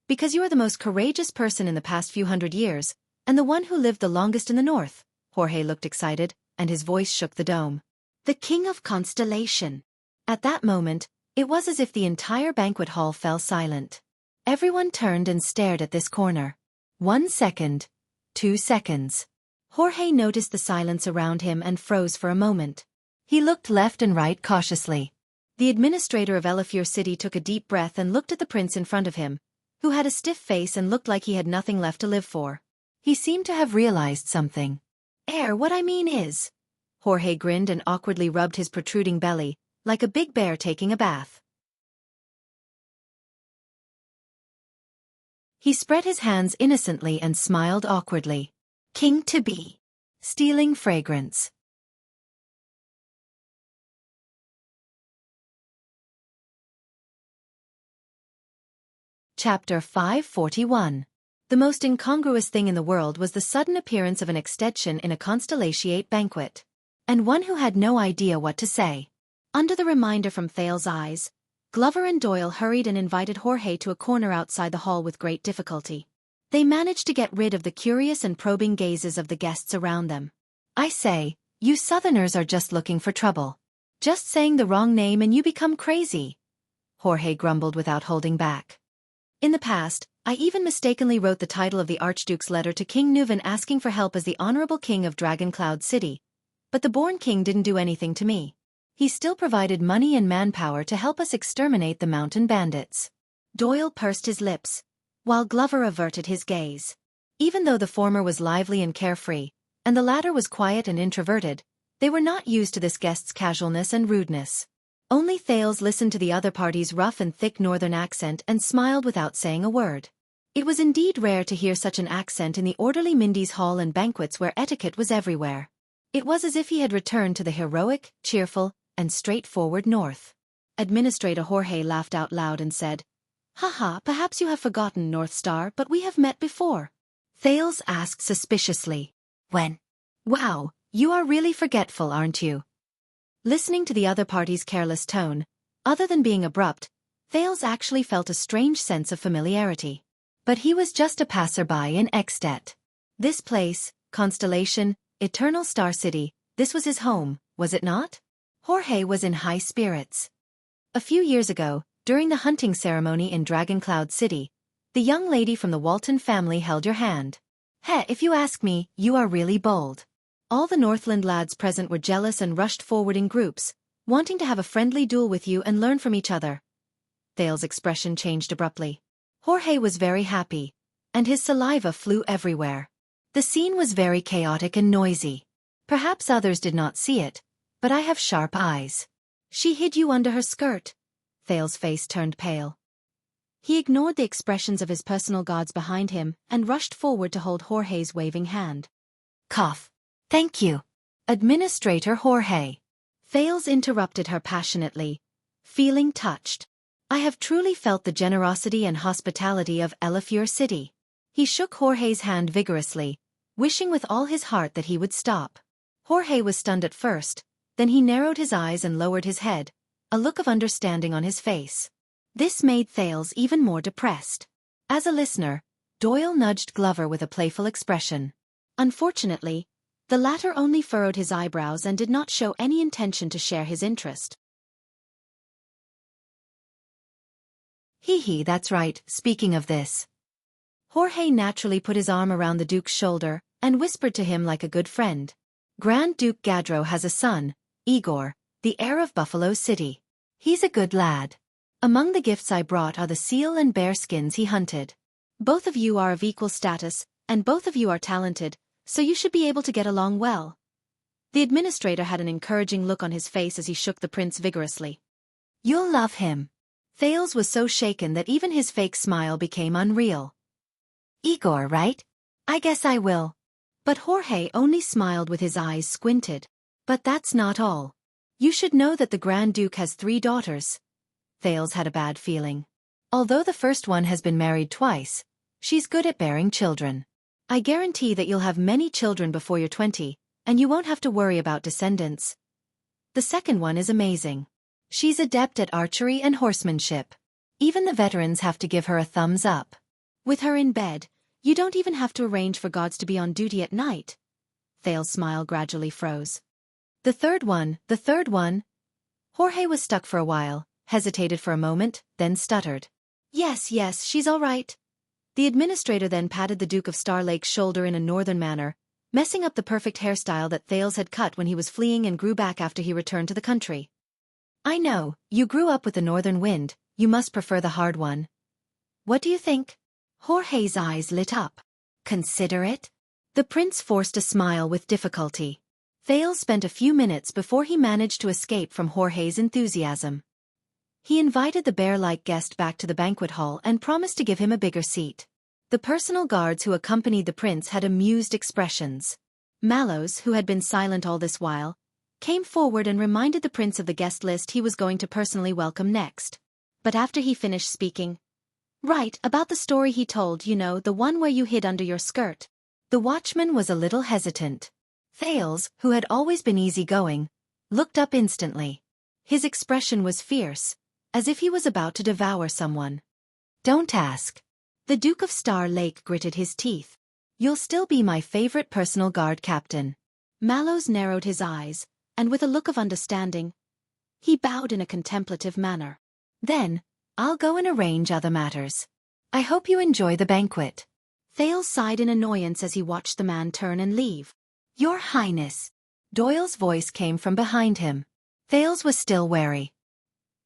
Because you are the most courageous person in the past few hundred years, and the one who lived the longest in the north." Jorge looked excited, and his voice shook the dome. "The King of Constellation." At that moment, it was as if the entire banquet hall fell silent. Everyone turned and stared at this corner. 1 second. 2 seconds. Jorge noticed the silence around him and froze for a moment. He looked left and right cautiously. The administrator of Elefure City took a deep breath and looked at the prince in front of him, who had a stiff face and looked like he had nothing left to live for. He seemed to have realized something. What I mean is. Jorge grinned and awkwardly rubbed his protruding belly, like a big bear taking a bath. He spread his hands innocently and smiled awkwardly. King-to-be. Stealing fragrance. Chapter 541. The most incongruous thing in the world was the sudden appearance of an extension in a Constellation banquet. And one who had no idea what to say. Under the reminder from Thale's eyes, Glover and Doyle hurried and invited Jorge to a corner outside the hall with great difficulty. They managed to get rid of the curious and probing gazes of the guests around them. I say, you Southerners are just looking for trouble. Just saying the wrong name and you become crazy. Jorge grumbled without holding back. In the past, I even mistakenly wrote the title of the Archduke's letter to King Nuvan asking for help as the Honorable King of Dragon Cloud City. But the born king didn't do anything to me. He still provided money and manpower to help us exterminate the mountain bandits. Doyle pursed his lips, while Glover averted his gaze. Even though the former was lively and carefree, and the latter was quiet and introverted, they were not used to this guest's casualness and rudeness. Only Thales listened to the other party's rough and thick northern accent and smiled without saying a word. It was indeed rare to hear such an accent in the orderly Mindy's hall and banquets where etiquette was everywhere. It was as if he had returned to the heroic, cheerful, and straightforward North. Administrator Jorge laughed out loud and said, "Haha, perhaps you have forgotten, North Star, but we have met before." Thales asked suspiciously, "When?" "Wow, you are really forgetful, aren't you?" Listening to the other party's careless tone, other than being abrupt, Thales actually felt a strange sense of familiarity. But he was just a passerby in At. This place, Constellation, Eternal Star City, this was his home, was it not? Jorge was in high spirits. A few years ago, during the hunting ceremony in Dragon Cloud City, the young lady from the Walton family held your hand. If you ask me, you are really bold. All the Northland lads present were jealous and rushed forward in groups, wanting to have a friendly duel with you and learn from each other. Thale's expression changed abruptly. Jorge was very happy, and his saliva flew everywhere. The scene was very chaotic and noisy. Perhaps others did not see it, but I have sharp eyes. She hid you under her skirt. Thale's face turned pale. He ignored the expressions of his personal guards behind him and rushed forward to hold Jorge's waving hand. Cough. Thank you. Administrator Jorge. Thales interrupted her passionately, feeling touched. I have truly felt the generosity and hospitality of Elefure City. He shook Jorge's hand vigorously, wishing with all his heart that he would stop. Jorge was stunned at first, then he narrowed his eyes and lowered his head, a look of understanding on his face. This made Thales even more depressed. As a listener, Doyle nudged Glover with a playful expression. Unfortunately, the latter only furrowed his eyebrows and did not show any intention to share his interest. Hee, that's right, speaking of this. Jorge naturally put his arm around the Duke's shoulder and whispered to him like a good friend. Grand Duke Gadro has a son, Igor, the heir of Buffalo City. He's a good lad. Among the gifts I brought are the seal and bear skins he hunted. Both of you are of equal status, and both of you are talented, so you should be able to get along well. The administrator had an encouraging look on his face as he shook the prince vigorously. You'll love him. Thales was so shaken that even his fake smile became unreal. Igor, right? I guess I will. But Jorge only smiled with his eyes squinted. But that's not all. You should know that the Grand Duke has 3 daughters. Thales had a bad feeling. Although the first one has been married twice, she's good at bearing children. I guarantee that you'll have many children before you're 20, and you won't have to worry about descendants. The second one is amazing. She's adept at archery and horsemanship. Even the veterans have to give her a thumbs up. With her in bed, you don't even have to arrange for guards to be on duty at night. Thale's smile gradually froze. The third one. Jorge was stuck for a while, hesitated for a moment, then stuttered. Yes, yes, she's all right. The administrator then patted the Duke of Star Lake's shoulder in a northern manner, messing up the perfect hairstyle that Thales had cut when he was fleeing and grew back after he returned to the country. I know, you grew up with the northern wind, you must prefer the hard one. What do you think? Jorge's eyes lit up. Consider it? The prince forced a smile with difficulty. Thales spent a few minutes before he managed to escape from Jorge's enthusiasm. He invited the bear-like guest back to the banquet hall and promised to give him a bigger seat. The personal guards who accompanied the prince had amused expressions. Mallows, who had been silent all this while, came forward and reminded the prince of the guest list he was going to personally welcome next. But after he finished speaking, "Right, about the story he told, you know, the one where you hid under your skirt." The watchman was a little hesitant. Thales, who had always been easygoing, looked up instantly. His expression was fierce, as if he was about to devour someone. Don't ask. The Duke of Star Lake gritted his teeth. You'll still be my favorite personal guard captain. Mallows narrowed his eyes, and with a look of understanding, he bowed in a contemplative manner. Then, I'll go and arrange other matters. I hope you enjoy the banquet. Thales sighed in annoyance as he watched the man turn and leave. Your Highness. Doyle's voice came from behind him. Thales was still wary.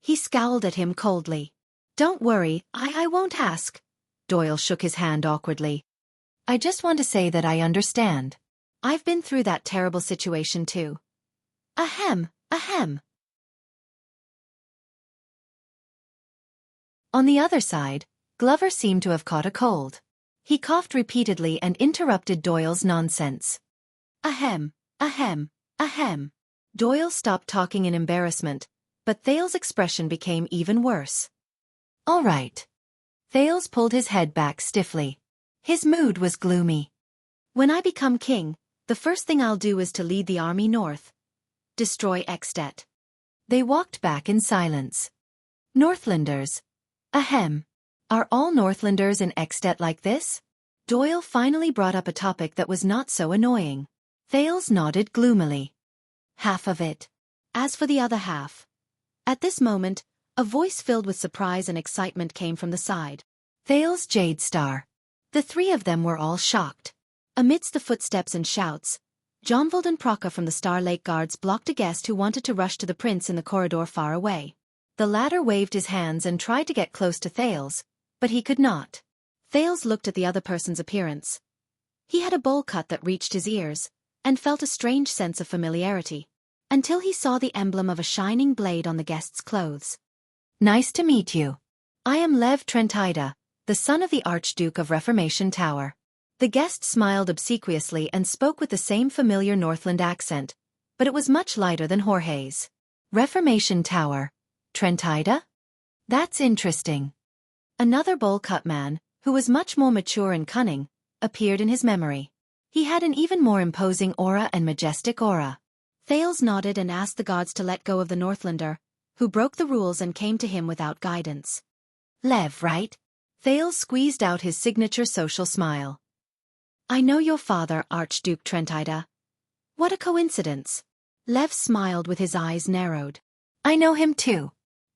He scowled at him coldly. Don't worry, I won't ask. Doyle shook his hand awkwardly. I just want to say that I understand. I've been through that terrible situation too. Ahem, ahem. On the other side, Glover seemed to have caught a cold. He coughed repeatedly and interrupted Doyle's nonsense. Ahem, ahem, ahem. Doyle stopped talking in embarrassment, but Thales' expression became even worse. All right. Thales pulled his head back stiffly. His mood was gloomy. When I become king, the first thing I'll do is to lead the army north. Destroy At. They walked back in silence. Northlanders. Ahem. Are all Northlanders in At like this? Doyle finally brought up a topic that was not so annoying. Thales nodded gloomily. Half of it. As for the other half. At this moment, a voice filled with surprise and excitement came from the side. Thales Jade Star. The three of them were all shocked. Amidst the footsteps and shouts, Jonvold and Prokka from the Star Lake Guards blocked a guest who wanted to rush to the prince in the corridor far away. The latter waved his hands and tried to get close to Thales, but he could not. Thales looked at the other person's appearance. He had a bowl cut that reached his ears, and felt a strange sense of familiarity, until he saw the emblem of a shining blade on the guest's clothes. Nice to meet you. I am Lev Trentida, the son of the Archduke of Reformation Tower. The guest smiled obsequiously and spoke with the same familiar Northland accent, but it was much lighter than Jorge's. Reformation Tower. Trentida? That's interesting. Another bowl-cut man, who was much more mature and cunning, appeared in his memory. He had an even more imposing aura and majestic aura. Thales nodded and asked the gods to let go of the Northlander, who broke the rules and came to him without guidance. Lev, right? Thales squeezed out his signature social smile. I know your father, Archduke Trentida. What a coincidence. Lev smiled with his eyes narrowed. I know him too.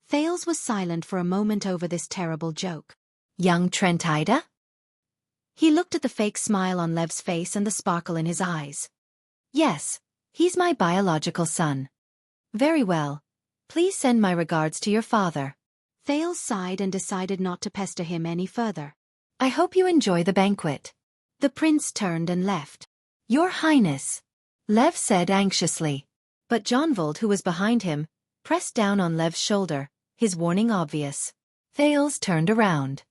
Thales was silent for a moment over this terrible joke. Young Trentida? He looked at the fake smile on Lev's face and the sparkle in his eyes. Yes, he's my biological son. Very well. Please send my regards to your father. Thales sighed and decided not to pester him any further. I hope you enjoy the banquet. The prince turned and left. Your Highness, Lev said anxiously. But Jonvold, who was behind him, pressed down on Lev's shoulder, his warning obvious. Thales turned around.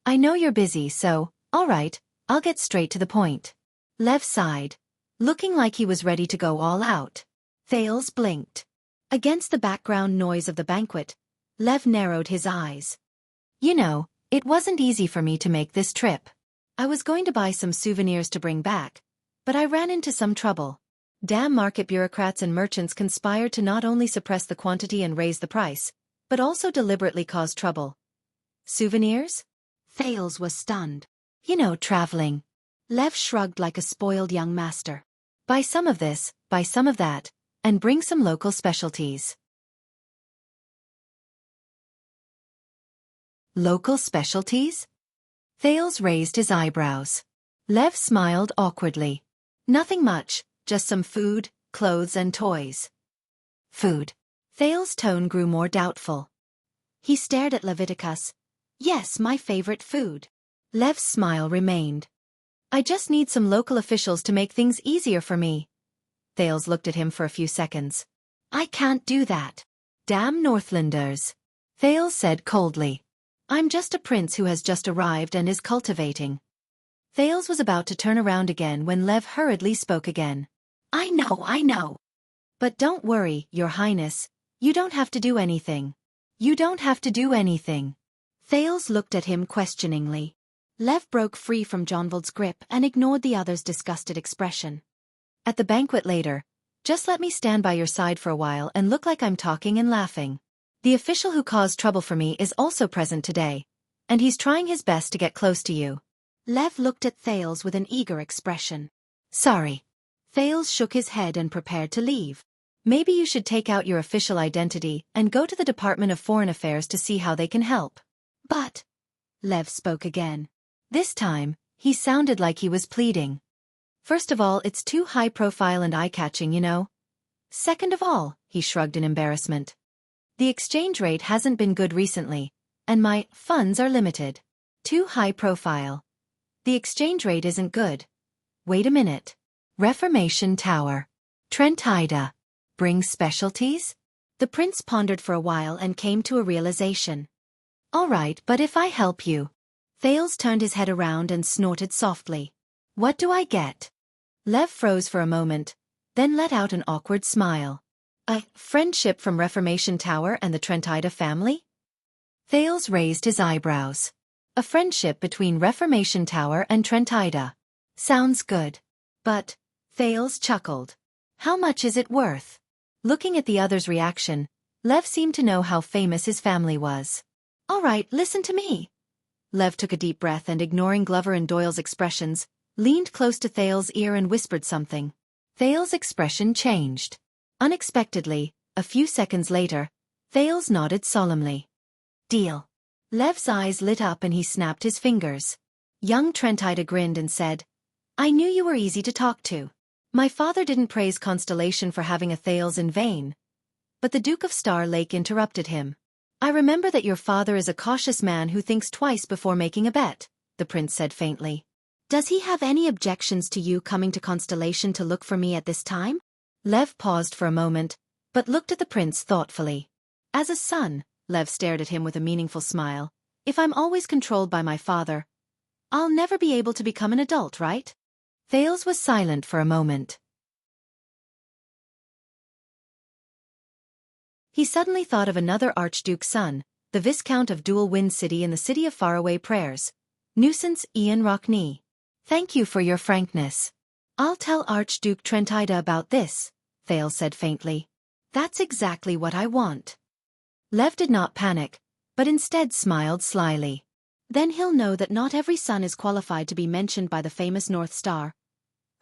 I know you're busy, so, all right, I'll get straight to the point. Lev sighed, looking like he was ready to go all out. Thales blinked. Against the background noise of the banquet, Lev narrowed his eyes. You know, it wasn't easy for me to make this trip. I was going to buy some souvenirs to bring back, but I ran into some trouble. Damn market bureaucrats and merchants conspired to not only suppress the quantity and raise the price, but also deliberately cause trouble. Souvenirs? Thales was stunned. You know, traveling. Lev shrugged like a spoiled young master. Buy some of this, buy some of that, and bring some local specialties. Local specialties? Thales raised his eyebrows. Lev smiled awkwardly. Nothing much, just some food, clothes and toys. Food. Thales' tone grew more doubtful. He stared at Leviticus. Yes, my favorite food. Lev's smile remained. I just need some local officials to make things easier for me. Thales looked at him for a few seconds. I can't do that. Damn Northlanders. Thales said coldly. I'm just a prince who has just arrived and is cultivating. Thales was about to turn around again when Lev hurriedly spoke again. I know. But don't worry, Your Highness. You don't have to do anything. You don't have to do anything. Thales looked at him questioningly. Lev broke free from Jonvald's grip and ignored the other's disgusted expression. At the banquet later, just let me stand by your side for a while and look like I'm talking and laughing. The official who caused trouble for me is also present today, and he's trying his best to get close to you. Lev looked at Thales with an eager expression. Sorry. Thales shook his head and prepared to leave. Maybe you should take out your official identity and go to the Department of Foreign Affairs to see how they can help. But, Lev spoke again. This time, he sounded like he was pleading. First of all, it's too high profile and eye-catching, you know. Second of all, he shrugged in embarrassment. The exchange rate hasn't been good recently, and my funds are limited. Too high profile. The exchange rate isn't good. Wait a minute. Reformation Tower. Trentida. Brings specialties? The prince pondered for a while and came to a realization. All right, but if I help you. Thales turned his head around and snorted softly. What do I get? Lev froze for a moment, then let out an awkward smile. A friendship from Reformation Tower and the Trentida family? Thales raised his eyebrows. A friendship between Reformation Tower and Trentida. Sounds good. But, Thales chuckled. How much is it worth? Looking at the other's reaction, Lev seemed to know how famous his family was. All right, listen to me. Lev took a deep breath and, ignoring Glover and Doyle's expressions, leaned close to Thales' ear and whispered something. Thales' expression changed. Unexpectedly, a few seconds later, Thales nodded solemnly. Deal. Lev's eyes lit up and he snapped his fingers. Young Trentida grinned and said, I knew you were easy to talk to. My father didn't praise Constellation for having a Thales in vain. But the Duke of Star Lake interrupted him. I remember that your father is a cautious man who thinks twice before making a bet, the prince said faintly. Does he have any objections to you coming to Constellation to look for me at this time? Lev paused for a moment, but looked at the prince thoughtfully. As a son, Lev stared at him with a meaningful smile. If I'm always controlled by my father, I'll never be able to become an adult, right? Thales was silent for a moment. He suddenly thought of another Archduke's son, the Viscount of Dual Wind City in the City of Faraway Prayers. Nuisance Ian Rockney. Thank you for your frankness. I'll tell Archduke Trentida about this, Thales said faintly. That's exactly what I want. Lev did not panic, but instead smiled slyly. Then he'll know that not every son is qualified to be mentioned by the famous North Star,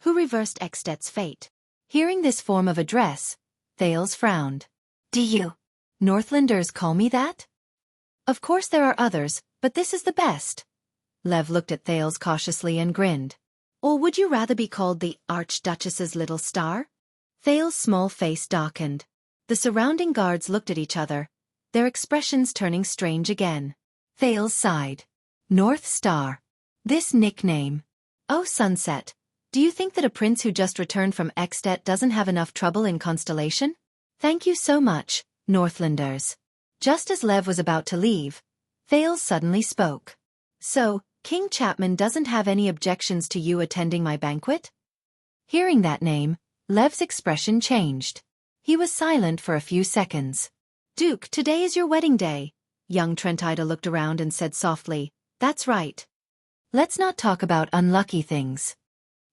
who reversed Extet's fate. Hearing this form of address, Thales frowned. Do you Northlanders call me that? Of course there are others, but this is the best. Lev looked at Thales cautiously and grinned. Or would you rather be called the Archduchess's little star? Thales' small face darkened. The surrounding guards looked at each other, their expressions turning strange again. Thales sighed. North Star. This nickname. Oh, Sunset, do you think that a prince who just returned from Extet doesn't have enough trouble in Constellation? Thank you so much, Northlanders. Just as Lev was about to leave, Thales suddenly spoke. So, King Chapman doesn't have any objections to you attending my banquet? Hearing that name, Lev's expression changed. He was silent for a few seconds. Duke, today is your wedding day. Young Trentida looked around and said softly, That's right. Let's not talk about unlucky things.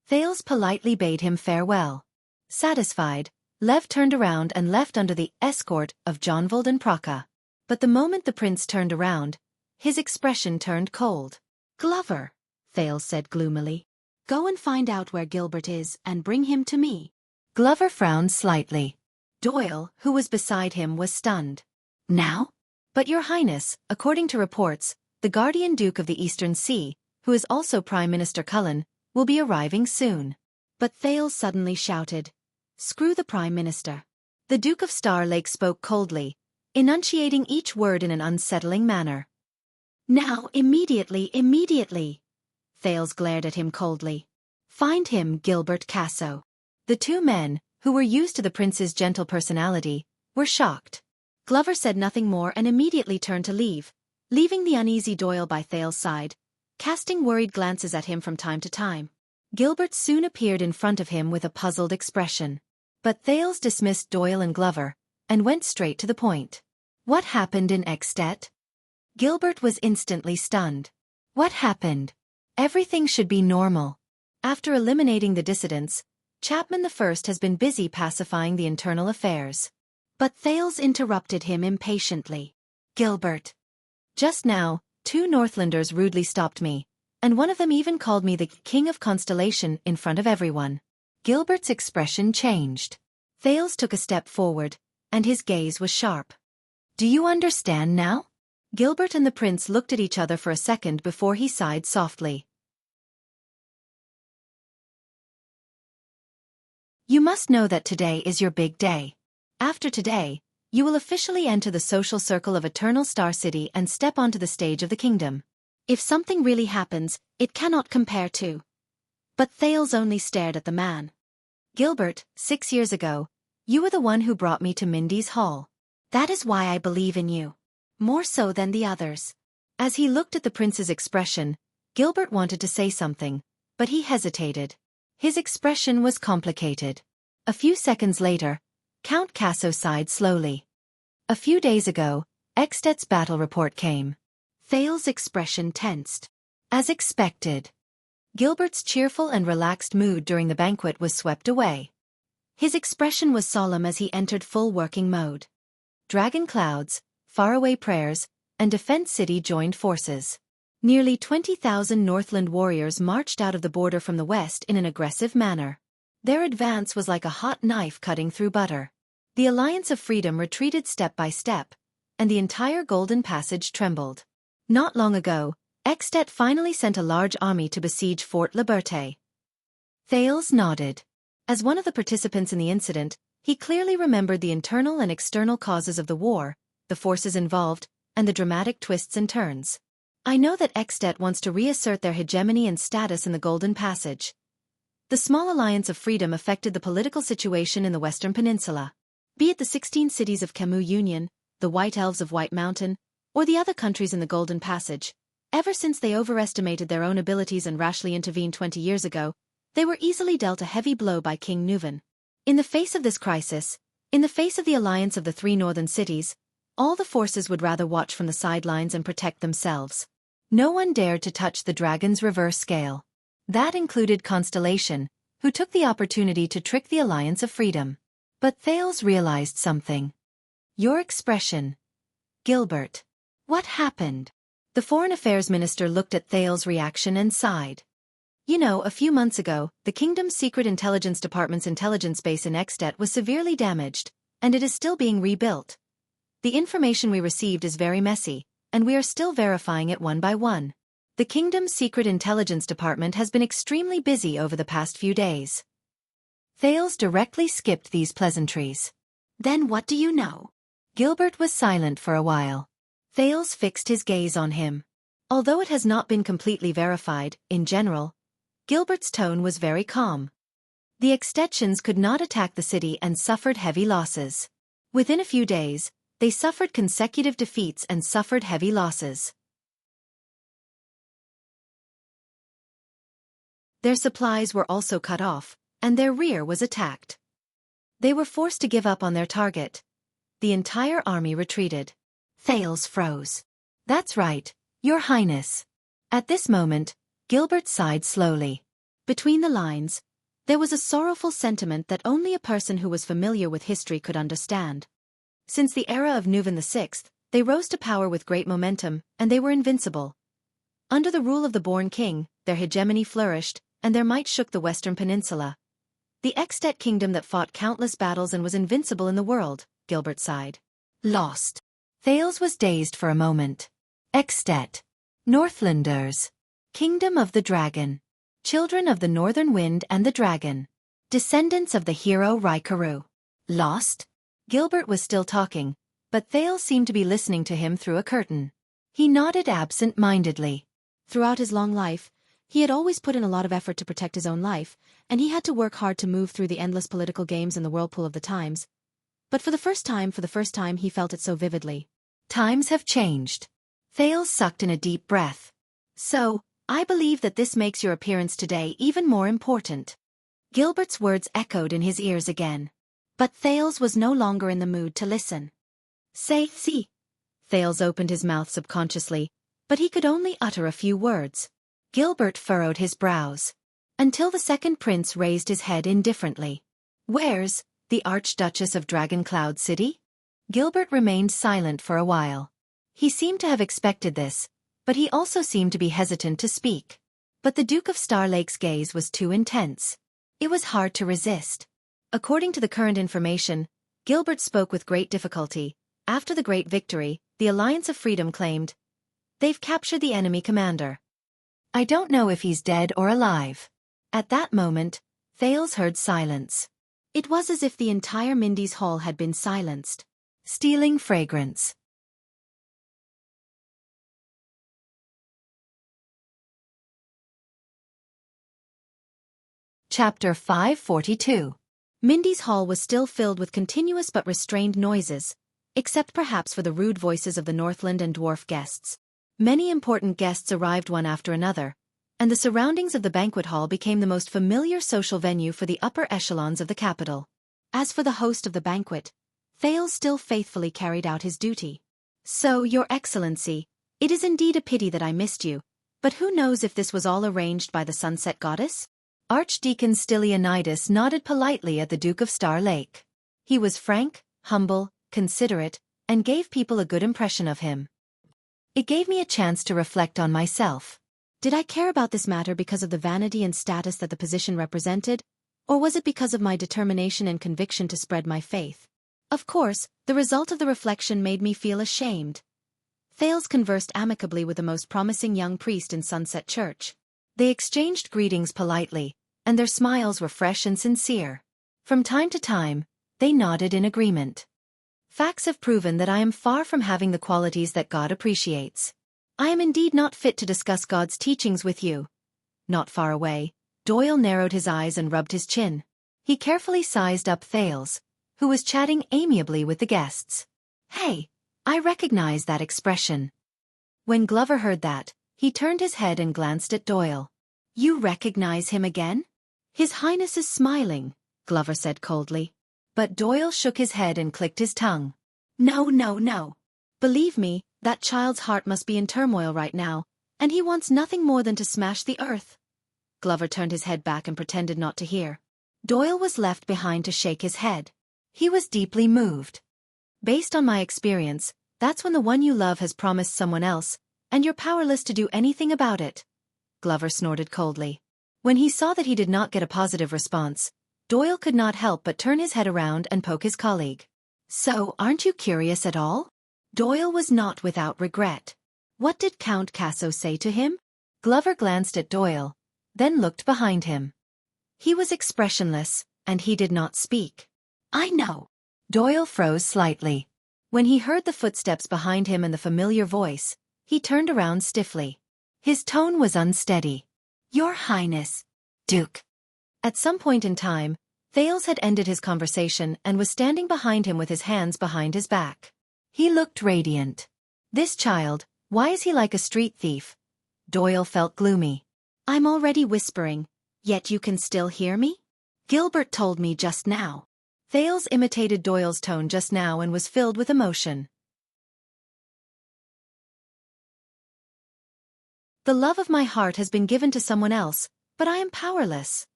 Thales politely bade him farewell. Satisfied, Lev turned around and left under the escort of Jonvald and Praka. But the moment the prince turned around, his expression turned cold. Glover, Thales said gloomily. Go and find out where Gilbert is and bring him to me. Glover frowned slightly. Doyle, who was beside him, was stunned. Now? But Your Highness, according to reports, The Guardian Duke of the Eastern Sea, who is also Prime Minister Cullen, will be arriving soon. But Thales suddenly shouted, "Screw the Prime Minister." The Duke of Star Lake spoke coldly, enunciating each word in an unsettling manner. "Now, immediately." Thales glared at him coldly. "Find him, Gilbert Casso." The two men, who were used to the prince's gentle personality, were shocked. Glover said nothing more and immediately turned to leave, leaving the uneasy Doyle by Thales' side, casting worried glances at him from time to time. Gilbert soon appeared in front of him with a puzzled expression. But Thales dismissed Doyle and Glover, and went straight to the point. "What happened in At?" Gilbert was instantly stunned. "What happened? Everything should be normal." After eliminating the dissidents, Chapman I has been busy pacifying the internal affairs. But Thales interrupted him impatiently. "Gilbert. Just now, two Northlanders rudely stopped me, and one of them even called me the King of Constellation in front of everyone." Gilbert's expression changed. Thales took a step forward, and his gaze was sharp. "Do you understand now?" Gilbert and the prince looked at each other for a second before he sighed softly. "You must know that today is your big day. After today, you will officially enter the social circle of Eternal Star City and step onto the stage of the kingdom. If something really happens, it cannot compare to." But Thales only stared at the man. "Gilbert, 6 years ago, you were the one who brought me to Mindy's Hall. That is why I believe in you. More so than the others." As he looked at the prince's expression, Gilbert wanted to say something, but he hesitated. His expression was complicated. A few seconds later, Count Casso sighed slowly. "A few days ago, At's battle report came." Thales' expression tensed. As expected. Gilbert's cheerful and relaxed mood during the banquet was swept away. His expression was solemn as he entered full working mode. Dragon clouds, faraway prayers, and Defense City joined forces. Nearly 20,000 Northland warriors marched out of the border from the west in an aggressive manner. Their advance was like a hot knife cutting through butter. The Alliance of Freedom retreated step by step, and the entire Golden Passage trembled. Not long ago, At finally sent a large army to besiege Fort Liberté. Thales nodded. As one of the participants in the incident, he clearly remembered the internal and external causes of the war, the forces involved, and the dramatic twists and turns. "I know that At wants to reassert their hegemony and status in the Golden Passage. The small Alliance of Freedom affected the political situation in the Western Peninsula. Be it the 16 cities of Camus Union, the White Elves of White Mountain, or the other countries in the Golden Passage, ever since they overestimated their own abilities and rashly intervened 20 years ago, they were easily dealt a heavy blow by King Nuvan. In the face of this crisis, in the face of the alliance of the three northern cities, all the forces would rather watch from the sidelines and protect themselves. No one dared to touch the dragon's reverse scale. That included Constellation, who took the opportunity to trick the Alliance of Freedom. But Thales realized something. Your expression. Gilbert. What happened? The Foreign Affairs Minister looked at Thales' reaction and sighed. You know, a few months ago, the Kingdom's Secret Intelligence Department's intelligence base in At was severely damaged, and it is still being rebuilt. The information we received is very messy, and we are still verifying it one by one. The Kingdom's Secret Intelligence Department has been extremely busy over the past few days. Thales directly skipped these pleasantries. Then what do you know? Gilbert was silent for a while. Thales fixed his gaze on him. Although it has not been completely verified, in general, Gilbert's tone was very calm. The Extensions could not attack the city and suffered heavy losses. Within a few days, they suffered consecutive defeats and suffered heavy losses. Their supplies were also cut off, and their rear was attacked. They were forced to give up on their target. The entire army retreated. Thales froze. That's right, Your Highness. At this moment, Gilbert sighed slowly. Between the lines, there was a sorrowful sentiment that only a person who was familiar with history could understand. Since the era of Nuvan VI, they rose to power with great momentum, and they were invincible. Under the rule of the Born King, their hegemony flourished, and their might shook the Western Peninsula. The At kingdom that fought countless battles and was invincible in the world, Gilbert sighed. Lost. Thales was dazed for a moment. At. Northlanders. Kingdom of the Dragon. Children of the Northern Wind and the Dragon. Descendants of the hero Raikuru. Lost? Gilbert was still talking, but Thales seemed to be listening to him through a curtain. He nodded absent-mindedly. Throughout his long life, he had always put in a lot of effort to protect his own life, and he had to work hard to move through the endless political games in the whirlpool of the times. But for the first time he felt it so vividly. Times have changed. Thales sucked in a deep breath. So, I believe that this makes your appearance today even more important. Gilbert's words echoed in his ears again. But Thales was no longer in the mood to listen. Say, see. Thales opened his mouth subconsciously, but he could only utter a few words. Gilbert furrowed his brows. Until the second prince raised his head indifferently. Where's the Archduchess of Dragoncloud City? Gilbert remained silent for a while. He seemed to have expected this, but he also seemed to be hesitant to speak. But the Duke of Star Lake's gaze was too intense. It was hard to resist. According to the current information, Gilbert spoke with great difficulty. After the great victory, the Alliance of Freedom claimed, "They've captured the enemy commander. I don't know if he's dead or alive." At that moment, Thales heard silence. It was as if the entire Mindy's hall had been silenced. Stealing fragrance. Chapter 542. Mindy's hall was still filled with continuous but restrained noises, except perhaps for the rude voices of the Northland and dwarf guests. Many important guests arrived one after another, and the surroundings of the banquet hall became the most familiar social venue for the upper echelons of the capital. As for the host of the banquet, Thales still faithfully carried out his duty. "So, Your Excellency, it is indeed a pity that I missed you, but who knows if this was all arranged by the Sunset Goddess?" Archdeacon Stylianides nodded politely at the Duke of Star Lake. He was frank, humble, considerate, and gave people a good impression of him. It gave me a chance to reflect on myself. Did I care about this matter because of the vanity and status that the position represented, or was it because of my determination and conviction to spread my faith? Of course, the result of the reflection made me feel ashamed. Thales conversed amicably with the most promising young priest in Sunset Church. They exchanged greetings politely, and their smiles were fresh and sincere. From time to time, they nodded in agreement. Facts have proven that I am far from having the qualities that God appreciates. I am indeed not fit to discuss God's teachings with you. Not far away, Doyle narrowed his eyes and rubbed his chin. He carefully sized up Thales, who was chatting amiably with the guests. "Hey, I recognize that expression." When Glover heard that, he turned his head and glanced at Doyle. "You recognize him again?" "His Highness is smiling," Glover said coldly. But Doyle shook his head and clicked his tongue. "No, no, no. Believe me, that child's heart must be in turmoil right now, and he wants nothing more than to smash the earth." Glover turned his head back and pretended not to hear. Doyle was left behind to shake his head. He was deeply moved. "Based on my experience, that's when the one you love has promised someone else, and you're powerless to do anything about it," Glover snorted coldly. When he saw that he did not get a positive response, Doyle could not help but turn his head around and poke his colleague. "So, aren't you curious at all?" Doyle was not without regret. "What did Count Casso say to him?" Glover glanced at Doyle, then looked behind him. He was expressionless, and he did not speak. "I know." Doyle froze slightly. When he heard the footsteps behind him and the familiar voice, he turned around stiffly. His tone was unsteady. "Your Highness, Duke." At some point in time, Thales had ended his conversation and was standing behind him with his hands behind his back. He looked radiant. "This child, why is he like a street thief?" Doyle felt gloomy. "I'm already whispering, yet you can still hear me? Gilbert told me just now." Thales imitated Doyle's tone just now and was filled with emotion. "The love of my heart has been given to someone else, but I am powerless."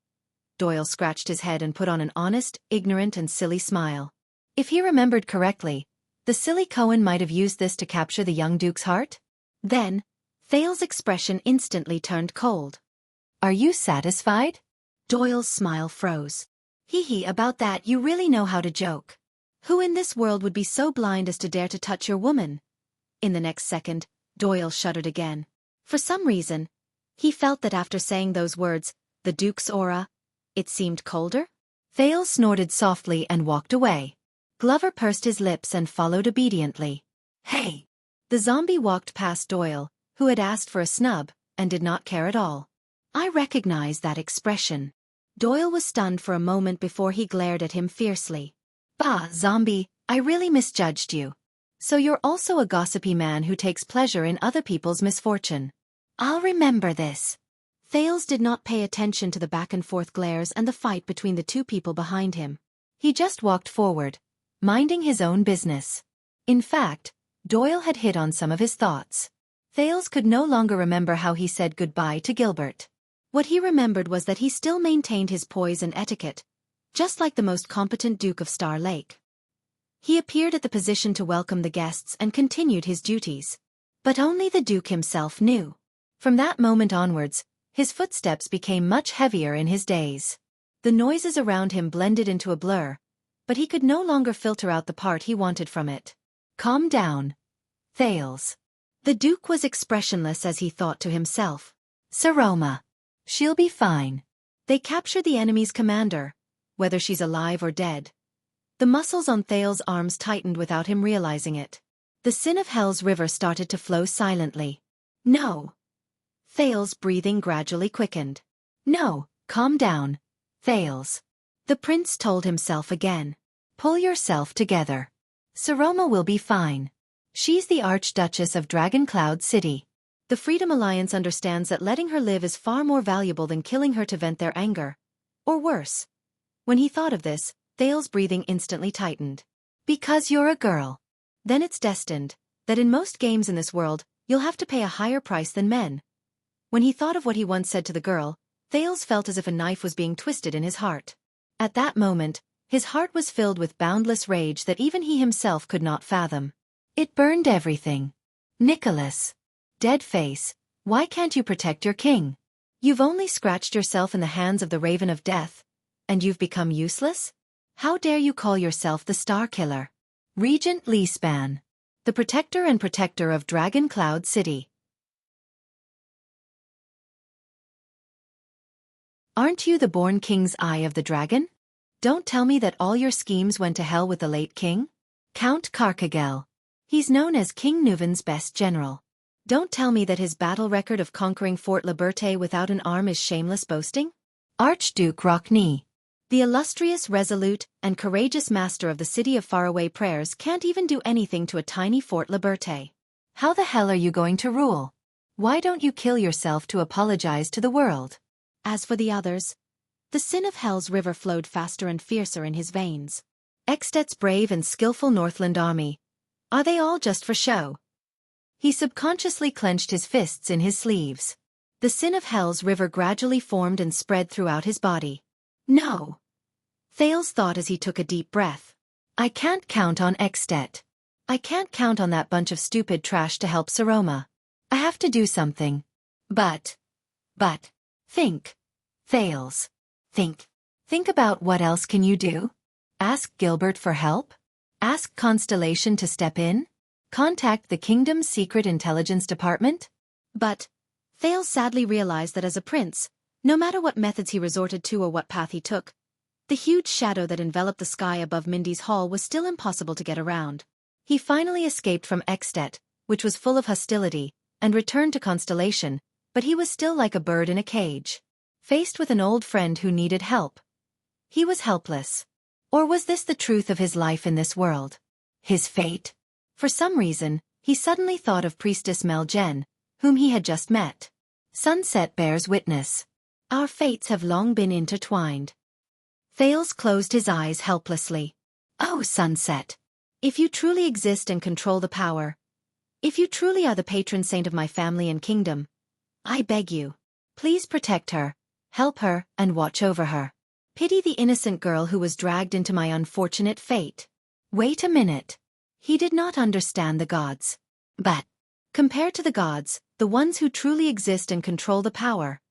Doyle scratched his head and put on an honest, ignorant and silly smile. If he remembered correctly, the silly Cohen might have used this to capture the young Duke's heart? Then, Thales' expression instantly turned cold. "Are you satisfied?" Doyle's smile froze. "Hee about that, you really know how to joke. Who in this world would be so blind as to dare to touch your woman?" In the next second, Doyle shuddered again. For some reason, he felt that after saying those words, the Duke's aura, it seemed colder? Thales snorted softly and walked away. Glover pursed his lips and followed obediently. Hey! The zombie walked past Doyle, who had asked for a snub, and did not care at all. I recognize that expression. Doyle was stunned for a moment before he glared at him fiercely. Bah, zombie, I really misjudged you. So you're also a gossipy man who takes pleasure in other people's misfortune. I'll remember this. Thales did not pay attention to the back-and-forth glares and the fight between the two people behind him. He just walked forward, minding his own business. In fact, Doyle had hit on some of his thoughts. Thales could no longer remember how he said goodbye to Gilbert. What he remembered was that he still maintained his poise and etiquette, just like the most competent Duke of Star Lake. He appeared at the position to welcome the guests and continued his duties. But only the Duke himself knew. From that moment onwards, his footsteps became much heavier in his days. The noises around him blended into a blur, but he could no longer filter out the part he wanted from it. Calm down, Thales. The Duke was expressionless as he thought to himself. Saroma. She'll be fine. They captured the enemy's commander, whether she's alive or dead. The muscles on Thales' arms tightened without him realizing it. The Sin of Hell's river started to flow silently. No. Thales' breathing gradually quickened. No, calm down, Thales. The prince told himself again. Pull yourself together. Saroma will be fine. She's the Archduchess of Dragon Cloud City. The Freedom Alliance understands that letting her live is far more valuable than killing her to vent their anger. Or worse. When he thought of this, Thales' breathing instantly tightened. Because you're a girl. Then it's destined that in most games in this world, you'll have to pay a higher price than men. When he thought of what he once said to the girl, Thales felt as if a knife was being twisted in his heart. At that moment, his heart was filled with boundless rage that even he himself could not fathom. It burned everything. Nicholas. Dead face, why can't you protect your king? You've only scratched yourself in the hands of the Raven of Death, and you've become useless? How dare you call yourself the Star Killer? Regent Leespan. The protector and protector of Dragon Cloud City. Aren't you the born king's eye of the dragon? Don't tell me that all your schemes went to hell with the late king? Count Carcagel. He's known as King Nuven's best general. Don't tell me that his battle record of conquering Fort Liberté without an arm is shameless boasting? Archduke Rockney. The illustrious, resolute, and courageous master of the city of faraway prayers can't even do anything to a tiny Fort Liberté. How the hell are you going to rule? Why don't you kill yourself to apologize to the world? As for the others, the Sin of Hell's river flowed faster and fiercer in his veins. Extet's brave and skillful Northland army. Are they all just for show? He subconsciously clenched his fists in his sleeves. The Sin of Hell's river gradually formed and spread throughout his body. No. Thales thought as he took a deep breath. I can't count on Extet. I can't count on that bunch of stupid trash to help Saroma. I have to do something. But. Think. Thales. Think. Think about what else can you do? Ask Gilbert for help? Ask Constellation to step in? Contact the kingdom's secret intelligence department? But Thales sadly realized that as a prince, no matter what methods he resorted to or what path he took, the huge shadow that enveloped the sky above Mindy's hall was still impossible to get around. He finally escaped from Extet, which was full of hostility, and returned to Constellation, but he was still like a bird in a cage. Faced with an old friend who needed help. He was helpless. Or was this the truth of his life in this world? His fate? For some reason, he suddenly thought of Priestess Mel Jen, whom he had just met. Sunset bears witness. Our fates have long been intertwined. Thales closed his eyes helplessly. Oh, Sunset. If you truly exist and control the power, if you truly are the patron saint of my family and kingdom, I beg you, please protect her, help her, and watch over her. Pity the innocent girl who was dragged into my unfortunate fate. Wait a minute. He did not understand the gods. But, compared to the gods, the ones who truly exist and control the power.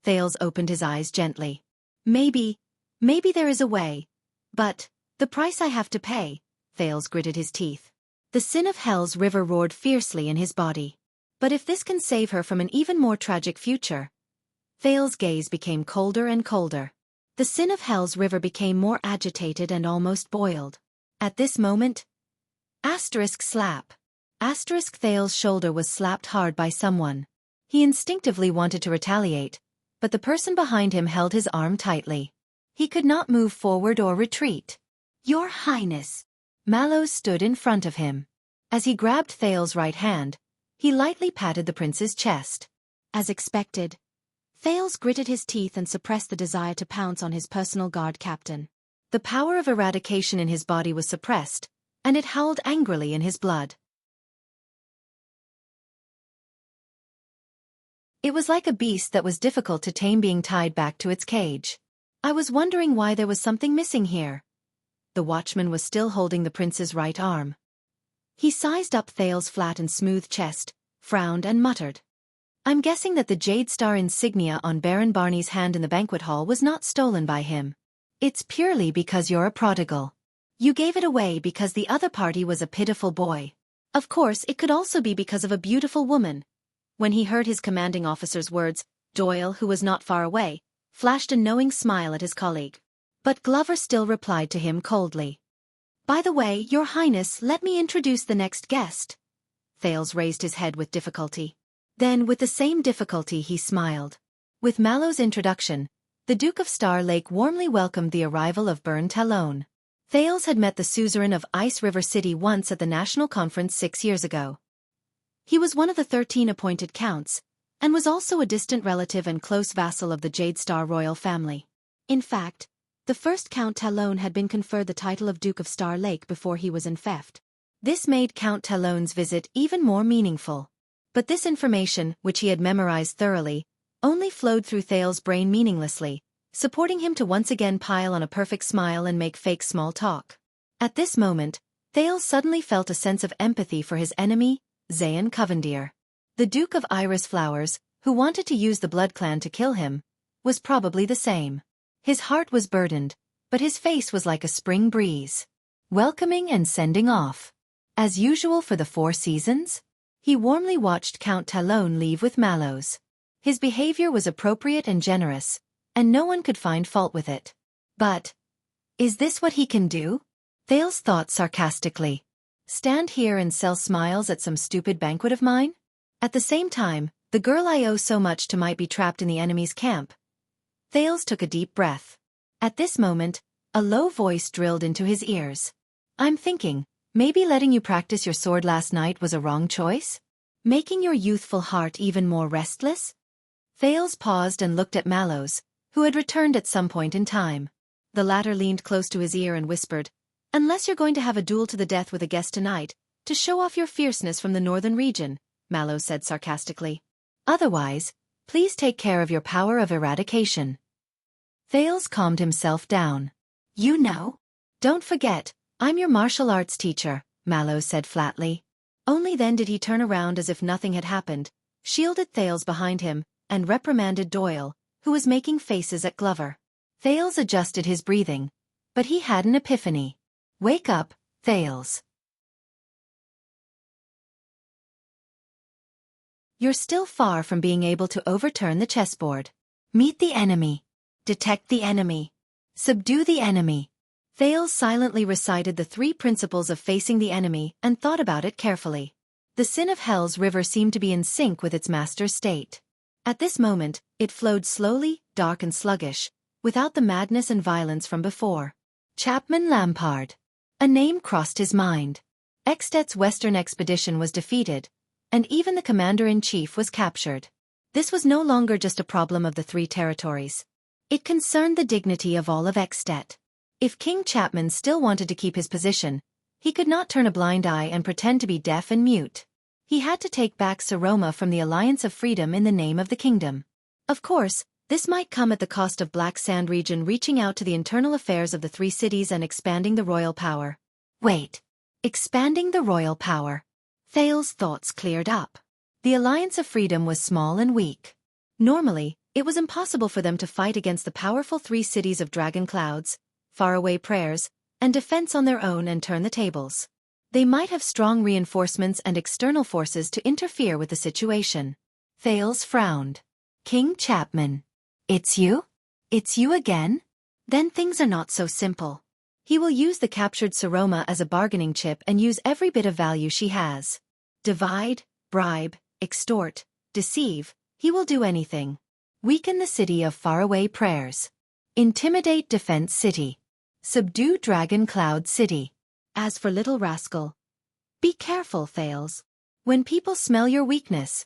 Thales opened his eyes gently. Maybe there is a way. But, the price I have to pay, Thales gritted his teeth. The Sin of Hell's river roared fiercely in his body. But if this can save her from an even more tragic future. Thales's gaze became colder and colder. The sin of Hell's river became more agitated and almost boiled. At this moment, slap. Thales's shoulder was slapped hard by someone. He instinctively wanted to retaliate, but the person behind him held his arm tightly. He could not move forward or retreat. Your Highness. Mallows stood in front of him. As he grabbed Thales's right hand, he lightly patted the prince's chest. As expected, Thales gritted his teeth and suppressed the desire to pounce on his personal guard captain. The power of eradication in his body was suppressed, and it howled angrily in his blood. It was like a beast that was difficult to tame being tied back to its cage. I was wondering why there was something missing here. The watchman was still holding the prince's right arm. He sized up Thales's flat and smooth chest, frowned and muttered. I'm guessing that the Jade Star insignia on Baron Barney's hand in the banquet hall was not stolen by him. It's purely because you're a prodigal. You gave it away because the other party was a pitiful boy. Of course, it could also be because of a beautiful woman. When he heard his commanding officer's words, Doyle, who was not far away, flashed a knowing smile at his colleague. But Glover still replied to him coldly. By the way, Your Highness, let me introduce the next guest. Thales raised his head with difficulty. Then, with the same difficulty, he smiled. With Mallow's introduction, the Duke of Star Lake warmly welcomed the arrival of Bern Talon. Thales had met the suzerain of Ice River City once at the National Conference 6 years ago. He was one of the 13 appointed counts, and was also a distant relative and close vassal of the Jade Star royal family. In fact, the first Count Talon had been conferred the title of Duke of Star Lake before he was enfeoffed. This made Count Talon's visit even more meaningful. But this information, which he had memorized thoroughly, only flowed through Thales's brain meaninglessly, supporting him to once again pile on a perfect smile and make fake small talk. At this moment, Thales suddenly felt a sense of empathy for his enemy, Zayn Covendier. The Duke of Iris Flowers, who wanted to use the Blood Clan to kill him, was probably the same. His heart was burdened, but his face was like a spring breeze, welcoming and sending off. As usual for the 4 seasons, he warmly watched Count Talon leave with Mallows. His behavior was appropriate and generous, and no one could find fault with it. But, is this what he can do? Thales thought sarcastically. Stand here and sell smiles at some stupid banquet of mine? At the same time, the girl I owe so much to might be trapped in the enemy's camp. Thales took a deep breath. At this moment, a low voice drilled into his ears. I'm thinking, maybe letting you practice your sword last night was a wrong choice? Making your youthful heart even more restless? Thales paused and looked at Mallows, who had returned at some point in time. The latter leaned close to his ear and whispered, Unless you're going to have a duel to the death with a guest tonight, to show off your fierceness from the northern region, Mallows said sarcastically. Otherwise, please take care of your power of eradication. Thales calmed himself down. You know. Don't forget, I'm your martial arts teacher, Mallows said flatly. Only then did he turn around as if nothing had happened, shielded Thales behind him, and reprimanded Doyle, who was making faces at Glover. Thales adjusted his breathing, but he had an epiphany. Wake up, Thales. You're still far from being able to overturn the chessboard. Meet the enemy. Detect the enemy. Subdue the enemy. Thales silently recited the 3 principles of facing the enemy and thought about it carefully. The sin of Hell's river seemed to be in sync with its master's state. At this moment, it flowed slowly, dark and sluggish, without the madness and violence from before. Chapman Lampard. A name crossed his mind. Extet's western expedition was defeated, and even the commander-in-chief was captured. This was no longer just a problem of the 3 territories. It concerned the dignity of all of Extet. If King Chapman still wanted to keep his position, he could not turn a blind eye and pretend to be deaf and mute. He had to take back Saroma from the Alliance of Freedom in the name of the kingdom. Of course, this might come at the cost of Black Sand region reaching out to the internal affairs of the 3 cities and expanding the royal power. Wait. Expanding the royal power. Thales' thoughts cleared up. The Alliance of Freedom was small and weak. Normally, it was impossible for them to fight against the powerful 3 cities of Dragon Clouds, Faraway Prayers, and Defense on their own and turn the tables. They might have strong reinforcements and external forces to interfere with the situation. Thales frowned. King Chapman. It's you? It's you again? Then things are not so simple. He will use the captured Saroma as a bargaining chip and use every bit of value she has. Divide, bribe, extort, deceive, he will do anything. Weaken the city of faraway prayers. Intimidate Defense City. Subdue Dragon Cloud City. As for little rascal, be careful, Thales. When people smell your weakness.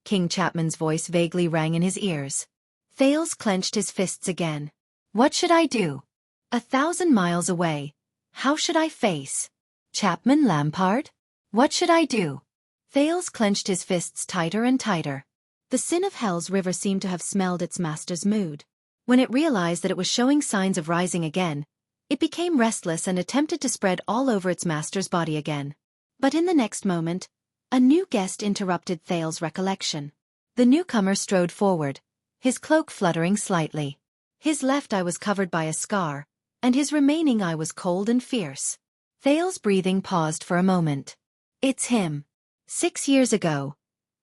King Chapman's voice vaguely rang in his ears. Thales clenched his fists again. What should I do? 1,000 miles away. How should I face Chapman Lampard? What should I do? Thales clenched his fists tighter and tighter. The sin of Hell's river seemed to have smelled its master's mood. When it realized that it was showing signs of rising again, it became restless and attempted to spread all over its master's body again. But in the next moment, a new guest interrupted Thales' recollection. The newcomer strode forward, his cloak fluttering slightly. His left eye was covered by a scar, and his remaining eye was cold and fierce. Thales' breathing paused for a moment. It's him. 6 years ago.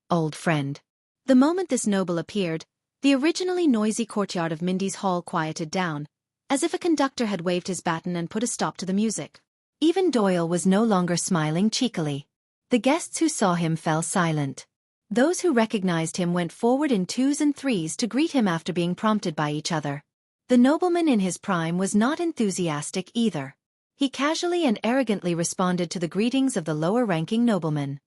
Old friend. The moment this noble appeared, the originally noisy courtyard of Mindy's hall quieted down, as if a conductor had waved his baton and put a stop to the music. Even Doyle was no longer smiling cheekily. The guests who saw him fell silent. Those who recognized him went forward in 2s and 3s to greet him after being prompted by each other. The nobleman in his prime was not enthusiastic either. He casually and arrogantly responded to the greetings of the lower-ranking nobleman.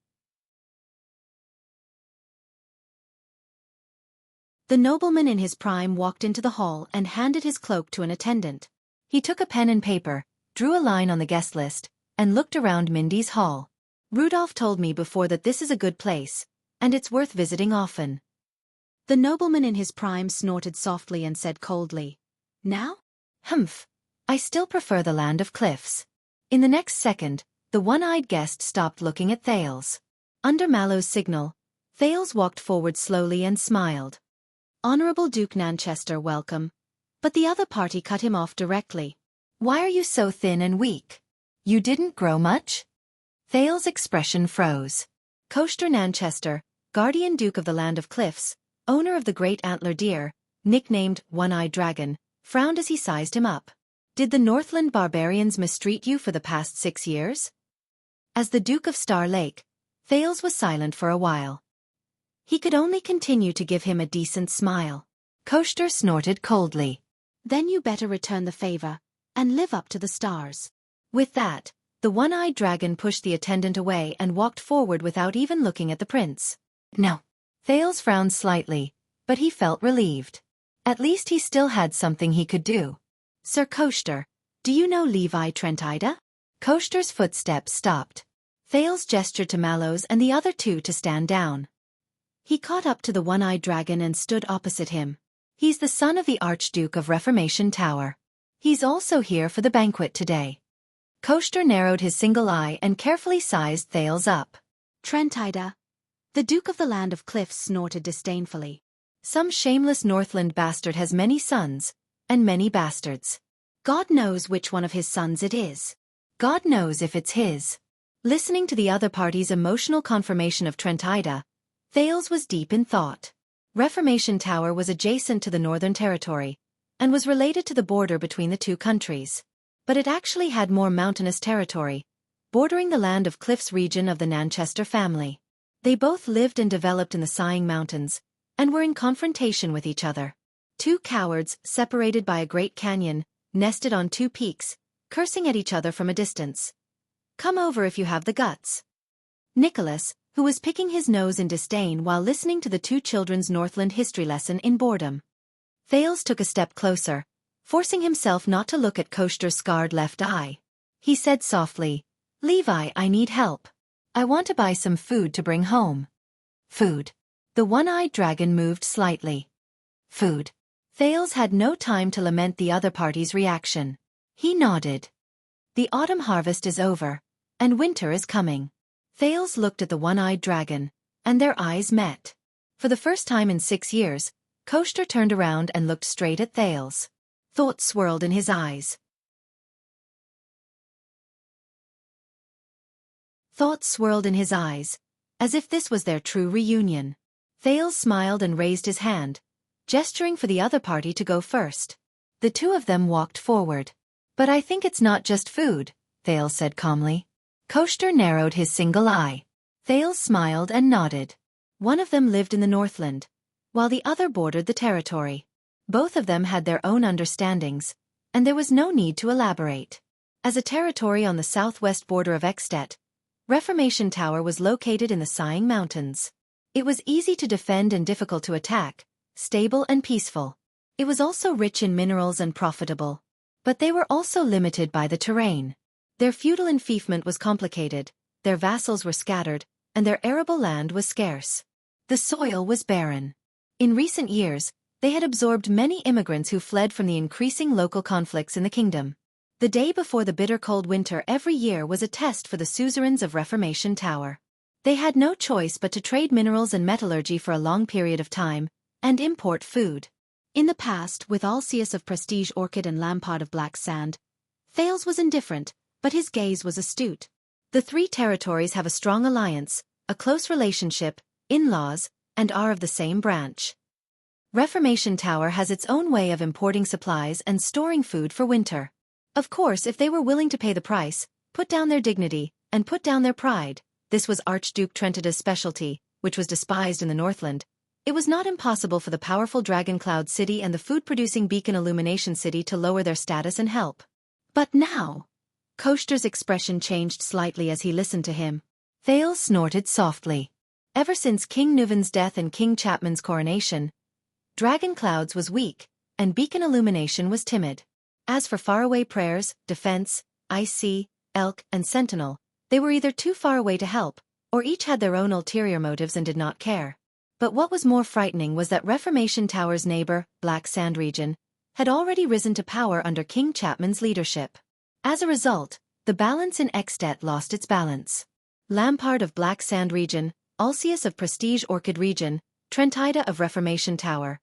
The nobleman in his prime walked into the hall and handed his cloak to an attendant. He took a pen and paper, drew a line on the guest list, and looked around Mindy's hall. Rudolph told me before that this is a good place, and it's worth visiting often. The nobleman in his prime snorted softly and said coldly, Now? Humph. I still prefer the land of cliffs. In the next second, the one-eyed guest stopped looking at Thales. Under Mallow's signal, Thales walked forward slowly and smiled. Honorable Duke Nanchester, welcome. But the other party cut him off directly. Why are you so thin and weak? You didn't grow much? Thales' expression froze. Koester Nanchester, guardian duke of the land of cliffs, owner of the great antler deer, nicknamed One-Eyed Dragon, frowned as he sized him up. Did the Northland barbarians mistreat you for the past 6 years? As the Duke of Star Lake, Thales was silent for a while. He could only continue to give him a decent smile. Koester snorted coldly. Then you better return the favor, and live up to the stars. With that, the one-eyed dragon pushed the attendant away and walked forward without even looking at the prince. No. Thales frowned slightly, but he felt relieved. At least he still had something he could do. Sir Koester, do you know Levi Trentida? Koester's footsteps stopped. Thales gestured to Mallows and the other two to stand down. He caught up to the one-eyed dragon and stood opposite him. He's the son of the Archduke of Reformation Tower. He's also here for the banquet today. Koester narrowed his single eye and carefully sized Thales up. Trentida. The Duke of the Land of Cliffs snorted disdainfully. Some shameless Northland bastard has many sons, and many bastards. God knows which one of his sons it is. God knows if it's his. Listening to the other party's emotional confirmation of Trentida, Thales was deep in thought. Reformation Tower was adjacent to the Northern Territory, and was related to the border between the two countries. But it actually had more mountainous territory, bordering the Land of Cliffs region of the Nanchester family. They both lived and developed in the Sighing Mountains, and were in confrontation with each other. Two cowards, separated by a great canyon, nested on two peaks, cursing at each other from a distance. Come over if you have the guts. Nicholas, who was picking his nose in disdain while listening to the two children's Northland history lesson in boredom. Thales took a step closer, forcing himself not to look at Koester's scarred left eye. He said softly, Levi, I need help. I want to buy some food to bring home. Food. The one-eyed dragon moved slightly. Food. Thales had no time to lament the other party's reaction. He nodded. The autumn harvest is over, and winter is coming. Thales looked at the one-eyed dragon, and their eyes met. For the first time in 6 years, Koester turned around and looked straight at Thales. Thought swirled in his eyes. Thoughts swirled in his eyes, as if this was their true reunion. Thales smiled and raised his hand, gesturing for the other party to go first. The two of them walked forward. But I think it's not just food, Thales said calmly. Koshter narrowed his single eye. Thales smiled and nodded. One of them lived in the Northland, while the other bordered the territory. Both of them had their own understandings, and there was no need to elaborate. As a territory on the southwest border of At, Reformation Tower was located in the Sighing Mountains. It was easy to defend and difficult to attack, stable and peaceful. It was also rich in minerals and profitable. But they were also limited by the terrain. Their feudal enfeoffment was complicated, their vassals were scattered, and their arable land was scarce. The soil was barren. In recent years, they had absorbed many immigrants who fled from the increasing local conflicts in the kingdom. The day before the bitter cold winter every year was a test for the suzerains of Reformation Tower. They had no choice but to trade minerals and metallurgy for a long period of time, and import food. In the past, with Alceus of Prestige Orchid and Lampard of Black Sand, Thales was indifferent, but his gaze was astute. The three territories have a strong alliance, a close relationship, in-laws, and are of the same branch. Reformation Tower has its own way of importing supplies and storing food for winter. Of course, if they were willing to pay the price, put down their dignity, and put down their pride, this was Archduke Trentida's specialty, which was despised in the Northland. It was not impossible for the powerful Dragon Cloud City and the food-producing Beacon Illumination City to lower their status and help. But now, Koshter's expression changed slightly as he listened to him. Thales snorted softly. Ever since King Nuvan's death and King Chapman's coronation, Dragon Clouds was weak, and Beacon Illumination was timid. As for faraway prayers, defense, IC, Elk, and Sentinel, they were either too far away to help, or each had their own ulterior motives and did not care. But what was more frightening was that Reformation Tower's neighbor, Black Sand region, had already risen to power under King Chapman's leadership. As a result, the balance in At lost its balance. Lampard of Black Sand region, Alceus of Prestige Orchid region, Trentida of Reformation Tower.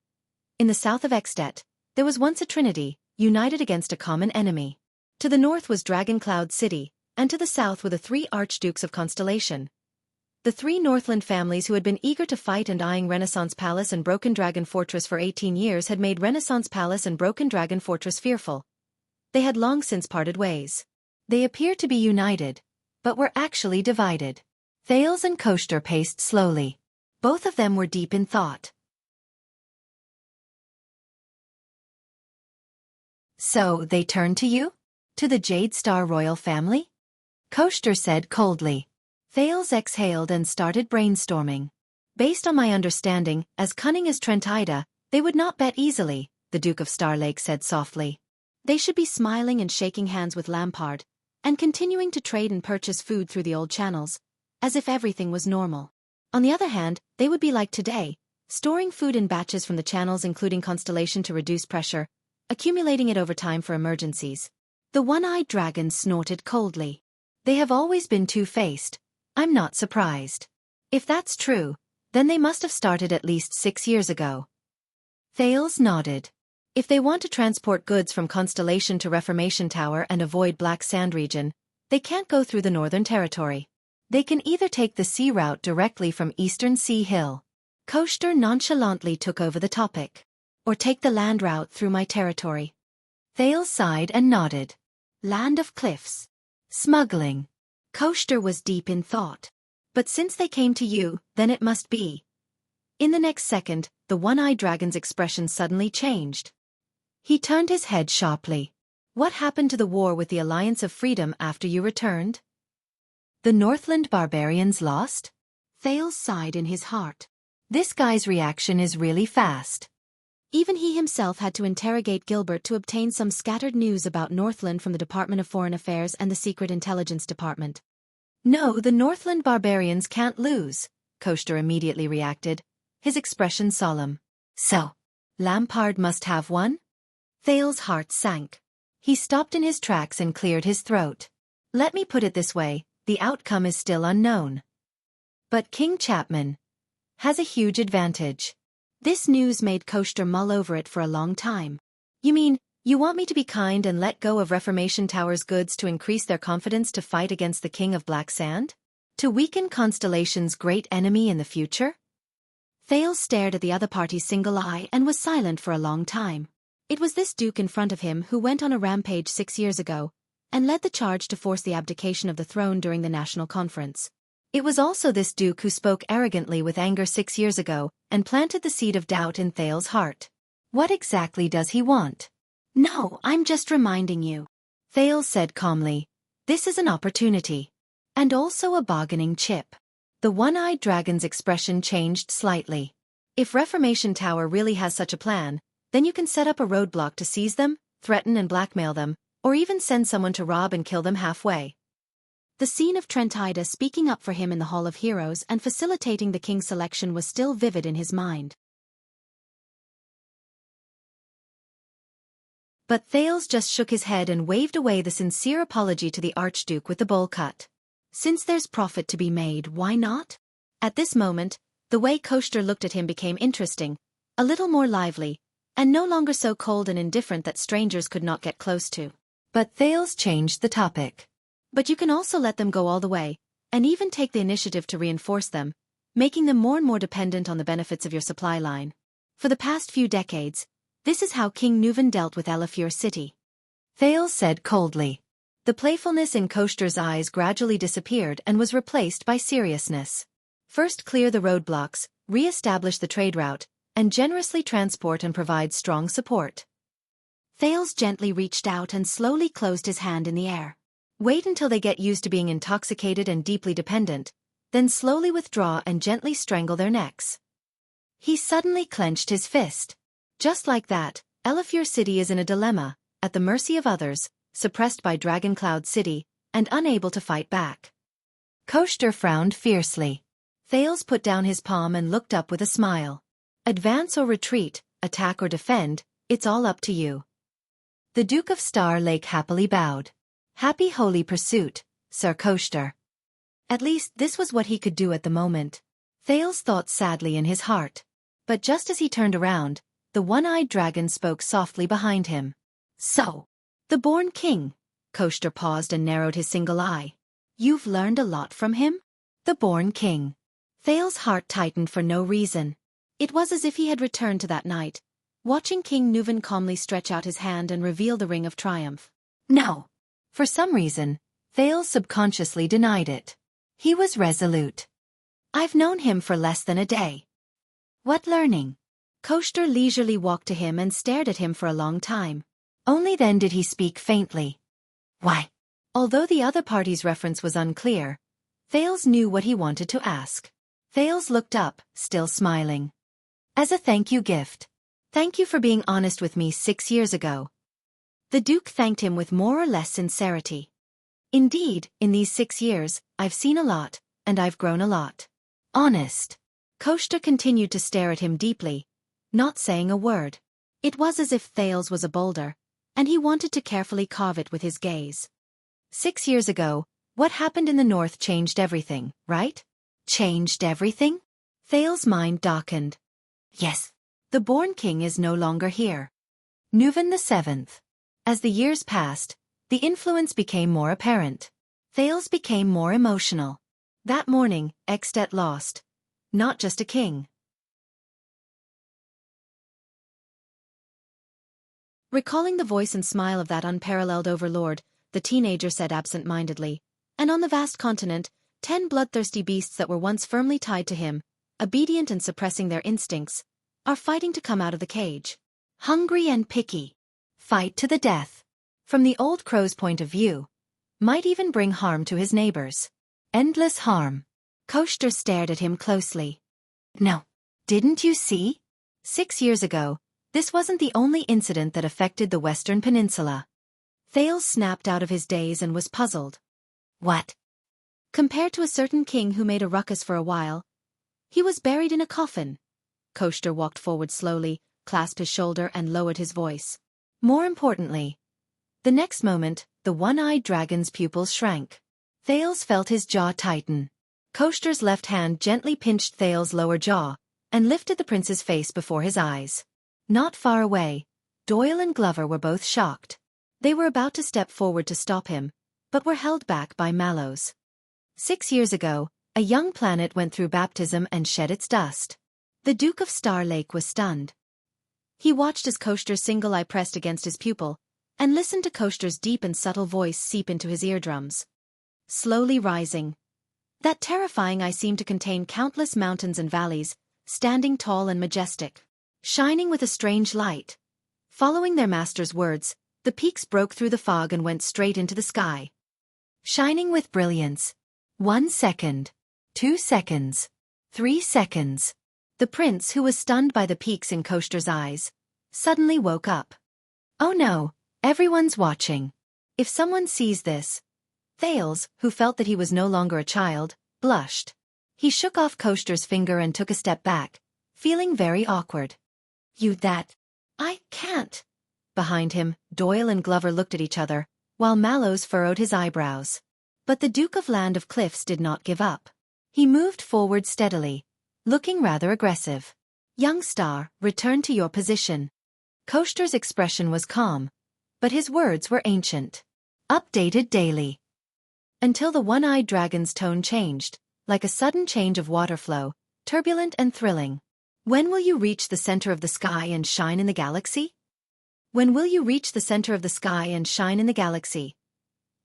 In the south of At, there was once a trinity, united against a common enemy. To the north was Dragon Cloud City, and to the south were the three archdukes of Constellation. The three Northland families who had been eager to fight and eyeing Renaissance Palace and Broken Dragon Fortress for 18 years had made Renaissance Palace and Broken Dragon Fortress fearful. They had long since parted ways. They appeared to be united, but were actually divided. Thales and Koshter paced slowly. Both of them were deep in thought. So they turned to you? To the Jade Star royal family? Koshter said coldly. Thales exhaled and started brainstorming. Based on my understanding, as cunning as Trentida, they would not bet easily, the Duke of Star Lake said softly. They should be smiling and shaking hands with Lampard, and continuing to trade and purchase food through the old channels, as if everything was normal. On the other hand, they would be like today, storing food in batches from the channels including Constellation to reduce pressure, accumulating it over time for emergencies. The one-eyed dragon snorted coldly. They have always been two-faced. I'm not surprised. If that's true, then they must have started at least 6 years ago. Thales nodded. If they want to transport goods from Constellation to Reformation Tower and avoid Black Sand region, they can't go through the Northern Territory. They can either take the sea route directly from Eastern Sea Hill. Koshter nonchalantly took over the topic. Or take the land route through my territory. Thales sighed and nodded. Land of cliffs. Smuggling. Koshter was deep in thought. But since they came to you, then it must be. In the next second, the one-eyed dragon's expression suddenly changed. He turned his head sharply. What happened to the war with the Alliance of Freedom after you returned? The Northland barbarians lost? Thales sighed in his heart. This guy's reaction is really fast. Even he himself had to interrogate Gilbert to obtain some scattered news about Northland from the Department of Foreign Affairs and the Secret Intelligence Department. No, the Northland barbarians can't lose, Koshter immediately reacted, his expression solemn. So, Lampard must have won? Thales' heart sank. He stopped in his tracks and cleared his throat. Let me put it this way, the outcome is still unknown. But King Chapman has a huge advantage. This news made Koshter mull over it for a long time. You mean, you want me to be kind and let go of Reformation Tower's goods to increase their confidence to fight against the King of Black Sand? To weaken Constellation's great enemy in the future? Thales stared at the other party's single eye and was silent for a long time. It was this duke in front of him who went on a rampage 6 years ago, and led the charge to force the abdication of the throne during the national conference. It was also this duke who spoke arrogantly with anger 6 years ago, and planted the seed of doubt in Thales' heart. What exactly does he want? No, I'm just reminding you, Thales said calmly. This is an opportunity. And also a bargaining chip. The one-eyed dragon's expression changed slightly. If Reformation Tower really has such a plan, then you can set up a roadblock to seize them, threaten and blackmail them, or even send someone to rob and kill them halfway. The scene of Trentida speaking up for him in the Hall of Heroes and facilitating the king's selection was still vivid in his mind. But Thales just shook his head and waved away the sincere apology to the Archduke with the bowl cut. Since there's profit to be made, why not? At this moment, the way Koster looked at him became interesting, a little more lively, and no longer so cold and indifferent that strangers could not get close to. But Thales changed the topic. But you can also let them go all the way, and even take the initiative to reinforce them, making them more and more dependent on the benefits of your supply line. For the past few decades, this is how King Nuvan dealt with Elefure City. Thales said coldly. The playfulness in Koster's eyes gradually disappeared and was replaced by seriousness. First clear the roadblocks, re-establish the trade route, and generously transport and provide strong support. Thales gently reached out and slowly closed his hand in the air. Wait until they get used to being intoxicated and deeply dependent, then slowly withdraw and gently strangle their necks. He suddenly clenched his fist. Just like that, Elefure City is in a dilemma, at the mercy of others, suppressed by Dragon Cloud City, and unable to fight back. Koster frowned fiercely. Thales put down his palm and looked up with a smile. Advance or retreat, attack or defend, it's all up to you. The Duke of Star Lake happily bowed. Happy holy pursuit, Sir Koster. At least this was what he could do at the moment. Thales thought sadly in his heart. But just as he turned around, the one-eyed dragon spoke softly behind him. So, the born king. Koster paused and narrowed his single eye. You've learned a lot from him? The born king. Thales' heart tightened for no reason. It was as if he had returned to that night, watching King Nuvan calmly stretch out his hand and reveal the ring of triumph. No. For some reason, Thales subconsciously denied it. He was resolute. I've known him for less than a day. What learning? Koster leisurely walked to him and stared at him for a long time. Only then did he speak faintly. Why? Although the other party's reference was unclear, Thales knew what he wanted to ask. Thales looked up, still smiling. As a thank you gift. Thank you for being honest with me 6 years ago. The Duke thanked him with more or less sincerity. Indeed, in these 6 years, I've seen a lot, and I've grown a lot. Honest. Koster continued to stare at him deeply, not saying a word. It was as if Thales was a boulder, and he wanted to carefully carve it with his gaze. 6 years ago, what happened in the north changed everything, right? Changed everything? Thales' mind darkened. Yes. The born king is no longer here. Nuvan VII. As the years passed, the influence became more apparent. Thales became more emotional. That morning, At lost. Not just a king. Recalling the voice and smile of that unparalleled overlord, the teenager said absent-mindedly, and on the vast continent, 10 bloodthirsty beasts that were once firmly tied to him, obedient and suppressing their instincts, are fighting to come out of the cage. Hungry and picky. Fight to the death. From the old crow's point of view, might even bring harm to his neighbors. Endless harm. Koster stared at him closely. No. Didn't you see? 6 years ago, this wasn't the only incident that affected the Western Peninsula. Thales snapped out of his daze and was puzzled. What? Compared to a certain king who made a ruckus for a while, he was buried in a coffin. Koster walked forward slowly, clasped his shoulder and lowered his voice. More importantly, the next moment, the one-eyed dragon's pupils shrank. Thales felt his jaw tighten. Koster's left hand gently pinched Thales' lower jaw, and lifted the prince's face before his eyes. Not far away, Doyle and Glover were both shocked. They were about to step forward to stop him, but were held back by Mallows. 6 years ago, a young planet went through baptism and shed its dust. The Duke of Star Lake was stunned. He watched as Koshter's single eye pressed against his pupil, and listened to Koshter's deep and subtle voice seep into his eardrums. Slowly rising. That terrifying eye seemed to contain countless mountains and valleys, standing tall and majestic, shining with a strange light. Following their master's words, the peaks broke through the fog and went straight into the sky. Shining with brilliance. 1 second. 2 seconds. 3 seconds. The prince, who was stunned by the peaks in Koshter's eyes, suddenly woke up. Oh no, everyone's watching. If someone sees this. Thales, who felt that he was no longer a child, blushed. He shook off Koshter's finger and took a step back, feeling very awkward. I can't. Behind him, Doyle and Glover looked at each other, while Mallows furrowed his eyebrows. But the Duke of Land of Cliffs did not give up. He moved forward steadily, looking rather aggressive. Young star, return to your position. Koshter's expression was calm, but his words were ancient. Updated daily. Until the one-eyed dragon's tone changed, like a sudden change of water flow, turbulent and thrilling. When will you reach the center of the sky and shine in the galaxy? When will you reach the center of the sky and shine in the galaxy?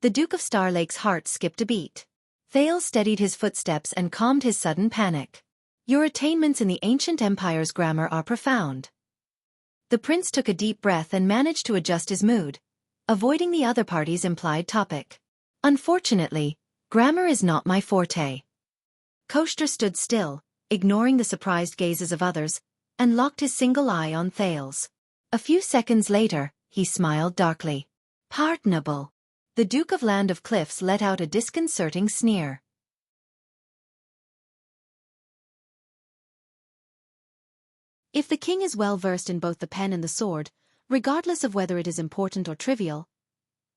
The Duke of Star Lake's heart skipped a beat. Thales steadied his footsteps and calmed his sudden panic. Your attainments in the ancient empire's grammar are profound. The prince took a deep breath and managed to adjust his mood, avoiding the other party's implied topic. Unfortunately, grammar is not my forte. Koshter stood still, ignoring the surprised gazes of others, and locked his single eye on Thales. A few seconds later, he smiled darkly. Pardonable. The Duke of Land of Cliffs let out a disconcerting sneer. If the king is well versed in both the pen and the sword, regardless of whether it is important or trivial,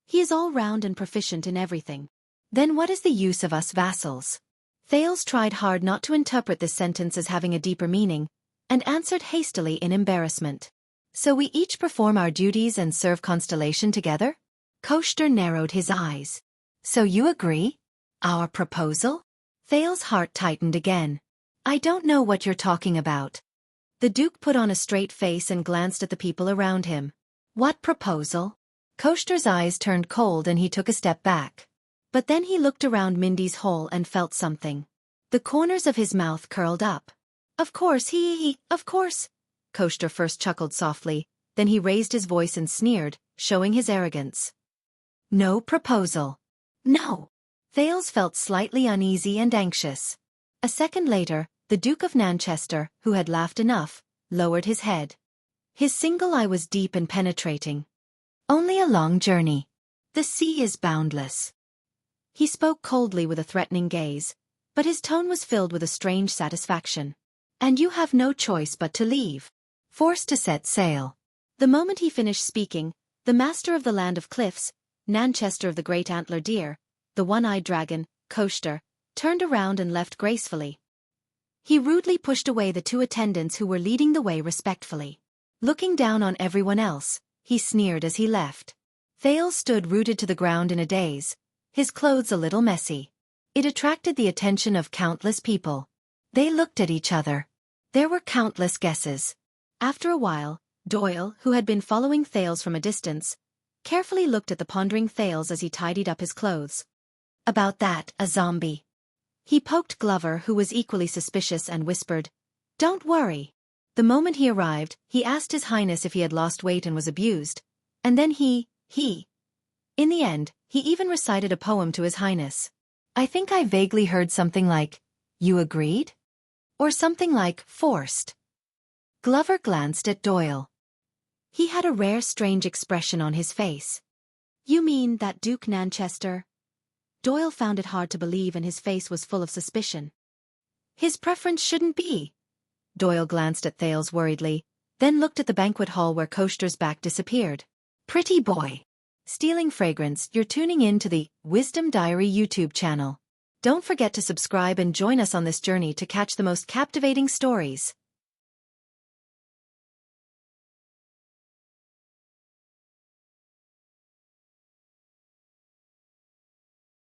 he is all-round and proficient in everything. Then what is the use of us vassals? Thales tried hard not to interpret this sentence as having a deeper meaning, and answered hastily in embarrassment. So we each perform our duties and serve Constellation together? Koshter narrowed his eyes. So you agree? Our proposal? Thales' heart tightened again. I don't know what you're talking about. The Duke put on a straight face and glanced at the people around him. What proposal? Koshter's eyes turned cold and he took a step back. But then he looked around Mindy's hall and felt something. The corners of his mouth curled up. Of course, of course. Koshter first chuckled softly, then he raised his voice and sneered, showing his arrogance. No proposal. No. Thales felt slightly uneasy and anxious. A second later, the Duke of Nanchester, who had laughed enough, lowered his head. His single eye was deep and penetrating. Only a long journey. The sea is boundless. He spoke coldly with a threatening gaze, but his tone was filled with a strange satisfaction. And you have no choice but to leave. Forced to set sail. The moment he finished speaking, the master of the Land of Cliffs, Nanchester of the Great Antler Deer, the one-eyed dragon, Koshter, turned around and left gracefully. He rudely pushed away the two attendants who were leading the way respectfully. Looking down on everyone else, he sneered as he left. Thales stood rooted to the ground in a daze, his clothes a little messy. It attracted the attention of countless people. They looked at each other. There were countless guesses. After a while, Doyle, who had been following Thales from a distance, carefully looked at the pondering Thales as he tidied up his clothes. About that, a zombie. He poked Glover, who was equally suspicious, and whispered, Don't worry. The moment he arrived, he asked His Highness if he had lost weight and was abused, and then in the end, he even recited a poem to His Highness. I think I vaguely heard something like, You agreed? Or something like, forced. Glover glanced at Doyle. He had a rare strange expression on his face. You mean that Duke Nanchester? Doyle found it hard to believe and his face was full of suspicion. His preference shouldn't be. Doyle glanced at Thales worriedly, then looked at the banquet hall where Koshter's back disappeared. Pretty boy. Stealing fragrance, you're tuning in to the Wisdom Diary YouTube channel. Don't forget to subscribe and join us on this journey to catch the most captivating stories.